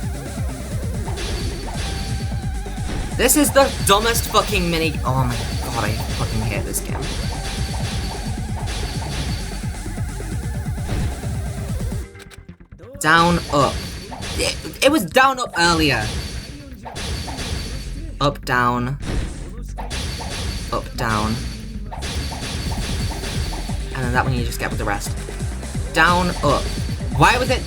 This is the dumbest fucking mini. Oh my god, I fucking hate this game. Down, up. It was down, up earlier. Up, down. Up, down. And then that one you just get with the rest. Down, up. Why was it?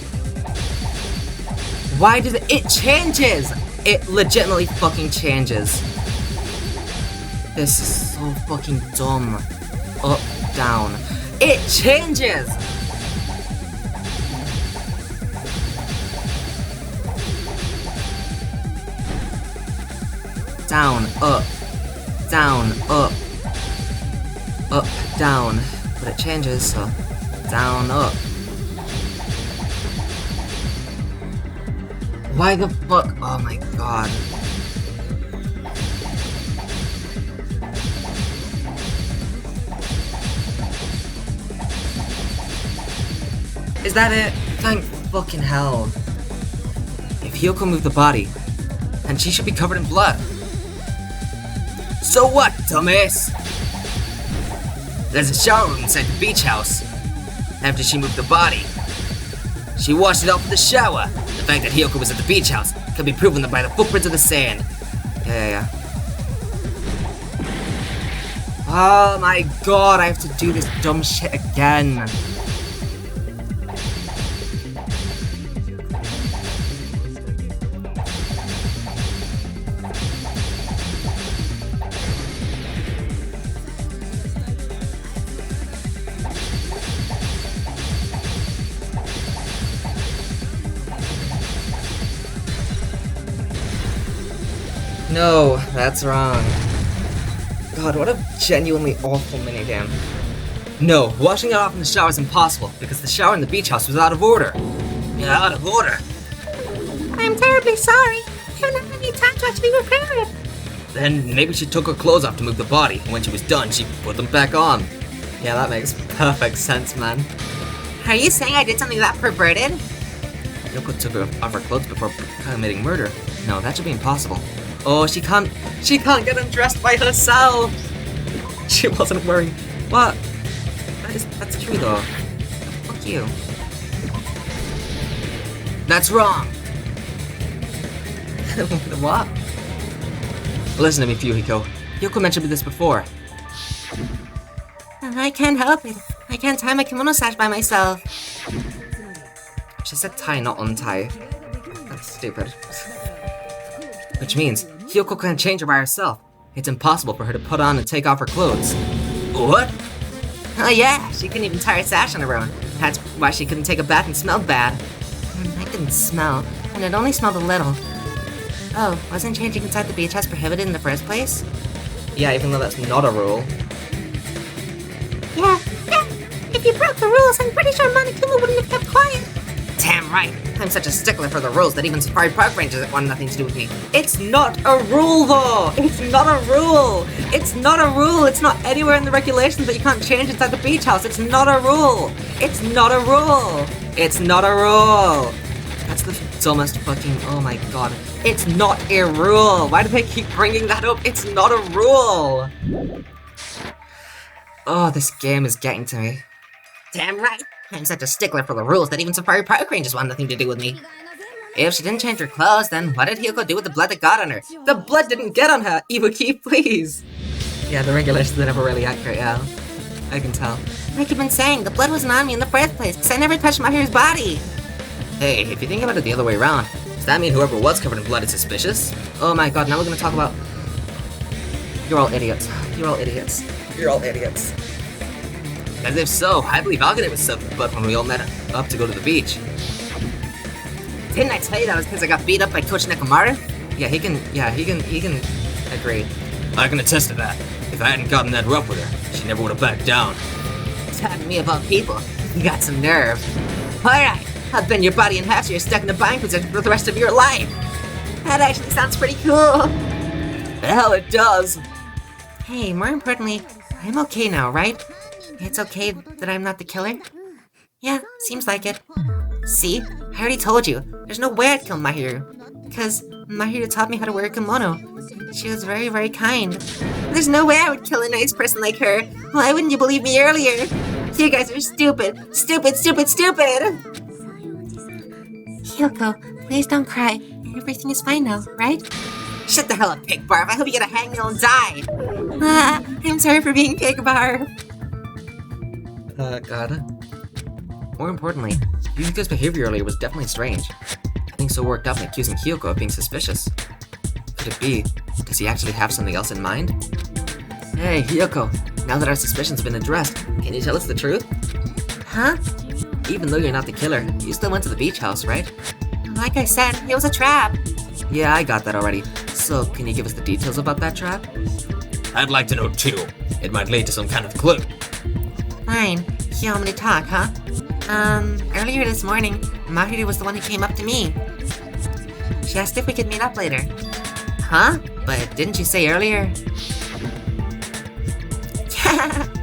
Why does it? It changes! It legitimately fucking changes. This is so fucking dumb. Up, down. It changes! Down, up. Down, up. Up, down. But it changes, so down, up. Why the fuck? Oh my god. Is that it? Thank fucking hell. If Hyoko moved the body, then she should be covered in blood. So what, dumbass? There's a shower room inside the beach house. After she moved the body, she washed it off with the shower. The fact that Hyoko was at the beach house can be proven by the footprints of the sand. Yeah. Oh my god, I have to do this dumb shit again. No, that's wrong. God, what a genuinely awful minigame. No, washing it off in the shower is impossible, because the shower in the beach house was out of order. Yeah, out of order. I'm terribly sorry. I haven't had any time to actually repair it. Then maybe she took her clothes off to move the body, and when she was done, she put them back on. Yeah, that makes perfect sense, man. Are you saying I did something that perverted? Yoko took off her clothes before committing murder. No, that should be impossible. Oh, she can't get undressed by herself! She wasn't wearing... What? That's true though. Fuck you. That's wrong! What? Listen to me, Fuyuhiko. Yoko mentioned this before. I can't help it. I can't tie my kimono sash by myself. She said tie, not untie. That's stupid. Which means, Hyoko can't change her by herself. It's impossible for her to put on and take off her clothes. What? Oh yeah, she couldn't even tie her sash on her own. That's why she couldn't take a bath and smelled bad. I didn't smell, and it only smelled a little. Oh, wasn't changing inside the beach house prohibited in the first place? Yeah, even though that's not a rule. Yeah. If you broke the rules, I'm pretty sure Monokuma wouldn't have kept quiet. Damn right. I'm such a stickler for the rules that even Safari Park Rangers want nothing to do with me. It's not a rule though! It's not a rule! It's not a rule! It's not anywhere in the regulations that you can't change inside the beach house. It's not a rule! It's not a rule! It's not a rule! That's the dumbest fucking, oh my god. It's not a rule! Why do they keep bringing that up? It's not a rule! Oh, this game is getting to me. Damn right. I'm such a stickler for the rules that even Safari Park Rangers want nothing to do with me. If she didn't change her clothes, then what did Hyuko do with the blood that got on her? The blood didn't get on her! Ibuki, please! Yeah, the regulations are never really accurate, yeah. I can tell. Like you've been saying, the blood wasn't on me in the first place, because I never touched Mahiru's body. Hey, if you think about it the other way around, does that mean whoever was covered in blood is suspicious? Oh my god, now we're gonna talk about... You're all idiots. You're all idiots. You're all idiots. As if so, I believe I'll get it with soaked with blood when we all met up to go to the beach. Didn't I tell you that was because I got beat up by Coach Nekomaru? Yeah, he can agree. I can attest to that. If I hadn't gotten that rough with her, she never would have backed down. Talking to me about people. You got some nerve. Alright, I'll bend your body in half so you're stuck in a bind position for the rest of your life. That actually sounds pretty cool. The hell it does! Hey, more importantly, I'm okay now, right? It's okay that I'm not the killer? Yeah, seems like it. See? I already told you. There's no way I'd kill Mahiru. Because Mahiru taught me how to wear a kimono. She was very, very kind. There's no way I would kill a nice person like her. Why wouldn't you believe me earlier? You guys are stupid. Stupid, stupid, stupid! Hyuko, please don't cry. Everything is fine now, right? Shut the hell up, Pig Barf. I hope you get a hangnail and die. I'm sorry for being Pig Barf. God. More importantly, Yuzuka's behavior earlier was definitely strange. Getting so worked up and accusing Hyuko of being suspicious. Could it be? Does he actually have something else in mind? Hey, Hyuko, now that our suspicions have been addressed, can you tell us the truth? Huh? Even though you're not the killer, you still went to the beach house, right? Like I said, it was a trap. Yeah, I got that already. So, can you give us the details about that trap? I'd like to know too. It might lead to some kind of clue. Fine. You want me to talk, huh? Earlier this morning, Mahiru was the one who came up to me. She asked if we could meet up later. Huh? But didn't you say earlier?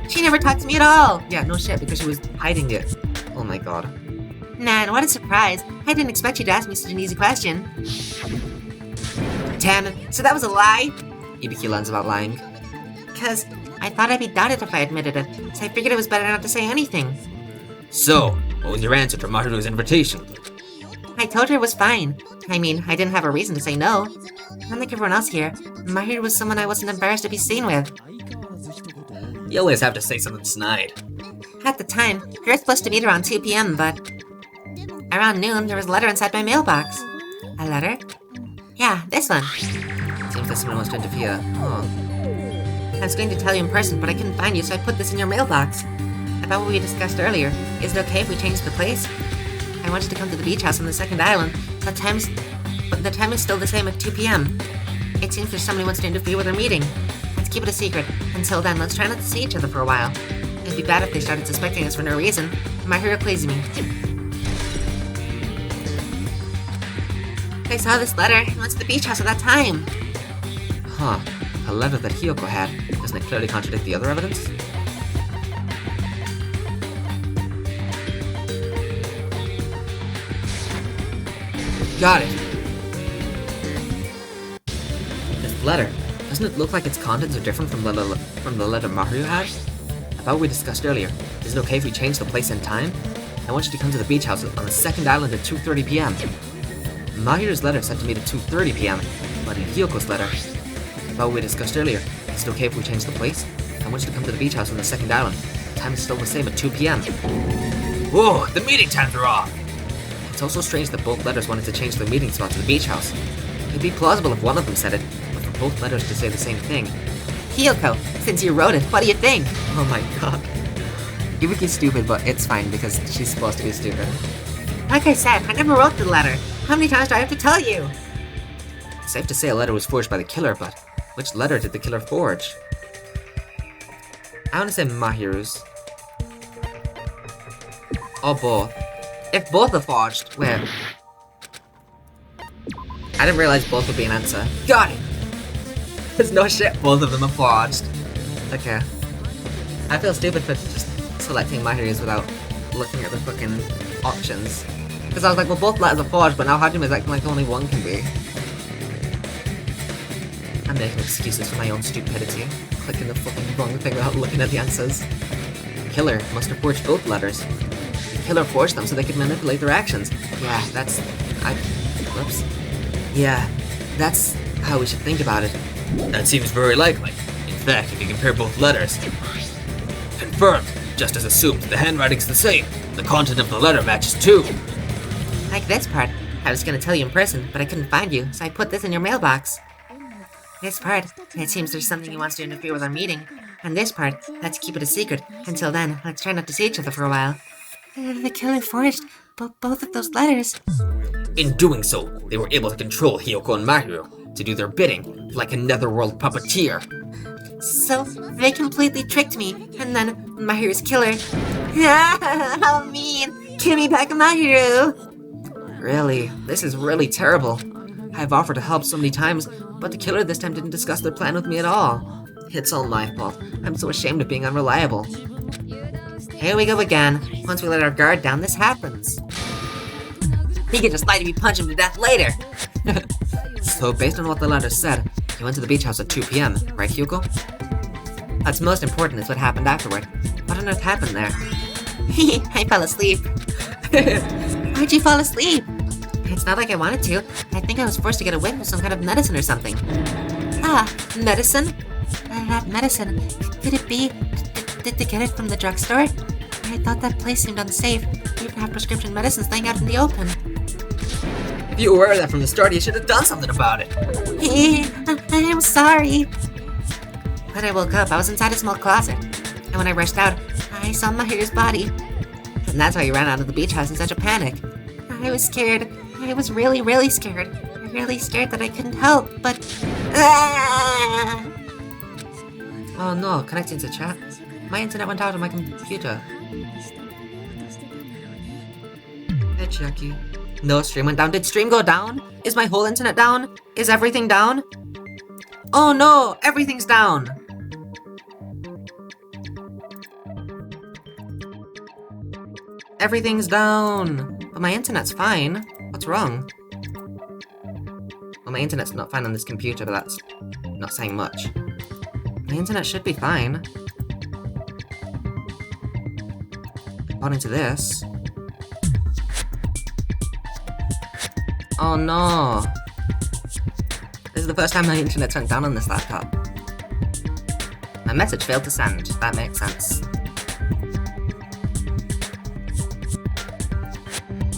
She never talked to me at all! Yeah, no shit, because she was hiding it. Oh my god. Man, what a surprise. I didn't expect you to ask me such an easy question. Damn it, so that was a lie? Ibuki learns about lying. Because I thought I'd be doubted if I admitted it, so I figured it was better not to say anything. So, what was your answer to Mahiru's invitation? I told her it was fine. I mean, I didn't have a reason to say no. Unlike everyone else here, Mahiru was someone I wasn't embarrassed to be seen with. You always have to say something snide. At the time, we were supposed to meet around 2 p.m., but around noon, there was a letter inside my mailbox. A letter? Yeah, this one. Seems that someone wants to interfere. Oh. I was going to tell you in person, but I couldn't find you, so I put this in your mailbox. About what we discussed earlier, is it okay if we change the place? I want you to come to the beach house on the second island, but the time is still the same at 2 p.m. It seems there's somebody who wants to interfere with our meeting. Let's keep it a secret. Until then, let's try not to see each other for a while. It'd be bad if they started suspecting us for no reason. Mahiru pleases me. I saw this letter and went to the beach house at that time. Huh. A letter that Hyuko had. Doesn't it clearly contradict the other evidence? Got it! This letter. Doesn't it look like its contents are different from the letter Mahiru had? About what we discussed earlier. Is it okay if we change the place and time? I want you to come to the beach house on the second island at 2:30 p.m. Mahiru's letter said to meet at 2:30 p.m., but in Hyoko's letter, about what we discussed earlier, is it okay if we change the place? I want you to come to the beach house on the second island. The time is still the same at 2 p.m. Whoa, the meeting times are off! It's also strange that both letters wanted to change their meeting spot to the beach house. It'd be plausible if one of them said it, but for both letters to say the same thing. Hyuko, since you wrote it, what do you think? Oh my god. Ibuki's stupid, but it's fine because she's supposed to be stupid. Like I said, I never wrote the letter. How many times do I have to tell you? It's safe to say a letter was forged by the killer, but Which letter did the killer forge? I want to say Mahiru's. Or both. If both are forged, wait. I didn't realize both would be an answer. Got it! There's no shit, both of them are forged. Okay. I feel stupid for just selecting Mahiru's without looking at the fucking options. Because I was like, well, both letters are forged, but now Hajime's acting like only one can be. I'm making excuses for my own stupidity. Clicking the fucking wrong thing without looking at the answers. Killer must have forged both letters. The killer forged them so they could manipulate their actions. Yeah, whoops. Yeah, that's how we should think about it. That seems very likely. In fact, if you compare both letters... Confirmed! Just as assumed, the handwriting's the same. The content of the letter matches too. Like this part. I was gonna tell you in person, but I couldn't find you, so I put this in your mailbox. This part, it seems there's something he wants to interfere with our meeting. And this part, let's keep it a secret. Until then, let's try not to see each other for a while. The killer forged both of those letters. In doing so, they were able to control Hiyoko and Mahiru to do their bidding, like a netherworld puppeteer. So, they completely tricked me, and then Mahiru's killer. How mean! Give me back Mahiru! Really, this is really terrible. I've offered to help so many times, but the killer this time didn't discuss their plan with me at all. It's all my fault. I'm so ashamed of being unreliable. Here we go again. Once we let our guard down, this happens. He could just lie to me, punch him to death later. So, based on what the letter said, you went to the beach house at 2 p.m., right, Hugo? What's most important is what happened afterward. What on earth happened there? I fell asleep. Why'd you fall asleep? It's not like I wanted to. I think I was forced to get a whiff of some kind of medicine or something. Ah, medicine? That medicine. Could it be? Did they get it from the drugstore? I thought that place seemed unsafe. You even have prescription medicines laying out in the open. If you were aware of that from the start, you should have done something about it. I'm sorry. When I woke up, I was inside a small closet. And when I rushed out, I saw Mahiru's body. And that's why you ran out of the beach house in such a panic. I was scared. I was really, really scared. Really scared that I couldn't help, but... Oh no, connecting to chat. My internet went out on my computer. Hey, Chucky. No, stream went down. Did stream go down? Is my whole internet down? Is everything down? Oh no, everything's down. Everything's down. But my internet's fine. What's wrong? Well, my internet's not fine on this computer, but that's not saying much. My internet should be fine. According to this. Oh no! This is the first time my internet went down on this laptop. My message failed to send. That makes sense.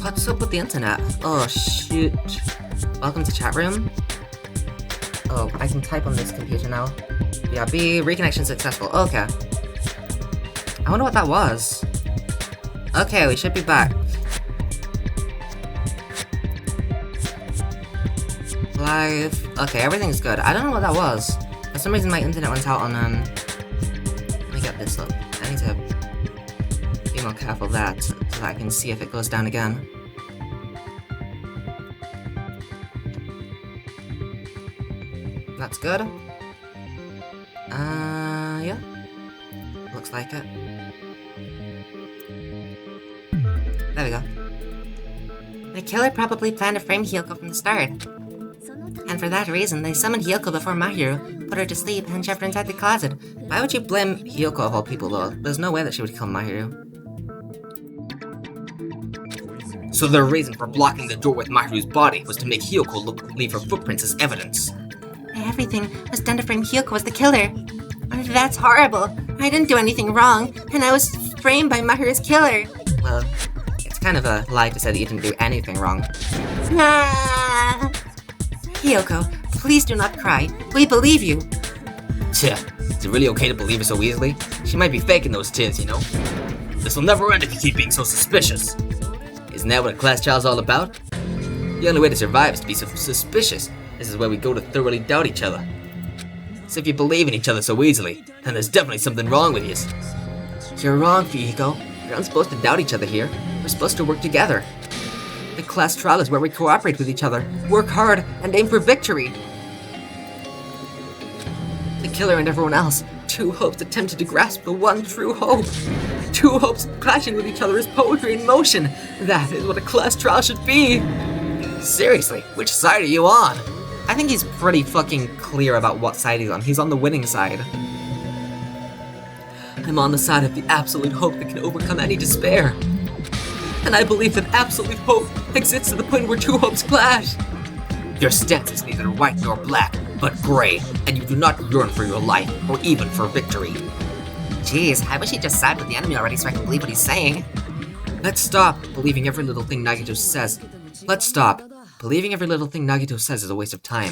What's up with the internet? Oh shoot. Welcome to chat room. Oh, I can type on this computer now. Yeah, reconnection successful. Okay. I wonder what that was. Okay, we should be back. Live. Okay, everything's good. I don't know what that was. For some reason my internet went out on, let me get this up. I need to be more careful of that so that I can see if it goes down again. That's good. Yeah. Looks like it. There we go. The killer probably planned to frame Hiyoko from the start. And for that reason, they summoned Hiyoko before Mahiru, put her to sleep, and shoved her inside the closet. Why would you blame Hiyoko of all people, though? There's no way that she would kill Mahiru. So their reason for blocking the door with Mahiru's body was to make Hiyoko leave her footprints as evidence. Everything was done to frame Hiyoko as the killer. That's horrible. I didn't do anything wrong, and I was framed by Mahiru's killer. Well, it's kind of a lie to say that you didn't do anything wrong. Ah! Hiyoko, please do not cry. We believe you. Tja, is it really okay to believe her so easily? She might be faking those tears, you know? This will never end if you keep being so suspicious. Isn't that what a class child's all about? The only way to survive is to be so suspicious. This is where we go to thoroughly doubt each other. So if you believe in each other so easily, then there's definitely something wrong with you. You're wrong, Fuyiko. You're not supposed to doubt each other here. We're supposed to work together. The class trial is where we cooperate with each other, work hard, and aim for victory. The killer and everyone else, two hopes attempted to grasp the one true hope. Two hopes clashing with each other is poetry in motion. That is what a class trial should be. Seriously, which side are you on? I think he's pretty fucking clear about what side he's on. He's on the winning side. I'm on the side of the absolute hope that can overcome any despair. And I believe that absolute hope exists to the point where two hopes clash. Your stance is neither white nor black, but gray, and you do not yearn for your life, or even for victory. Jeez, I wish he'd just side with the enemy already so I can believe what he's saying. Let's stop believing every little thing Nagito says. Let's stop. Believing every little thing Nagito says is a waste of time.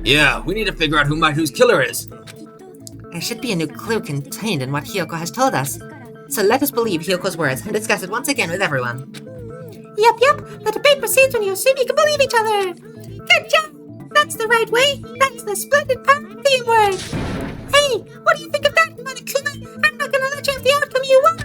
Yeah, we need to figure out who Mahito's killer is. There should be a new clue contained in what Hiyoko has told us. So let us believe Hiyoko's words and discuss it once again with everyone. Yep. The debate proceeds when you assume you can believe each other. Good job. That's the right way. That's the splendid power of teamwork. Hey, what do you think of that, Monokuma? I'm not gonna let you have the outcome you want.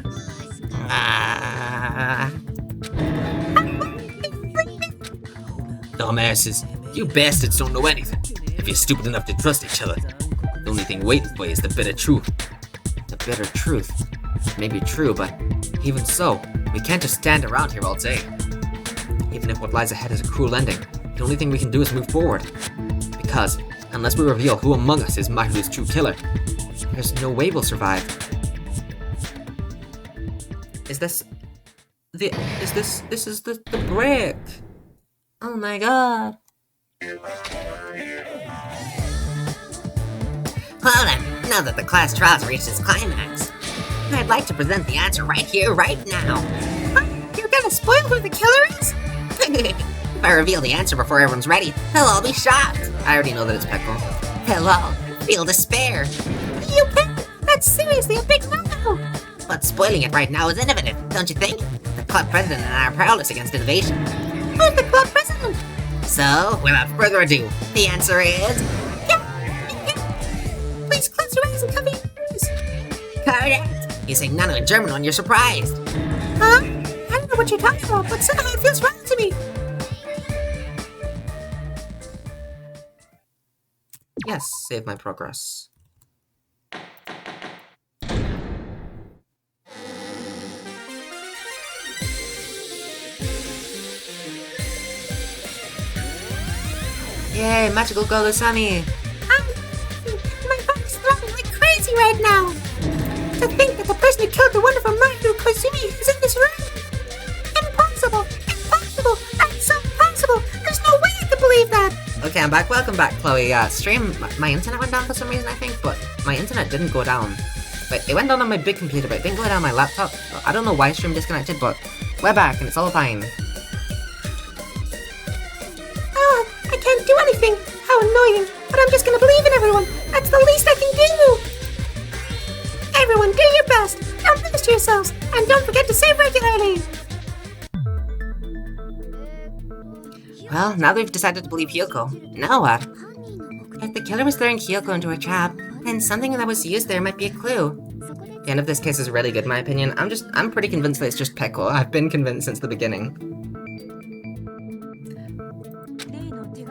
Dumbasses, you bastards don't know anything. If you're stupid enough to trust each other, the only thing waiting for you is the bitter truth. The bitter truth. May be true, but even so, we can't just stand around here all day. Even if what lies ahead is a cruel ending, the only thing we can do is move forward. Because, unless we reveal who among us is Mahito's true killer, there's no way we'll survive. Is this the brick? Oh my god. Well then, now that the class trials reached its climax, I'd like to present the answer right here, right now. You're gonna spoil who the killer is? If I reveal the answer before everyone's ready, they'll all be shocked. I already know that it's Peko. They'll all feel despair. You can't. That's seriously a big no-no. But spoiling it right now is innovative, don't you think? The club president and I are powerless against innovation. Who's the club president? So, without further ado, the answer is... Yeah. Please close your eyes and cover your ears. Correct. You say nano in German when you're surprised. Huh? I don't know what you're talking about, but somehow it feels wrong to me. Yes, save my progress. Yay, magical Golosami! My body's throbbing like crazy right now. To think that the person who killed the wonderful Mahito Kozumi is in this room. Impossible! Impossible! That's so impossible! There's no way I can believe that! Okay, I'm back. Welcome back, Chloe. Stream, my internet went down for some reason, I think, but my internet didn't go down. But it went down on my big computer, but it didn't go down on my laptop. I don't know why stream disconnected, but we're back and it's all fine. Oh, I can't do anything! How annoying! But I'm just gonna believe in everyone! That's the least I can do! Everyone, do your best! Don't lose to yourselves! And don't forget to save regularly! Well, now that we've decided to believe Hiyoko, now what? If the killer was throwing Hiyoko into a trap, then something that was used there might be a clue. The end of this case is really good in my opinion. I'm pretty convinced that it's just Peko. I've been convinced since the beginning.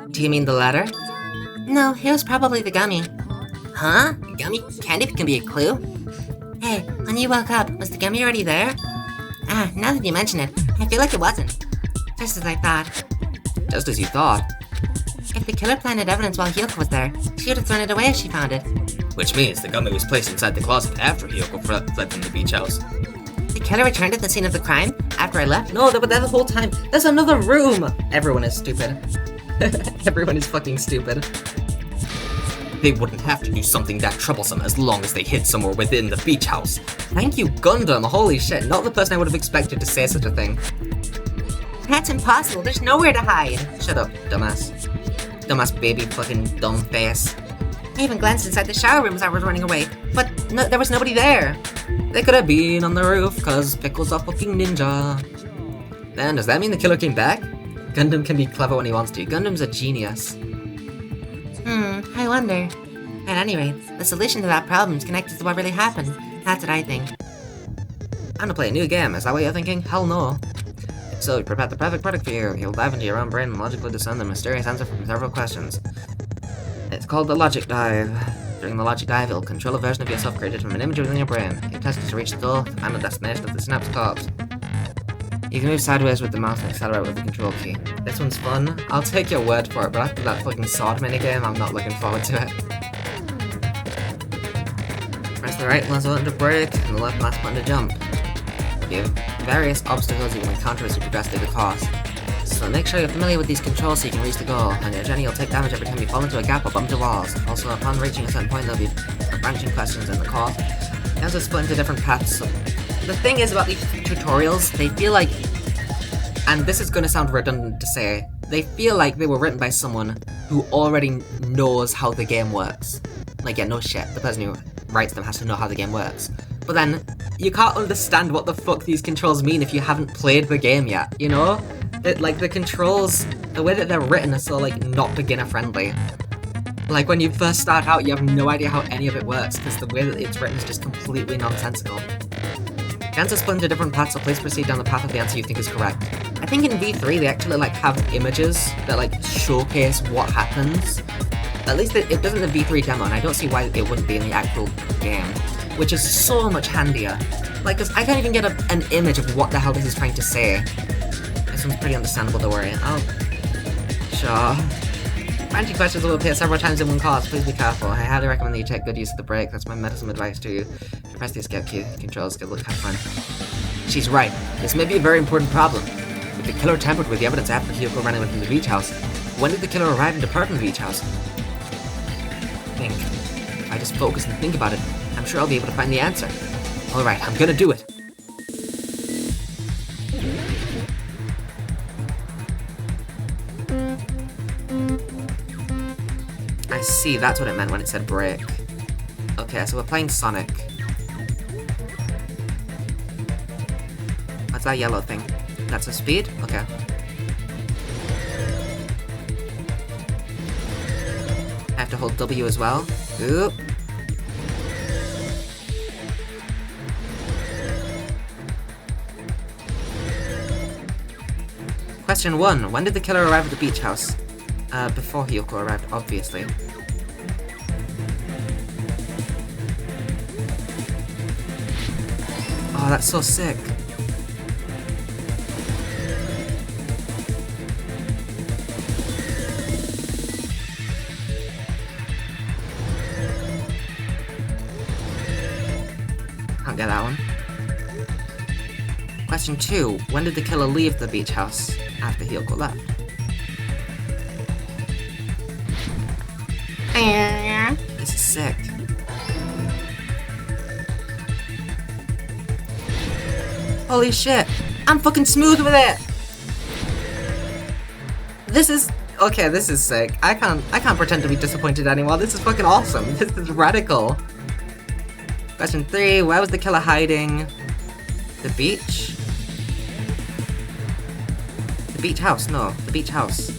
Do you mean the letter? No, it was probably the gummy. Huh? Gummy candy can be a clue? Hey, when you woke up, was the gummy already there? Ah, now that you mention it, I feel like it wasn't. Just as I thought. Just as you thought? If the killer planted evidence while Hiyoko was there, she would have thrown it away if she found it. Which means the gummy was placed inside the closet after Hiyoko fled from the beach house. The killer returned to the scene of the crime after I left? No, they were there the whole time. There's another room! Everyone is stupid. Everyone is fucking stupid. They wouldn't have to do something that troublesome as long as they hid somewhere within the beach house. Thank you, Gundam. Holy shit, not the person I would have expected to say such a thing. That's impossible. There's nowhere to hide. Shut up, dumbass. Dumbass baby fucking dumb face. I even glanced inside the shower room as I was running away, but No, there was nobody there. They could have been on the roof, cause Pickle's a fucking ninja. Then, does that mean the killer came back? Gundam can be clever when he wants to. Gundam's a genius. I wonder. At any rate, the solution to that problem is connected to what really happened. That's what I think. I'm gonna play a new game, is that what you're thinking? Hell no. So, we prepared the perfect product for you. You'll dive into your own brain and logically discern the mysterious answer from several questions. It's called the Logic Dive. During the Logic Dive, it'll control a version of yourself created from an image within your brain. Your task is to reach the goal, to find the destination of the synapse corpse. You can move sideways with the mouse and accelerate with the control key. This one's fun. I'll take your word for it, but after that fucking sword minigame, I'm not looking forward to it. Press the right mouse button to brake, and the left mouse button to jump. You have various obstacles you will encounter as you progress through the course. So make sure you're familiar with these controls so you can reach the goal. On your journey, you'll take damage every time you fall into a gap or bump into walls. Also, upon reaching a certain point, there'll be branching questions in the course. You also split into different paths. So the thing is about these tutorials, they feel like, and this is going to sound redundant to say, they feel like they were written by someone who already knows how the game works. Like, yeah, no shit, the person who writes them has to know how the game works. But then, you can't understand what the fuck these controls mean if you haven't played the game yet, you know? Like, the controls, the way that they're written are so, like, not beginner-friendly. Like, when you first start out, you have no idea how any of it works, because the way that it's written is just completely nonsensical. The answers split into different paths, so please proceed down the path of the answer you think is correct. I think in V3 they actually, like, have images that, like, showcase what happens. At least it does in the V3 demo, and I don't see why it wouldn't be in the actual game. Which is so much handier. Like, cause I can't even get an image of what the hell this is trying to say. This one's pretty understandable, don't worry. Oh, sure. Branching questions will appear several times in one course, please be careful. I highly recommend that you take good use of the brake, that's my medicinal advice to you. If you press the escape key, controls good look, have fun. She's right, this may be a very important problem. If the killer tampered with the evidence after Hiyoko ran away from the beach house, when did the killer arrive and depart from the beach house? Think. If I just focus and think about it, I'm sure I'll be able to find the answer. Alright, I'm gonna do it. I see, that's what it meant when it said break. Okay, so we're playing Sonic. What's that yellow thing? That's a speed? Okay. I have to hold W as well. Oop. Question 1. When did the killer arrive at the beach house? Before Hiyoko arrived, obviously. Oh, that's so sick. Can't get that one. Question 2. When did the killer leave the beach house after Hiyoko left? This is sick. Holy shit! I'm fucking smooth with it! This is... Okay, this is sick. I can't pretend to be disappointed anymore. This is fucking awesome. This is radical. Question 3. Where was the killer hiding? The beach? The beach house. No, the beach house.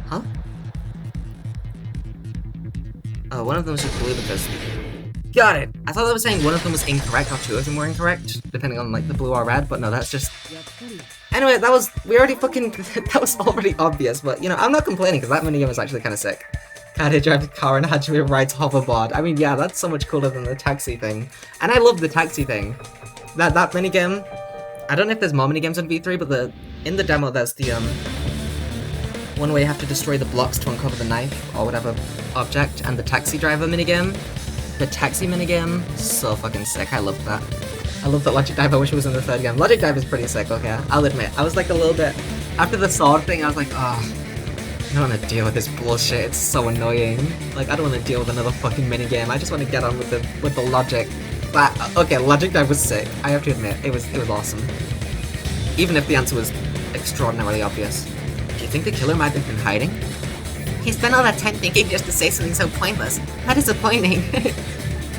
Huh? Oh, one of them was just blue because... Got it! I thought that was saying one of them was incorrect or two of them were incorrect, depending on like the blue or red, but no, that's just... Anyway, that was... We already fucking... that was already obvious, but you know, I'm not complaining because that minigame is actually kind of sick. Kade drives a car and Hajime rides hoverboard. I mean, yeah, that's so much cooler than the taxi thing. And I love the taxi thing. That minigame... I don't know if there's more minigames on V3, but in the demo there's the, one where you have to destroy the blocks to uncover the knife, or whatever object, and the taxi driver minigame. The taxi minigame, so fucking sick, I love that. I love that Logic Dive, I wish it was in the third game. Logic Dive is pretty sick, okay, I'll admit. I was like a little bit, after the sword thing, I was like, oh, I don't want to deal with this bullshit, it's so annoying. Like, I don't want to deal with another fucking minigame, I just want to get on with the logic. But, okay, Logic Dive was sick, I have to admit, it was awesome. Even if the answer was extraordinarily obvious. Do you think the killer might have been hiding? He spent all that time thinking just to say something so pointless. How disappointing.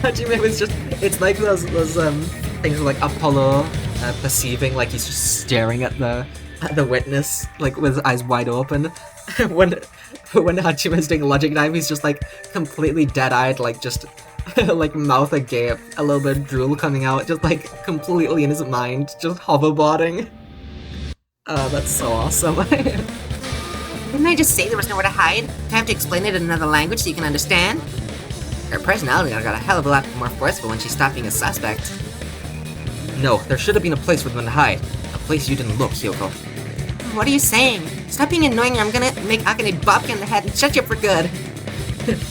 Hajime was just, it's like those things like Apollo perceiving, like he's just staring at the witness, like with his eyes wide open. when Hachima's doing logic dive, he's just like completely dead-eyed, like just like mouth agape, a little bit of drool coming out, just like completely in his mind, just hoverboarding. Oh, that's so awesome. Didn't I just say there was nowhere to hide? Do I have to explain it in another language so you can understand? Her personality got a hell of a lot more forceful when she stopped being a suspect. No, there should have been a place for them to hide. A place you didn't look, Hyoko. What are you saying? Stop being annoying or I'm gonna make Akane bop you in the head and shut you up for good.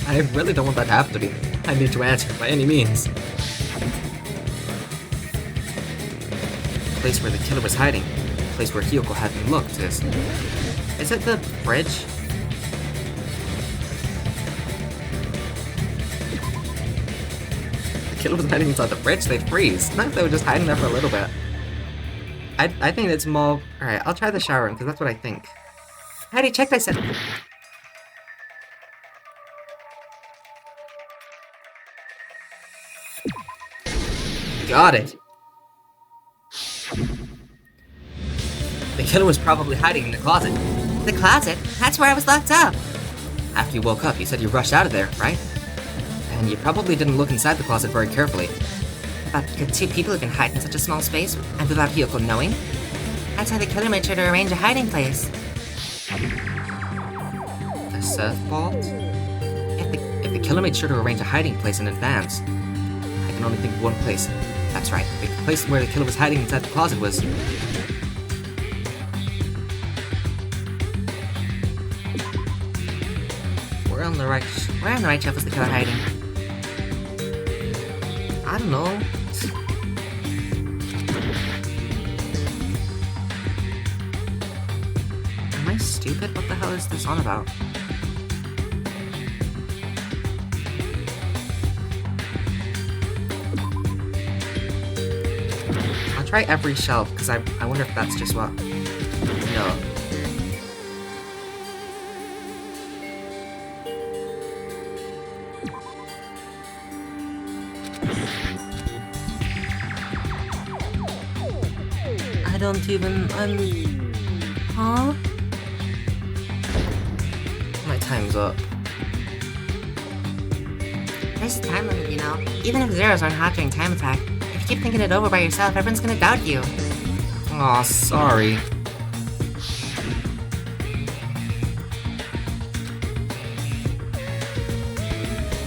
I really don't want that to happen to me. I need to answer by any means. The place where the killer was hiding. The place where Hyoko hadn't looked is it the bridge? The killer was hiding inside the bridge, they'd freeze. Not if they were just hiding there for a little bit. I think it's more... Alright, I'll try the shower room, because that's what I think. I already checked, I said... Got it. The killer was probably hiding in the closet. The closet? That's where I was locked up. After you woke up, you said you rushed out of there, right? And you probably didn't look inside the closet very carefully. But could two people even hide in such a small space, and without Hyoko knowing? That's how the killer made sure to arrange a hiding place. A surfboard? If the killer made sure to arrange a hiding place in advance, I can only think of one place. That's right, the place where the killer was hiding inside the closet was... Where on the right shelf was the killer hiding? I don't know. Am I stupid? What the hell is this on about? I'll try every shelf, because I wonder if that's just what... No. I don't even... Huh? My time's up. There's a time limit, you know. Even if zeros aren't hot during time attack, if you keep thinking it over by yourself, everyone's gonna doubt you. Aw, sorry.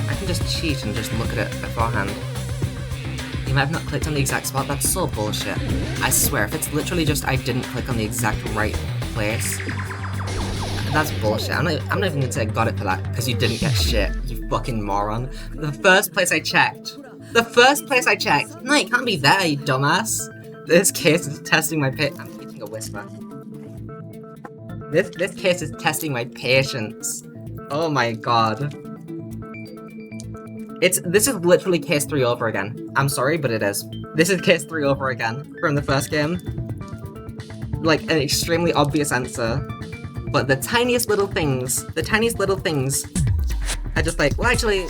I can just cheat and just look at it beforehand. You might have not clicked on the exact spot, that's so bullshit. I swear, if it's literally just I didn't click on the exact right place, that's bullshit. I'm not even gonna say I got it for that, because you didn't get shit, you fucking moron. The first place I checked. The first place I checked! No, you can't be there, you dumbass. This case is testing my I'm hitting a whisper. This case is testing my patience. Oh my god. This is literally case 3 over again. I'm sorry, but it is. This is case 3 over again from the first game. Like, an extremely obvious answer. But the tiniest little things are just like, well, actually,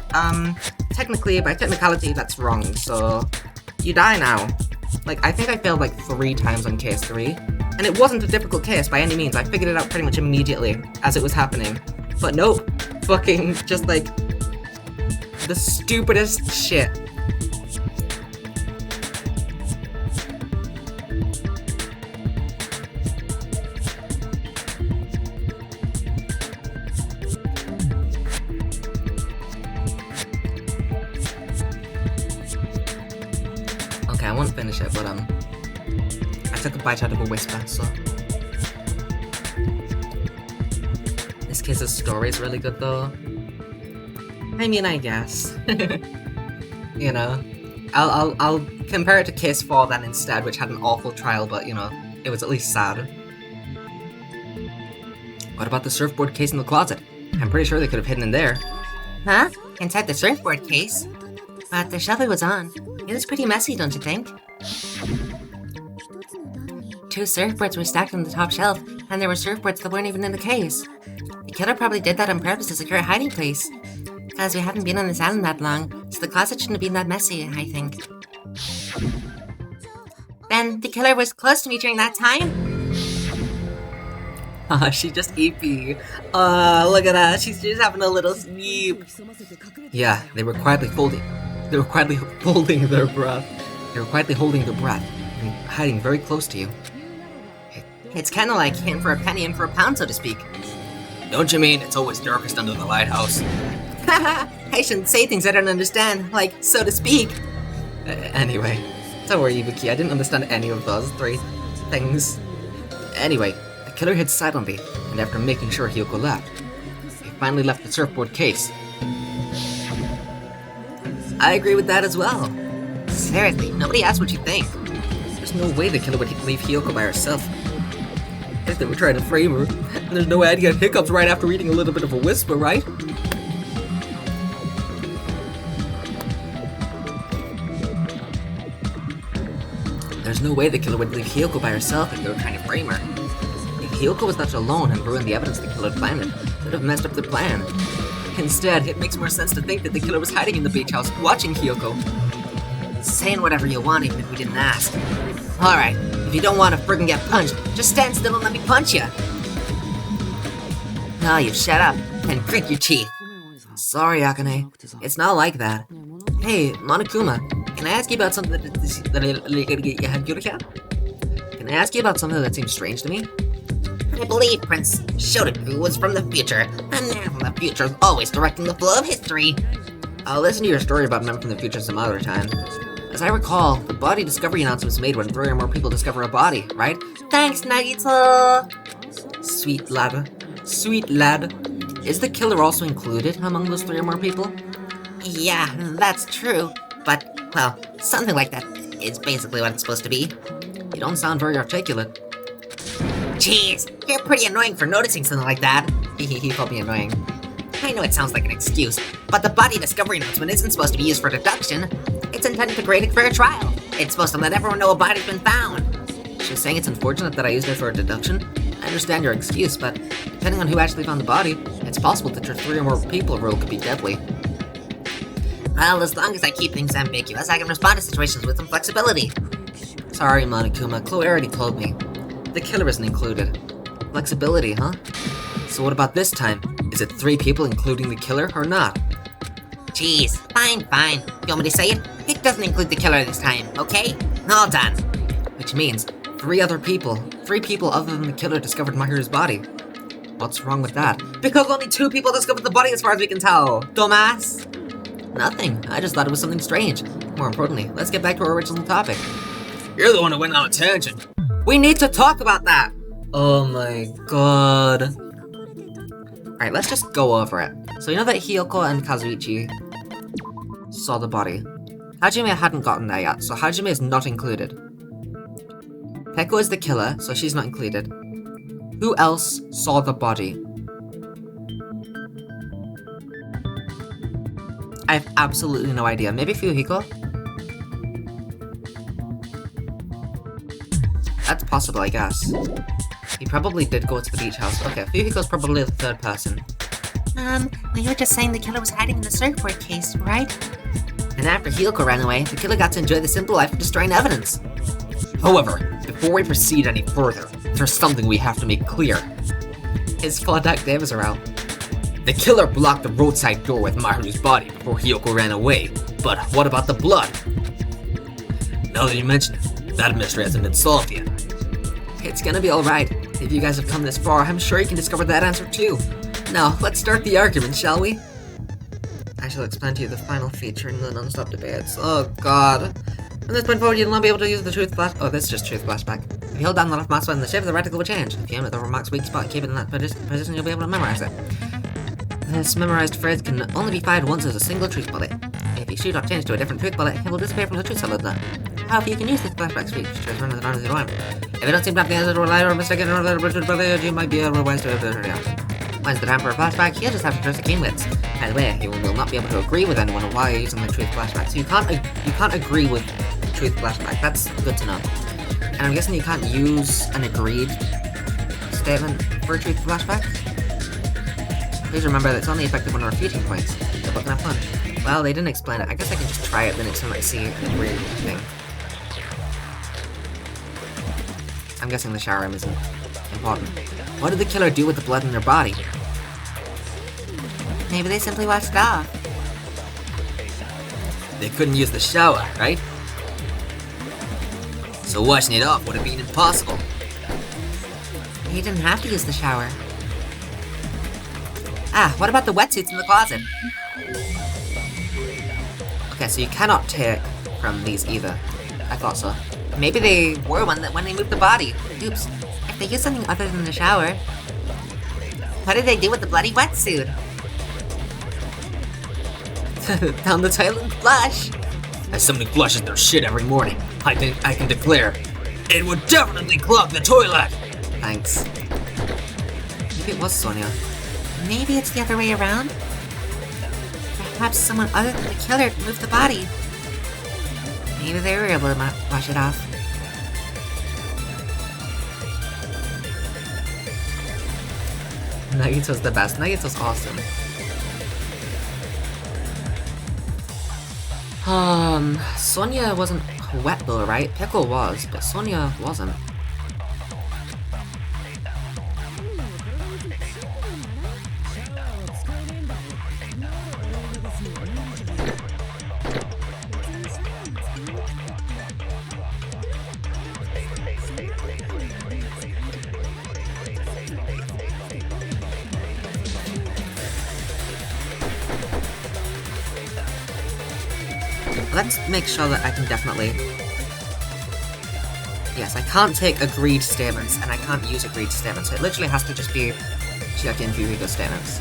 technically, by technicality, that's wrong, so you die now. Like, I think I failed like 3 times on case 3, and it wasn't a difficult case by any means. I figured it out pretty much immediately as it was happening. But nope, fucking just like the stupidest shit. Okay, I won't finish it, but I took a bite out of a whisper, so... This kid's story is really good, though. I mean, I guess. You know, I'll compare it to Case 4 then instead, which had an awful trial, but, you know, it was at least sad. What about the surfboard case in the closet? I'm pretty sure they could have hidden in there. Huh? Inside the surfboard case? But the shelf it was on. It was pretty messy, don't you think? 2 surfboards were stacked on the top shelf, and there were surfboards that weren't even in the case. The killer probably did that on purpose to secure a hiding place. Because we haven't been on this island that long, so the closet shouldn't have been that messy, I think. And the killer was close to me during that time? She just EP. Look at that. She's just having a little sneep. Yeah, they were quietly holding their breath. They were quietly holding their breath and hiding very close to you. It's kind of like in for a penny, in for a pound, so to speak. Don't you mean it's always darkest under the lighthouse? I shouldn't say things I don't understand, like, so to speak. Anyway, don't worry, Ibuki, I didn't understand any of those 3 things. Anyway, the killer hid silently, and after making sure Hiyoko left, he finally left the surfboard case. I agree with that as well. Seriously, nobody asked what you think. There's no way the killer would leave Hiyoko by herself. If they were trying to frame her, and there's no way I'd get hiccups right after reading a little bit of a whisper, right? There's no way the killer would leave Hiyoko by herself if they were trying to frame her. If Hiyoko was left alone and ruined the evidence the killer had planted, it would have messed up their plan. Instead, it makes more sense to think that the killer was hiding in the beach house, watching Hiyoko. Saying whatever you want even if we didn't ask. Alright, if you don't want to friggin' get punched, just stand still and let me punch you. No, you shut up and grit your teeth. Sorry, Akane. It's not like that. Hey, Monokuma, can I ask you about something Can I ask you about something that seems strange to me? I believe Prince Shotoku was from the future. A man from the future is always directing the flow of history. I'll listen to your story about men from the future some other time. As I recall, the body discovery announcement was made when 3 or more people discover a body, right? Thanks, Nagito! Sweet lad. Sweet lad. Is the killer also included among those 3 or more people? Yeah, that's true. But, well, something like that is basically what it's supposed to be. You don't sound very articulate. Jeez, you're pretty annoying for noticing something like that. He called me annoying. I know it sounds like an excuse, but the body discovery announcement isn't supposed to be used for deduction. It's intended to create a fair trial. It's supposed to let everyone know a body's been found. She's saying it's unfortunate that I used it for a deduction. I understand your excuse, but depending on who actually found the body, it's possible that your 3 or more people rule could be deadly. Well, as long as I keep things ambiguous, I can respond to situations with some flexibility. Sorry, Monokuma, Chloe already told me. The killer isn't included. Flexibility, huh? So what about this time? Is it 3 people including the killer or not? Jeez, fine. You want me to say it? It doesn't include the killer this time, okay? All done. Which means 3 other people. 3 people other than the killer discovered Mahiru's body. What's wrong with that? Because only 2 people discovered the body as far as we can tell, dumbass! Nothing. I just thought it was something strange. More importantly, let's get back to our original topic. You're the one who went on a tangent. We need to talk about that! Oh my god. Alright, let's just go over it. So you know that Hiyoko and Kazuichi saw the body. Hajime hadn't gotten there yet, so Hajime is not included. Peko is the killer, so she's not included. Who else saw the body? I have absolutely no idea. Maybe Fuyuhiko? That's possible, I guess. He probably did go to the beach house. Okay, Fuyuhiko's probably the 3rd person. Well, you were just saying the killer was hiding in the surfboard case, right? And after Hiyoko ran away, the killer got to enjoy the simple life of destroying evidence. However, before we proceed any further, there's something we have to make clear. His contact Davis are out. The killer blocked the roadside door with Mahiru's body before Hiyoko ran away. But what about the blood? Now that you mention it, that mystery hasn't been solved yet. It's gonna be alright. If you guys have come this far, I'm sure you can discover that answer too. Now, let's start the argument, shall we? I shall explain to you the final feature in the non-stop debates. Oh god. From this point forward, you'll not be able to use the truth flash- Oh, this is just truth flashback. If you hold down the left mouse button, the shape of the reticle will change. If you aim at the remark's weak spot and keep it in that position, you'll be able to memorize it. This memorized phrase can only be fired once as a single truth bullet. If you shoot or change to a different truth bullet, it will disappear from the truth cylinder. However, you can use this flashback speech to return to the round as you want. If you don't seem to have the answer to a lie or mistake in order to truth bullet, you might be otherwise to Once the time for a flashback, you'll just have to trust the keen wits. By the way, you will not be able to agree with anyone on why you're using the truth flashback. So you can't agree with truth flashback. That's good to know. And I'm guessing you can't use an agreed statement for a truth flashback. Please remember that it's only effective when refuting points. The book and have fun. Well, they didn't explain it. I guess I can just try it the next time I see an agreed thing. I'm guessing the shower room isn't important. What did the killer do with the blood in their body? Maybe they simply washed it off. They couldn't use the shower, right? So washing it off would have been impossible. He didn't have to use the shower. Ah, what about the wetsuits in the closet? Okay, so you cannot take from these either. I thought so. Maybe they wore one when they moved the body. Oops. If they used something other than the shower, what did they do with the bloody wetsuit? Down the toilet and flush. As somebody flushes their shit every morning, I think I can declare it would definitely clog the toilet. Thanks. Maybe it was Sonia. Maybe it's the other way around? Perhaps someone other than the killer moved the body. Maybe they were able to wash it off. Nagito's the best. Nagito's awesome. Sonia wasn't wet though, right? Pickle was, but Sonia wasn't. Let's make sure that I can definitely... Yes, I can't take agreed statements, and I can't use agreed statements, so it literally has to just be Chiaki and Fuyuhiko statements.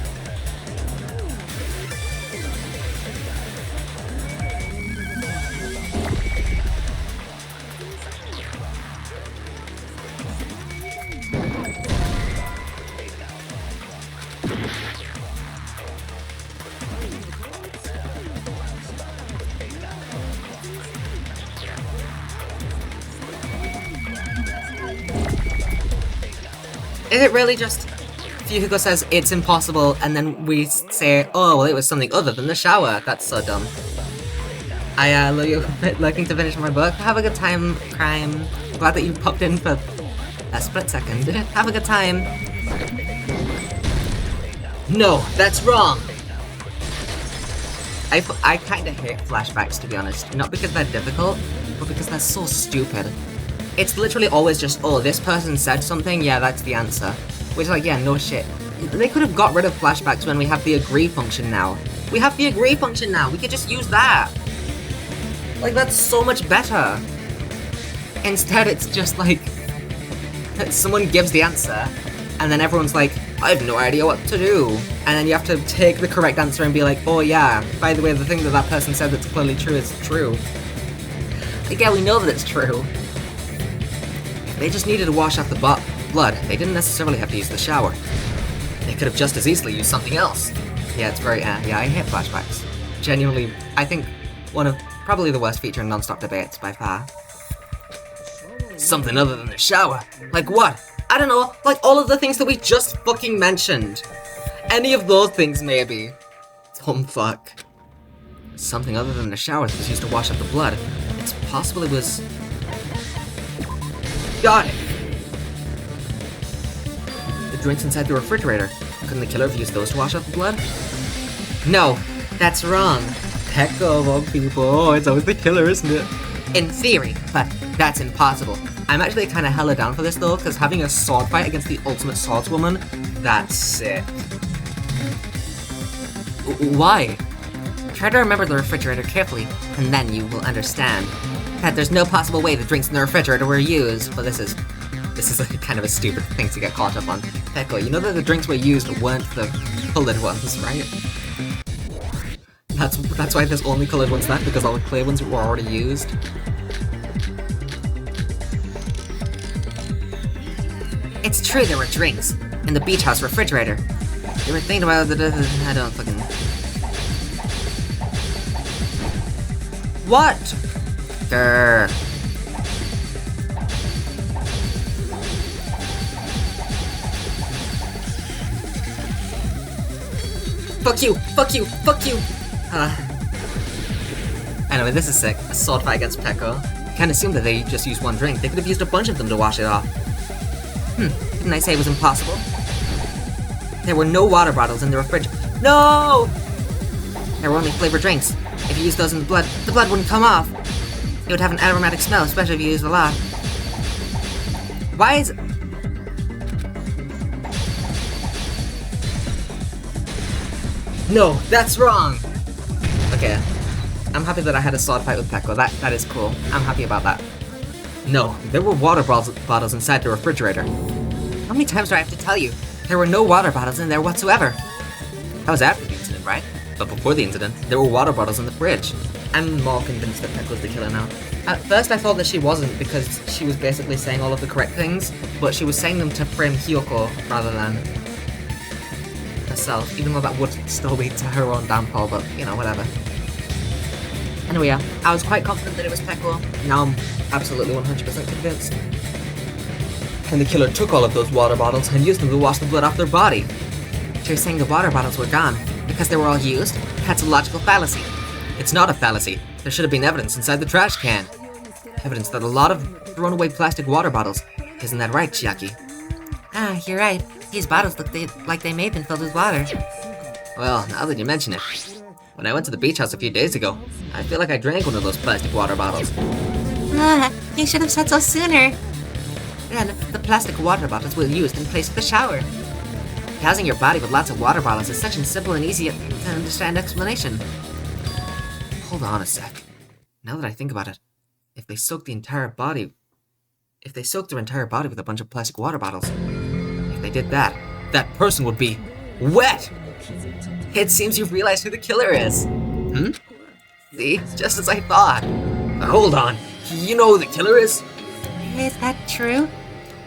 Is it really just Fuyuhiko says it's impossible and then we say, oh, well, it was something other than the shower? That's so dumb. I love you looking to finish my book. Have a good time, Crime. Glad that you popped in for a split second. Have a good time. No, that's wrong! I kinda hate flashbacks, to be honest. Not because they're difficult, but because they're so stupid. It's literally always just, oh, this person said something, yeah, that's the answer. Which, like, yeah, no shit. They could have got rid of flashbacks when we have the agree function now. We have the agree function now, we could just use that. Like, that's so much better. Instead, it's just like, someone gives the answer, and then everyone's like, I have no idea what to do. And then you have to take the correct answer and be like, oh yeah, by the way, the thing that that person said that's clearly true is true. Like, yeah, we know that it's true. They just needed to wash off the blood. They didn't necessarily have to use the shower. They could have just as easily used something else. Yeah, it's very, yeah, I hate flashbacks. Genuinely, I think one of probably the worst feature in non-stop debates by far. Something other than the shower? Like what? I don't know, like all of the things that we just fucking mentioned. Any of those things, maybe. Fuck. Something other than the shower that was used to wash off the blood. It's possible it was... Got it! The drinks inside the refrigerator. Couldn't the killer have used those to wash off the blood? No, that's wrong. Heck of all people. Oh, it's always the killer, isn't it? In theory, but that's impossible. I'm actually kind of hella down for this though, because having a sword fight against the ultimate swordswoman, that's sick. Why? Try to remember the refrigerator carefully, and then you will understand that there's no possible way the drinks in the refrigerator were used. But this is like kind of a stupid thing to get caught up on. Peko, you know that the drinks were used weren't the colored ones, right? That's why there's only colored ones left, because all the clear ones were already used. It's true there were drinks in the beach house refrigerator. You were thinking about the... I don't fucking... What? Grr. Fuck you! Fuck you! Fuck you! Anyway, this is sick. A sword fight against Peko. Can't assume that they just used one drink. They could have used a bunch of them to wash it off. Didn't I say it was impossible? There were no water bottles in the refrigerator. No! There were only flavored drinks. If you used those in the blood wouldn't come off. It would have an aromatic smell, especially if you used a lot. Why is... No, that's wrong! Okay. I'm happy that I had a sword fight with Peko. That is cool. I'm happy about that. No, there were water bottles inside the refrigerator. How many times do I have to tell you? There were no water bottles in there whatsoever. That was after the incident, right? But before the incident, there were water bottles in the fridge. I'm more convinced that Peko was the killer now. At first I thought that she wasn't because she was basically saying all of the correct things, but she was saying them to frame Hiyoko rather than herself, even though that would still lead to her own downfall, but, you know, whatever. Anyway, yeah, I was quite confident that it was Peko. Now I'm absolutely 100% convinced. And the killer took all of those water bottles and used them to wash the blood off their body. So you're saying the water bottles were gone because they were all used? That's a logical fallacy. It's not a fallacy. There should have been evidence inside the trash can. Evidence that a lot of thrown away plastic water bottles. Isn't that right, Chiaki? Ah, you're right. These bottles look like they may have been filled with water. Well, now that you mention it. When I went to the beach house a few days ago, I feel like I drank one of those plastic water bottles. Ah, you should have said so sooner. And the plastic water bottles were used in place of the shower. Housing your body with lots of water bottles is such a simple and easy to understand explanation. Hold on a sec. Now that I think about it, if they soaked their entire body with a bunch of plastic water bottles, if they did that, that person would be wet! It seems you've realized who the killer is. See? Just as I thought. Hold on. You know who the killer is? Is that true?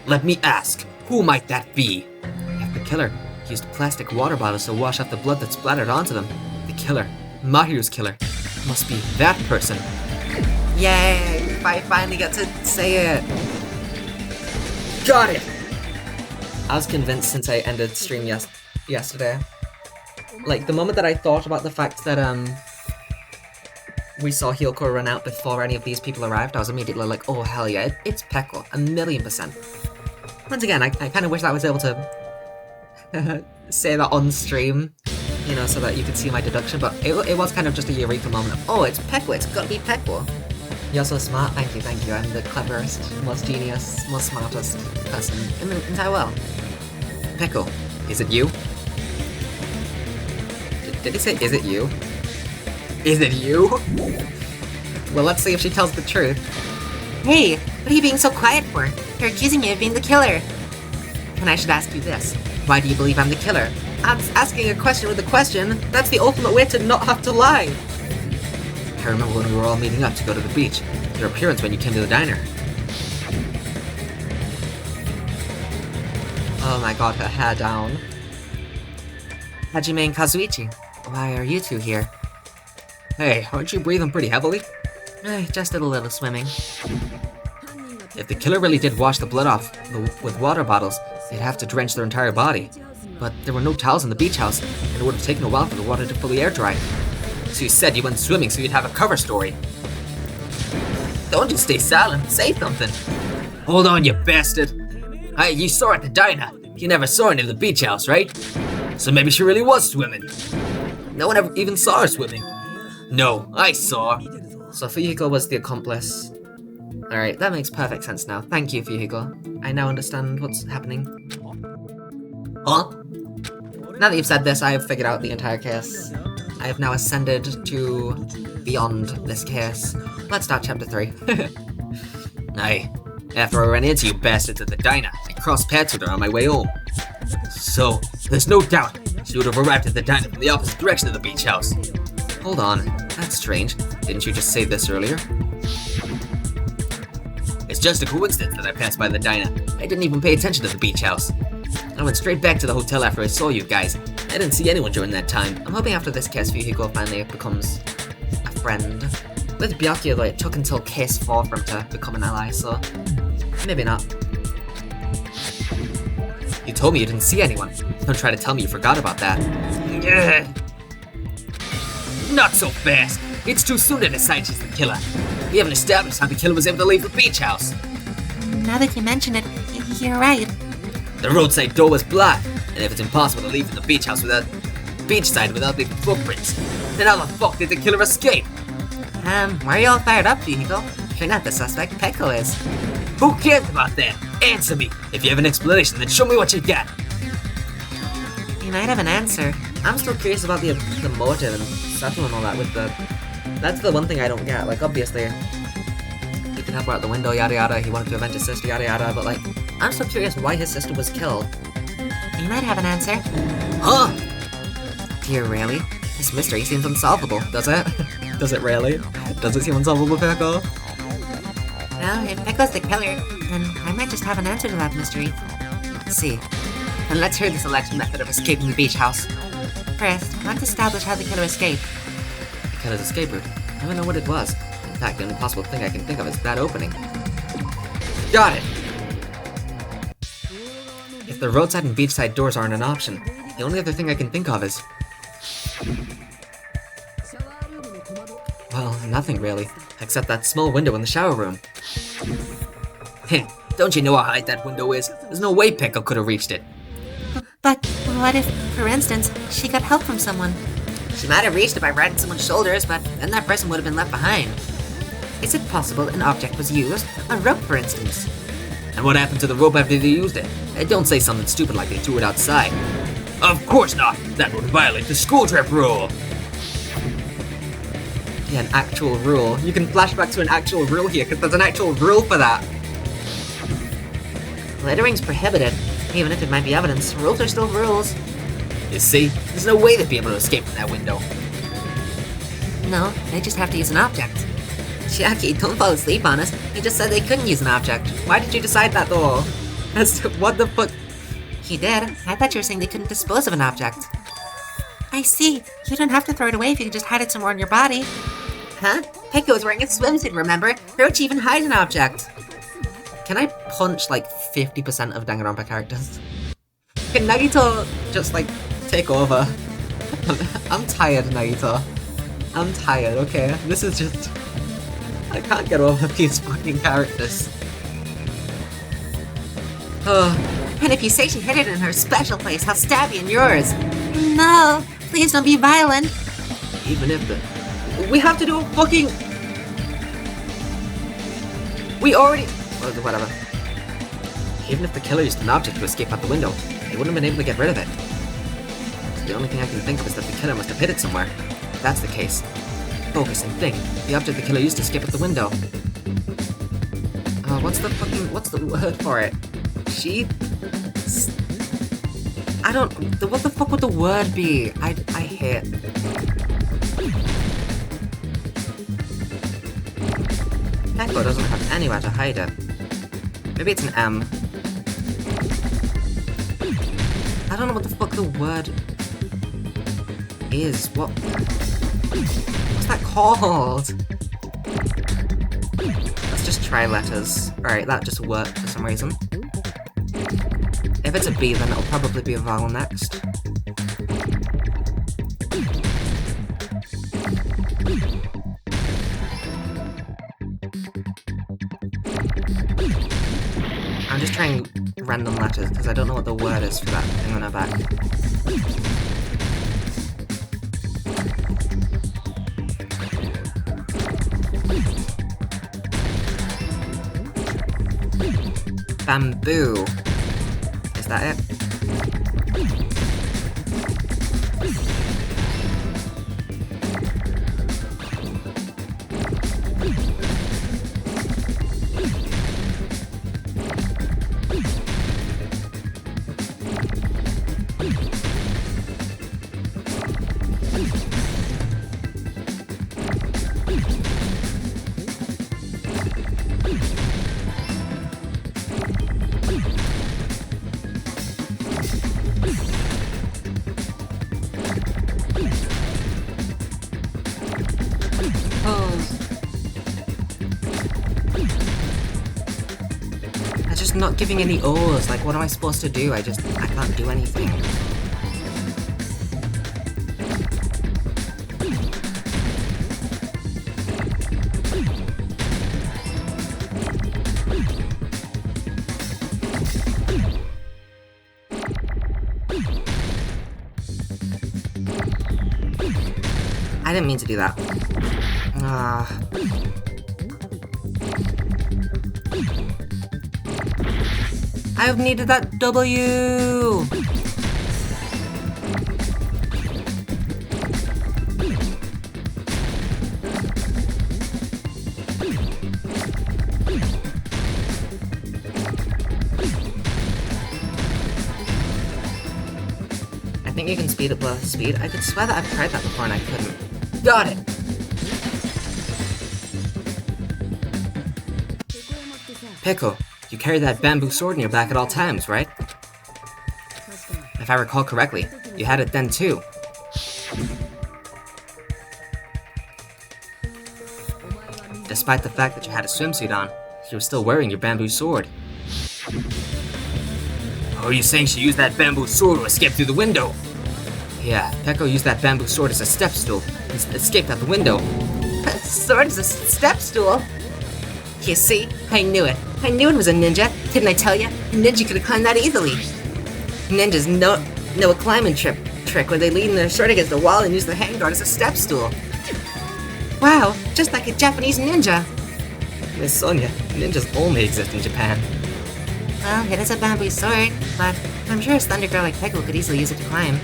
Let me ask, who might that be? If the killer used plastic water bottles to wash off the blood that splattered onto them, the killer, Mahiru's killer, must be that person. Yay! I finally got to say it. Got it! I was convinced since I ended stream yesterday. Like, the moment that I thought about the fact that, we saw Hiyoko run out before any of these people arrived, I was immediately like, oh hell yeah, it's Peko, 1,000,000%. Once again, I kind of wish that I was able to say that on stream, you know, so that you could see my deduction, but it was kind of just a eureka moment of, oh, it's Peko, it's gotta be Peko. You're so smart, thank you, I'm the cleverest, most genius, most smartest person in the entire world. Peko, is it you? Did he say, is it you? Is it you? Well, let's see if she tells the truth. Hey, what are you being so quiet for? You're accusing me of being the killer. And I should ask you this. Why do you believe I'm the killer? Asking a question with a question, that's the ultimate way to not have to lie. I remember when we were all meeting up to go to the beach. Your appearance when you came to the diner. Oh my god, her hair down. Hajime and Kazuichi, why are you two here? Hey, aren't you breathing pretty heavily? I just did a little swimming. If the killer really did wash the blood off with water bottles, they'd have to drench their entire body. But there were no towels in the beach house, and it would have taken a while for the water to fully air dry. So you said you went swimming so you'd have a cover story. Don't just stay silent, say something. Hold on, you bastard. Hey, you saw her at the diner. You never saw her near the beach house, right? So maybe she really was swimming. No one ever even saw her swimming. No, I saw. So Fuyuhiko was the accomplice. Alright, that makes perfect sense now. Thank you, Fuyuhiko. I now understand what's happening. Huh? Now that you've said this, I have figured out the entire case. I have now ascended to beyond this case. Let's start chapter 3. Aye. After I ran into you bastards at the diner, I crossed paths with her on my way home. So, there's no doubt she would have arrived at the diner from the opposite direction of the beach house. Hold on, that's strange. Didn't you just say this earlier? It's just a coincidence that I passed by the diner. I didn't even pay attention to the beach house. I went straight back to the hotel after I saw you guys. I didn't see anyone during that time. I'm hoping after this case Fuyuhiko finally becomes a friend. With Byakuya though, it took until case 4 for him to become an ally, so maybe not. You told me you didn't see anyone. Don't try to tell me you forgot about that. Not so fast. It's too soon to decide she's the killer. We haven't established how the killer was able to leave the beach house. Now that you mention it, you're right. The roadside door was blocked, and if it's impossible to leave from the beach house beachside without leaving footprints, then how the fuck did the killer escape? Why are you all fired up, Vehicle? You're not the suspect, Pecco is. Who cares about that? Answer me. If you have an explanation, then show me what you got. You might have an answer. I'm still curious about the motive and settlement and all that with the... That's the one thing I don't get. Like, obviously, he could help her out the window, yada yada, he wanted to avenge his sister, yada yada, but like, I'm still curious why his sister was killed. You might have an answer. Huh? Dear, really? This mystery seems unsolvable, does it? Does it really? Does it seem unsolvable, Pecco? Well, if Pecco's the killer, then I might just have an answer to that mystery. Let's see. And let's hear this alleged method of escaping the beach house. First, let's establish how the killer escaped. The killer's escape route. I don't know what it was. In fact, the only possible thing I can think of is that opening. Got it! If the roadside and beachside doors aren't an option, the only other thing I can think of is... Well, nothing really, except that small window in the shower room. Heh, don't you know how high that window is? There's no way Pecco could have reached it. But what if, for instance, she got help from someone? She might have reached it by riding someone's shoulders, but then that person would have been left behind. Is it possible an object was used? A rope, for instance? And what happened to the rope after they used it? Don't say something stupid like they threw it outside. Of course not! That would violate the school trip rule! Yeah, an actual rule. You can flash back to an actual rule here, because there's an actual rule for that. Littering's prohibited. Even if it might be evidence, rules are still rules. You see, there's no way they'd be able to escape from that window. No, they just have to use an object. Jackie, don't fall asleep on us. You just said they couldn't use an object. Why did you decide that though? What the fuck? He did. I thought you were saying they couldn't dispose of an object. I see. You don't have to throw it away if you can just hide it somewhere in your body. Huh? Pecco was wearing a swimsuit, remember? Where would she even hide an object? Can I punch like 50% of Danganronpa characters? Can Nagito just like take over? I'm tired, Nagito. I'm tired, okay? This is just... I can't get over these fucking characters. And if you say she hid it in her special place, I'll stab you in yours. No, please don't be violent. Even if the... We have to do a fucking... We already... Whatever. Even if the killer used an object to escape out the window, they wouldn't have been able to get rid of it. So the only thing I can think of is that the killer must have hid it somewhere. If that's the case, focus and think. The object the killer used to escape out the window. What's the word for it? I don't... What the fuck would the word be? I hate... Pecco doesn't have anywhere to hide it. Maybe it's an M. I don't know what the fuck the word is. What's that called? Let's just try letters. Alright, that just worked for some reason. If it's a B, then it'll probably be a vowel next. I'm just trying random letters because I don't know what the word is for that thing on her back. Bamboo. Is that it? It's just not giving any O's. Like, what am I supposed to do? I can't do anything. I didn't mean to do that. I've needed that W! I think you can speed up the speed. I could swear that I've tried that before and I couldn't. Got it! Pickle, you carry that bamboo sword in your back at all times, right? If I recall correctly, you had it then too. Despite the fact that you had a swimsuit on, you were still wearing your bamboo sword. Are you saying she used that bamboo sword to escape through the window? Yeah, Peko used that bamboo sword as a step stool and escaped out the window. Sword is a step stool. You see, I knew it. I knew it was a ninja. Didn't I tell you? A ninja could have climbed that easily. Ninjas know a climbing trick where they lean their sword against the wall and use the handguard as a step stool. Wow, just like a Japanese ninja. Miss Sonia, ninjas only exist in Japan. Well, it is a bamboo sword, but I'm sure a thunder girl like Peko could easily use it to climb.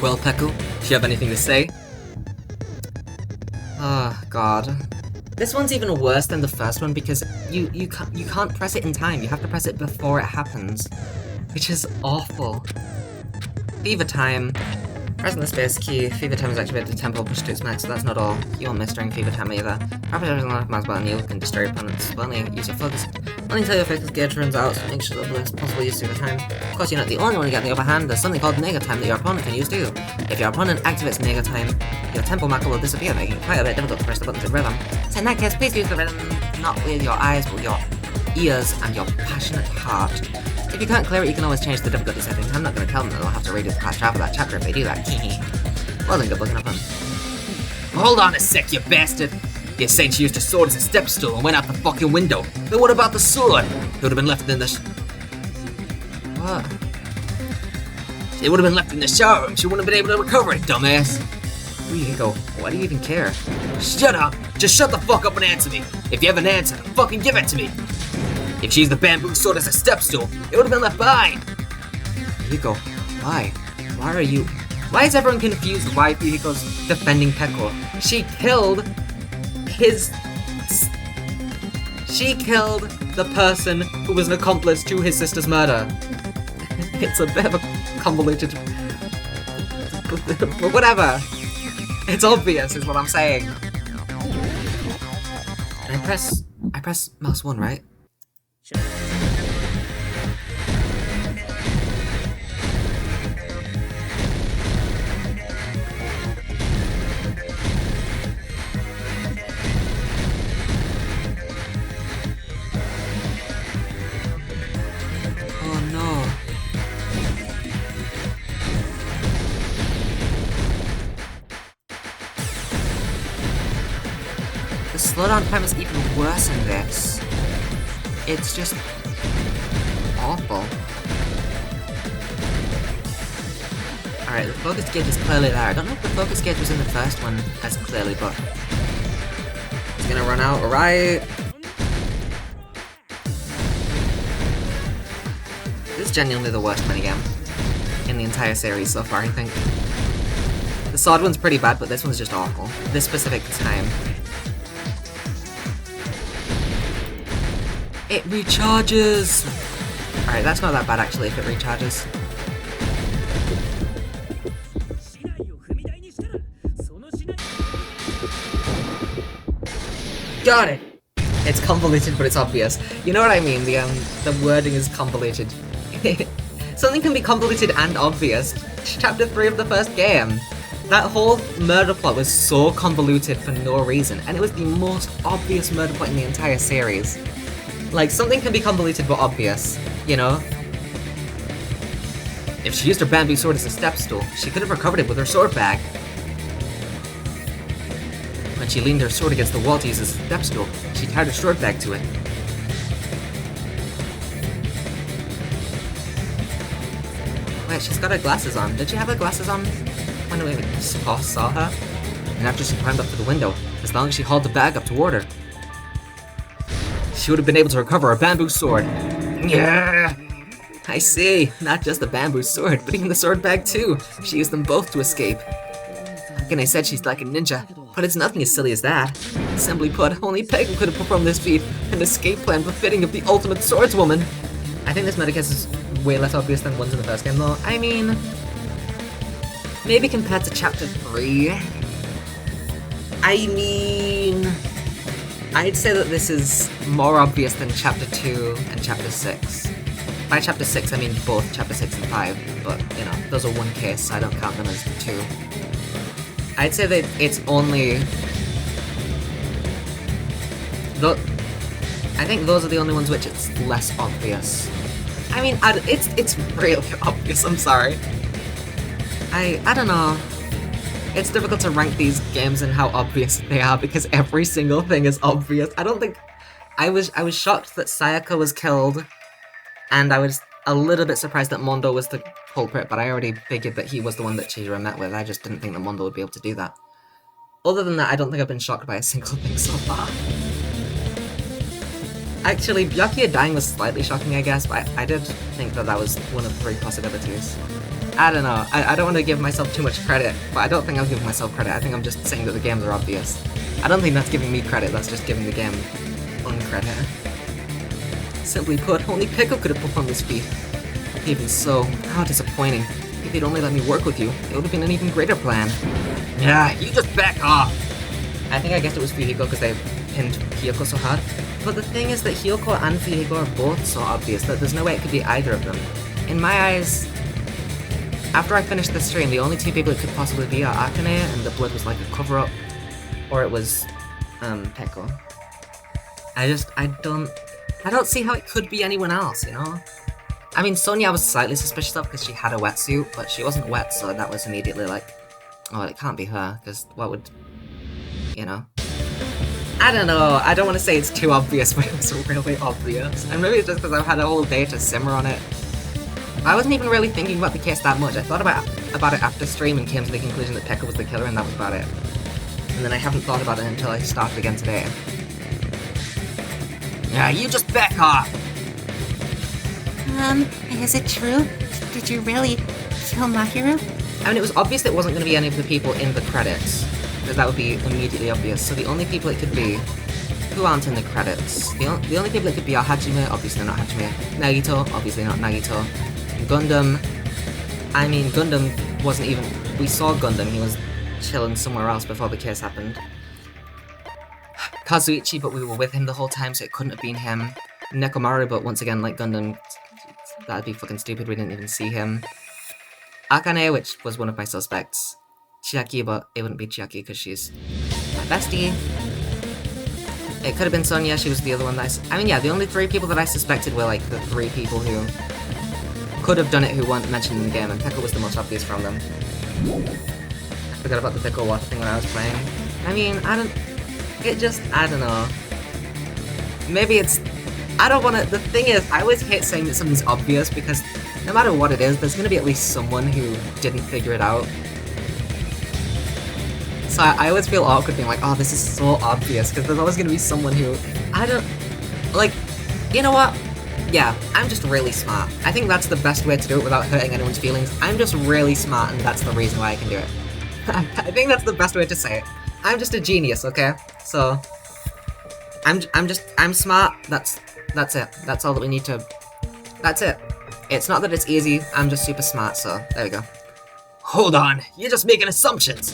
Well, Peko, do you have anything to say? Oh, God. This one's even worse than the first one because you can't press it in time. You have to press it before it happens, which is awful. Fever time. Pressing the space key, fever time is activated, tempo pushed to its max, so that's not all. You won't miss during fever time either. Rapid everything on the mouse button, you can destroy your opponents. Only use your focus. Only until your focus gauge runs out, so make sure that the best possible use of the time. Of course, you're not the only one to get the upper hand. There's something called Mega Time that your opponent can use too. If your opponent activates Mega Time, your tempo marker will disappear, making it quite a bit difficult to press the buttons in rhythm. So in that case, please use the rhythm not with your eyes, but with your ears and your passionate heart. If you can't clear it, you can always change the difficulty settings. I'm not going to tell them that they'll have to redo the class trial for that chapter if they do that. Wasn't good looking at them. Hold on a sec, you bastard! You're saying she used her sword as a step stool and went out the fucking window. Then what about the sword? It would have been left in the... What? It would have been left in the shower room. She wouldn't have been able to recover it, dumbass. Rico, why do you even care? Shut up! Just shut the fuck up and answer me. If you have an answer, fucking give it to me. If she used the bamboo sword as a step stool, it would have been left behind. Rico, why? Why is everyone confused why Fuyuhiko's defending Peko? She killed the person who was an accomplice to his sister's murder. It's a bit of a convoluted... but whatever. It's obvious is what I'm saying. I press mouse 1, right? Oh no. The slowdown time is even worse in this. It's just awful. Alright, the focus gauge is clearly there. I don't know if the focus gauge was in the first one as clearly, but it's gonna run out, right? This is genuinely the worst minigame in the entire series so far, I think. The sword one's pretty bad, but this one's just awful. This specific time. It recharges! Alright, that's not that bad actually if it recharges. Got it! It's convoluted, but it's obvious. You know what I mean? The wording is convoluted. Something can be convoluted and obvious. Chapter 3 of the first game. That whole murder plot was so convoluted for no reason, and it was the most obvious murder plot in the entire series. Like, something can be convoluted but obvious, you know? If she used her bamboo sword as a step stool, she could have recovered it with her sword bag. When she leaned her sword against the wall to use as a step stool, she tied her sword bag to it. Wait, she's got her glasses on. Did she have her glasses on when we saw her? and after she climbed up to the window, as long as she hauled the bag up toward her, she would have been able to recover her bamboo sword. Yeah! I see, not just the bamboo sword, but even the sword bag too. She used them both to escape. Akane said she's like a ninja, but it's nothing as silly as that. Simply put, only Peggle could have performed this feat, an escape plan befitting of the ultimate swordswoman. I think this metacase is way less obvious than ones in the first game though. I mean, maybe compared to Chapter 3. I mean, I'd say that this is more obvious than Chapter 2 and Chapter 6. By Chapter 6, I mean both Chapter 6 and 5, but, you know, those are one case, so I don't count them as two. I'd say that it's only... I think those are the only ones which it's less obvious. I mean, it's really obvious, I'm sorry. I don't know. It's difficult to rank these games and how obvious they are because every single thing is obvious. I don't think... I was shocked that Sayaka was killed, and I was a little bit surprised that Mondo was the culprit, but I already figured that he was the one that Chihiro met with. I just didn't think that Mondo would be able to do that. Other than that, I don't think I've been shocked by a single thing so far. Actually, Byakuya dying was slightly shocking, I guess, but I did think that that was one of 3 possibilities. I don't know, I don't want to give myself too much credit, but I don't think I'll give myself credit. I think I'm just saying that the games are obvious. I don't think that's giving me credit, that's just giving the game uncredit. Simply put, only Pickle could have performed this feat. Even so, how disappointing. If they'd only let me work with you, it would have been an even greater plan. Yeah, you just back off! I think I guessed it was Fuyuhiko because they pinned Hiyoko so hard. But the thing is that Hiyoko and Fuyuhiko are both so obvious that there's no way it could be either of them. In my eyes, after I finished the stream, the only 2 people it could possibly be are Akane, and the blood was like a cover-up, or it was, Peko. I don't see how it could be anyone else, you know? I mean, Sonya I was slightly suspicious of because she had a wetsuit, but she wasn't wet, so that was immediately like, oh, it can't be her, because what would, you know? I don't know, I don't want to say it's too obvious, but it was really obvious. And maybe it's just because I've had a whole day to simmer on it. I wasn't even really thinking about the case that much. I thought about it after stream and came to the conclusion that Pekka was the killer, and that was about it. And then I haven't thought about it until I started again today. Yeah, you just back off! Is it true? Did you really kill Mahiru? I mean, it was obvious that it wasn't going to be any of the people in the credits, because that would be immediately obvious. So the only people it could be, who aren't in the credits, the only people it could be are Hajime, obviously not Hajime, Nagito, obviously not Nagito, Gundam. I mean, Gundam wasn't even... We saw Gundam, he was chilling somewhere else before the case happened. Kazuichi, but we were with him the whole time, so it couldn't have been him. Nekomaru, but once again, like Gundam, that'd be fucking stupid, we didn't even see him. Akane, which was one of my suspects. Chiaki, but it wouldn't be Chiaki because she's my bestie. It could have been Sonya, she was the other one that I mean, yeah, the only 3 people that I suspected were like the 3 people who could have done it who weren't mentioned in the game, and Pekka was the most obvious from them. I forgot about the pickle water thing when I was playing. I mean, I don't know. Maybe it's... I don't want to... The thing is, I always hate saying that something's obvious because no matter what it is, there's going to be at least someone who didn't figure it out. So I always feel awkward being like, oh, this is so obvious, because there's always going to be someone who... I don't... Like, you know what? Yeah, I'm just really smart. I think that's the best way to do it without hurting anyone's feelings. I'm just really smart, and that's the reason why I can do it. I think that's the best way to say it. I'm just a genius, okay? So... I'm smart, that's it. That's all that we need to... That's it. It's not that it's easy, I'm just super smart, so there we go. Hold on, you're just making assumptions.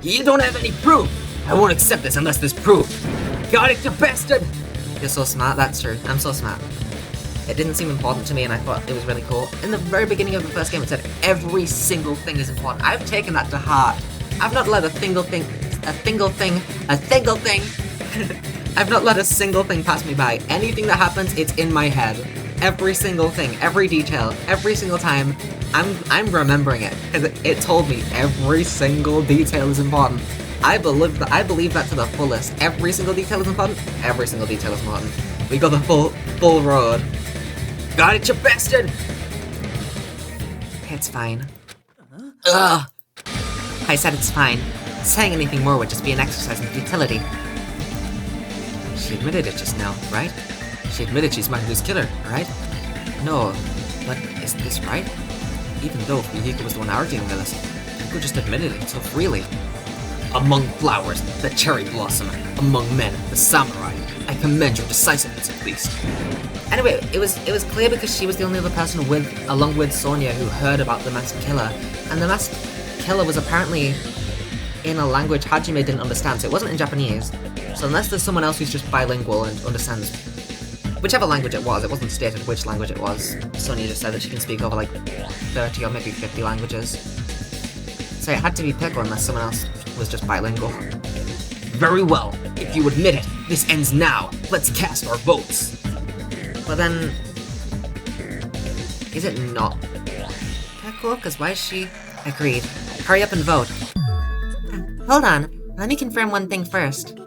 You don't have any proof. I won't accept this unless there's proof. Got it, you bastard! You're so smart, that's true. I'm so smart. It didn't seem important to me and I thought it was really cool. In the very beginning of the first game it said every single thing is important. I've taken that to heart. I've not let a single thing I've not let a single thing pass me by. Anything that happens, it's in my head. Every single thing, every detail, every single time, I'm remembering it because it told me every single detail is important. I believe that to the fullest. Every single detail is important. Every single detail is important. We go the full road. Got it, you bastard! It's fine. Ugh. I said it's fine. Saying anything more would just be an exercise in futility. She admitted it just now, right? She admitted she's Mahiru's killer, right? No, but is this right? Even though Fuyuhiko was the one arguing with us, Fuyuhiko just admitted it so freely. Among flowers, the cherry blossom. Among men, the samurai. I commend your decisiveness at least. Anyway, it was clear because she was the only other person along with Sonia who heard about the masked killer, and the masked killer was apparently in a language Hajime didn't understand, so it wasn't in Japanese. So unless there's someone else who's just bilingual and understands whichever language it wasn't stated which language it was. Sonia just said that she can speak over like 30 or maybe 50 languages. So it had to be Pickle unless someone else was just bilingual. Very well, if you admit it, this ends now. Let's cast our votes. But then, is it not Pickle? Because why is she... Agreed. Hurry up and vote. Hold on, let me confirm one thing first.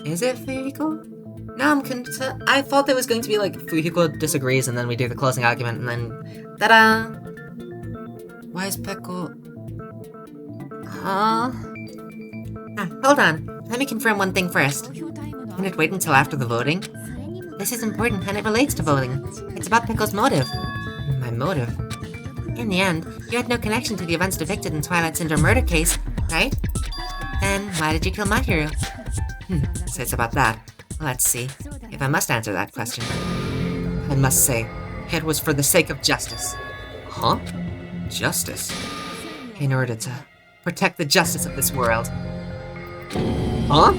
Is it Fuyuhiko? No, I thought there was going to be like Fuyuhiko disagrees and then we do the closing argument and then ta-da! Why is Peko? Hold on, let me confirm one thing first. Can it wait until after the voting? This is important and it relates to voting. It's about Pickle's motive. My motive? In the end, you had no connection to the events depicted in Twilight Syndrome murder case, right? Then why did you kill Mahiru? So it's about that. Let's see. If I must answer that question, I must say, it was for the sake of justice. Huh? Justice? In order to protect the justice of this world. Huh?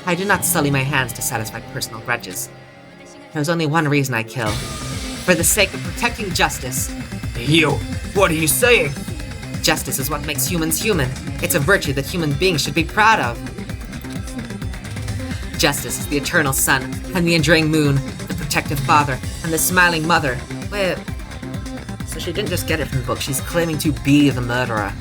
I do not sully my hands to satisfy personal grudges. There's only one reason I kill. For the sake of protecting justice. You, what are you saying? Justice is what makes humans human. It's a virtue that human beings should be proud of. Justice is the eternal sun, and the enduring moon, the protective father, and the smiling mother. Wait, so she didn't just get it from the book, she's claiming to be the murderer.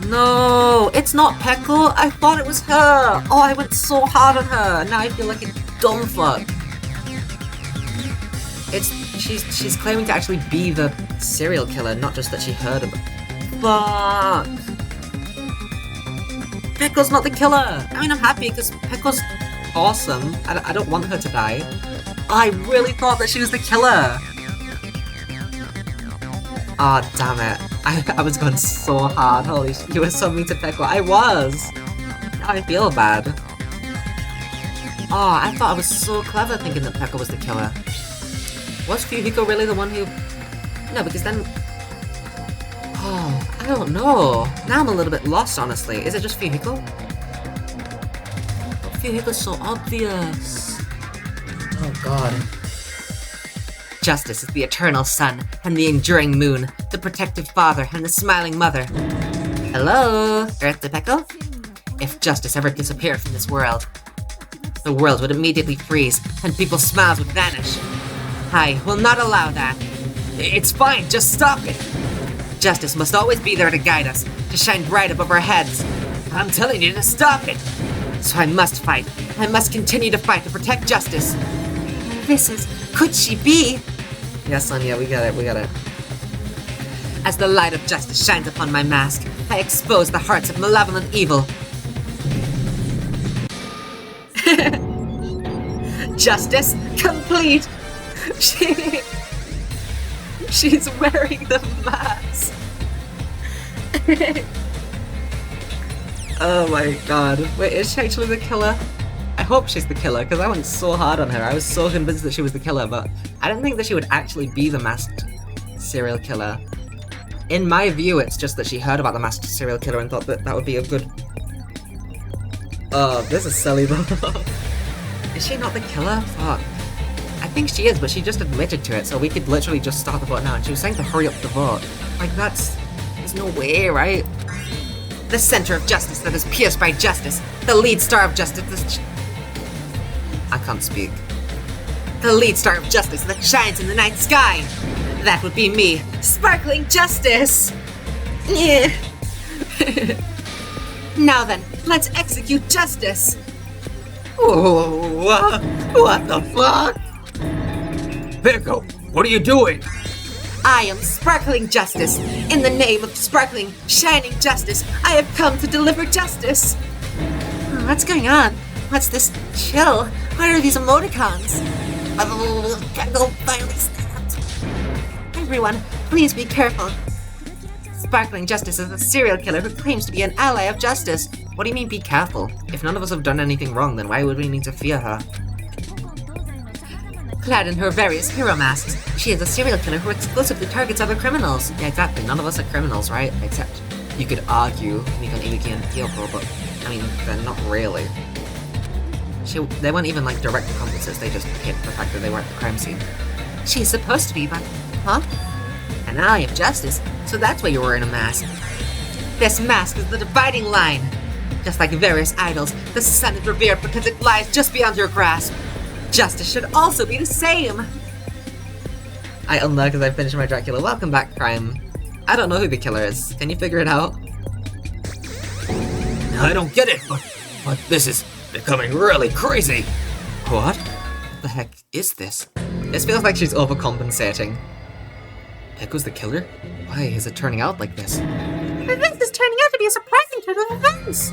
No, it's not Peko. I thought it was her. Oh, I went so hard on her. Now I feel like a dumb fuck. She's claiming to actually be the serial killer, not just that she heard about. Fuck. Peko's not the killer. I mean, I'm happy because Peko's awesome. I don't want her to die. I really thought that she was the killer. Aw, oh, damn it. I was going so hard. Holy shit, you were so mean to Peko. I was. Now I feel bad. Oh, I thought I was so clever thinking that Peko was the killer. Was Fuyuhiko really the one who... No, because then... Oh, I don't know. Now I'm a little bit lost, honestly. Is it just Fuyuhiko? But Fuyuhiko's so obvious. Oh god. Justice is the eternal sun, and the enduring moon, the protective father, and the smiling mother. Hello, Earth to Peko? If justice ever disappeared from this world, the world would immediately freeze, and people's smiles would vanish. I will not allow that. It's fine, just stop it. Justice must always be there to guide us, to shine bright above our heads. I'm telling you to stop it. So I must fight. I must continue to fight to protect justice. This is... Could she be? Yes, Sonia, we got it. As the light of justice shines upon my mask, I expose the hearts of malevolent evil. Justice complete! She's wearing the mask. Oh my god. Wait, is she actually the killer? I hope she's the killer, because I went so hard on her. I was so convinced that she was the killer, but I didn't think that she would actually be the masked serial killer. In my view, it's just that she heard about the masked serial killer and thought that that would be a good... Oh, this is silly though. Is she not the killer? Fuck. I think she is, but she just admitted to it, so we could literally just start the vote now, and she was saying to hurry up the vote. Like, there's no way, right? The center of justice that is pierced by justice. The lead star of justice I can't speak. The lead star of justice that shines in the night sky. That would be me. Sparkling justice! Yeah. Now then, let's execute justice! Oh, what the fuck? Peko, what are you doing? I am sparkling justice. In the name of sparkling, shining justice, I have come to deliver justice. What's going on? What's this chill? What are these emoticons? Peggle finally snapped. Everyone, please be careful. Sparkling Justice is a serial killer who claims to be an ally of justice. What do you mean, be careful? If none of us have done anything wrong, then why would we need to fear her? Clad in her various hero masks, she is a serial killer who exclusively targets other criminals. Yeah, exactly. None of us are criminals, right? Except you could argue Mikan, Ibuki, and Kyoko, but I mean, they're not really. They weren't even like direct accomplices, they just hid the fact that they were at the crime scene. She's supposed to be, but... Huh? An ally of justice? So that's why you're wearing a mask. This mask is the dividing line. Just like various idols, the sun is revered because it lies just beyond your grasp. Justice should also be the same. I unlocked because I finished my Dracula. Welcome back, Crime. I don't know who the killer is. Can you figure it out? I don't get it, but this is becoming really crazy. What? What the heck is this? This feels like she's overcompensating. Echo's the killer? Why is it turning out like this? This is turning out to be a surprising turn of events.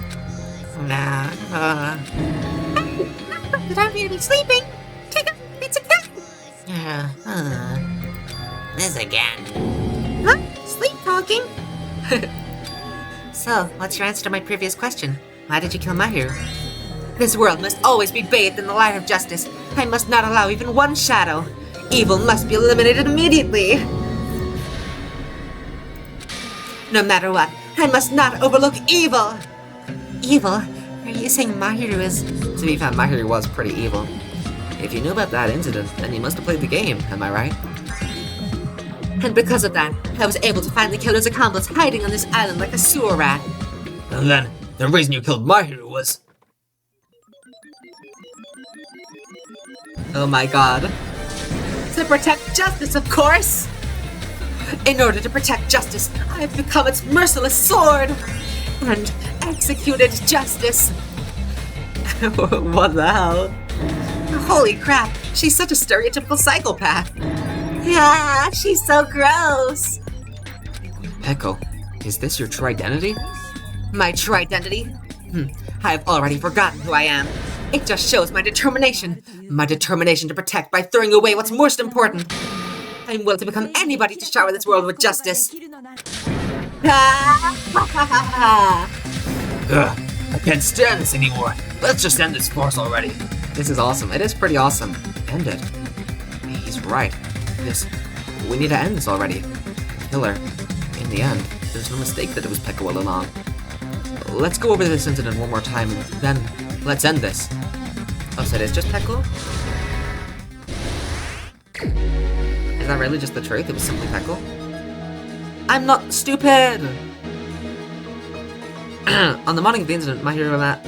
Did I really be sleeping? Take it, it's again. This again. Huh? Sleep talking? So, what's your answer to my previous question? Why did you kill Mahiru? This world must always be bathed in the light of justice. I must not allow even one shadow. Evil must be eliminated immediately. No matter what, I must not overlook evil. Evil? Are you saying Mahiru is... To be fair, Mahiru was pretty evil. If you knew about that incident, then you must have played the game, am I right? And because of that, I was able to find the killer's accomplice hiding on this island like a sewer rat. And then, the reason you killed Mahiru was... Oh my god. To protect justice, of course! In order to protect justice, I have become its merciless sword! And executed justice! What the hell? Holy crap, she's such a stereotypical psychopath! Yeah, she's so gross! Echo, is this your true identity? My true identity? I have already forgotten who I am. It just shows my determination. My determination to protect by throwing away what's most important. I'm willing to become anybody to shower this world with justice. Ugh, I can't stand this anymore. Let's just end this farce already. This is awesome. It is pretty awesome. End it. He's right. We need to end this already. Killer. In the end, there's no mistake that it was Pekka all along. Let's go over this incident one more time, and then let's end this. Oh, so it is just Pekka? Is that really just the truth? It was simply Pekka? I'm not stupid! On the morning of the incident, Mahiru met...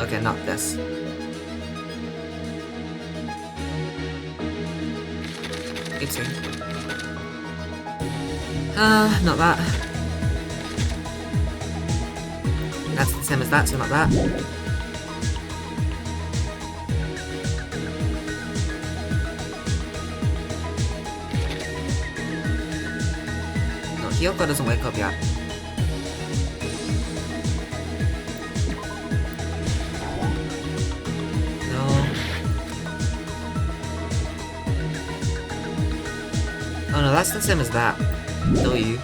Okay, not this. Oopsie. Not that. That's the same as that, so not that. No, Kyoko doesn't wake up yet. No. Oh no, that's the same as that. No, you.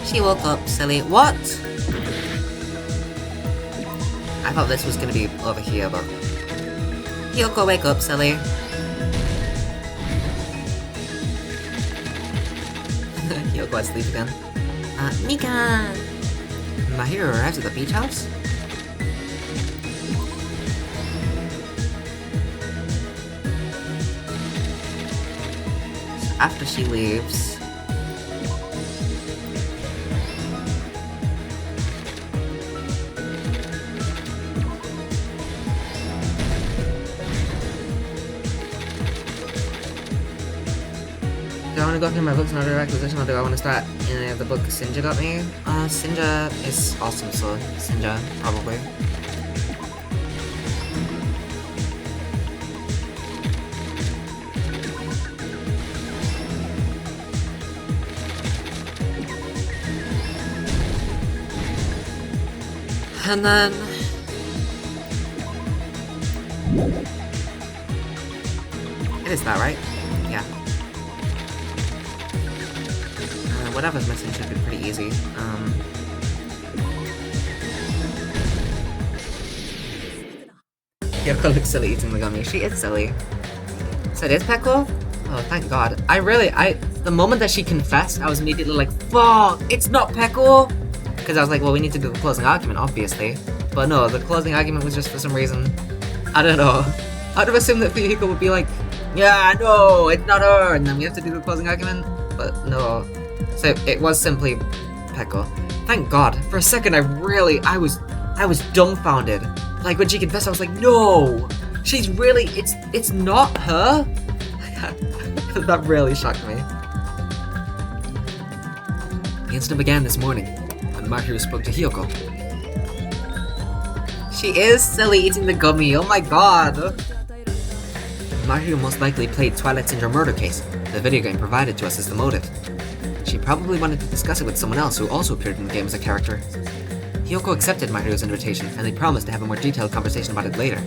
She woke up, silly. What? I thought this was gonna be over here, but... Kyoko, wake up, silly. Kyoko asleep again. Mika! Mahiru arrives at the beach house? So after she leaves... I want to go through my books in order of acquisition, or do I want to start in the book Sinja got me? Sinja is awesome, so Sinja, probably. And then... It is that, right? Yeah. Whatever's missing should be pretty easy. Yoko looks silly eating the gummy. She is silly. So it is Peko? Oh, thank God. The moment that she confessed, I was immediately like, fuck, it's not Peko! Because I was like, well, we need to do the closing argument, obviously. But no, the closing argument was just for some reason, I don't know. I'd have assumed that Fuyuhiko would be like, yeah, no, it's not her, and then we have to do the closing argument. But no. So it was simply Peko. Thank God. For a second, I was dumbfounded. Like when she confessed, I was like, no, she's really, it's not her. That really shocked me. The incident began this morning when Mahiru spoke to Hiyoko. She is silly eating the gummy. Oh my God. Mahiru most likely played Twilight Syndrome murder case. The video game provided to us as the motive. She probably wanted to discuss it with someone else who also appeared in the game as a character. Hiyoko accepted Mahiru's invitation, and they promised to have a more detailed conversation about it later.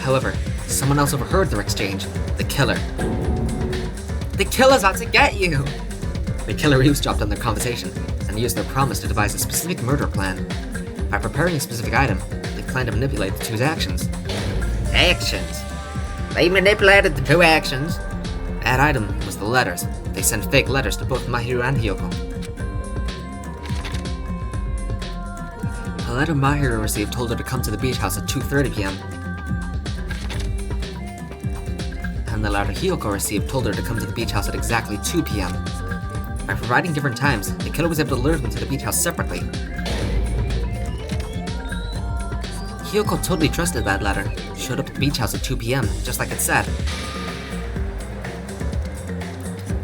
However, someone else overheard their exchange. The killer. The killer's out to get you! The killer eavesdropped on their conversation, and used their promise to devise a specific murder plan. By preparing a specific item, they planned to manipulate the two's actions. Actions? They manipulated the two actions? That item was the letters. They sent fake letters to both Mahiru and Hiyoko. The letter Mahiru received told her to come to the beach house at 2:30 p.m. And the letter Hiyoko received told her to come to the beach house at exactly 2 p.m. By providing different times, the killer was able to lure them to the beach house separately. Hiyoko totally trusted that letter, showed up at the beach house at 2 p.m., just like it said,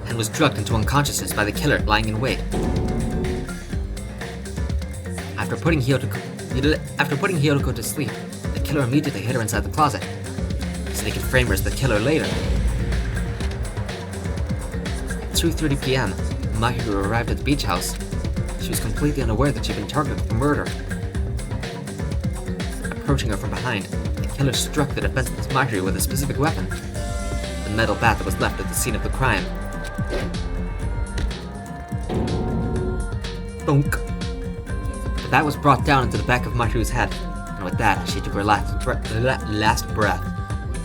and was drugged into unconsciousness by the killer lying in wait. After putting Hiyoko to sleep, the killer immediately hid her inside the closet, so they could frame her as the killer later. At 2:30 p.m., Mahiru arrived at the beach house. She was completely unaware that she'd been targeted for murder. Approaching her from behind, the killer struck the defenseless Mahiru with a specific weapon, the metal bat that was left at the scene of the crime. Thunk. The bat was brought down into the back of Mahiru's head, and with that, she took her last breath.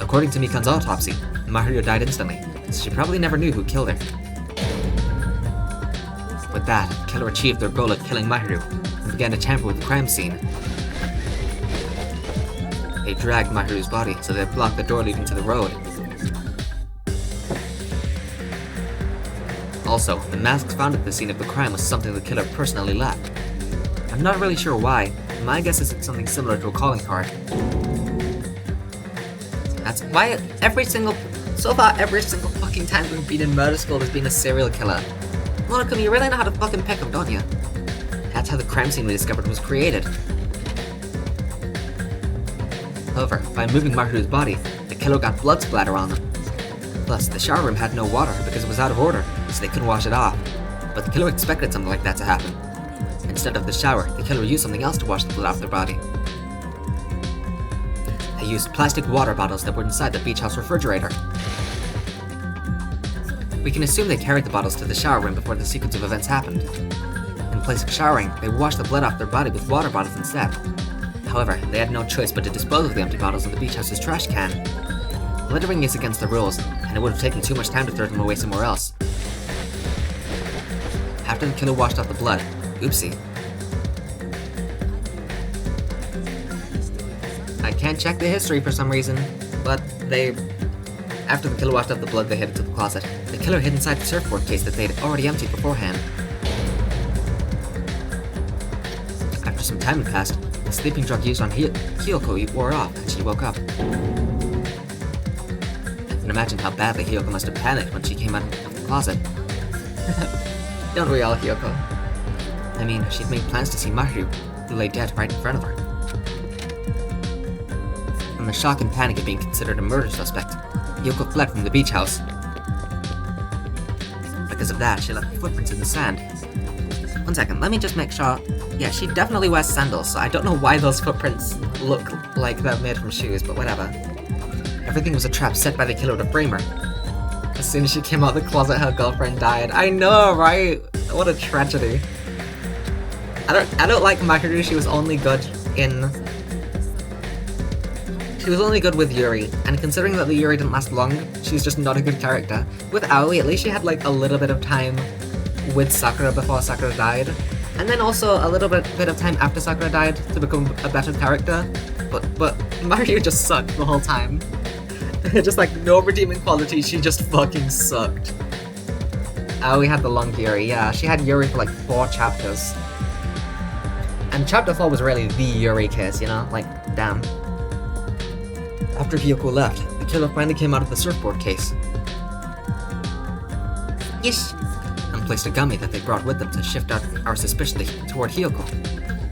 According to Mikan's autopsy, Mahiru died instantly, so she probably never knew who killed her. With that, the killer achieved their goal of killing Mahiru, and began to tamper with the crime scene. They dragged Mahiru's body so they blocked the door leading to the road. Also, the masks found at the scene of the crime was something the killer personally left. I'm not really sure why. My guess is it's something similar to a calling card. That's why every single fucking time we've been in murder school there's been a serial killer. Monokuma, you really know how to fucking pick them, don't you? That's how the crime scene we discovered was created. However, by moving Mahiru's body, the killer got blood splatter on them. Plus, the shower room had no water because it was out of order, so they couldn't wash it off. But the killer expected something like that to happen. Instead of the shower, the killer used something else to wash the blood off their body. They used plastic water bottles that were inside the beach house refrigerator. We can assume they carried the bottles to the shower room before the sequence of events happened. In place of showering, they washed the blood off their body with water bottles instead. However, they had no choice but to dispose of the empty bottles in the beach house's trash can. Littering is against the rules, and it would have taken too much time to throw them away somewhere else. After the killer washed off the blood, oopsie. I can't check the history for some reason, but after the killer washed off the blood, they headed to the closet. The killer hid inside the surfboard case that they'd already emptied beforehand. After some time had passed, the sleeping drug used on Hiyoko wore off, and she woke up. can imagine how badly Hiyoko must have panicked when she came out of the closet. Don't we all, Hiyoko? I mean, she'd made plans to see Mahiru, who lay dead right in front of her. From the shock and panic of being considered a murder suspect, Hiyoko fled from the beach house. Because of that, she left footprints in the sand. One second, let me just make sure. Yeah, she definitely wears sandals, so I don't know why those footprints look like they're made from shoes, but whatever. Everything was a trap set by the killer to frame her. As soon as she came out of the closet, her girlfriend died. I know, right? What a tragedy. I don't like Mahiru. She was only good with Yuri, and considering that the Yuri didn't last long, she's just not a good character. With Aoi, at least she had like a little bit of time with Sakura before Sakura died, and then also a little bit of time after Sakura died to become a better character. But Mahiru just sucked the whole time. Just like no redeeming quality, she just fucking sucked. Aoi had the long Yuri, yeah, she had Yuri for like 4 chapters. And chapter 4 was really the Yuri case, you know? Like, damn. After Hiyoko left, the killer finally came out of the surfboard case. Yeesh. And placed a gummy that they brought with them to shift our suspicion toward Hiyoko.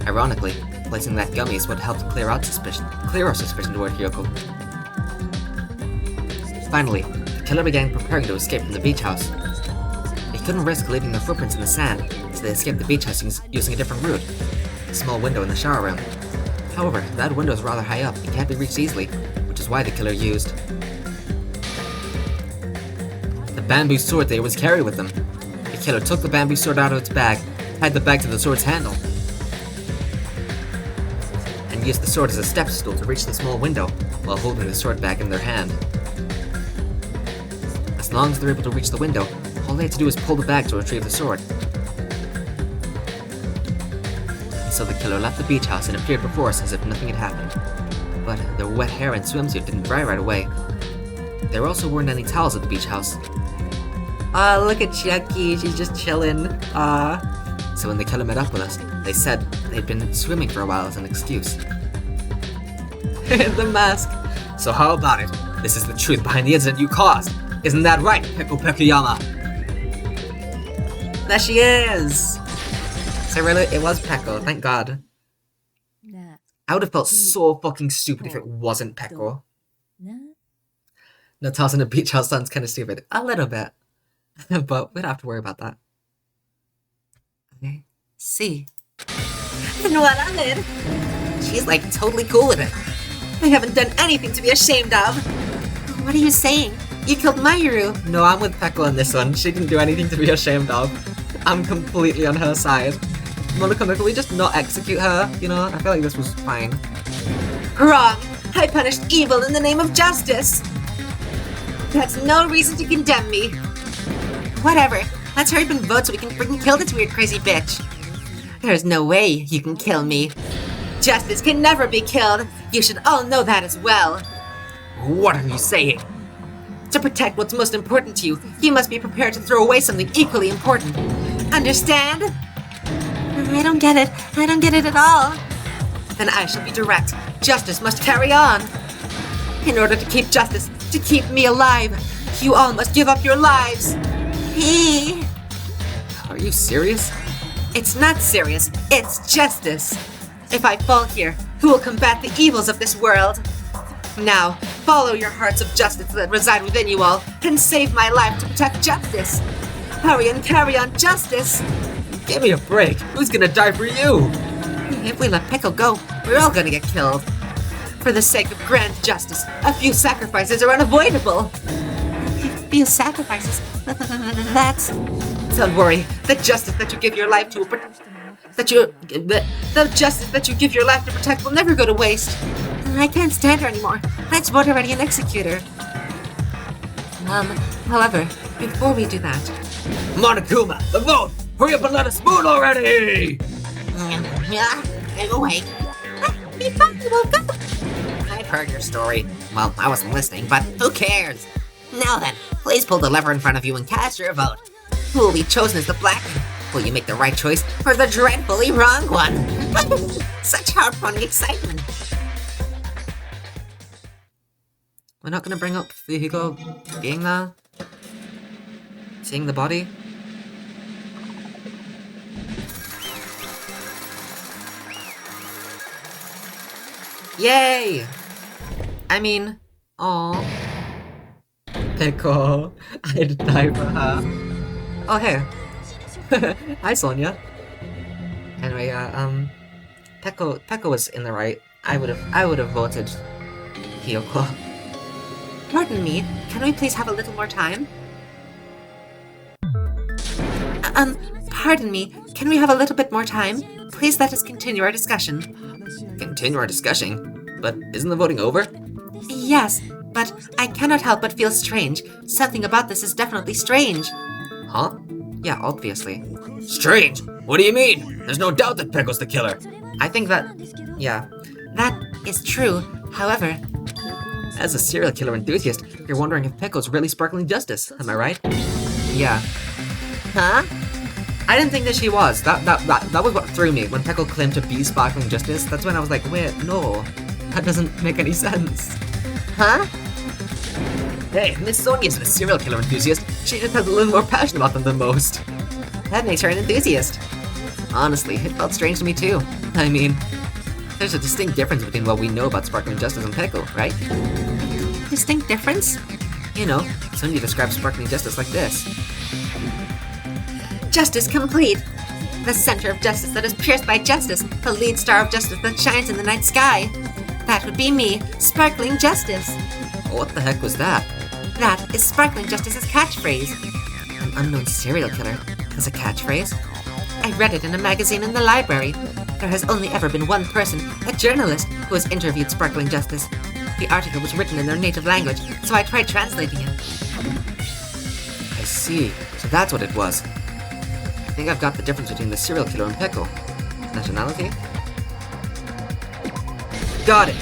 Ironically, placing that gummy is what helped clear our suspicion toward Hiyoko. Finally, the killer began preparing to escape from the beach house. They couldn't risk leaving their footprints in the sand, so they escaped the beach house using a different route. A small window in the shower room. However, that window is rather high up and can't be reached easily, which is why the killer used the bamboo sword they always carried with them. The killer took the bamboo sword out of its bag, tied the bag to the sword's handle, and used the sword as a step stool to reach the small window while holding the sword bag in their hand. As long as they're able to reach the window, all they had to do is pull the bag to retrieve the sword. So the killer left the beach house and appeared before us as if nothing had happened. But their wet hair and swimsuit didn't dry right away. There also weren't any towels at the beach house. Ah, look at Chucky, she's just chilling. So when the killer met up with us, they said they'd been swimming for a while as an excuse. The mask. So how about it? This is the truth behind the incident you caused. Isn't that right, Peko Pekuyama? There she is! So really, it was Peko, thank God. I would have felt so fucking stupid if it wasn't Peko. No, tossing a beach house sounds kind of stupid. A little bit. But we don't have to worry about that. I see. And what of it? She's like totally cool with it. I haven't done anything to be ashamed of. What are you saying? You killed Mahiru. No, I'm with Peko on this one. She didn't do anything to be ashamed of. I'm completely on her side. Monokuma, can we just not execute her? You know, I feel like this was fine. Wrong. I punished evil in the name of justice. That's no reason to condemn me. Whatever. Let's hurry up and vote so we can freaking kill this weird crazy bitch. There's no way you can kill me. Justice can never be killed. You should all know that as well. What are you saying? To protect what's most important to you, you must be prepared to throw away something equally important. Understand? I don't get it. I don't get it at all. Then I shall be direct. Justice must carry on. In order to keep justice, to keep me alive, you all must give up your lives. Are you serious? It's not serious. It's justice. If I fall here, who will combat the evils of this world? Now, follow your hearts of justice that reside within you all, and save my life to protect justice. Hurry and carry on justice. Give me a break. Who's gonna die for you? If we let Pickle go, we're all gonna get killed. For the sake of grand justice, a few sacrifices are unavoidable. A few sacrifices? That's... Don't worry. The justice that you give your life to the justice that you give your life to protect will never go to waste. I can't stand her anymore. Let's vote her ready and execute her. However, before we do that... Monokuma, the vote! Hurry up and let us vote already! I'm awake. Be fine, you woke up. I've heard your story. Well, I wasn't listening, but who cares? Now then, please pull the lever in front of you and cast your vote. Who will be chosen as the black one? Will you make the right choice or the dreadfully wrong one? Such heartwarming excitement. We're not gonna bring up Fuyuhiko being there? Seeing the body? Yay! I mean, oh, Pickle, I'd die for her. Oh, hey. Hi, Sonia. Anyway, Pickle was in the right. I would have voted Hiyoko. Pardon me, can we please have a little more time? Pardon me, can we have a little bit more time? Please let us continue our discussion. Continue our discussion? But isn't the voting over? Yes, but I cannot help but feel strange. Something about this is definitely strange. Huh? Yeah, obviously. Strange? What do you mean? There's no doubt that Pickle's the killer. I think that, yeah. That is true. However, As a serial killer enthusiast, you're wondering if Pickle's really sparkling justice, am I right? Yeah. huh? I didn't think that she was. That was what threw me. When Pickle claimed to be sparkling justice, that's when I was like, wait, no. That doesn't make any sense. Huh? Hey, Miss Sonia isn't a serial killer enthusiast. She just has a little more passion about them than most. That makes her an enthusiast. Honestly, it felt strange to me too. I mean, there's a distinct difference between what we know about sparkling justice and Pickle, right? Distinct difference? You know, Sonia describes sparkling justice like this. Justice complete. The center of justice that is pierced by justice. The lead star of justice that shines in the night sky. That would be me, sparkling justice. What the heck was that? That is sparkling justice's catchphrase. An unknown serial killer has a catchphrase? I read it in a magazine in the library. There has only ever been one person, a journalist, who has interviewed Sparkling Justice. The article was written in their native language, so I tried translating it. I see. So that's what it was. I think I've got the difference between the serial killer and Pickle. Nationality? Got it!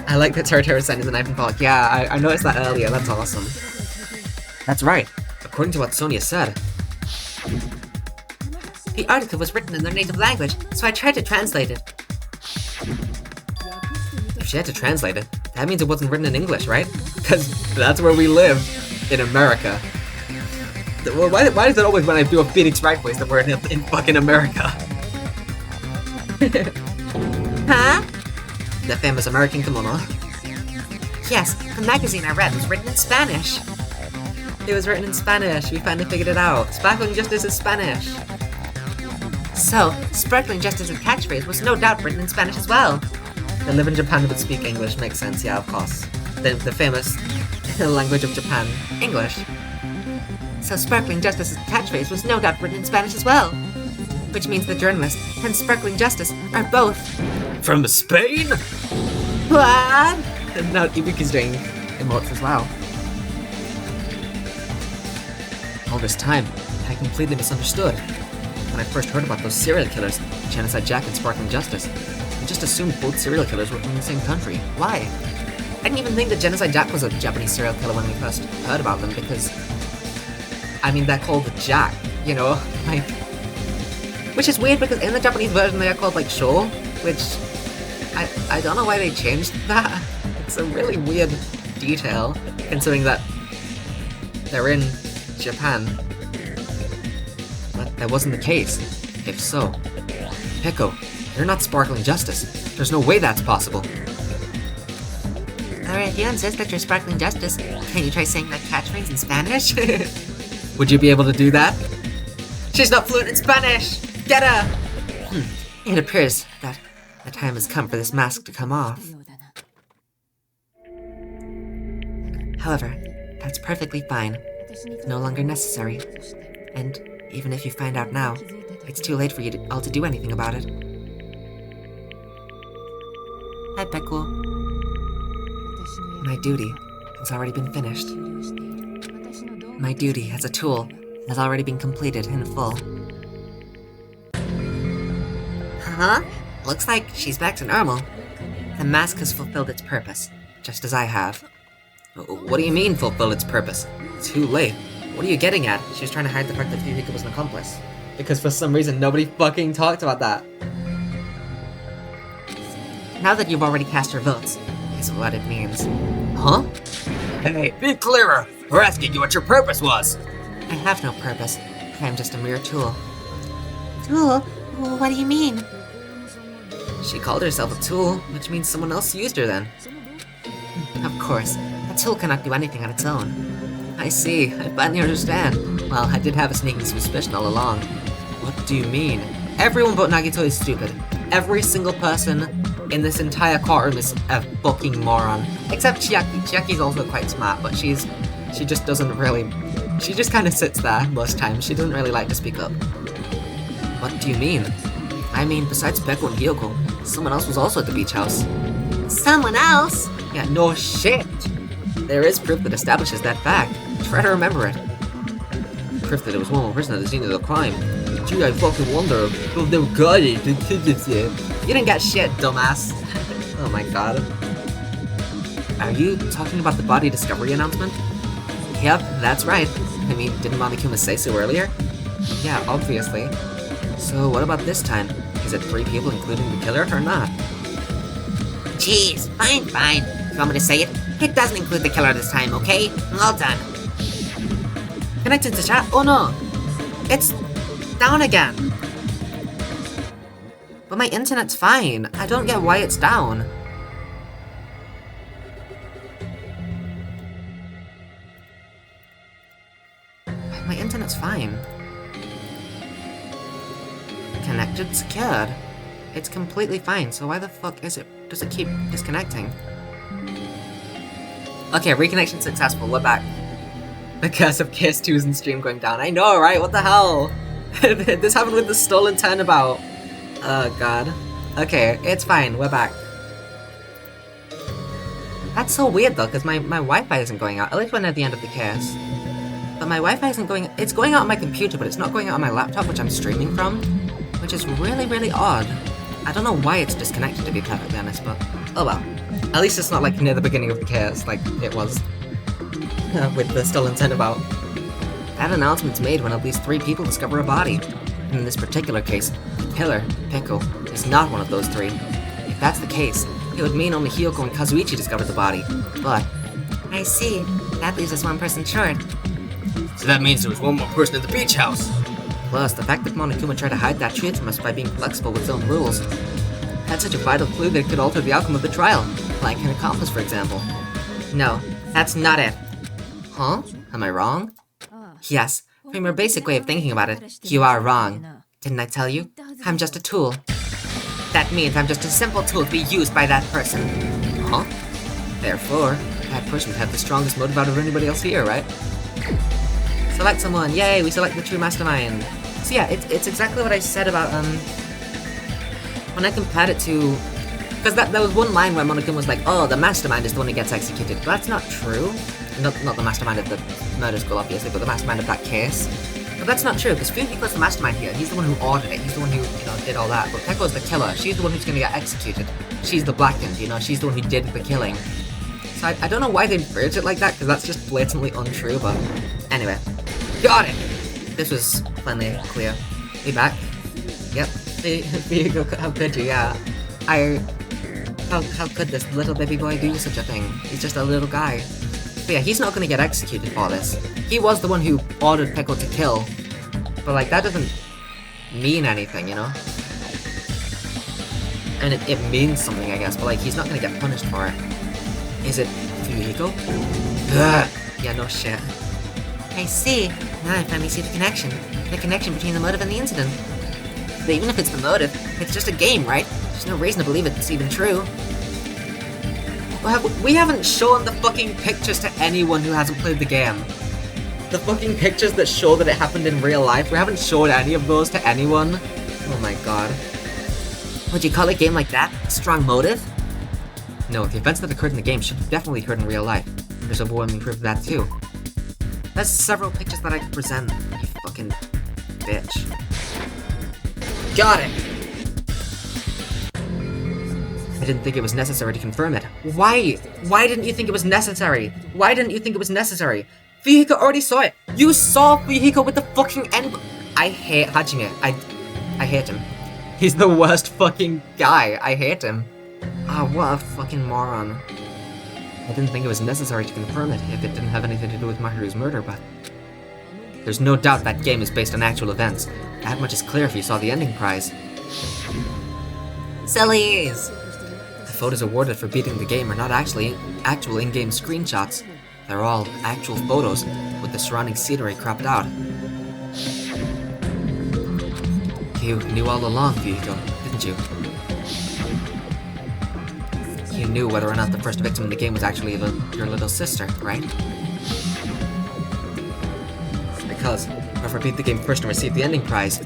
I like that Tartara sent in the knife and fork. Yeah, I noticed that earlier. That's awesome. That's right. According to what Sonia said. The article was written in their native language, so I tried to translate it. If she had to translate it, that means it wasn't written in English, right? Because that's where we live. In America. Well, why is it always when I do a Phoenix Wright voice that we're in fucking America? Huh? The famous American kimono. Yes, the magazine I read was written in Spanish. It was written in Spanish. We finally figured it out. Sparkling Justice is Spanish. So, Sparkling Justice's catchphrase was no doubt written in Spanish as well. They live in Japan but speak English. Makes sense, yeah, of course. The famous language of Japan, English. So Sparkling Justice's catchphrase was no doubt written in Spanish as well. Which means the journalist and Sparkling Justice are both... From Spain? What? And now Ibuki's doing emotes as well. All this time, I completely misunderstood. When I first heard about those serial killers, Genocide Jack and Sparkling Justice, I just assumed both serial killers were from the same country. Why? I didn't even think that Genocide Jack was a Japanese serial killer when we first heard about them because... I mean, they're called Jack, you know? Like... Which is weird because in the Japanese version they are called, like, Sho, which... I don't know why they changed that. It's a really weird detail, considering that they're in Japan. But that wasn't the case. If so, Pico, you're not Sparkling Justice. There's no way that's possible. Alright, you insist that you're Sparkling Justice. Can you try saying that catchphrase in Spanish? Would you be able to do that? She's not fluent in Spanish! Get her! It appears that the time has come for this mask to come off. However, that's perfectly fine. It's no longer necessary. And even if you find out now, it's too late for you all to do anything about it. Hi, Peckle. My duty has already been finished. My duty as a tool has already been completed in full. Huh? Looks like she's back to normal. The mask has fulfilled its purpose, just as I have. What do you mean, fulfill its purpose? Too late. What are you getting at? She was trying to hide the fact that Fuyuhiko was an accomplice. Because for some reason, nobody fucking talked about that. Now that you've already cast your votes, is what it means. Huh? Hey, be clearer! We're asking you what your purpose was! I have no purpose. I am just a mere tool. Tool? What do you mean? She called herself a tool, which means someone else used her then. Of course, a tool cannot do anything on its own. I see, I finally understand. Well, I did have a sneaking suspicion all along. What do you mean? Everyone but Nagito is stupid. Every single person in this entire courtroom is a fucking moron. Except Chiaki. Chiaki's also quite smart, but she just doesn't really... She just kind of sits there most times. She doesn't really like to speak up. What do you mean? I mean, besides Beko and Hyoko, someone else was also at the beach house. Someone else? Yeah, no shit! There is proof that establishes that fact. Try to remember it. Proof that it was one more person at the scene of the crime. Gee, I fucking wonder if they've never got it. You didn't get shit, dumbass. Oh my god. Are you talking about the body discovery announcement? Yep, that's right. I mean, didn't Monokuma say so earlier? Yeah, obviously. So what about this time? Is it 3 people including the killer or not? Jeez, fine. You want me to say it? It doesn't include the killer this time, okay? All done. Connected to chat? Oh no! It's down again! But my internet's fine. I don't get why it's down. My internet's fine. Connected, secured. It's completely fine, so why the fuck does it keep disconnecting? Okay, reconnection successful, we're back. Because of Case 2's and stream going down. I know, right? What the hell? This happened with the stolen turnabout. Oh god. Okay, it's fine, we're back. That's so weird though, because my Wi-Fi isn't going out, at least when at the end of the case. But my Wi-Fi isn't going, it's going out on my computer, but it's not going out on my laptop, which I'm streaming from. Which is really, really odd. I don't know why it's disconnected, to be perfectly honest, but oh well. At least it's not like near the beginning of the chaos, like it was with the stolen turnabout. That announcement's made when at least 3 people discover a body. And in this particular case, the killer, Pickle, is not one of those 3. If that's the case, it would mean only Hyoko and Kazuichi discovered the body. But I see. That leaves us 1 person short. So that means there was one more person at the beach house. plus, the fact that Monokuma tried to hide that truth from us by being flexible with his own rules had such a vital clue that it could alter the outcome of the trial, like an accomplice, for example. No, that's not it. Huh? Am I wrong? Yes, from your basic way of thinking about it, you are wrong. Didn't I tell you? I'm just a tool. That means I'm just a simple tool to be used by that person. Huh? Therefore, that person would have the strongest motive out of anybody else here, right? Select someone. Yay, we select the true mastermind. So yeah, it's exactly what I said about, when I compared it to... Because there was one line where Monokuma was like, oh, the mastermind is the one who gets executed. But that's not true. Not the mastermind of the murder school, obviously, but the mastermind of that case. But that's not true, because Fumiko's the mastermind here. He's the one who ordered it. He's the one who, did all that. But Pekko's the killer. She's the one who's gonna get executed. She's the blackened, she's the one who did the killing. So I don't know why they phrased it like that, because that's just blatantly untrue, but... Anyway. Got it! This was finally clear. Be back? Yep. Fumiko, how could you, yeah. How could this little baby boy do such a thing? He's just a little guy. But yeah, he's not gonna get executed for this. He was the one who ordered Pekko to kill. But like, that doesn't mean anything, And it means something, I guess, but like, he's not gonna get punished for it. Is it Fumiko? Ugh. Yeah, no shit. I see. Now I finally see the connection. The connection between the motive and the incident. But even if it's the motive, it's just a game, right? There's no reason to believe it's even true. We haven't shown the fucking pictures to anyone who hasn't played the game. The fucking pictures that show that it happened in real life, we haven't showed any of those to anyone. Oh my god. Would you call a game like that a strong motive? No, the events that occurred in the game should have definitely occurred in real life. There's overwhelming proof of that too. There's several pictures that I can present, you fucking bitch. Got it! I didn't think it was necessary to confirm it. Why? Why didn't you think it was necessary? Why didn't you think it was necessary? Fuyuhiko already saw it! You saw Fuyuhiko with the fucking end- I hate Hajime. I hate him. He's the worst fucking guy. I hate him. Ah, what a fucking moron. I didn't think it was necessary to confirm it if it didn't have anything to do with Mahiru's murder, but... There's no doubt that game is based on actual events. That much is clear if you saw the ending prize. Sillies! The photos awarded for beating the game are not actually actual in-game screenshots. They're all actual photos, with the surrounding scenery cropped out. You knew all along, Fuyuhiko, didn't you? You knew whether or not the first victim in the game was actually your little sister, right? Because whoever beat the game first and received the ending prize.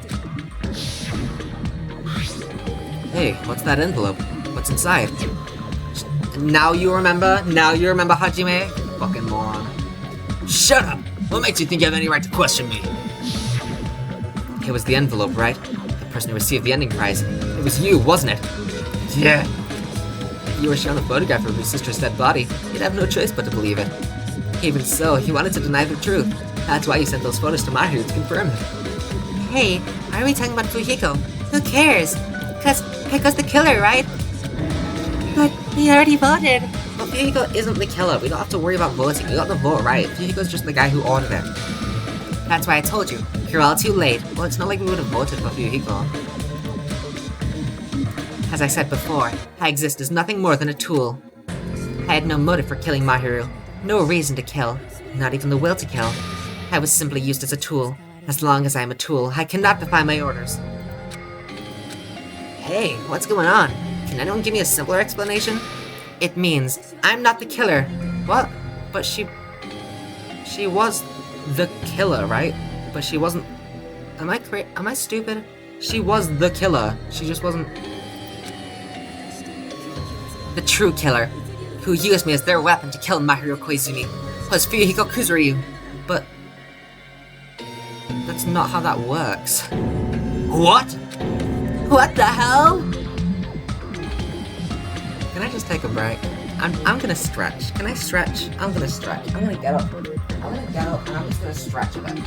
Hey, what's that envelope? What's inside? Now you remember? Now you remember, Hajime? Fucking moron. Shut up! What makes you think you have any right to question me? It was the envelope, right? The person who received the ending prize. It was you, wasn't it? Yeah. If you were shown a photograph of your sister's dead body, you'd have no choice but to believe it. Even so, you wanted to deny the truth. That's why you sent those photos to Mahiru to confirm it. Hey, why are we talking about Fuyuhiko? Who cares? Cause Keiko's the killer, right? But he already voted. But Fuyuhiko isn't the killer. We don't have to worry about voting. We got the vote right. Fuyuhiko's just the guy who ordered it. That's why I told you. You're all too late. Well, it's not like we would have voted for Fuyuhiko. As I said before, I exist as nothing more than a tool. I had no motive for killing Mahiru. No reason to kill. Not even the will to kill. I was simply used as a tool. As long as I am a tool, I cannot defy my orders. Hey, what's going on? Can anyone give me a simpler explanation? It means I'm not the killer. What? But she was the killer, right? But she wasn't... Am I stupid? She was the killer. She just wasn't... The true killer, who used me as their weapon to kill Mahiru Koizumi, was Fuyuhiko Kuzuryu. But... That's not how that works. What? What the hell? Can I just take a break? I'm gonna stretch. Can I stretch? I'm gonna stretch. I'm gonna get up. I'm gonna get up and I'm just gonna stretch a bit.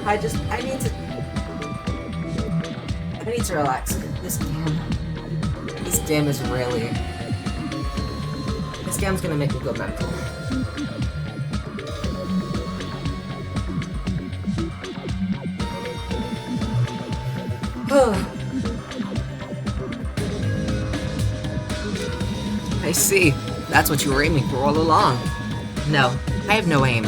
I need to relax. This game is really... This game's gonna make me go mental. I see. That's what you were aiming for all along. No, I have no aim.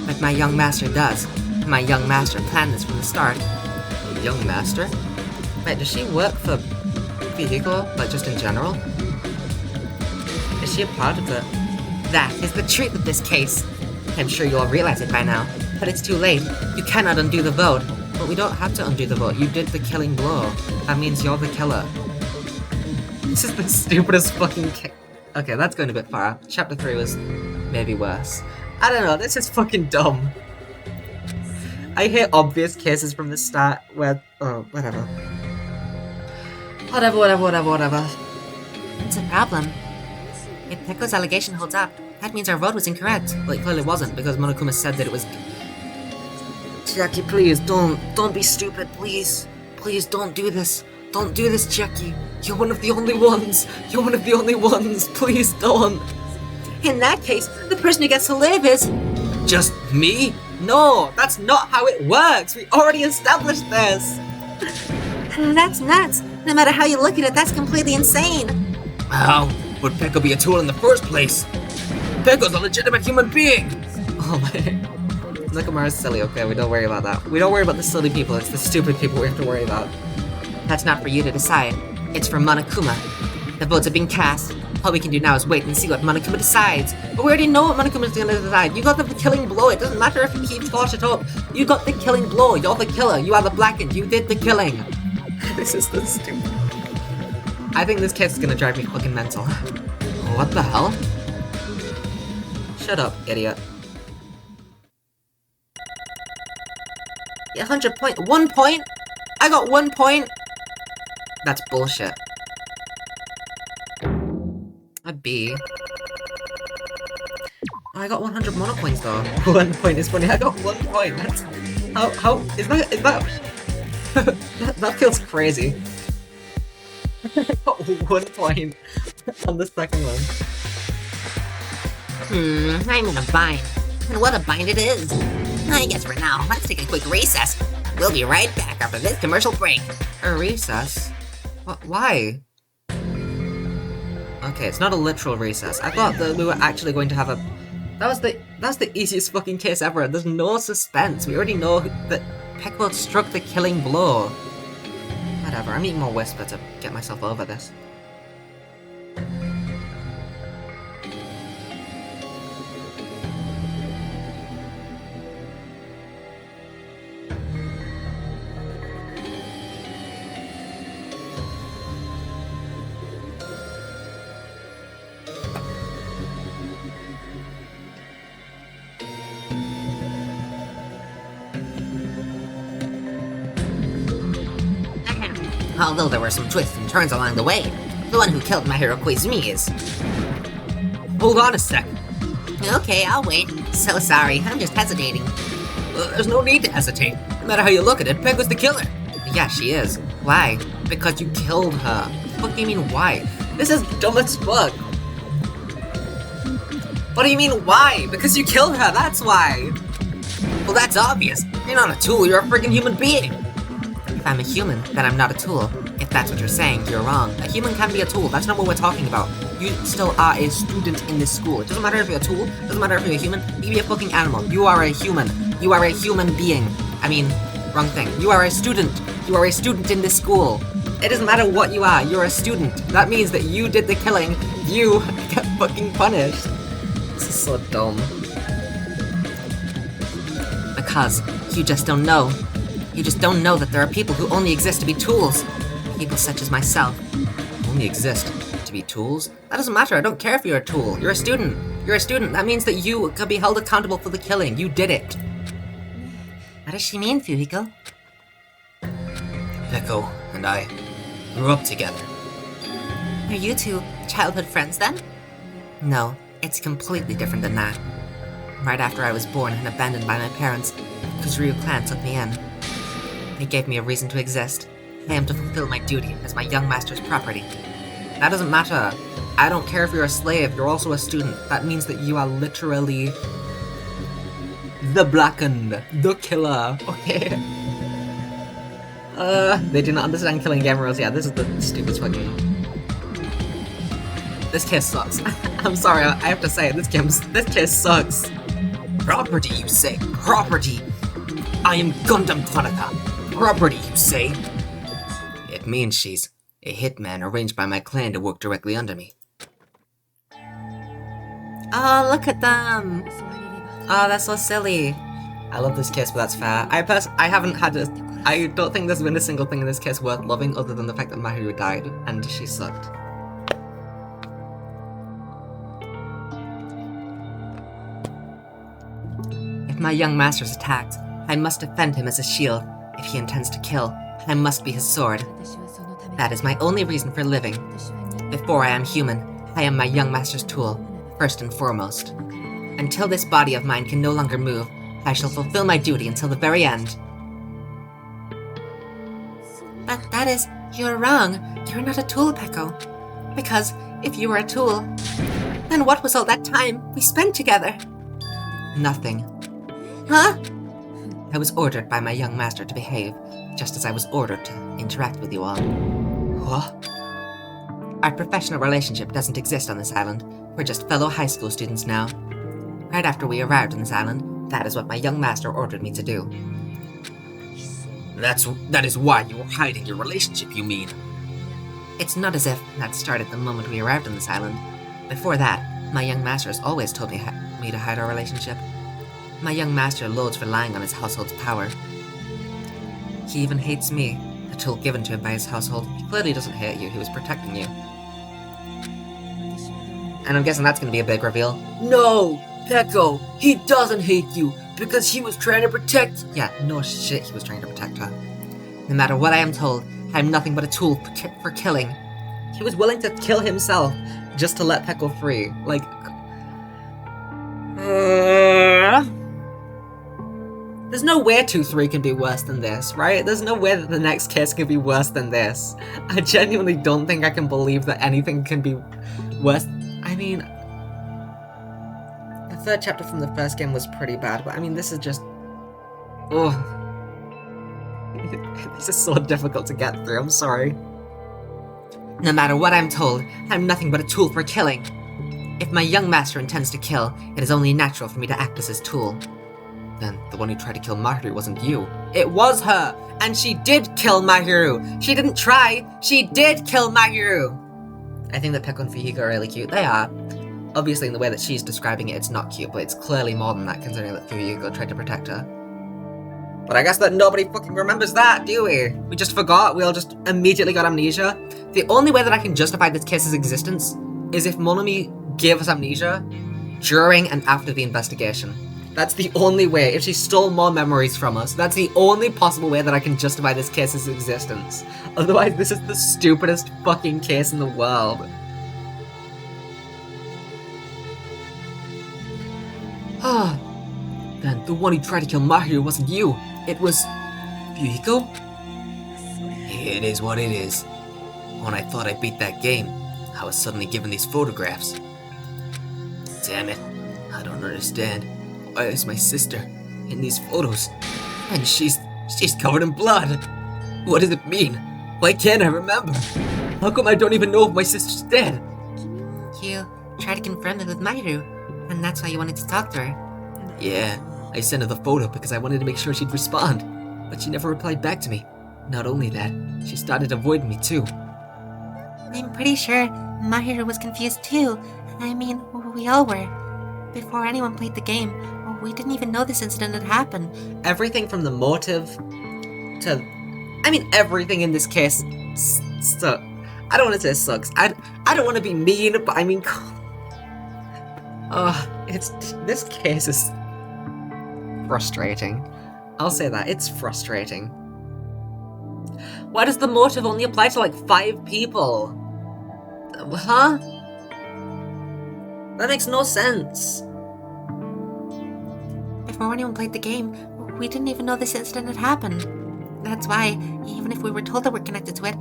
But my young master does. My young master planned this from the start. Young master? Wait, does she work for Fuyuhiko, like just in general? Is she a part of the... That is the truth of this case. I'm sure you all realize it by now, but it's too late. You cannot undo the vote. But we don't have to undo the vote. You did the killing blow. That means you're the killer. This is the stupidest fucking Okay, that's going a bit far. Chapter 3 was maybe worse. I don't know, this is fucking dumb. I hate obvious cases from the start where... Oh, whatever. Whatever. It's a problem. If Pekko's allegation holds up, that means our vote was incorrect. Well, it clearly wasn't, because Monokuma said that it was... Jackie, please, don't be stupid, please. Please, don't do this. Don't do this, Jackie. You're one of the only ones. You're one of the only ones. Please don't. In that case, the person who gets to live is... Just me? No, that's not how it works. We already established this. That's nuts. No matter how you look at it, that's completely insane. How would Pekko be a tool in the first place? Pekko's a legitimate human being. Oh my... Nakamura's silly, okay? We don't worry about that. We don't worry about the silly people. It's the stupid people we have to worry about. That's not for you to decide. It's for Monokuma. The votes have been cast. All we can do now is wait and see what Monokuma decides. But we already know what Monokuma's gonna decide. You got the killing blow. It doesn't matter if you keep torch it up. You got the killing blow. You're the killer. You are the blackened. You did the killing. This is the stupid. I think this case is gonna drive me fucking mental. What the hell? Shut up, idiot. 100 point. 1 point? I got 1 point? That's bullshit. A B. I got 100 mono points though. 1 point is funny. I got 1 point. That's how is that that feels crazy. I got 1 point. on the second one. I'm in a bind. And what a bind it is. I guess for now, let's take a quick recess. We'll be right back after this commercial break. A recess? Why? Okay, it's not a literal recess. I thought that we were actually going to have a... That's the easiest fucking case ever. There's no suspense. We already know that Piccolo struck the killing blow. Whatever, I'm eating more Whisper to get myself over this. Although there were some twists and turns along the way, the one who killed my hero Koizumi is... Hold on a sec. Okay, I'll wait. So sorry, I'm just hesitating. There's no need to hesitate. No matter how you look at it, Peg was the killer. Yeah, she is. Why? Because you killed her. What do you mean, why? This is dumb as fuck. What do you mean, why? Because you killed her, that's why. Well, that's obvious. You're not a tool, you're a freaking human being. If I'm a human, then I'm not a tool. If that's what you're saying, you're wrong. A human can be a tool, that's not what we're talking about. You still are a student in this school. It doesn't matter if you're a tool, it doesn't matter if you're a human, you can be a fucking animal. You are a human. You are a human being. I mean, wrong thing. You are a student. You are a student in this school. It doesn't matter what you are, you're a student. That means that you did the killing, you get fucking punished. This is so dumb. Because you just don't know. You just don't know that there are people who only exist to be tools. People such as myself. Only exist to be tools? That doesn't matter, I don't care if you're a tool. You're a student. You're a student, that means that you could be held accountable for the killing. You did it. What does she mean, Fujiko? Peko and I grew up together. Are you two childhood friends then? No, it's completely different than that. Right after I was born and abandoned by my parents, Kuzuryu clan took me in. They gave me a reason to exist. I am to fulfill my duty as my young master's property. That doesn't matter. I don't care if you're a slave, you're also a student. That means that you are literally... the Blackened. The killer. Okay. They do not understand killing Gameros. Yeah, this is the stupidest fucking... This case sucks. I'm sorry, I have to say it. This case sucks. Property, you say? Property? I am Gundam Tanaka. Property, you say? It means she's a hitman arranged by my clan to work directly under me. Oh, look at them! Oh, that's so silly. I love this kiss, but that's fair. I haven't had a... I don't think there's been a single thing in this kiss worth loving other than the fact that Mahiru died, and she sucked. If my young master is attacked, I must defend him as a shield. If he intends to kill, I must be his sword. That is my only reason for living. Before I am human, I am my young master's tool, first and foremost. Until this body of mine can no longer move, I shall fulfill my duty until the very end. But that is, you're wrong. You're not a tool, Peko. Because if you were a tool, then what was all that time we spent together? Nothing. Huh? I was ordered by my young master to behave, just as I was ordered to interact with you all. What? Our professional relationship doesn't exist on this island. We're just fellow high school students now. Right after we arrived on this island, that is what my young master ordered me to do. That is why you were hiding your relationship, you mean? It's not as if that started the moment we arrived on this island. Before that, my young master has always told me to hide our relationship. My young master loathes relying on his household's power. He even hates me, the tool given to him by his household. He clearly doesn't hate you, he was protecting you. And I'm guessing that's gonna be a big reveal. No! Peko! He doesn't hate you! Because he was trying to protect... Yeah, no shit, he was trying to protect her. No matter what I am told, I am nothing but a tool for killing. He was willing to kill himself just to let Peko free. Like... There's no way 2-3 can be worse than this, right? There's no way that the next case can be worse than this. I genuinely don't think I can believe that anything can be worse. I mean, the third chapter from the first game was pretty bad, but I mean, this is just... Oh. This is so difficult to get through, I'm sorry. No matter what I'm told, I'm nothing but a tool for killing. If my young master intends to kill, it is only natural for me to act as his tool. Then the one who tried to kill Mahiru wasn't you. It was her! And she did kill Mahiru! She didn't try! She did kill Mahiru! I think that Peko and Fujiko are really cute. They are. Obviously, in the way that she's describing it, it's not cute, but it's clearly more than that, considering that Fujiko tried to protect her. But I guess that nobody fucking remembers that, do we? We just forgot, we all just immediately got amnesia. The only way that I can justify this case's existence is if Monomi gave us amnesia during and after the investigation. That's the only way. If she stole more memories from us, that's the only possible way that I can justify this case's existence. Otherwise, this is the stupidest fucking case in the world. Ah. Then the one who tried to kill Mahiru wasn't you. It was... Fujiko? It is what it is. When I thought I beat that game, I was suddenly given these photographs. Damn it. I don't understand. Why is my sister in these photos? And she's covered in blood. What does it mean? Why can't I remember? How come I don't even know if my sister's dead? You tried to confirm it with Mahiru, and that's why you wanted to talk to her. Yeah, I sent her the photo because I wanted to make sure she'd respond, but she never replied back to me. Not only that, she started avoiding me too. I'm pretty sure Mahiru was confused too. I mean, we all were. Before anyone played the game, we didn't even know this incident had happened. Everything from the motive to... I mean, everything in this case I don't want to say sucks. I don't want to be mean, but I mean... this case is frustrating. I'll say that, it's frustrating. Why does the motive only apply to like 5 people? Huh? That makes no sense. Before anyone played the game, we didn't even know this incident had happened. That's why, even if we were told that we're connected to it,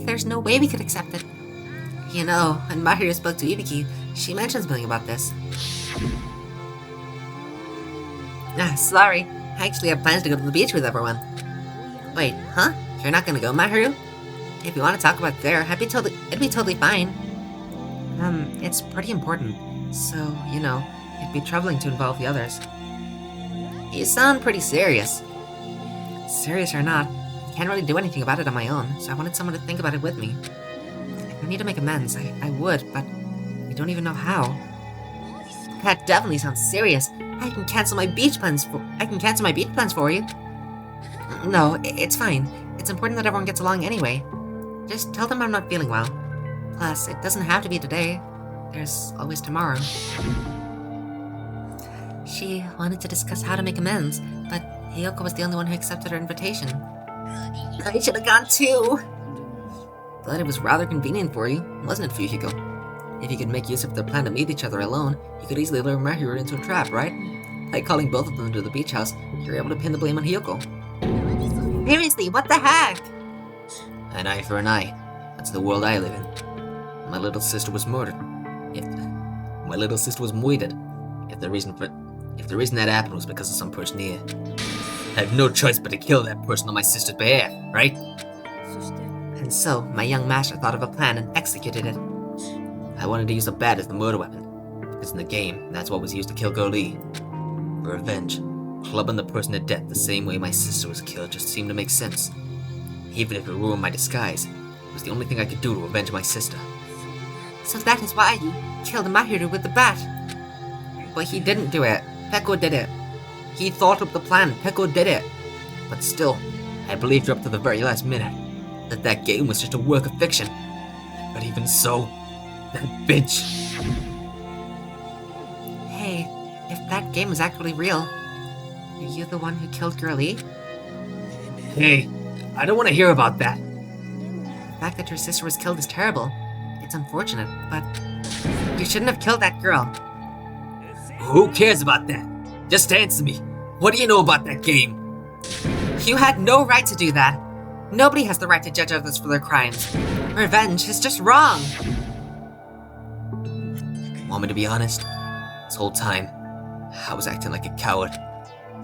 there's no way we could accept it. You know, when Mahiru spoke to Ibiki, she mentioned something about this. Sorry. I actually have plans to go to the beach with everyone. Wait, huh? You're not gonna go, Mahiru? If you want to talk about it there, it'd be totally fine. It's pretty important. So, you know, it'd be troubling to involve the others. You sound pretty serious. Serious or not, I can't really do anything about it on my own, so I wanted someone to think about it with me. If I need to make amends, I would, but I don't even know how. That definitely sounds serious. I can cancel my beach plans for you. No, it's fine. It's important that everyone gets along anyway. Just tell them I'm not feeling well. Plus, it doesn't have to be today. There's always tomorrow. She wanted to discuss how to make amends, but Hiyoko was the only one who accepted her invitation. I should have gone too! But it was rather convenient for you, wasn't it, Fujiko? If you could make use of their plan to meet each other alone, you could easily lure Mahiru into a trap, right? By calling both of them to the beach house, you're able to pin the blame on Hiyoko. Seriously, what the heck? An eye for an eye. That's the world I live in. My little sister was murdered. My little sister was murdered. If the reason that happened was because of some person here, I have no choice but to kill that person on my sister's behalf, right? And so, my young master thought of a plan and executed it. I wanted to use a bat as the murder weapon, because in the game, that's what was used to kill Girlie. For revenge, clubbing the person to death the same way my sister was killed just seemed to make sense. Even if it ruined my disguise, it was the only thing I could do to avenge my sister. So that is why you killed Mahiru with the bat. But he didn't do it. Peko did it. He thought up the plan. Peko did it. But still, I believed her up to the very last minute that game was just a work of fiction. But even so, that bitch. Hey, if that game is actually real, are you the one who killed Girlie? Hey, I don't want to hear about that. The fact that your sister was killed is terrible. It's unfortunate, but you shouldn't have killed that girl. Who cares about that? Just answer me. What do you know about that game? You had no right to do that. Nobody has the right to judge others for their crimes. Revenge is just wrong. Want me to be honest? This whole time, I was acting like a coward.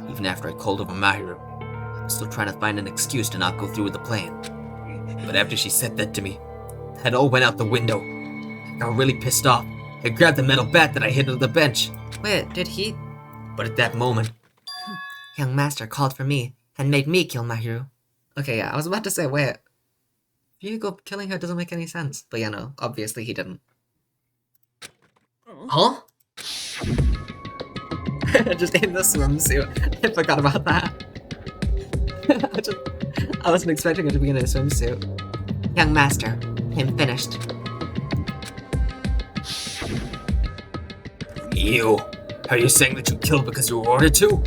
Even after I called over Mahiru, I was still trying to find an excuse to not go through with the plan. But after she said that to me, that all went out the window. I got really pissed off. I grabbed the metal bat that I hid under the bench. Wait, did he? But at that moment, Young Master called for me and made me kill Mahiru. Okay, yeah, I was about to say, wait. Hugo killing her doesn't make any sense. But yeah, no, obviously he didn't. huh? Just in the swimsuit. I forgot about that. I wasn't expecting her to be in a swimsuit. Young Master, I'm finished. You? Are you saying that you killed because you were ordered to?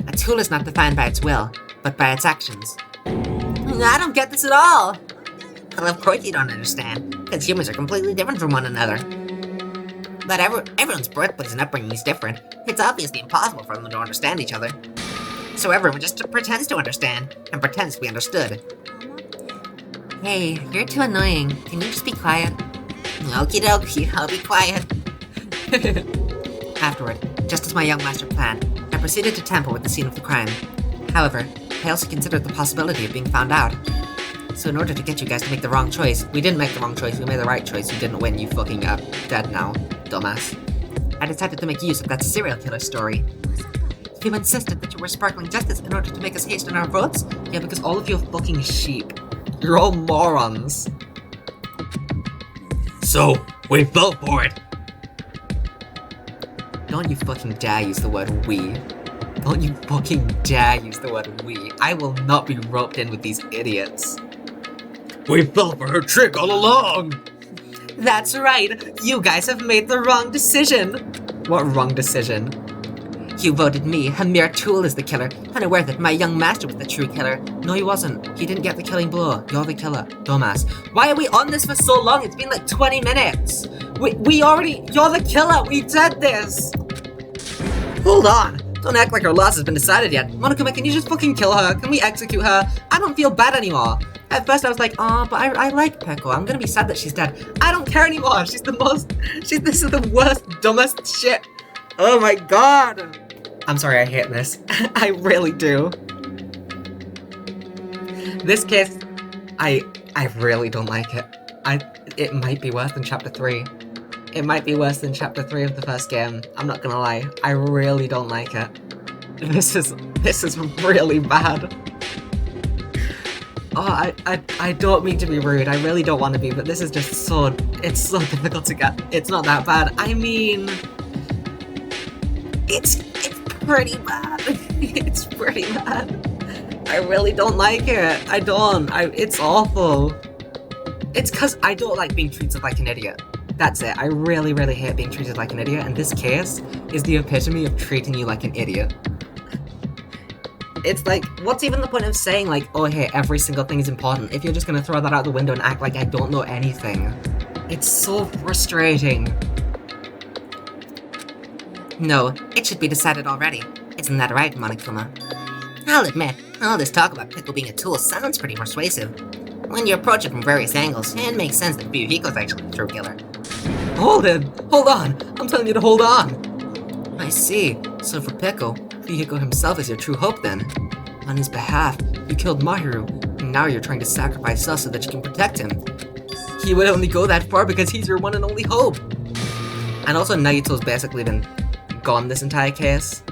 A tool is not defined by its will, but by its actions. I don't get this at all. Well, of course you don't understand, because humans are completely different from one another. But everyone's birthplace and upbringing is different. It's obviously impossible for them to understand each other. So everyone just pretends to understand, and pretends to be understood. Hey, you're too annoying. Can you just be quiet? Okie dokie, I'll be quiet. Afterward, just as my young master planned, I proceeded to tamper with the scene of the crime. However, I also considered the possibility of being found out. So in order to get you guys to make the wrong choice, we didn't make the wrong choice, we made the right choice. You didn't win, you fucking dead now, dumbass. I decided to make use of that serial killer story. You insisted that you were sparkling justice in order to make us hasten our votes? Yeah, because all of you are fucking sheep. You're all morons. So, we fell for it. Don't you fucking dare use the word we. Don't you fucking dare use the word we. I will not be roped in with these idiots. We fell for her trick all along. That's right. You guys have made the wrong decision. What wrong decision? You voted me, a mere tool, as the killer, unaware that my young master was the true killer. No, he wasn't. He didn't get the killing blow. You're the killer. Dumbass. Why are we on this for so long? It's been like 20 minutes. We already... You're the killer. We did this. Hold on. Don't act like our loss has been decided yet. Monokuma, can you just fucking kill her? Can we execute her? I don't feel bad anymore. At first I was like, oh, but I like Peko. I'm gonna be sad that she's dead. I don't care anymore. This is the worst, dumbest shit. Oh my god. I'm sorry, I hate this. I really do. This case, I really don't like it. It might be worse than chapter 3. It might be worse than chapter 3 of the first game. I'm not gonna lie. I really don't like it. This is really bad. Oh, I don't mean to be rude. I really don't want to be, but this is just it's so difficult to get. It's not that bad. I mean, it's pretty bad. It's pretty bad. I really don't like it. It's awful. It's because I don't like being treated like an idiot. That's it. I really, really hate being treated like an idiot, and this case is the epitome of treating you like an idiot. It's like, what's even the point of saying, like, oh, hey, every single thing is important, if you're just gonna throw that out the window and act like I don't know anything? It's so frustrating. No, it should be decided already. Isn't that right, Monokuma? I'll admit, all this talk about Pickle being a tool sounds pretty persuasive. When you approach it from various angles, it makes sense that Fuyuhiko's actually the true killer. Hold on! I'm telling you to hold on! I see. So for Pickle, Fuyuhiko himself is your true hope then. On his behalf, you killed Mahiru, and now you're trying to sacrifice us so that you can protect him. He would only go that far because he's your one and only hope. And also Nagito's basically been gone this entire case,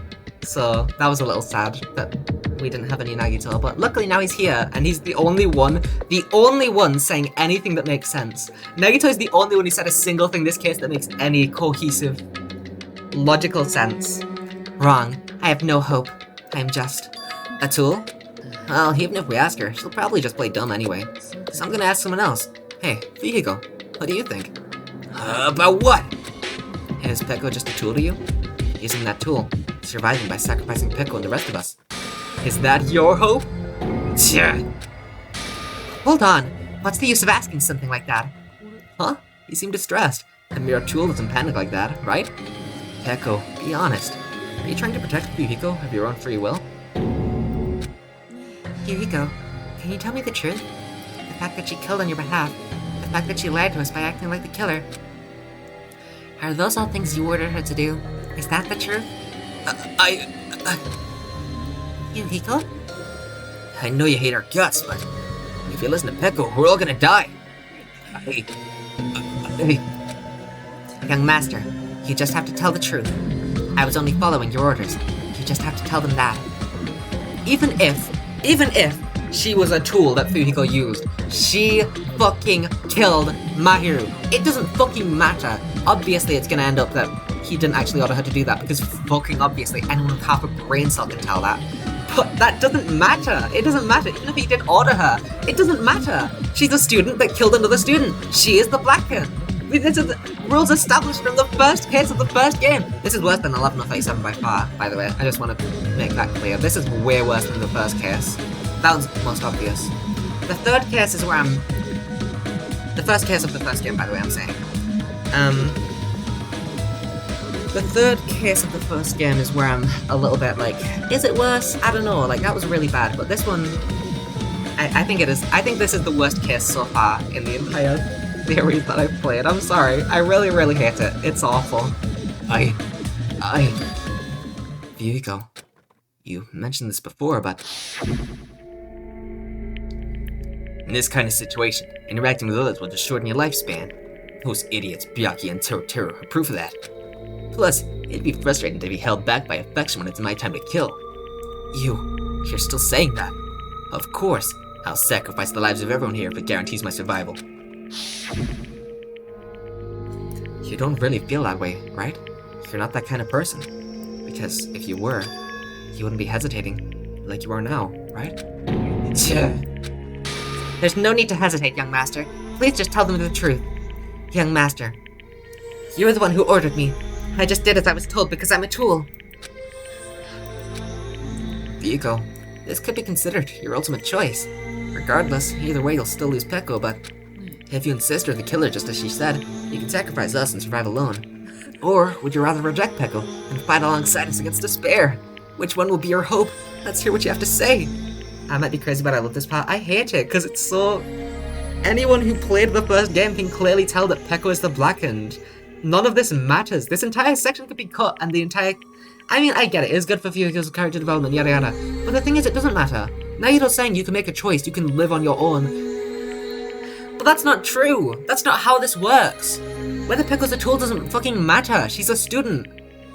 so that was a little sad that we didn't have any Nagito, but luckily now he's here, and he's the only one saying anything that makes sense. Nagito is the only one who said a single thing this case that makes any cohesive, logical sense. Wrong. I have no hope. I am just a tool? Well, even if we ask her, she'll probably just play dumb anyway. So I'm gonna ask someone else. Hey, Fuyuhiko, what do you think? About what? Is Peko just a tool to you? Using that tool, surviving by sacrificing Peko and the rest of us. Is that your hope? Tja. Hold on. What's the use of asking something like that? Huh? You seem distressed. A mere tool doesn't panic like that, right? Peko, be honest. Are you trying to protect Fuyuhiko of your own free will? Yuriko, can you tell me the truth? The fact that she killed on your behalf, the fact that she lied to us by acting like the killer. Are those all things you ordered her to do? Is that the truth? Yuriko? I know you hate our guts, but if you listen to Peko, we're all gonna die. Young master, you just have to tell the truth. I was only following your orders. You just have to tell them that. Even if she was a tool that Fuyuhiko used, she fucking killed Mahiru. It doesn't fucking matter. Obviously, it's gonna end up that he didn't actually order her to do that, because fucking obviously anyone with half a brain cell can tell that. But that doesn't matter. It doesn't matter. Even if he did order her, it doesn't matter. She's a student that killed another student. She is the Blacker. This is rules established from the first case of the first game. This is worse than 11:37 by far, by the way. I just want to make that clear. This is way worse than the first case. That was most obvious. The third case is where I'm... The first case of the first game, by the way, I'm saying. The third case of the first game is where I'm a little bit like, is it worse? I don't know, like that was really bad, but this one, I think it is. I think this is the worst case so far in the entire series that I've played. I'm sorry, I really, really hate it. It's awful. Fuyuhiko, you mentioned this before, but in this kind of situation, interacting with others will just shorten your lifespan. Those idiots, Byaki and Teru, are proof of that. Plus, it'd be frustrating to be held back by affection when it's my time to kill. You're still saying that? Of course, I'll sacrifice the lives of everyone here if it guarantees my survival. You don't really feel that way, right? You're not that kind of person. Because if you were, you wouldn't be hesitating like you are now, right? There's no need to hesitate, young master. Please just tell them the truth. Young master, you're the one who ordered me. I just did as I was told because I'm a tool. Fuyuhiko, this could be considered your ultimate choice. Regardless, either way you'll still lose Peko, but if you insist you're the killer just as she said, you can sacrifice us and survive alone. Or would you rather reject Peko and fight alongside us against despair? Which one will be your hope? Let's hear what you have to say. I might be crazy, but I love this part. I hate it because it's so... Anyone who played the first game can clearly tell that Peko is the Blackened. None of this matters. This entire section could be cut and the entire... I mean, I get it. It's good for Fuyuhiko's character development, yada yada. But the thing is, it doesn't matter. Now you're not saying you can make a choice, you can live on your own. But that's not true. That's not how this works. Whether Peko's a tool doesn't fucking matter. She's a student.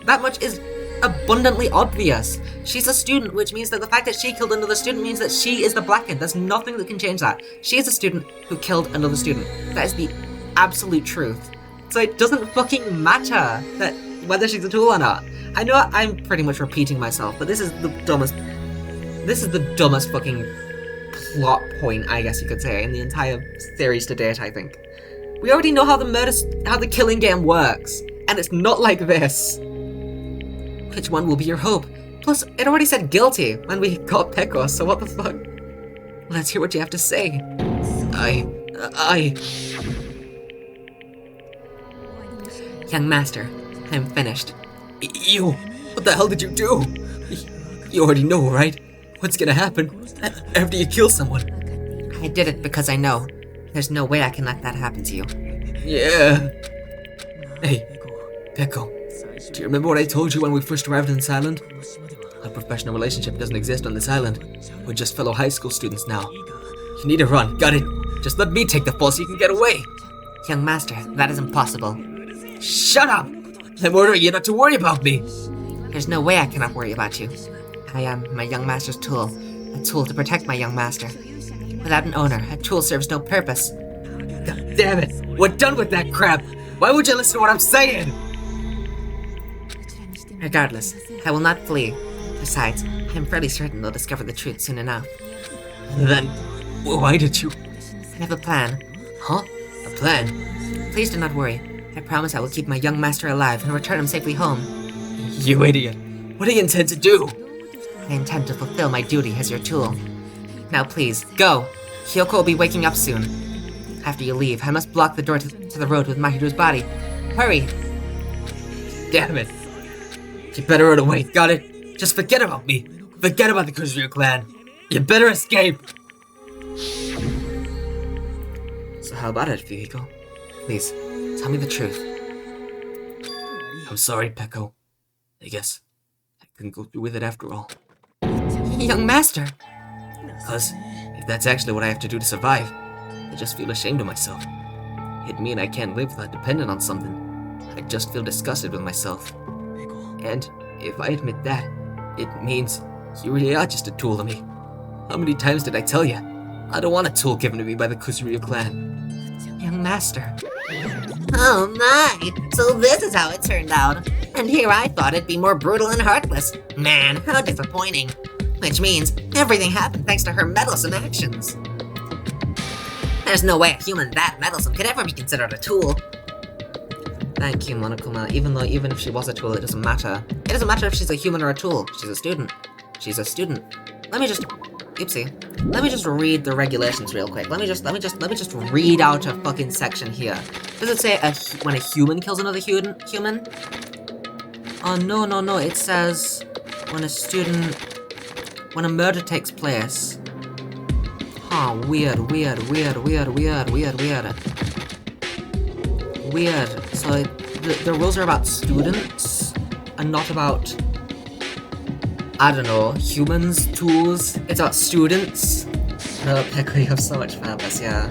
That much is abundantly obvious. She's a student, which means that the fact that she killed another student means that she is the Blackened. There's nothing that can change that. She is a student who killed another student. That is the absolute truth. So it doesn't fucking matter that whether she's a tool or not. I know I'm pretty much repeating myself, but this is the dumbest fucking plot point, I guess you could say, in the entire series to date, I think. We already know how the killing game works, and it's not like this. Which one will be your hope? Plus, it already said guilty when we got Peko, so what the fuck? Let's hear what you have to say. Young master, I'm finished. You, what the hell did you do? You already know, right? What's gonna happen after you kill someone? I did it because I know. There's no way I can let that happen to you. Yeah. Hey, Peko, do you remember what I told you when we first arrived on this island? A professional relationship doesn't exist on this island. We're just fellow high school students now. You need to run, got it? Just let me take the fall so you can get away. Young master, that is impossible. Shut up! I'm ordering you not to worry about me! There's no way I cannot worry about you. I am my young master's tool, a tool to protect my young master. Without an owner, a tool serves no purpose. God damn it! We're done with that crap! Why would you listen to what I'm saying? Regardless, I will not flee. Besides, I'm fairly certain they'll discover the truth soon enough. Then, why did you... I have a plan. Huh? A plan? Please do not worry. I promise I will keep my young master alive and return him safely home. You idiot. What do you intend to do? I intend to fulfill my duty as your tool. Now please, go! Hyoko will be waking up soon. After you leave, I must block the door to the road with Mahiru's body. Hurry! Damn it. You better run away, got it? Just forget about me. Forget about the Kuzuyu clan. You better escape! So how about it, Fuyuhiko? Please, tell me the truth. I'm sorry, Peko. I guess I couldn't go through with it after all. Young master! Cause if that's actually what I have to do to survive, I just feel ashamed of myself. It'd mean I can't live without dependent on something. I just feel disgusted with myself. And if I admit that, it means you really are just a tool to me. How many times did I tell you? I don't want a tool given to me by the Kusuryu clan. Young master. Oh my, so this is how it turned out. And here I thought it'd be more brutal and heartless. Man, how disappointing. Which means everything happened thanks to her meddlesome actions. There's no way a human that meddlesome could ever be considered a tool. Thank you, Monokuma. Even if she was a tool, it doesn't matter. It doesn't matter if she's a human or a tool. She's a student. She's a student. Let me just... Oopsie. Let me just read the regulations real quick. Let me just read out a fucking section here. Does it say when a human kills another human? Oh, no. It says when a murder takes place. Huh, weird. So the rules are about students and not about, I don't know, humans, tools. It's about students. No, Peko, you have so much purpose, yeah.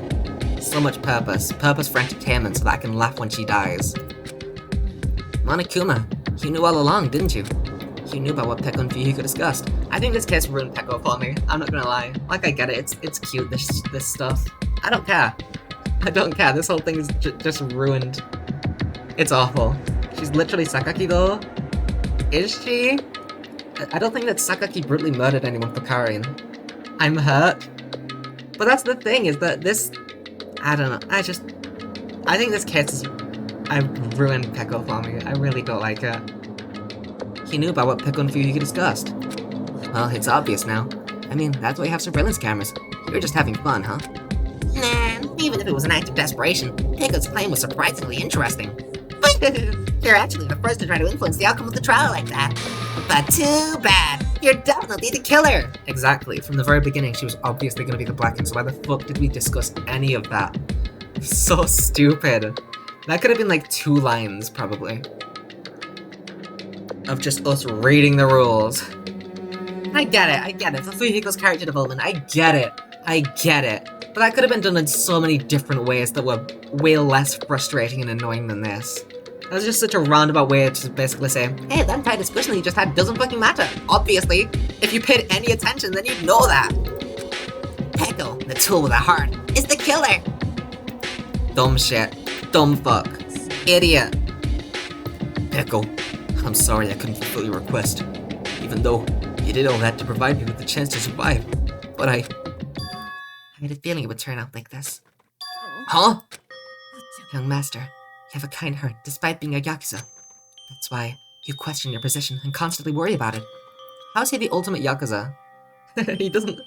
So much purpose. Purpose for entertainment so that I can laugh when she dies. Monokuma, you knew all along, didn't you? You knew about what Peko and Fuyuhiko discussed. I think this case ruined Peko for me. I'm not gonna lie. Like, I get it. It's cute, this stuff. I don't care. I don't care. This whole thing is just ruined. It's awful. She's literally Sakaki, though. Is she? I don't think that Sakaki brutally murdered anyone for carrying. I'm hurt. But that's the thing, is that this... I don't know. I think this case is... I ruined Peko for me. I really don't like it. He knew about what Peko and Fuyuhiko discussed. Well, it's obvious now. I mean, that's why you have surveillance cameras. You're just having fun, huh? Nah, even if it was an act of desperation, Peko's claim was surprisingly interesting. You're actually the first to try to influence the outcome of the trial like that. But too bad. You're definitely the killer. Exactly. From the very beginning, she was obviously going to be the Black King, so why the fuck did we discuss any of that? So stupid. That could have been like 2 lines, probably. Of just us reading the rules. I get it. For Fuyuhiko's character development, I get it. But that could have been done in so many different ways that were way less frustrating and annoying than this. That was just such a roundabout way to basically say, hey, that entire discussion you just had doesn't fucking matter. Obviously, if you paid any attention, then you'd know that. Peko, the tool with a heart, is the killer. Dumb shit. Dumb fuck. Idiot. Peko, I'm sorry I couldn't fulfill your request. Even though you did all that to provide me with the chance to survive. But I had a feeling it would turn out like this. Huh? Young master, you have a kind heart despite being a Yakuza. That's why you question your position and constantly worry about it. How is he the ultimate Yakuza? He doesn't,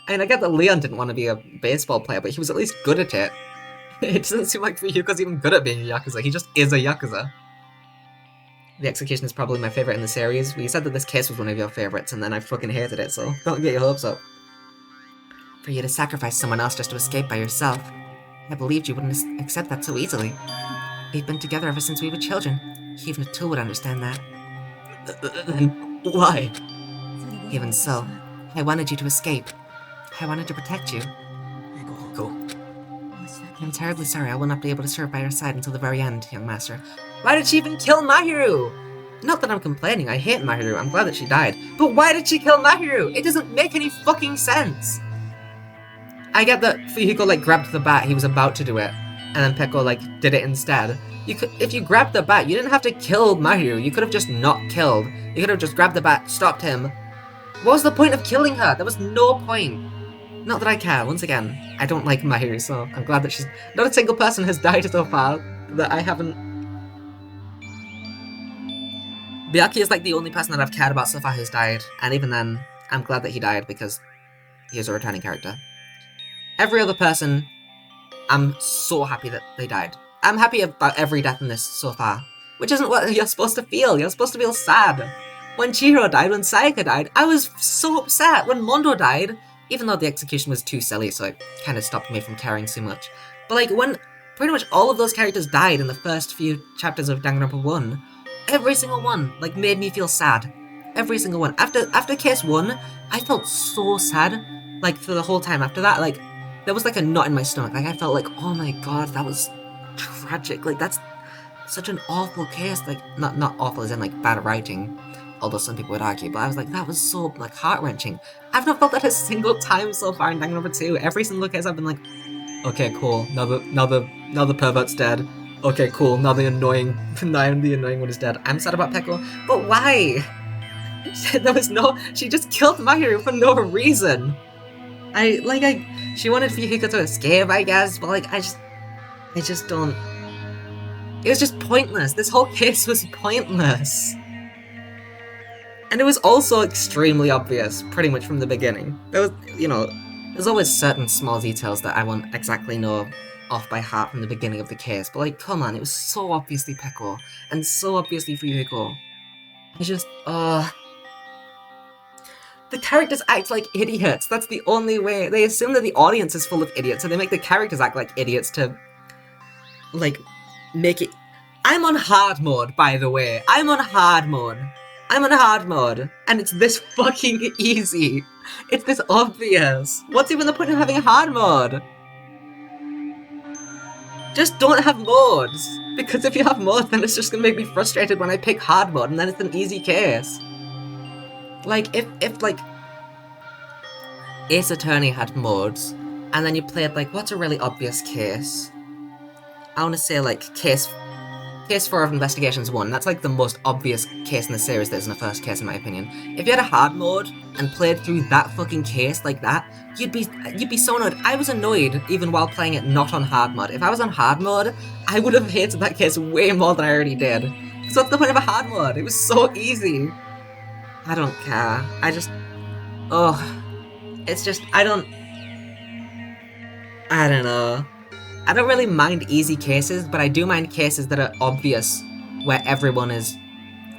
I mean, I get that Leon didn't want to be a baseball player, but he was at least good at it. It doesn't seem like Ryuko's even good at being a Yakuza, he just is a Yakuza. The execution is probably my favorite in the series. We said that this case was one of your favorites, and then I fucking hated it, so don't get your hopes up. For you to sacrifice someone else just to escape by yourself, I believed you wouldn't accept that so easily. We've been together ever since we were children. Even a tool would understand that. Then why? Even so, I wanted you to escape. I wanted to protect you. Go. I'm terribly sorry I will not be able to serve by your side until the very end, young master. Why did she even kill Mahiru? Not that I'm complaining, I hate Mahiru, I'm glad that she died. But why did she kill Mahiru? It doesn't make any fucking sense. I get that Fuyuhiko, like, grabbed the bat, he was about to do it. And then Peko, like, did it instead. If you grabbed the bat, you didn't have to kill Mahiru. You could have just not killed. You could have just grabbed the bat, stopped him. What was the point of killing her? There was no point. Not that I care, once again, I don't like Mahiru, so I'm glad that she's... Not a single person has died so far that I haven't... Byakuya is like the only person that I've cared about so far who's died, and even then, I'm glad that he died because he is a returning character. Every other person, I'm so happy that they died. I'm happy about every death in this so far, which isn't what you're supposed to feel. You're supposed to feel sad. When Chihiro died, when Sayaka died, I was so upset. When Mondo died, even though the execution was too silly, so it kind of stopped me from caring so much. But like, when pretty much all of those characters died in the first few chapters of Danganronpa 1, every single one, like, made me feel sad. Every single one. After case 1, I felt so sad, like, for the whole time after that. Like, there was like a knot in my stomach. Like, I felt like, oh my god, that was tragic. Like, that's such an awful case. Like, not awful as in, like, bad writing, although some people would argue, but I was like, that was so, like, heart-wrenching. I've not felt that a single time so far in Danganronpa 2. Every single case I've been like, okay, cool, now the pervert's dead. Okay, cool, now the annoying one is dead. I'm sad about Peko, but why? She just killed Mahiru for no reason. She wanted Fuyuhiko to escape, I guess, but like, I just don't. It was just pointless. This whole case was pointless. And it was also extremely obvious, pretty much from the beginning. There was, there's always certain small details that I won't exactly know off by heart from the beginning of the case, but like, come on, it was so obviously Peko, and so obviously Fuyuhiko. The characters act like idiots. That's the only way. They assume that the audience is full of idiots, so they make the characters act like idiots to, like, make it. I'm on hard mode, by the way. I'm on hard mode, and it's this fucking easy. It's this obvious. What's even the point of having hard mode? Just don't have modes, because if you have modes, then it's just gonna make me frustrated when I pick hard mode, and then it's an easy case. Like, if like, Ace Attorney had modes, and then you played, like, what's a really obvious case? I wanna say, like, Case 4 of Investigations 1, that's, like, the most obvious case in the series that isn't a first case, in my opinion. If you had a hard mode, and played through that fucking case like that, you'd be so annoyed. I was annoyed, even while playing it not on hard mode. If I was on hard mode, I would have hated that case way more than I already did. So what's the point of a hard mode? It was so easy. I don't care. It's just, I don't know. I don't really mind easy cases, but I do mind cases that are obvious, where everyone is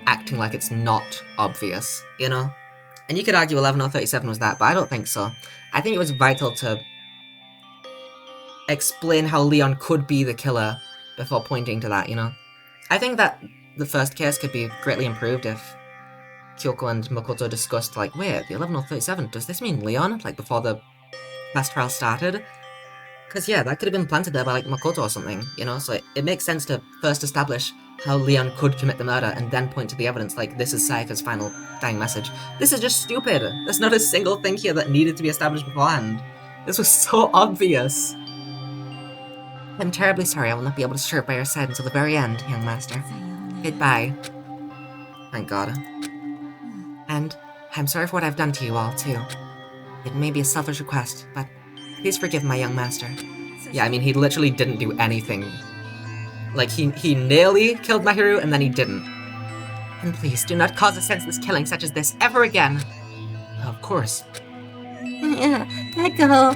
acting like it's not obvious, you know? And you could argue 11037 was that, but I don't think so. I think it was vital to explain how Leon could be the killer before pointing to that, you know? I think that the first case could be greatly improved if Kyoko and Makoto discussed, like, wait, the 11037, does this mean Leon? Like, before the class trial started? Because, yeah, that could have been planted there by, like, Makoto or something, you know? So it makes sense to first establish how Leon could commit the murder and then point to the evidence, like, this is Sayaka's final dying message. This is just stupid! There's not a single thing here that needed to be established beforehand. This was so obvious! I'm terribly sorry I will not be able to serve by your side until the very end, young master. Goodbye. Thank God. And I'm sorry for what I've done to you all, too. It may be a selfish request, but please forgive my young master. Yeah, I mean, he literally didn't do anything. Like, he nearly killed Mahiru, and then he didn't. And please, do not cause a senseless killing such as this ever again. Of course. Yeah, Peko.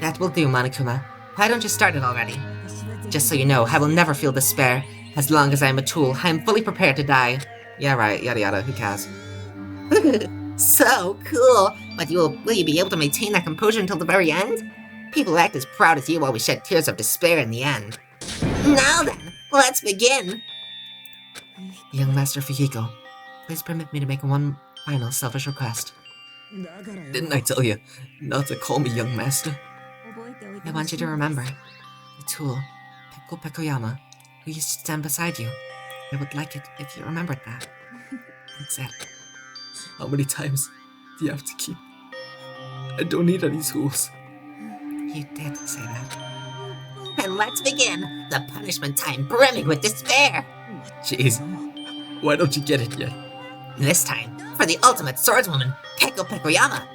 That will do, Monokuma. Why don't you start it already? Just so you know, I will never feel despair. As long as I am a tool, I am fully prepared to die. Yeah, right, yada yada, who cares? So cool. But will you be able to maintain that composure until the very end? People act as proud as you while we shed tears of despair in the end. Now then, let's begin. Young Master Fuyuhiko, please permit me to make one final selfish request. Didn't I tell you not to call me young master? I want you to remember the tool, Peko Pekoyama, who used to stand beside you. I would like it if you remembered that. That's it. How many times do you have to keep? I don't need any tools. You did say that. And let's begin. The punishment time brimming with despair. Jeez, why don't you get it yet? This time, for the ultimate swordswoman, Peko Pekoyama.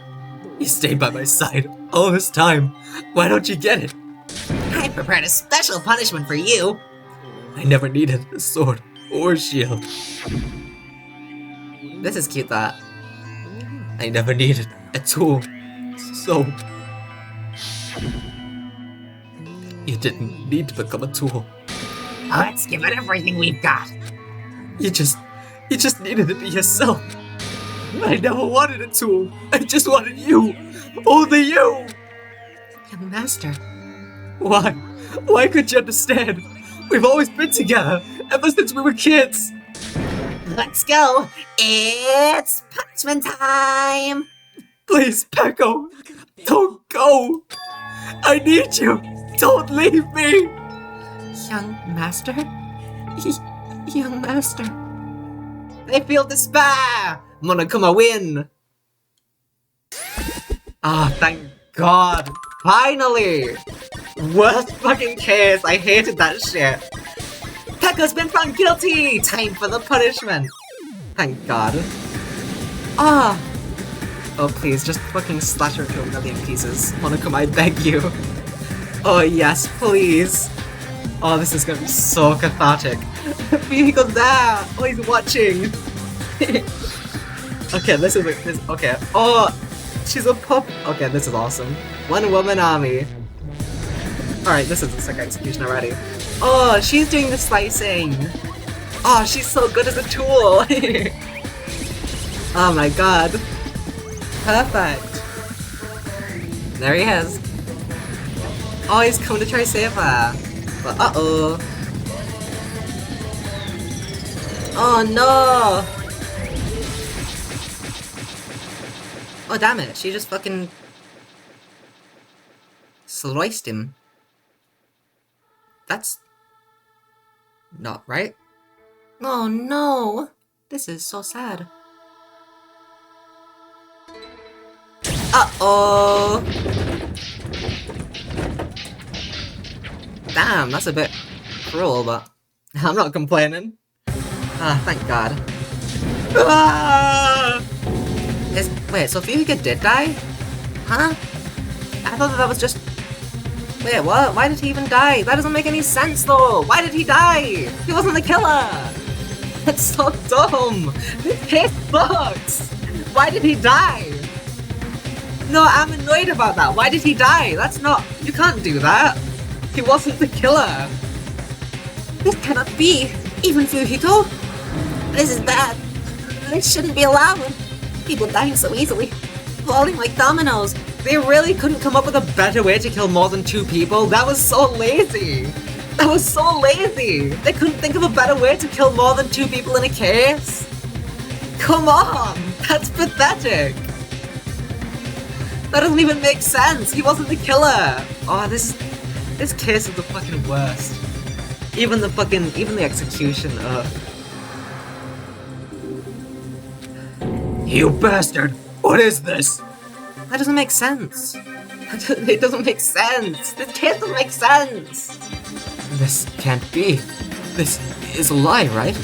You stayed by my side all this time. Why don't you get it? I prepared a special punishment for you. I never needed a sword or a shield. This is cute, that. I never needed a tool. So... You didn't need to become a tool. Let's give it everything we've got. You just You just needed to be yourself. I never wanted a tool. I just wanted you. Only you. Young master. Why? Why couldn't you understand? We've always been together, ever since we were kids. Let's go. It's punishment time. Please, Pecco, don't go. I need you. Don't leave me. Young master? Young master. I feel despair. Monokuma win. Ah, thank God. Finally! Worst fucking case. I hated that shit. Pekka's been found guilty! Time for the punishment. Thank God. Ah! Oh, please, just fucking slash her to a million pieces. Monokuma, I beg you. Oh, yes, please. Oh, this is gonna be so cathartic. Fuyuhiko's there! Oh, he's watching! Okay, this is okay. Oh, she's a pup. Okay, this is awesome. One woman army. Alright, this is a sick execution already. Oh, she's doing the slicing. Oh, she's so good as a tool. Oh my god. Perfect. There he is. Oh, he's coming to try to save her. But uh-oh. Oh no! Oh damn it, she just fucking sliced him. That's not right. Oh no! This is so sad. Uh-oh! Damn, that's a bit cruel, but I'm not complaining. Ah, thank God. Ah! Wait, so Fuyuhiko did die? Huh? I thought that was just... Wait, what? Why did he even die? That doesn't make any sense though! Why did he die? He wasn't the killer! That's so dumb! This case sucks! Why did he die? No, I'm annoyed about that. Why did he die? That's not... You can't do that. He wasn't the killer. This cannot be. Even Fuyuhiko. This is bad. This shouldn't be allowed. People dying so easily. Falling like dominoes. They really couldn't come up with a better way to kill more than 2 people? That was so lazy! That was so lazy! They couldn't think of a better way to kill more than 2 people in a case? Come on! That's pathetic! That doesn't even make sense! He wasn't the killer! Oh, this case is the fucking worst. Even the execution, You bastard! What is this? That doesn't make sense. It doesn't make sense. This case doesn't make sense. This can't be. This is a lie, right?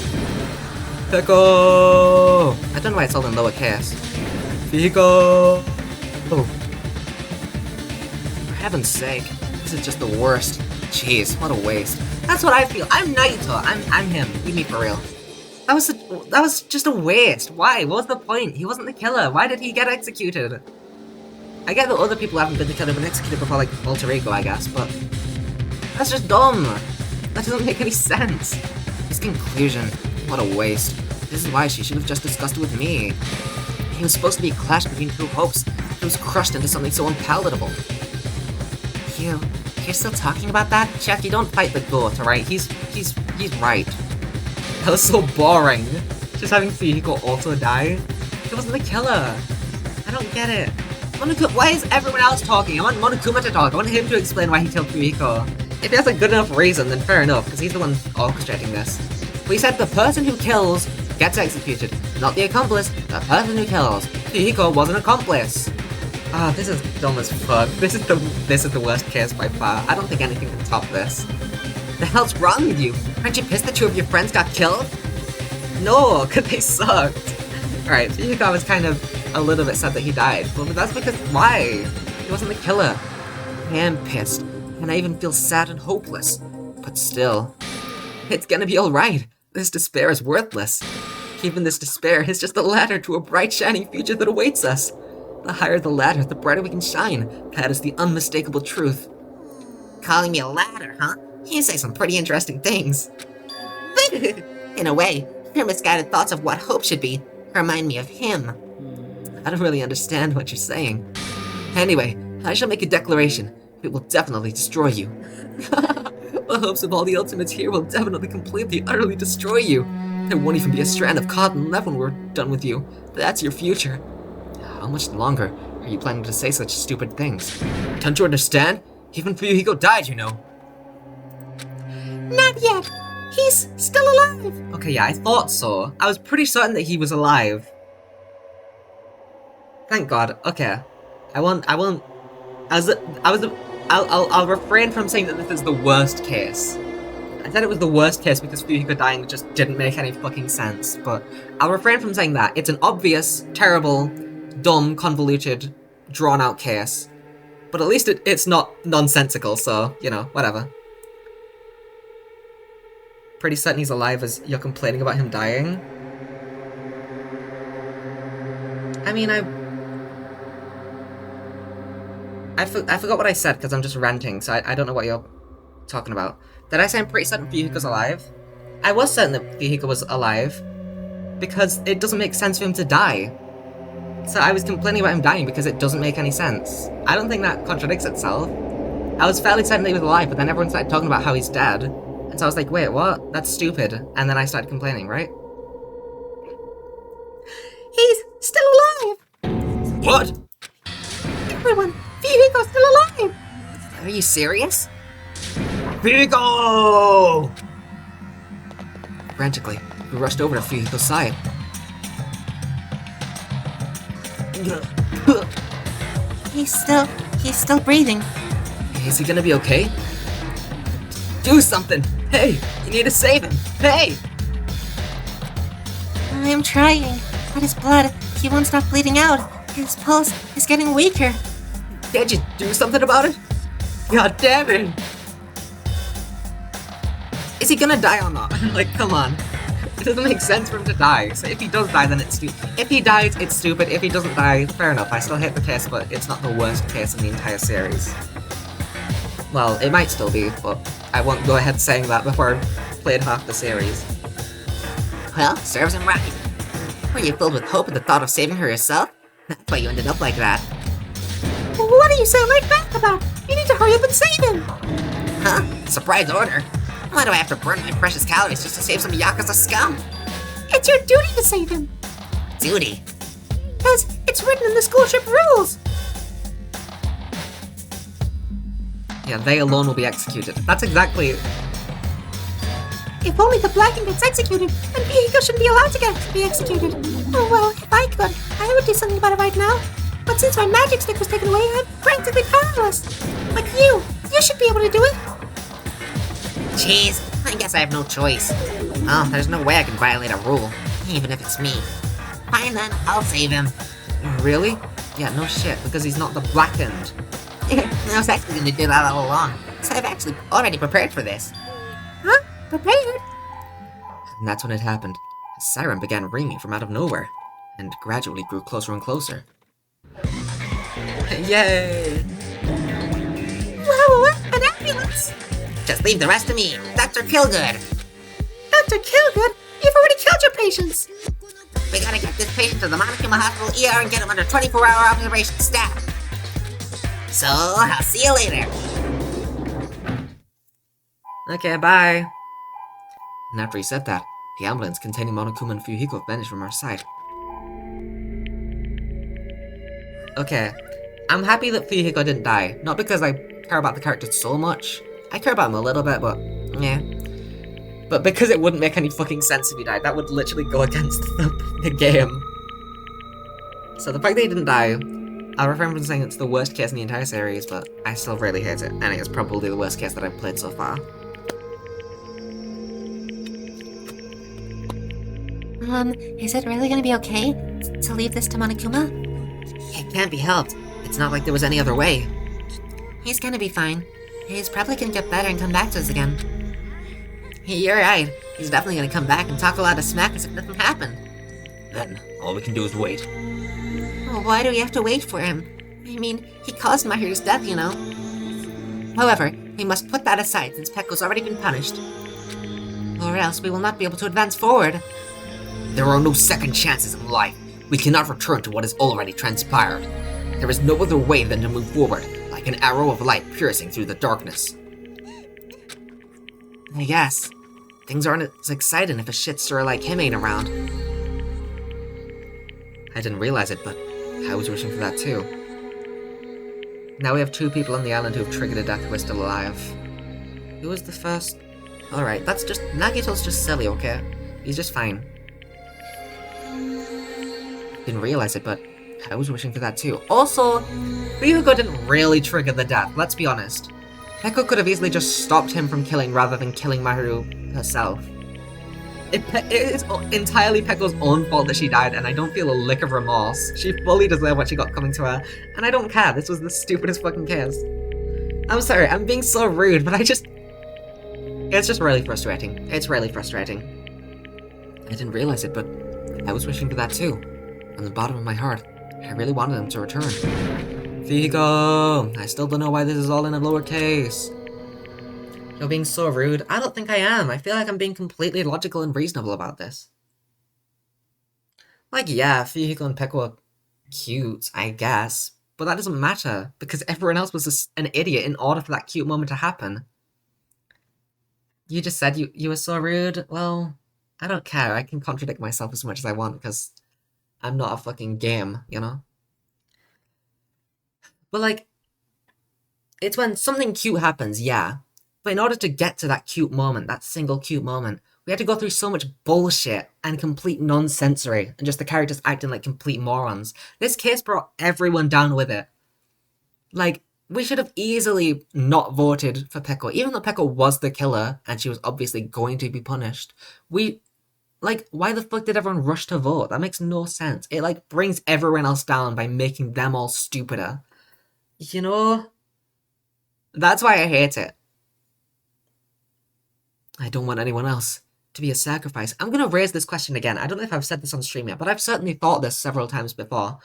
Pekko! I don't know why it's all in lowercase. Fuyuhiko! Oh. For heaven's sake, this is just the worst. Jeez, what a waste. That's what I feel. I'm Naito. I'm him. Leave me for real. That was just a waste. Why? What was the point? He wasn't the killer. Why did he get executed? I get that other people haven't been the killer, been executed before, like Alter Ego, I guess, but that's just dumb. That doesn't make any sense. His conclusion, what a waste. This is why she should have just discussed it with me. He was supposed to be a clash between 2 hopes. He was crushed into something so unpalatable. You're still talking about that? Jackie, don't fight the goat, alright? He's right. That was so boring. Just having Fuyuhiko also die. He wasn't the killer. I don't get it. Why is everyone else talking? I want Monokuma to talk. I want him to explain why he killed Fuyuhiko. If he has a good enough reason, then fair enough, because he's the one orchestrating this. But he said the person who kills gets executed, not the accomplice, the person who kills. Fuyuhiko was an accomplice. Ah, this is dumb as fuck. This is the worst case by far. I don't think anything can top this. The hell's wrong with you? Aren't you pissed that 2 of your friends got killed? No, cause they sucked. Alright, Fuyuhiko was kind of a little bit sad that he died, but that's because why? He wasn't the killer. I am pissed, and I even feel sad and hopeless. But still, it's gonna be alright. This despair is worthless. Even this despair is just the ladder to a bright, shining future that awaits us. The higher the ladder, the brighter we can shine. That is the unmistakable truth. Calling me a ladder, huh? You say some pretty interesting things. In a way, Your misguided thoughts of what hope should be remind me of him. I don't really understand what you're saying. Anyway, I shall make a declaration. It will definitely destroy you. The hopes of all the Ultimates here will definitely completely, utterly destroy you. There won't even be a strand of cotton left when we're done with you. That's your future. How much longer are you planning to say such stupid things? Don't you understand? Even Fuyuhiko died, you know. Not yet. He's still alive. Okay, yeah, I thought so. I was pretty certain that he was alive. Thank God. Okay. I'll refrain from saying that this is the worst case. I said it was the worst case because Fuyuhiko dying just didn't make any fucking sense, but I'll refrain from saying that. It's an obvious, terrible, dumb, convoluted, drawn-out case. But at least it's not nonsensical, so, you know, whatever. Pretty certain he's alive as you're complaining about him dying. I mean, I forgot what I said because I'm just ranting, so I don't know what you're talking about. Did I say I'm pretty certain Fuyuhiko's alive? I was certain that Fuyuhiko was alive because it doesn't make sense for him to die. So I was complaining about him dying because it doesn't make any sense. I don't think that contradicts itself. I was fairly certain that he was alive, but then everyone started talking about how he's dead. And so I was like, wait, what? That's stupid. And then I started complaining, right? He's still alive. What? Everyone, Fuyuhiko's still alive. Are you serious? Fuyuhiko! Frantically, we rushed over to Fuyuhiko's side. He's still breathing. Is he gonna be okay? Do something! Hey, you need to save him! Hey! I'm trying, but his blood, he won't stop bleeding out. His pulse is getting weaker. Can't you do something about it? God damn it! Is he gonna die or not? Like, come on. It doesn't make sense for him to die. So if he does die, then it's stupid. If he dies, it's stupid. If he doesn't die, fair enough. I still hate the case, but it's not the worst case in the entire series. Well, it might still be, but I won't go ahead saying that before I've played half the series. Well, serves him right. Were you filled with hope at the thought of saving her yourself? That's why you ended up like that. What are you saying like that about? You need to hurry up and save him. Huh? Surprise order. Why do I have to burn my precious calories just to save some Yakuza scum? It's your duty to save him. Duty? Because it's written in the school trip rules. Yeah, they alone will be executed. That's exactly... If only the Blacken gets executed, then Fuyuhiko shouldn't be allowed to be executed. Oh well, if I could, I would do something about it right now. But since my magic stick was taken away, I'm practically powerless. Like you should be able to do it. Jeez, I guess I have no choice. Oh, there's no way I can violate a rule, even if it's me. Fine then, I'll save him. Really? Yeah, no shit, because he's not the Blackened. I was actually going to do that all along, so I've actually already prepared for this. Huh? Prepared? And that's when it happened. A siren began ringing from out of nowhere, and gradually grew closer and closer. Yay! Whoa, an ambulance! Just leave the rest to me, Dr. Killgood. Dr. Killgood, you've already killed your patients. We gotta get this patient to the Monokuma Hospital ER and get him under 24-hour observation staff. So, I'll see you later. Okay, bye. And after he said that, the ambulance containing Monokuma and Fuyuhiko vanished from our sight. Okay, I'm happy that Fuyuhiko didn't die. Not because I care about the character so much. I care about him a little bit, but yeah. But because it wouldn't make any fucking sense if he died. That would literally go against the game. So the fact that he didn't die, I'll refrain from saying it's the worst case in the entire series, but I still really hate it, and it is probably the worst case that I've played so far. Is it really gonna be okay to leave this to Monokuma? It can't be helped. It's not like there was any other way. He's gonna be fine. He's probably gonna get better and come back to us again. You're right. He's definitely gonna come back and talk a lot of smack as if nothing happened. Then, all we can do is wait. Well, why do we have to wait for him? I mean, he caused Mahiru's death, you know. However, we must put that aside since Pekko's already been punished. Or else we will not be able to advance forward. There are no second chances in life. We cannot return to what has already transpired. There is no other way than to move forward, like an arrow of light piercing through the darkness. I guess. Things aren't as exciting if a shitstirrer like him ain't around. I didn't realize it, but I was wishing for that too. Now we have 2 people on the island who have triggered a death who are still alive. Who was the first? Alright, that's just... Nagito's just silly, okay? He's just fine. Didn't realize it, but I was wishing for that too. Also, Ryugo didn't really trigger the death, let's be honest. Peko could have easily just stopped him from killing rather than killing Maharu herself. It is entirely Peko's own fault that she died, and I don't feel a lick of remorse. She fully deserved what she got coming to her, and I don't care. This was the stupidest fucking case. I'm sorry, I'm being so rude, but it's just really frustrating. It's really frustrating. I didn't realize it, but I was wishing for that too. From the bottom of my heart, I really wanted him to return. Vigo! I still don't know why this is all in a lowercase. You're being so rude. I don't think I am. I feel like I'm being completely logical and reasonable about this. Like, yeah, Fuyuhiko and Peko are cute, I guess. But that doesn't matter, because everyone else was an idiot in order for that cute moment to happen. You just said you were so rude? Well, I don't care. I can contradict myself as much as I want, because I'm not a fucking game, you know? But, like, it's when something cute happens, yeah. But in order to get to that cute moment, that single cute moment, we had to go through so much bullshit and complete nonsensory, and just the characters acting like complete morons. This case brought everyone down with it. Like, we should have easily not voted for Peko, even though Peko was the killer, and she was obviously going to be punished. Like, why the fuck did everyone rush to vote? That makes no sense. It, like, brings everyone else down by making them all stupider. You know? That's why I hate it. I don't want anyone else to be a sacrifice. I'm gonna raise this question again. I don't know if I've said this on stream yet, but I've certainly thought this several times before.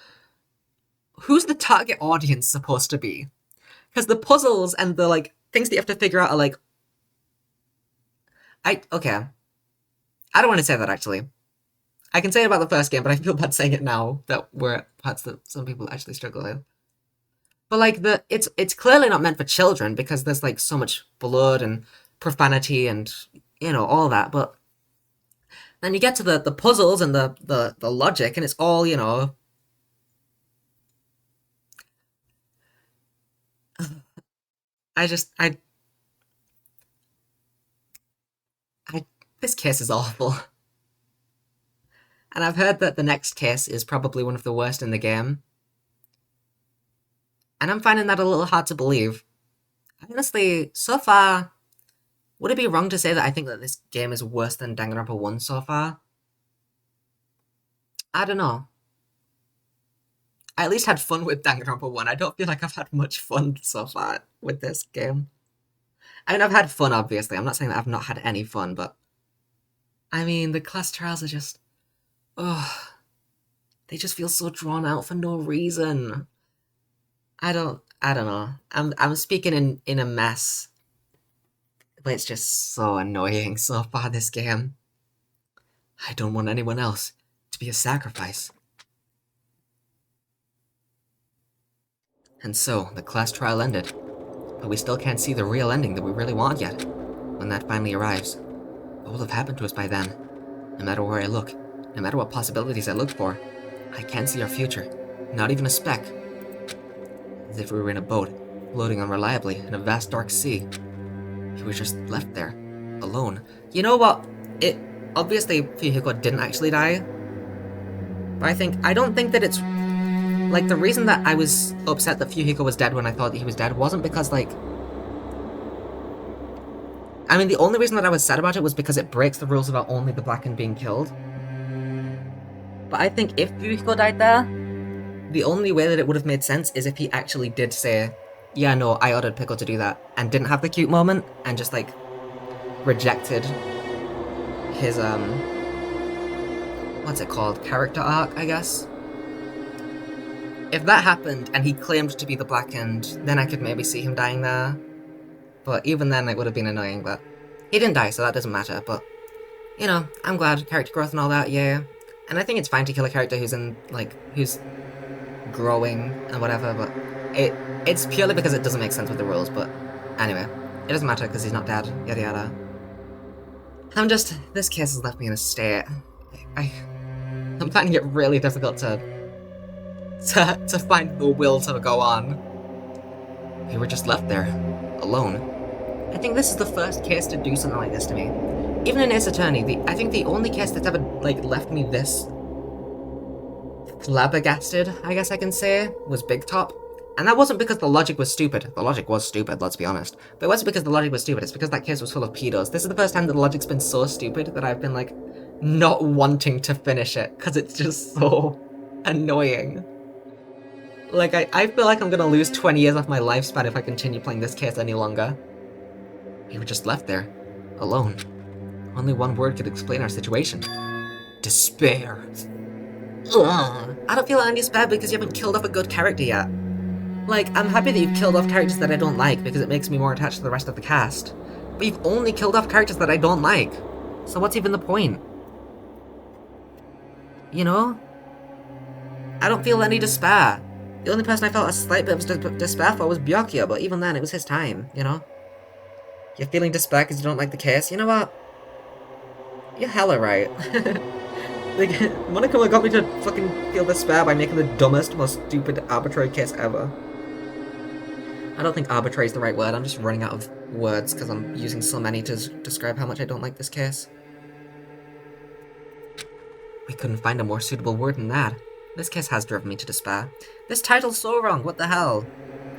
Who's the target audience supposed to be? Because the puzzles and the, like, things that you have to figure out are, like... Okay. I don't want to say that, actually. I can say it about the first game, but I feel bad saying it now, that we're parts that some people actually struggle with. But, like, it's clearly not meant for children, because there's, like, so much blood and profanity and, you know, all that, but then you get to the puzzles and the logic, and it's all, you know... This case is awful. And I've heard that the next case is probably one of the worst in the game. And I'm finding that a little hard to believe. Honestly, so far, would it be wrong to say that I think that this game is worse than Danganronpa 1 so far? I don't know. I at least had fun with Danganronpa 1. I don't feel like I've had much fun so far with this game. I mean, I've had fun, obviously. I'm not saying that I've not had any fun, but... I mean, the class trials are just... Ugh. They just feel so drawn out for no reason. I don't know. I'm speaking in a mess. But it's just so annoying so far, this game. I don't want anyone else to be a sacrifice. And so, the class trial ended. But we still can't see the real ending that we really want yet. When that finally arrives, what will have happened to us by then? No matter where I look, no matter what possibilities I look for, I can't see our future. Not even a speck. As if we were in a boat, floating unreliably in a vast dark sea. We were just left there, alone. You know what? Obviously, Fuyuhiko didn't actually die. But I don't think that it's... Like, the reason that I was upset that Fuyuhiko was dead when I thought that he was dead wasn't because, like... I mean, the only reason that I was sad about it was because it breaks the rules about only the Blackened being killed. But I think if Fuyuhiko died there, the only way that it would have made sense is if he actually did say, yeah, no, I ordered Pickle to do that, and didn't have the cute moment, and just, like, rejected his, what's it called? Character arc, I guess? If that happened, and he claimed to be the Blackened, then I could maybe see him dying there. But even then, it would have been annoying, but... He didn't die, so that doesn't matter, but... You know, I'm glad. Character growth and all that, yeah. And I think it's fine to kill a character who's who's growing and whatever, but it's purely because it doesn't make sense with the rules, but anyway. It doesn't matter because he's not dead, yada yada. This case has left me in a state. I'm finding it really difficult to find the will to go on. We were just left there, alone. I think this is the first case to do something like this to me. Even in Ace Attorney, I think the only case that's ever, left me this flabbergasted, I guess I can say, was Big Top. And that wasn't because the logic was stupid. The logic was stupid, let's be honest. But it wasn't because the logic was stupid, it's because that case was full of pedos. This is the first time that the logic's been so stupid that I've been, not wanting to finish it, because it's just so annoying. I feel like I'm gonna lose 20 years off my lifespan if I continue playing this case any longer. We were just left there, alone. Only one word could explain our situation. Despair. Ugh. I don't feel any despair because you haven't killed off a good character yet. I'm happy that you've killed off characters that I don't like because it makes me more attached to the rest of the cast. But you've only killed off characters that I don't like. So what's even the point? You know? I don't feel any despair. The only person I felt a slight bit of despair for was Byakuya, but even then it was his time, you know? You're feeling despair because you don't like the case? You know what? You're hella right. Monokuma got me to fucking feel despair by making the dumbest, most stupid, arbitrary case ever. I don't think arbitrary is the right word, I'm just running out of words because I'm using so many to describe how much I don't like this case. We couldn't find a more suitable word than that. This case has driven me to despair. This title's so wrong, what the hell?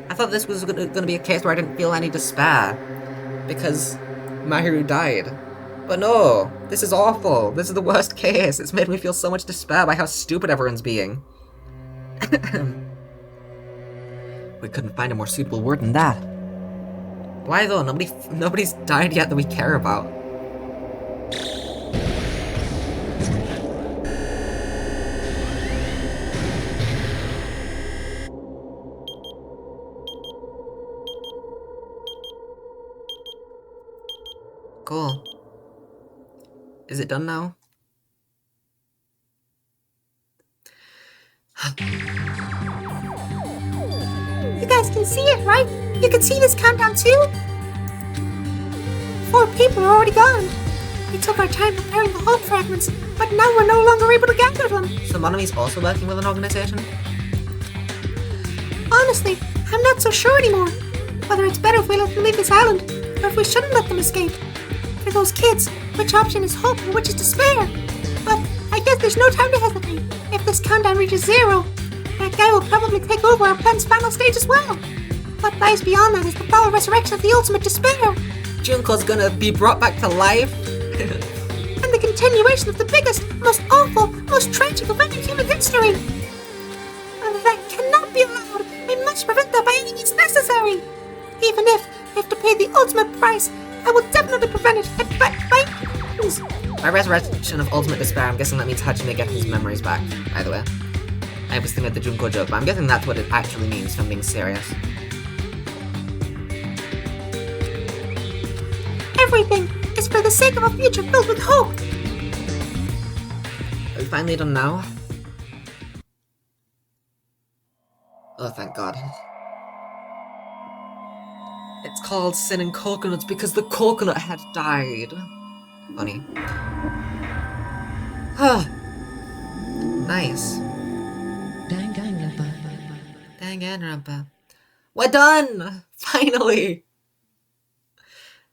I thought this was gonna be a case where I didn't feel any despair. Because Mahiru died. But no, this is awful. This is the worst case. It's made me feel so much despair by how stupid everyone's being. We couldn't find a more suitable word than that. Why though? Nobody's died yet that we care about. Cool. Is it done now? You guys can see it, right? You can see this countdown too? 4 people are already gone. We took our time preparing the Hulk fragments, but now we're no longer able to gather them. So Monomi's also working with an organization? Honestly, I'm not so sure anymore. Whether it's better if we let them leave this island, or if we shouldn't let them escape. For those kids, which option is hope and which is despair? But I guess there's no time to hesitate. If this countdown reaches 0, that guy will probably take over our plan's final stage as well. What lies beyond that is the foul resurrection of the ultimate despair. Junko's gonna be brought back to life? And the continuation of the biggest, most awful, most tragic event in human history. And that cannot be allowed. We must prevent that by any means necessary. Even if we have to pay the ultimate price, I will definitely prevent it by means. By resurrection of ultimate despair, I'm guessing that means Hajime getting his memories back, by the way. I was thinking of the Junko joke, but I'm guessing that's what it actually means, if I'm being serious. Everything is for the sake of a future filled with hope. Are we finally done now? Oh, thank God. It's called Sin and Coconuts because the coconut had died. Funny. Nice. Danganronpa. We're done! Finally!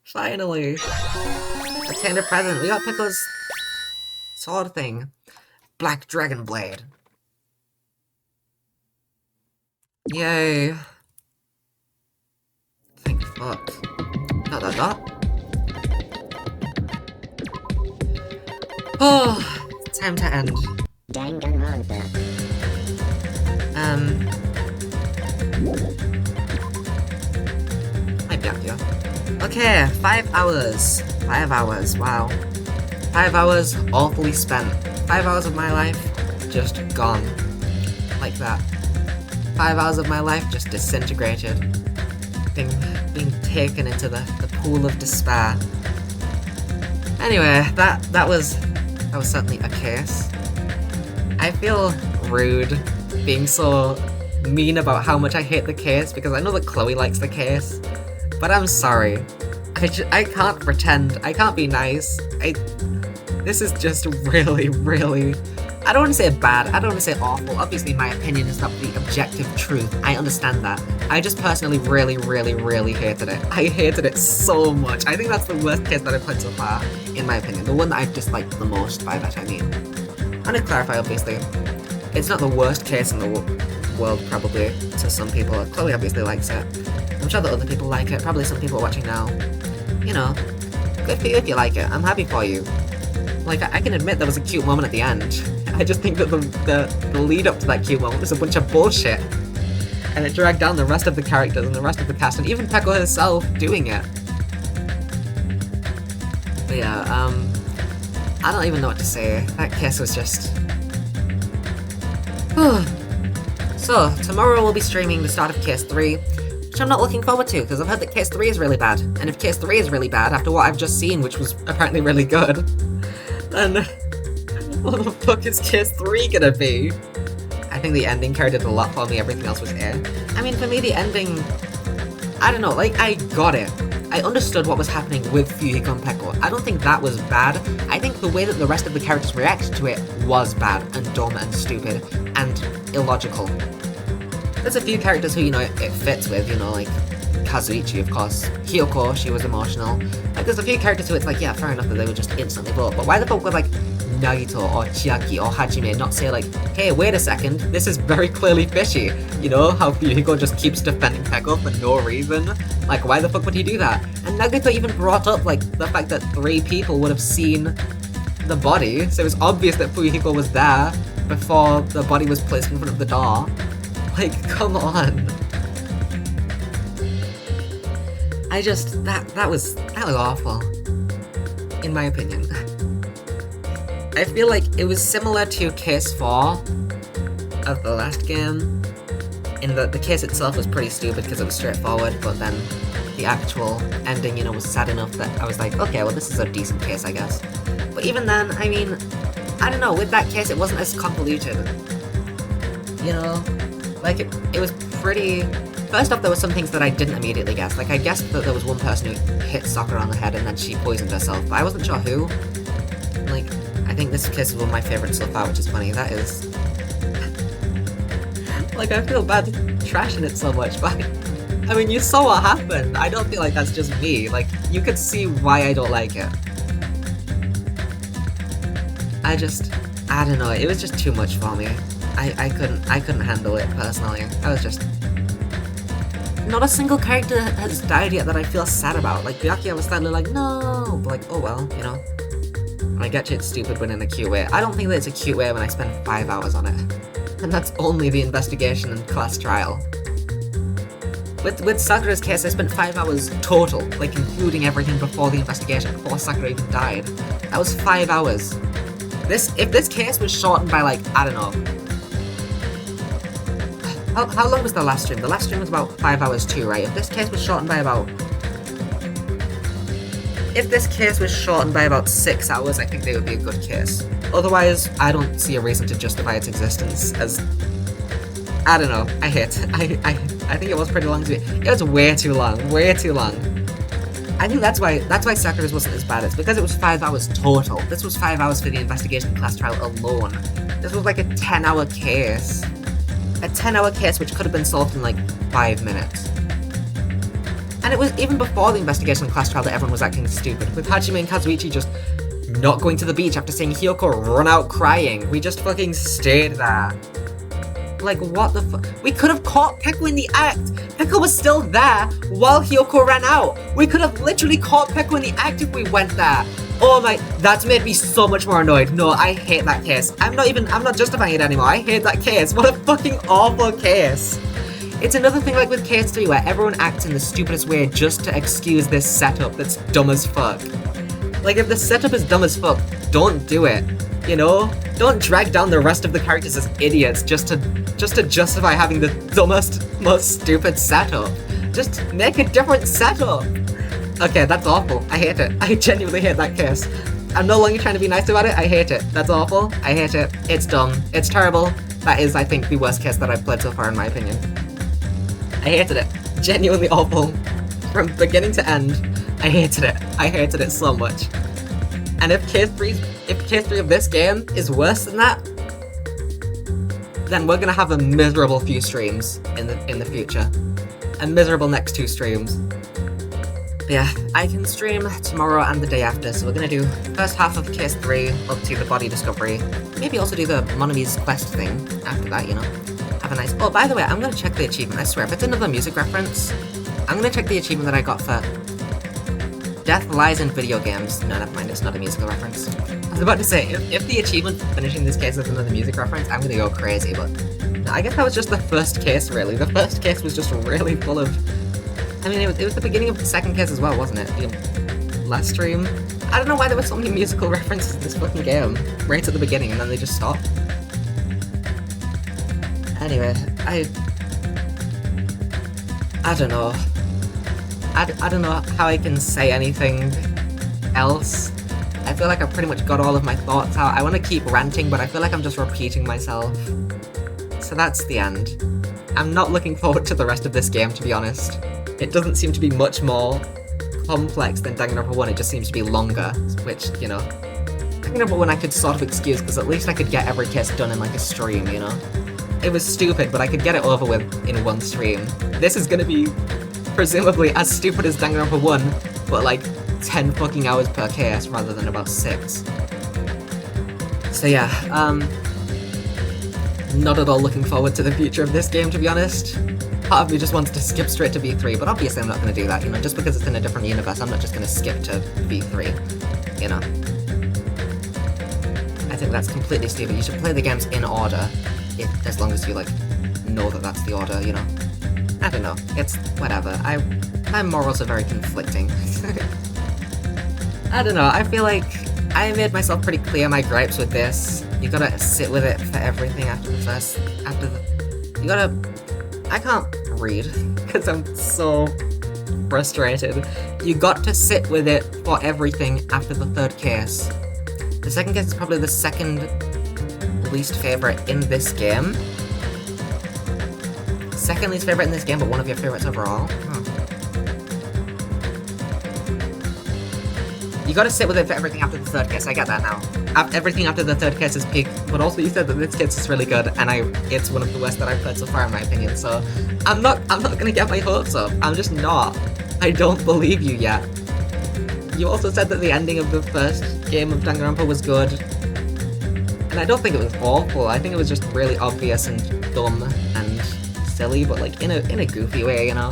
Finally. A tender present. We got Pickle's sword thing. Black Dragon Blade. Yay. Thank fuck. Dot. Oh, time to end. Danganronpa. Hi, Byakuya. Okay, 5 hours. 5 hours, wow. 5 hours awfully spent. 5 hours of my life just gone. Like that. 5 hours of my life just disintegrated. Being taken into the pool of despair. Anyway, that was certainly a case. I feel rude being so mean about how much I hate the case because I know that Chloe likes the case, but I'm sorry. I can't pretend. I can't be nice. This is just really, really... I don't want to say bad. I don't want to say awful. Obviously, my opinion is not the objective truth. I understand that. I just personally really, really, really hated it. I hated it so much. I think that's the worst case that I've played so far, in my opinion. The one that I've disliked the most, by that I mean. I want to clarify, obviously. It's not the worst case in the world, probably, to some people. Chloe obviously likes it. I'm sure that other people like it. Probably some people watching now. You know, good for you if you like it. I'm happy for you. Like, I can admit there was a cute moment at the end. I just think that the lead up to that cute moment was a bunch of bullshit. And it dragged down the rest of the characters and the rest of the cast, and even Peko herself doing it. But yeah, I don't even know what to say. That kiss was just... So, tomorrow we'll be streaming the start of Case 3, which I'm not looking forward to, because I've heard that Case 3 is really bad. And if Case 3 is really bad, after what I've just seen, which was apparently really good, then what the fuck is Case 3 gonna be? I think the ending carried it a lot for me, everything else was air. I mean, for me, the ending... I don't know, like, I got it. I understood what was happening with Fuyuhiko and Peko. I don't think that was bad. I think the way that the rest of the characters reacted to it was bad, and dumb, and stupid, and illogical. There's a few characters who, you know, it fits with, you know, like Kazuichi, of course. Hiyoko, she was emotional. Like, there's a few characters who it's like, yeah, fair enough that they would just instantly vote, but why the fuck would, like, Nagito or Chiaki or Hajime not say, like, hey, wait a second, this is very clearly fishy? You know, how Fuyuhiko just keeps defending Peko for no reason? Like, why the fuck would he do that? And Nagito even brought up, like, the fact that 3 people would have seen the body, so it was obvious that Fuyuhiko was there before the body was placed in front of the door. Like, come on. I just, that was awful. In my opinion. I feel like it was similar to Case 4 of the last game, in that the case itself was pretty stupid because it was straightforward, but then the actual ending, you know, was sad enough that I was like, okay, well, this is a decent case, I guess. But even then, I mean, I don't know, with that case, it wasn't as convoluted. You know? Like, it was pretty... First off, there were some things that I didn't immediately guess. Like, I guessed that there was one person who hit Sakura on the head and then she poisoned herself, but I wasn't sure who. Like, I think this case is one of my favorites so far, which is funny. That is... like, I feel bad trashing it so much, but... I mean, you saw what happened. I don't feel like that's just me. Like, you could see why I don't like it. I don't know, it was just too much for me. I couldn't handle it, personally. I was just... Not a single character has died yet that I feel sad about. Like, Byakuya was suddenly like, no! But like, oh well, you know. I get you, it's stupid, but in a cute way. I don't think that it's a cute way when I spend 5 hours on it. And that's only the investigation and class trial. With Sakura's case, I spent 5 hours total, like including everything before the investigation, before Sakura even died. That was 5 hours. If this case was shortened by, like, I don't know. How long was the last stream? The last stream was about 5 hours too, right? If this case was shortened by about... If this case was shortened by about 6 hours, I think they would be a good case. Otherwise, I don't see a reason to justify its existence as... I don't know. I hate it. I think it was pretty long to me. It was way too long. Way too long. I think that's why Sakura's wasn't as bad. It's because it was 5 hours total. This was 5 hours for the investigation class trial alone. This was like a 10-hour case. A 10-hour case which could have been solved in like 5 minutes. And it was even before the investigation class trial that everyone was acting stupid, with Hajime and Kazuichi just not going to the beach after seeing Hiyoko run out crying. We just fucking stayed there. Like, what the fuck? We could have caught Peko in the act! Peko was still there while Hiyoko ran out! We could have literally caught Peko in the act if we went there! Oh my, that's made me so much more annoyed. No, I hate that case. I'm not justifying it anymore. I hate that case. What a fucking awful case. It's another thing like with Case 3 where everyone acts in the stupidest way just to excuse this setup that's dumb as fuck. Like, if the setup is dumb as fuck, don't do it. You know? Don't drag down the rest of the characters as idiots just to justify having the dumbest, most stupid setup. Just make a different setup. Okay, that's awful. I hate it. I genuinely hate that case. I'm no longer trying to be nice about it. I hate it. That's awful. I hate it. It's dumb. It's terrible. That is, I think, the worst kiss that I've played so far, in my opinion. I hated it. Genuinely awful. From beginning to end, I hated it. I hated it so much. And if case 3 of this game is worse than that, then we're gonna have a miserable few streams in the future. A miserable next 2 streams. But yeah, I can stream tomorrow and the day after, so we're gonna do first half of case 3 up to the body discovery. Maybe also do the Monomi's quest thing after that, you know. Have a nice... Oh, by the way, I'm gonna check the achievement. I swear, if it's another music reference, I'm gonna check the achievement that I got for Death Lies in Video Games. No, never mind, it's not a musical reference. I was about to say, if the achievement for finishing this case is another music reference, I'm gonna go crazy, but... No, I guess that was just the first case, really. The first case was just really full of... I mean, it was the beginning of the second case as well, wasn't it? The last stream. I don't know why there were so many musical references in this fucking game. Right at the beginning, and then they just stopped. Anyway, I don't know. I don't know how I can say anything else. I feel like I've pretty much got all of my thoughts out. I want to keep ranting, but I feel like I'm just repeating myself. So that's the end. I'm not looking forward to the rest of this game, to be honest. It doesn't seem to be much more complex than Danganronpa 1, it just seems to be longer, which, you know... Danganronpa 1 I could sort of excuse, because at least I could get every case done in like a stream, you know? It was stupid, but I could get it over with in one stream. This is gonna be presumably as stupid as Danganronpa 1, but like 10 fucking hours per case rather than about 6. So yeah, not at all looking forward to the future of this game, to be honest. Part of me just wants to skip straight to V3, but obviously I'm not going to do that, you know, just because it's in a different universe, I'm not just going to skip to V3, you know. I think that's completely stupid. You should play the games in order, as long as you, like, know that that's the order, you know. I don't know, it's whatever. My morals are very conflicting. I don't know, I feel like I made myself pretty clear my gripes with this. You gotta sit with it for everything you gotta... I can't read, because I'm so frustrated. You got to sit with it for everything after the third case. The second case is probably the second least favorite in this game. Second least favorite in this game, but one of your favorites overall? You gotta sit with it for everything after the third case, I get that now. Everything after the third case is peak, but also you said that this case is really good, and it's one of the worst that I've played so far in my opinion, so I'm not gonna get my hopes up. I'm just not. I don't believe you yet. You also said that the ending of the first game of Danganronpa was good, and I don't think it was awful. I think it was just really obvious and dumb and silly, but like in a goofy way, you know.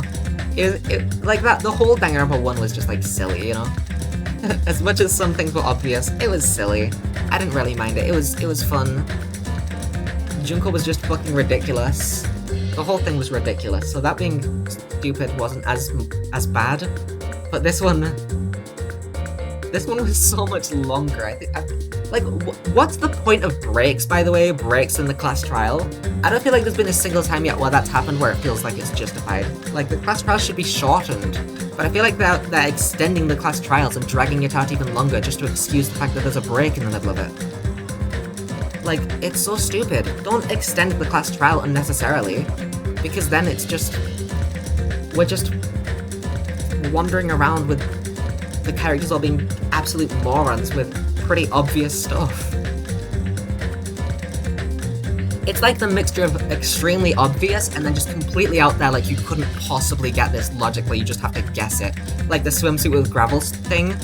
It like that. The whole Danganronpa 1 was just like silly, you know. As much as some things were obvious, it was silly. I didn't really mind it. It was fun. Junko was just fucking ridiculous. The whole thing was ridiculous. So that being stupid wasn't as bad. But this one was so much longer. What's the point of breaks, by the way? Breaks in the class trial? I don't feel like there's been a single time yet where that's happened where it feels like it's justified. Like, the class trial should be shortened. But I feel like they're extending the class trials and dragging it out even longer just to excuse the fact that there's a break in the middle of it. Like, it's so stupid. Don't extend the class trial unnecessarily, because then it's just... We're just wandering around with the characters all being absolute morons with pretty obvious stuff. It's like the mixture of extremely obvious and then just completely out there, like you couldn't possibly get this logically, you just have to guess it. Like the swimsuit with gravel thing.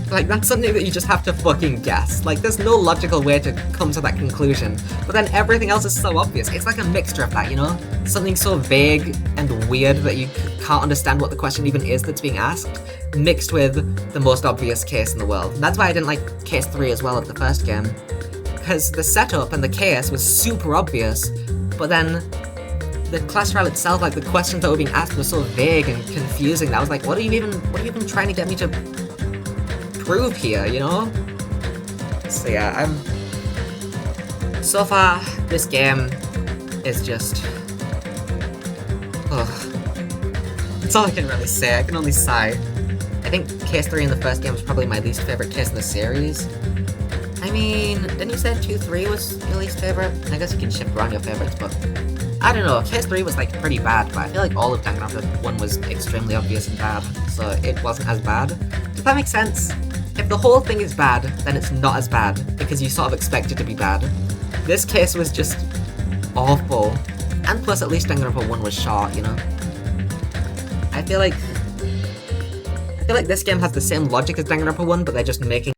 Like, that's something that you just have to fucking guess. Like, there's no logical way to come to that conclusion. But then everything else is so obvious. It's like a mixture of that, you know? Something so vague and weird that you can't understand what the question even is that's being asked, mixed with the most obvious case in the world. And that's why I didn't like case 3 as well of the first game. Because the setup and the case was super obvious, but then the class trial itself, like the questions that were being asked were so vague and confusing that I was like, what are you even trying to get me to prove here, you know? So yeah, so far, this game is just... That's all I can really say. I can only sigh. I think case 3 in the first game was probably my least favorite case in the series. I mean, didn't you say 2-3 was your least favorite? I guess you can shift around your favorites, but I don't know. Case 3 was like pretty bad, but I feel like all of Danganronpa 1 was extremely obvious and bad, so it wasn't as bad. Does that make sense? If the whole thing is bad, then it's not as bad, because you sort of expect it to be bad. This case was just awful. And plus, at least Danganronpa 1 was short, you know? I feel like this game has the same logic as Danganronpa 1, but they're just making